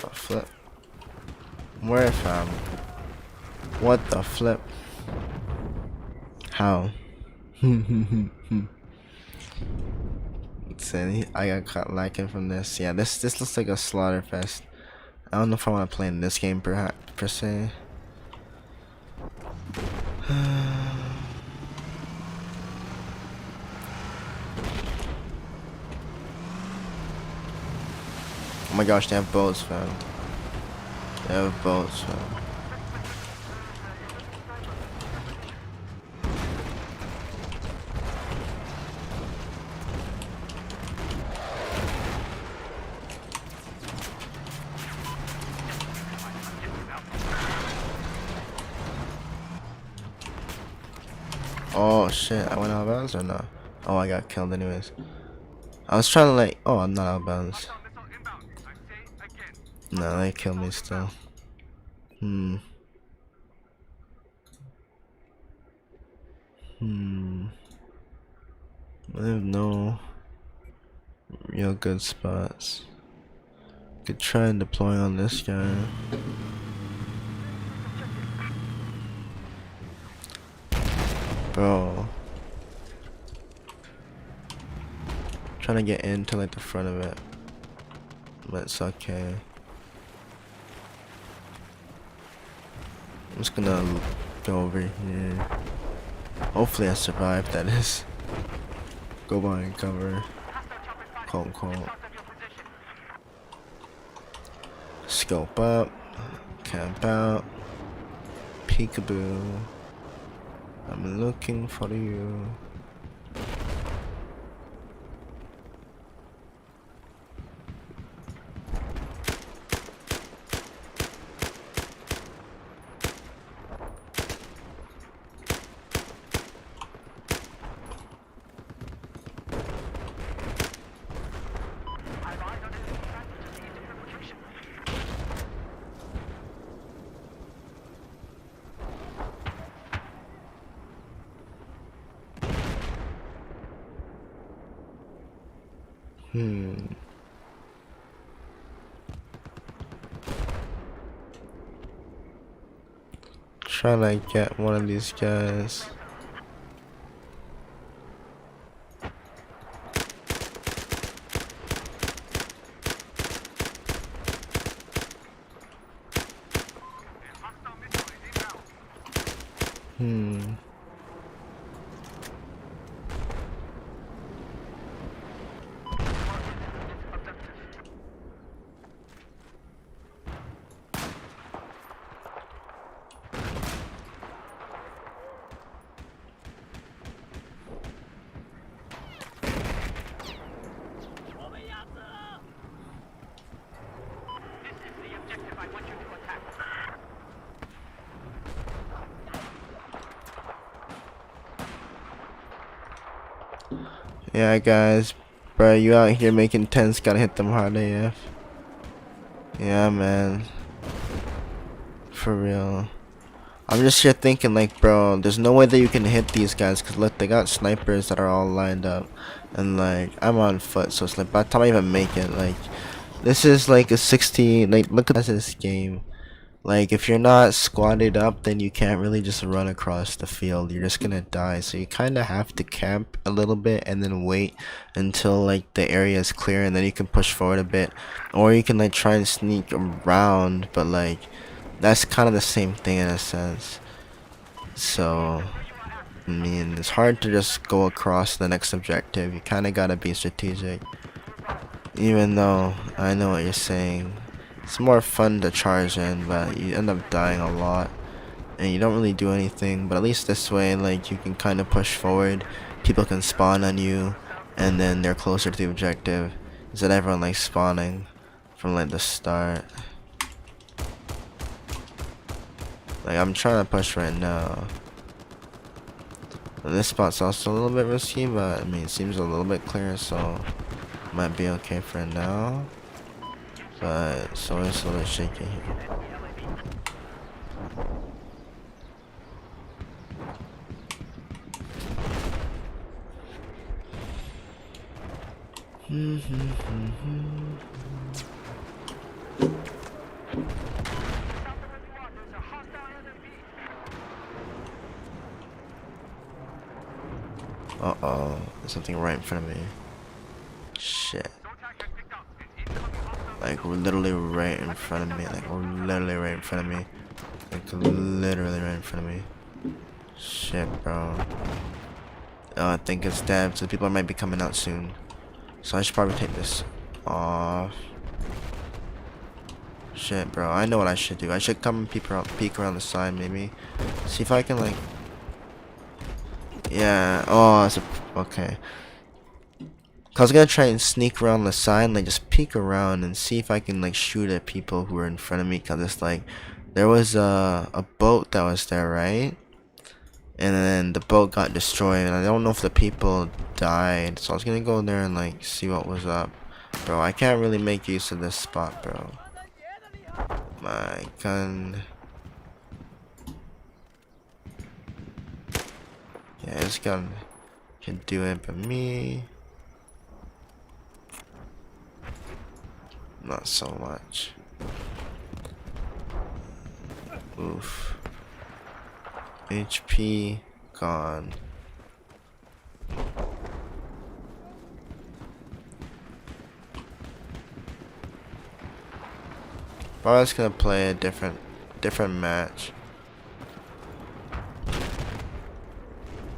Oh, flip. Where, fam? What the flip? How? See, I got caught lacking from this. Yeah, this looks like a slaughter fest. I don't know if I want to play in this game per se. Oh my gosh, they have boats, fam. They have boats, fam. Oh shit, I went out of bounds or no? Oh, I got killed anyways. I was trying to like, oh, I'm not out of bounds. No, they killed me still. I have no real good spots. Could try and deploy on this guy. Bro. Trying to get into like the front of it. But it's okay. I'm just gonna go over here. Hopefully I survive, that is. Go behind cover. Quote unquote. Scope up. Camp out. Peekaboo. I'm looking for you. Try to get one of these guys. Yeah, guys, bro, you out here making tents, gotta hit them hard AF. Yeah, man. For real. I'm just here thinking, like, bro, there's no way that you can hit these guys, because, look, they got snipers that are all lined up. And, like, I'm on foot, so it's like, by the time I even make it, like, this is, like, a 60, like, look at this game. Like, if you're not squatted up, then you can't really just run across the field. You're just gonna die. So you kind of have to camp a little bit and then wait until, like, the area is clear, and then you can push forward a bit. Or you can, like, try and sneak around, but, like, that's kind of the same thing in a sense. So, I mean, it's hard to just go across the next objective. You kind of gotta be strategic. Even though I know what you're saying. It's more fun to charge in, but you end up dying a lot. And you don't really do anything, but at least this way, like, you can kind of push forward. People can spawn on you, and then they're closer to the objective. Instead of everyone, like, spawning from, like, the start. Like, I'm trying to push right now. And this spot's also a little bit risky, but, I mean, it seems a little bit clear, so might be okay for now. But it's always a little bit shaky here. Uh-oh, there's something right in front of me. Shit. Like, we're literally right in front of me. Like, we're literally right in front of me. Like, literally right in front of me. Shit, bro. Oh, I think it's dead, so people might be coming out soon. So I should probably take this off. Shit, bro. I know what I should do. I should come and peek around the side, maybe. See if I can, like... Yeah. Oh, it's a... Okay. I was gonna try and sneak around the side and, like, just peek around and see if I can, like, shoot at people who are in front of me. Cause it's like, there was a boat that was there, right? And then the boat got destroyed, and I don't know if the people died. So I was gonna go there and, like, see what was up. Bro, I can't really make use of this spot, bro. My gun. Yeah, this gun can do it, but me, not so much. Oof. HP gone. Probably just gonna play a different match.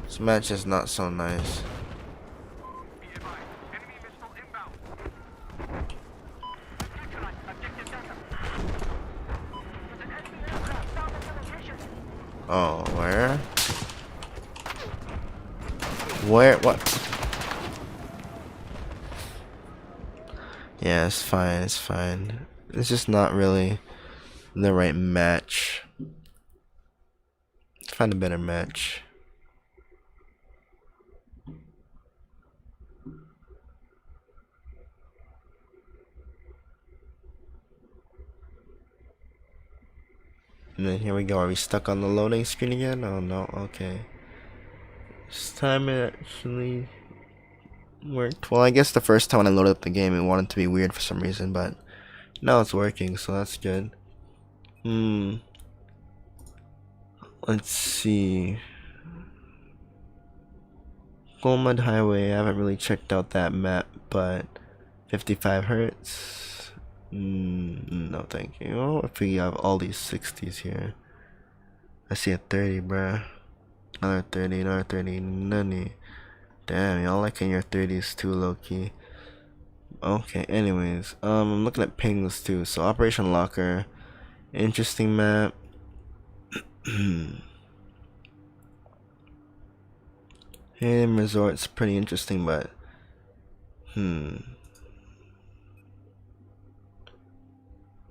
This match is not so nice. Oh, where? Where? What? Yeah, it's fine, it's fine. It's just not really the right match. Let's find a better match. And then here we go. Are we stuck on the loading screen again? Oh no, okay. This time it actually worked. Well, I guess the first time when I loaded up the game it wanted to be weird for some reason, but now it's working, so that's good. Let's see. Gomad Highway, I haven't really checked out that map, but 55 hertz. No thank you. Oh, if we have all these 60s here. I see a 30, bruh. Another 30, another 30, none. Damn, y'all liking your 30s too, low-key. Okay, anyways, I'm looking at pings too. So Operation Locker, interesting map. Hidden Resort's pretty interesting, but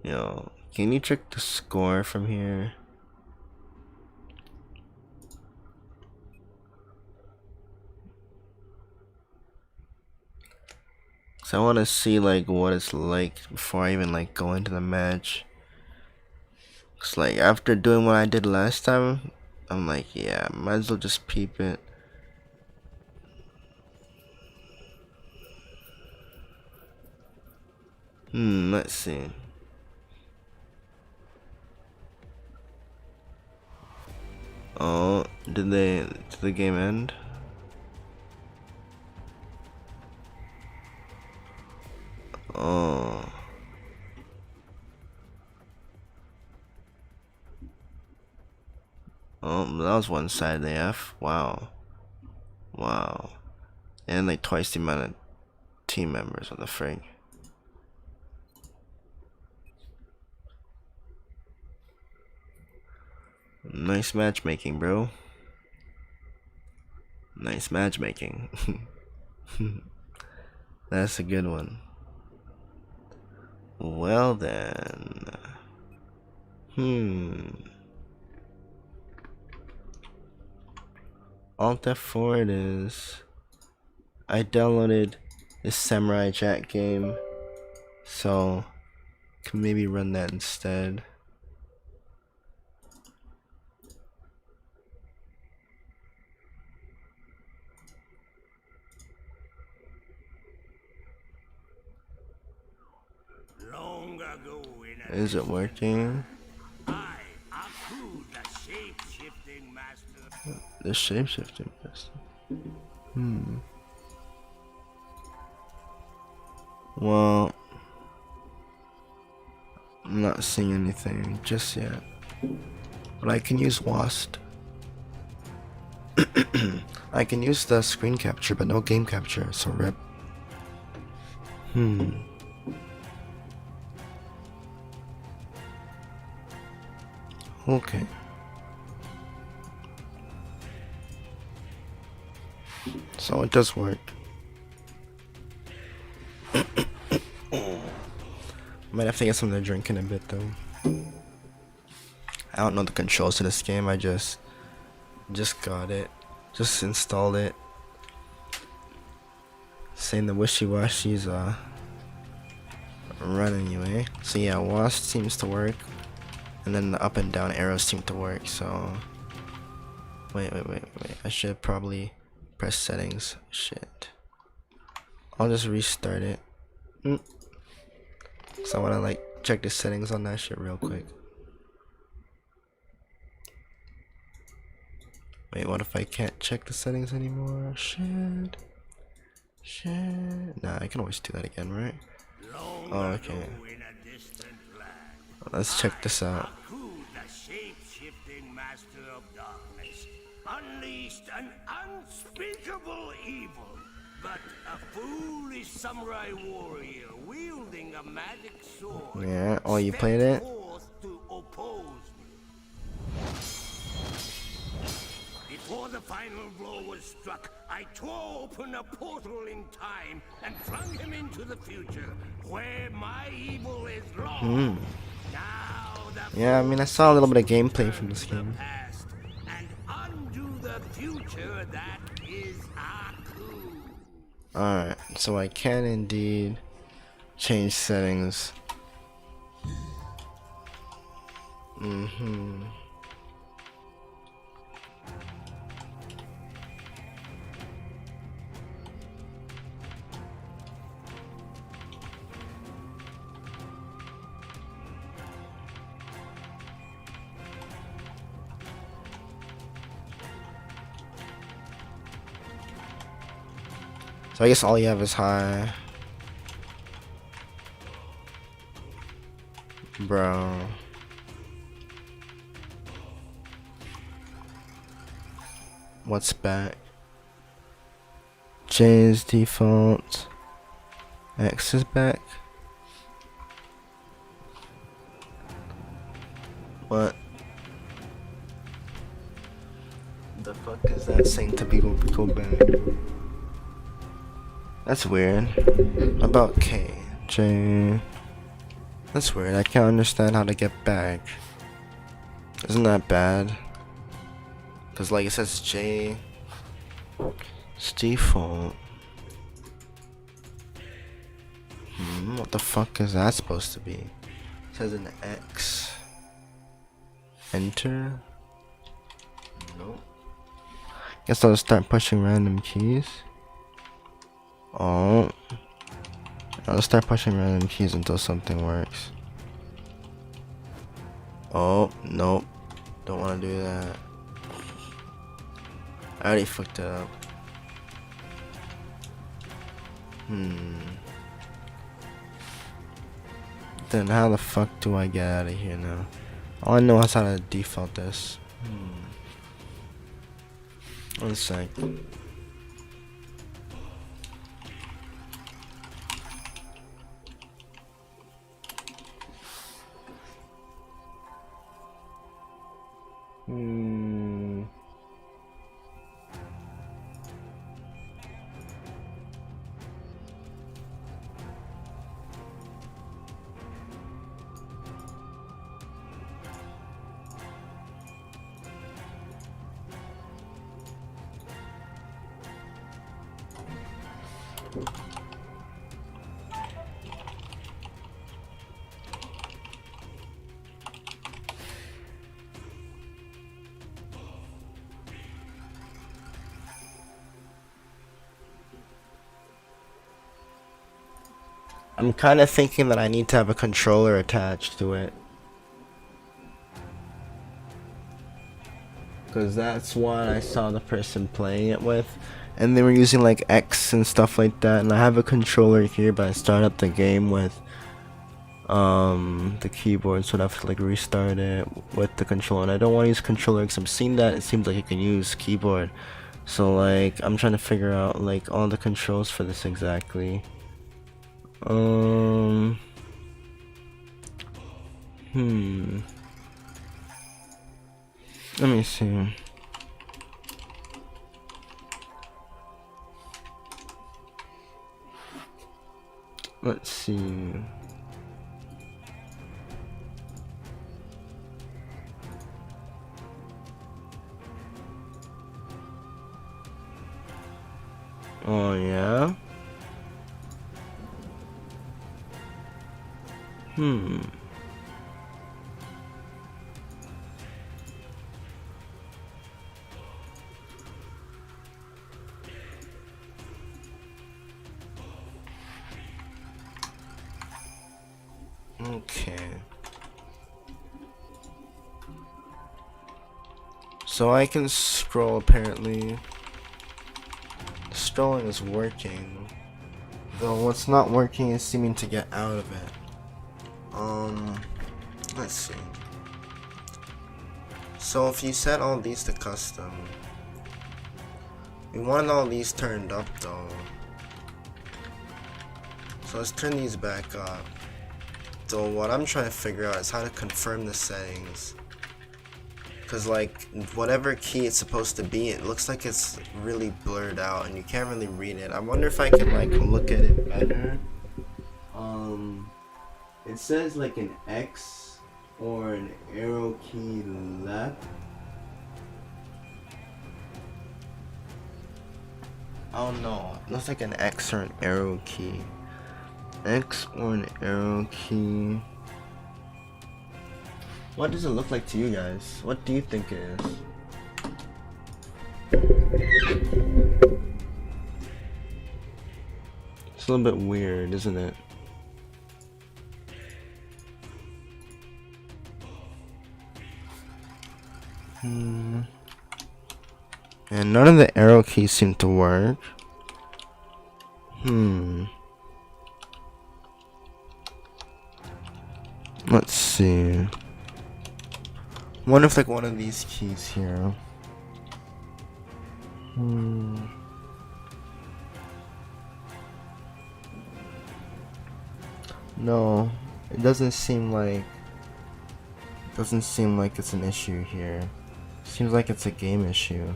yo, can you check the score from here? So I want to see like what it's like before I even like go into the match. Cause like after doing what I did last time, I'm like, yeah, might as well just peep it. Let's see. Oh, did the game end? Oh. Oh, that was one side AF. Wow. Wow. And like twice the amount of team members. What the frig? Nice matchmaking, bro. Nice matchmaking. That's a good one. Well then. Alt F4 it is. I downloaded this Samurai Jack game, so can maybe run that instead. Long ago in a Is it working? I, Aku, the shape-shifting master. The shapeshifting person. Well, I'm not seeing anything just yet. But I can use WASD. I can use the screen capture, but no game capture, so rip. Okay. So it does work. Might have to get something to drink in a bit though. I don't know the controls to this game. I just got it. Just installed it. Saying the wishy-washy's running you, eh? So yeah, WASD seems to work. And then the up and down arrows seem to work, so wait. I should probably press settings. Shit. I'll just restart it. So I wanna like check the settings on that shit real quick. Wait, what if I can't check the settings anymore? Shit. Nah, I can always do that again, right? Oh, okay. Let's check this out. Aku, the shape-shifting master of darkness, unleashed an unspeakable evil. But a foolish samurai warrior wielding a magic sword. Yeah, oh, you played it? Forth to oppose me. Before the final blow was struck, I tore open a portal in time and flung him into the future, where my evil is lost. Now the Yeah, I mean, I saw a little bit of gameplay from this the game. past and undo the future that is Aku. Alright, so I can indeed change settings. So I guess all you have is high. Bro. What's back? J is default. X is back. What? The fuck is that saying to be go back? That's weird. About K, J. That's weird. I can't understand how to get back. Isn't that bad? Cause like it says J. It's default. What the fuck is that supposed to be? It says an X. Enter. Nope. Guess I'll start pushing random keys. Oh. I'll start pushing random keys until something works. Oh, nope. Don't want to do that. I already fucked it up. Then how the fuck do I get out of here now? All I know is how to default this. 1 sec. I'm kind of thinking that I need to have a controller attached to it. Because that's what I saw the person playing it with. And they were using like X and stuff like that. And I have a controller here, but I started up the game with the keyboard. So I have to like restart it with the controller. And I don't want to use controller because I'm seeing that it seems like you can use keyboard. So like I'm trying to figure out like all the controls for this exactly. Let me see. Let's see. Oh yeah. Okay. So I can scroll apparently. Scrolling is working. Though what's not working is seeming to get out of it. Let's see. So if you set all these to custom, we want all these turned up though. So let's turn these back up. So what I'm trying to figure out is how to confirm the settings. Cause like whatever key it's supposed to be, it looks like it's really blurred out and you can't really read it. I wonder if I can like look at it better. It says like an X or an arrow key left. Oh no, it looks like an X or an arrow key. X or an arrow key. What does it look like to you guys? What do you think it is? It's a little bit weird, isn't it? And none of the arrow keys seem to work. Let's see. Wonder if like one of these keys here. No, it doesn't seem like it's an issue here. Seems like it's a game issue.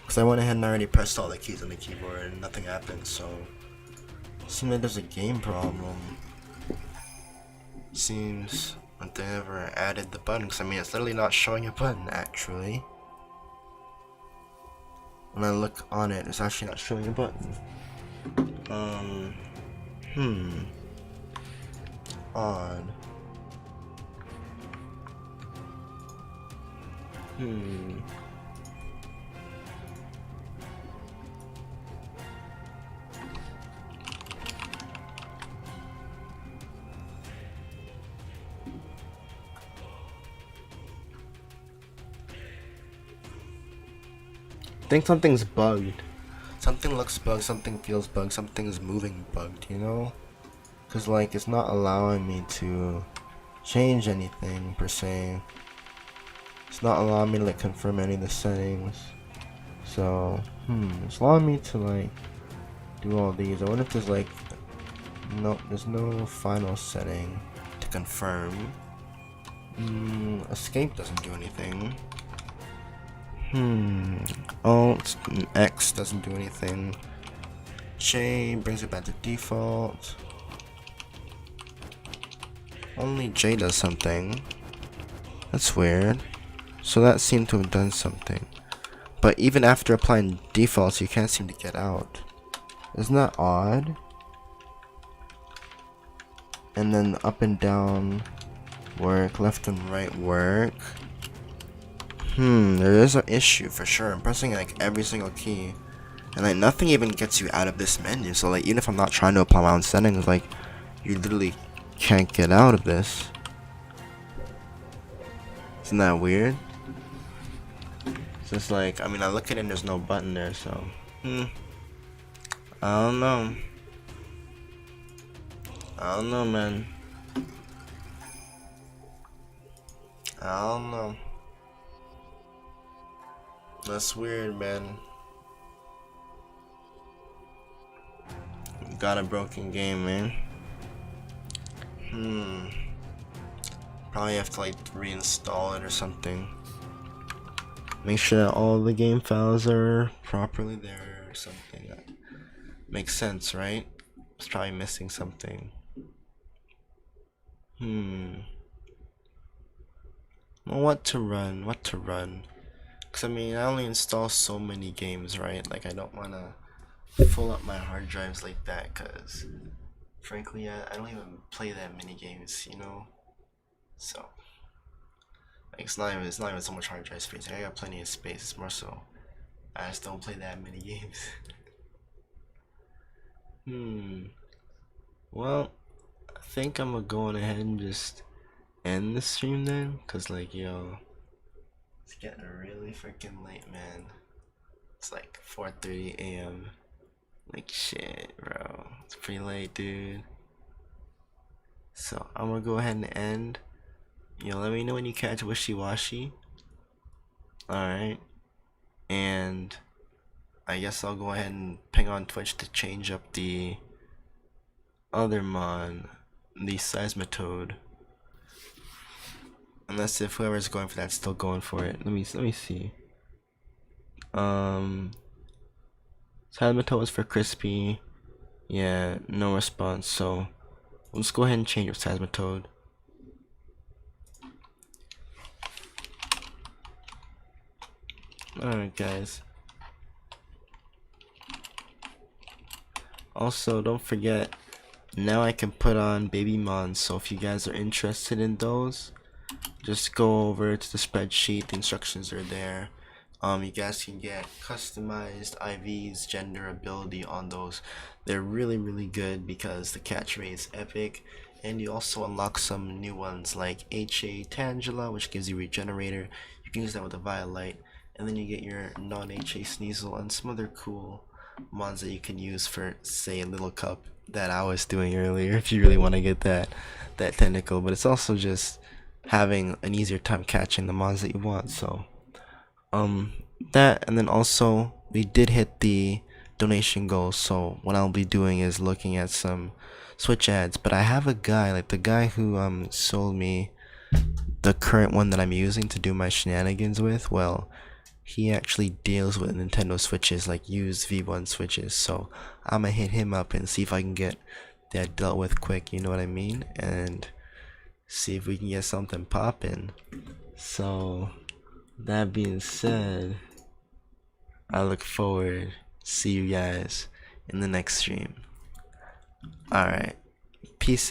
Cause I went ahead and already pressed all the keys on the keyboard and nothing happened, so seems like there's a game problem. Seems like they never added the button, cause I mean it's literally not showing a button actually. When I look on it, it's actually not showing a button. Odd. I think something's bugged. Something looks bugged, something feels bugged, something's moving bugged, you know? Cause like it's not allowing me to change anything per se. It's not allowing me to like confirm any of the settings. So, it's allowing me to like do all these. I wonder if there's like there's no final setting to confirm. Escape doesn't do anything. Alt and X doesn't do anything. J brings it back to default. Only J does something. That's weird. So that seemed to have done something. But even after applying defaults, you can't seem to get out. Isn't that odd? And then up and down work, left and right work. There is an issue for sure. I'm pressing like every single key, and like nothing even gets you out of this menu. So like even if I'm not trying to apply my own settings, like you literally can't get out of this. Isn't that weird? It's just like, I mean, I look at it and there's no button there, so I don't know. I don't know, man. I don't know. That's weird, man. Got a broken game, man. Probably have to like reinstall it or something. Make sure that all the game files are properly there or something. That makes sense, right? It's probably missing something. Well, what to run? Cause I mean, I only install so many games, right? Like I don't wanna fill up my hard drives like that, cause frankly, I don't even play that many games, you know. So like it's not even so much hard drive space. I got plenty of space. It's more so I just don't play that many games. Well, I think I'm gonna go on ahead and just end the stream then, cause like yo, it's getting really freaking late, man. It's like 4:30 a.m. Like shit, bro. It's pretty late, dude. So I'm gonna go ahead and end. Yo, let me know when you catch Wishy Washy. Alright. And I guess I'll go ahead and ping on Twitch to change up the other mod, the Seismitoad. Unless if whoever's going for that's still going for it. Let me see. Seismitoad was for Crispy. Yeah, no response, so let's go ahead and change your Seismitoad. Alright guys. Also, don't forget, now I can put on baby mons, so if you guys are interested in those, just go over to the spreadsheet. The instructions are there. You guys can get customized IVs, gender, ability on those. They're really good because the catch rate is epic, and you also unlock some new ones like HA Tangela, which gives you regenerator. You can use that with a Violite, and then you get your non-HA Sneasel and some other cool mons that you can use for, say, a little cup that I was doing earlier if you really want to get that tentacle. But it's also just having an easier time catching the mons that you want. So that, and then also we did hit the donation goal, so what I'll be doing is looking at some Switch ads. But I have a guy, like the guy who sold me the current one that I'm using to do my shenanigans with. Well, he actually deals with Nintendo Switches, like used V1 Switches, so I'ma hit him up and see if I can get that dealt with quick, you know what I mean, and see if we can get something poppin'. So that being said, I look forward to see you guys in the next stream. Alright.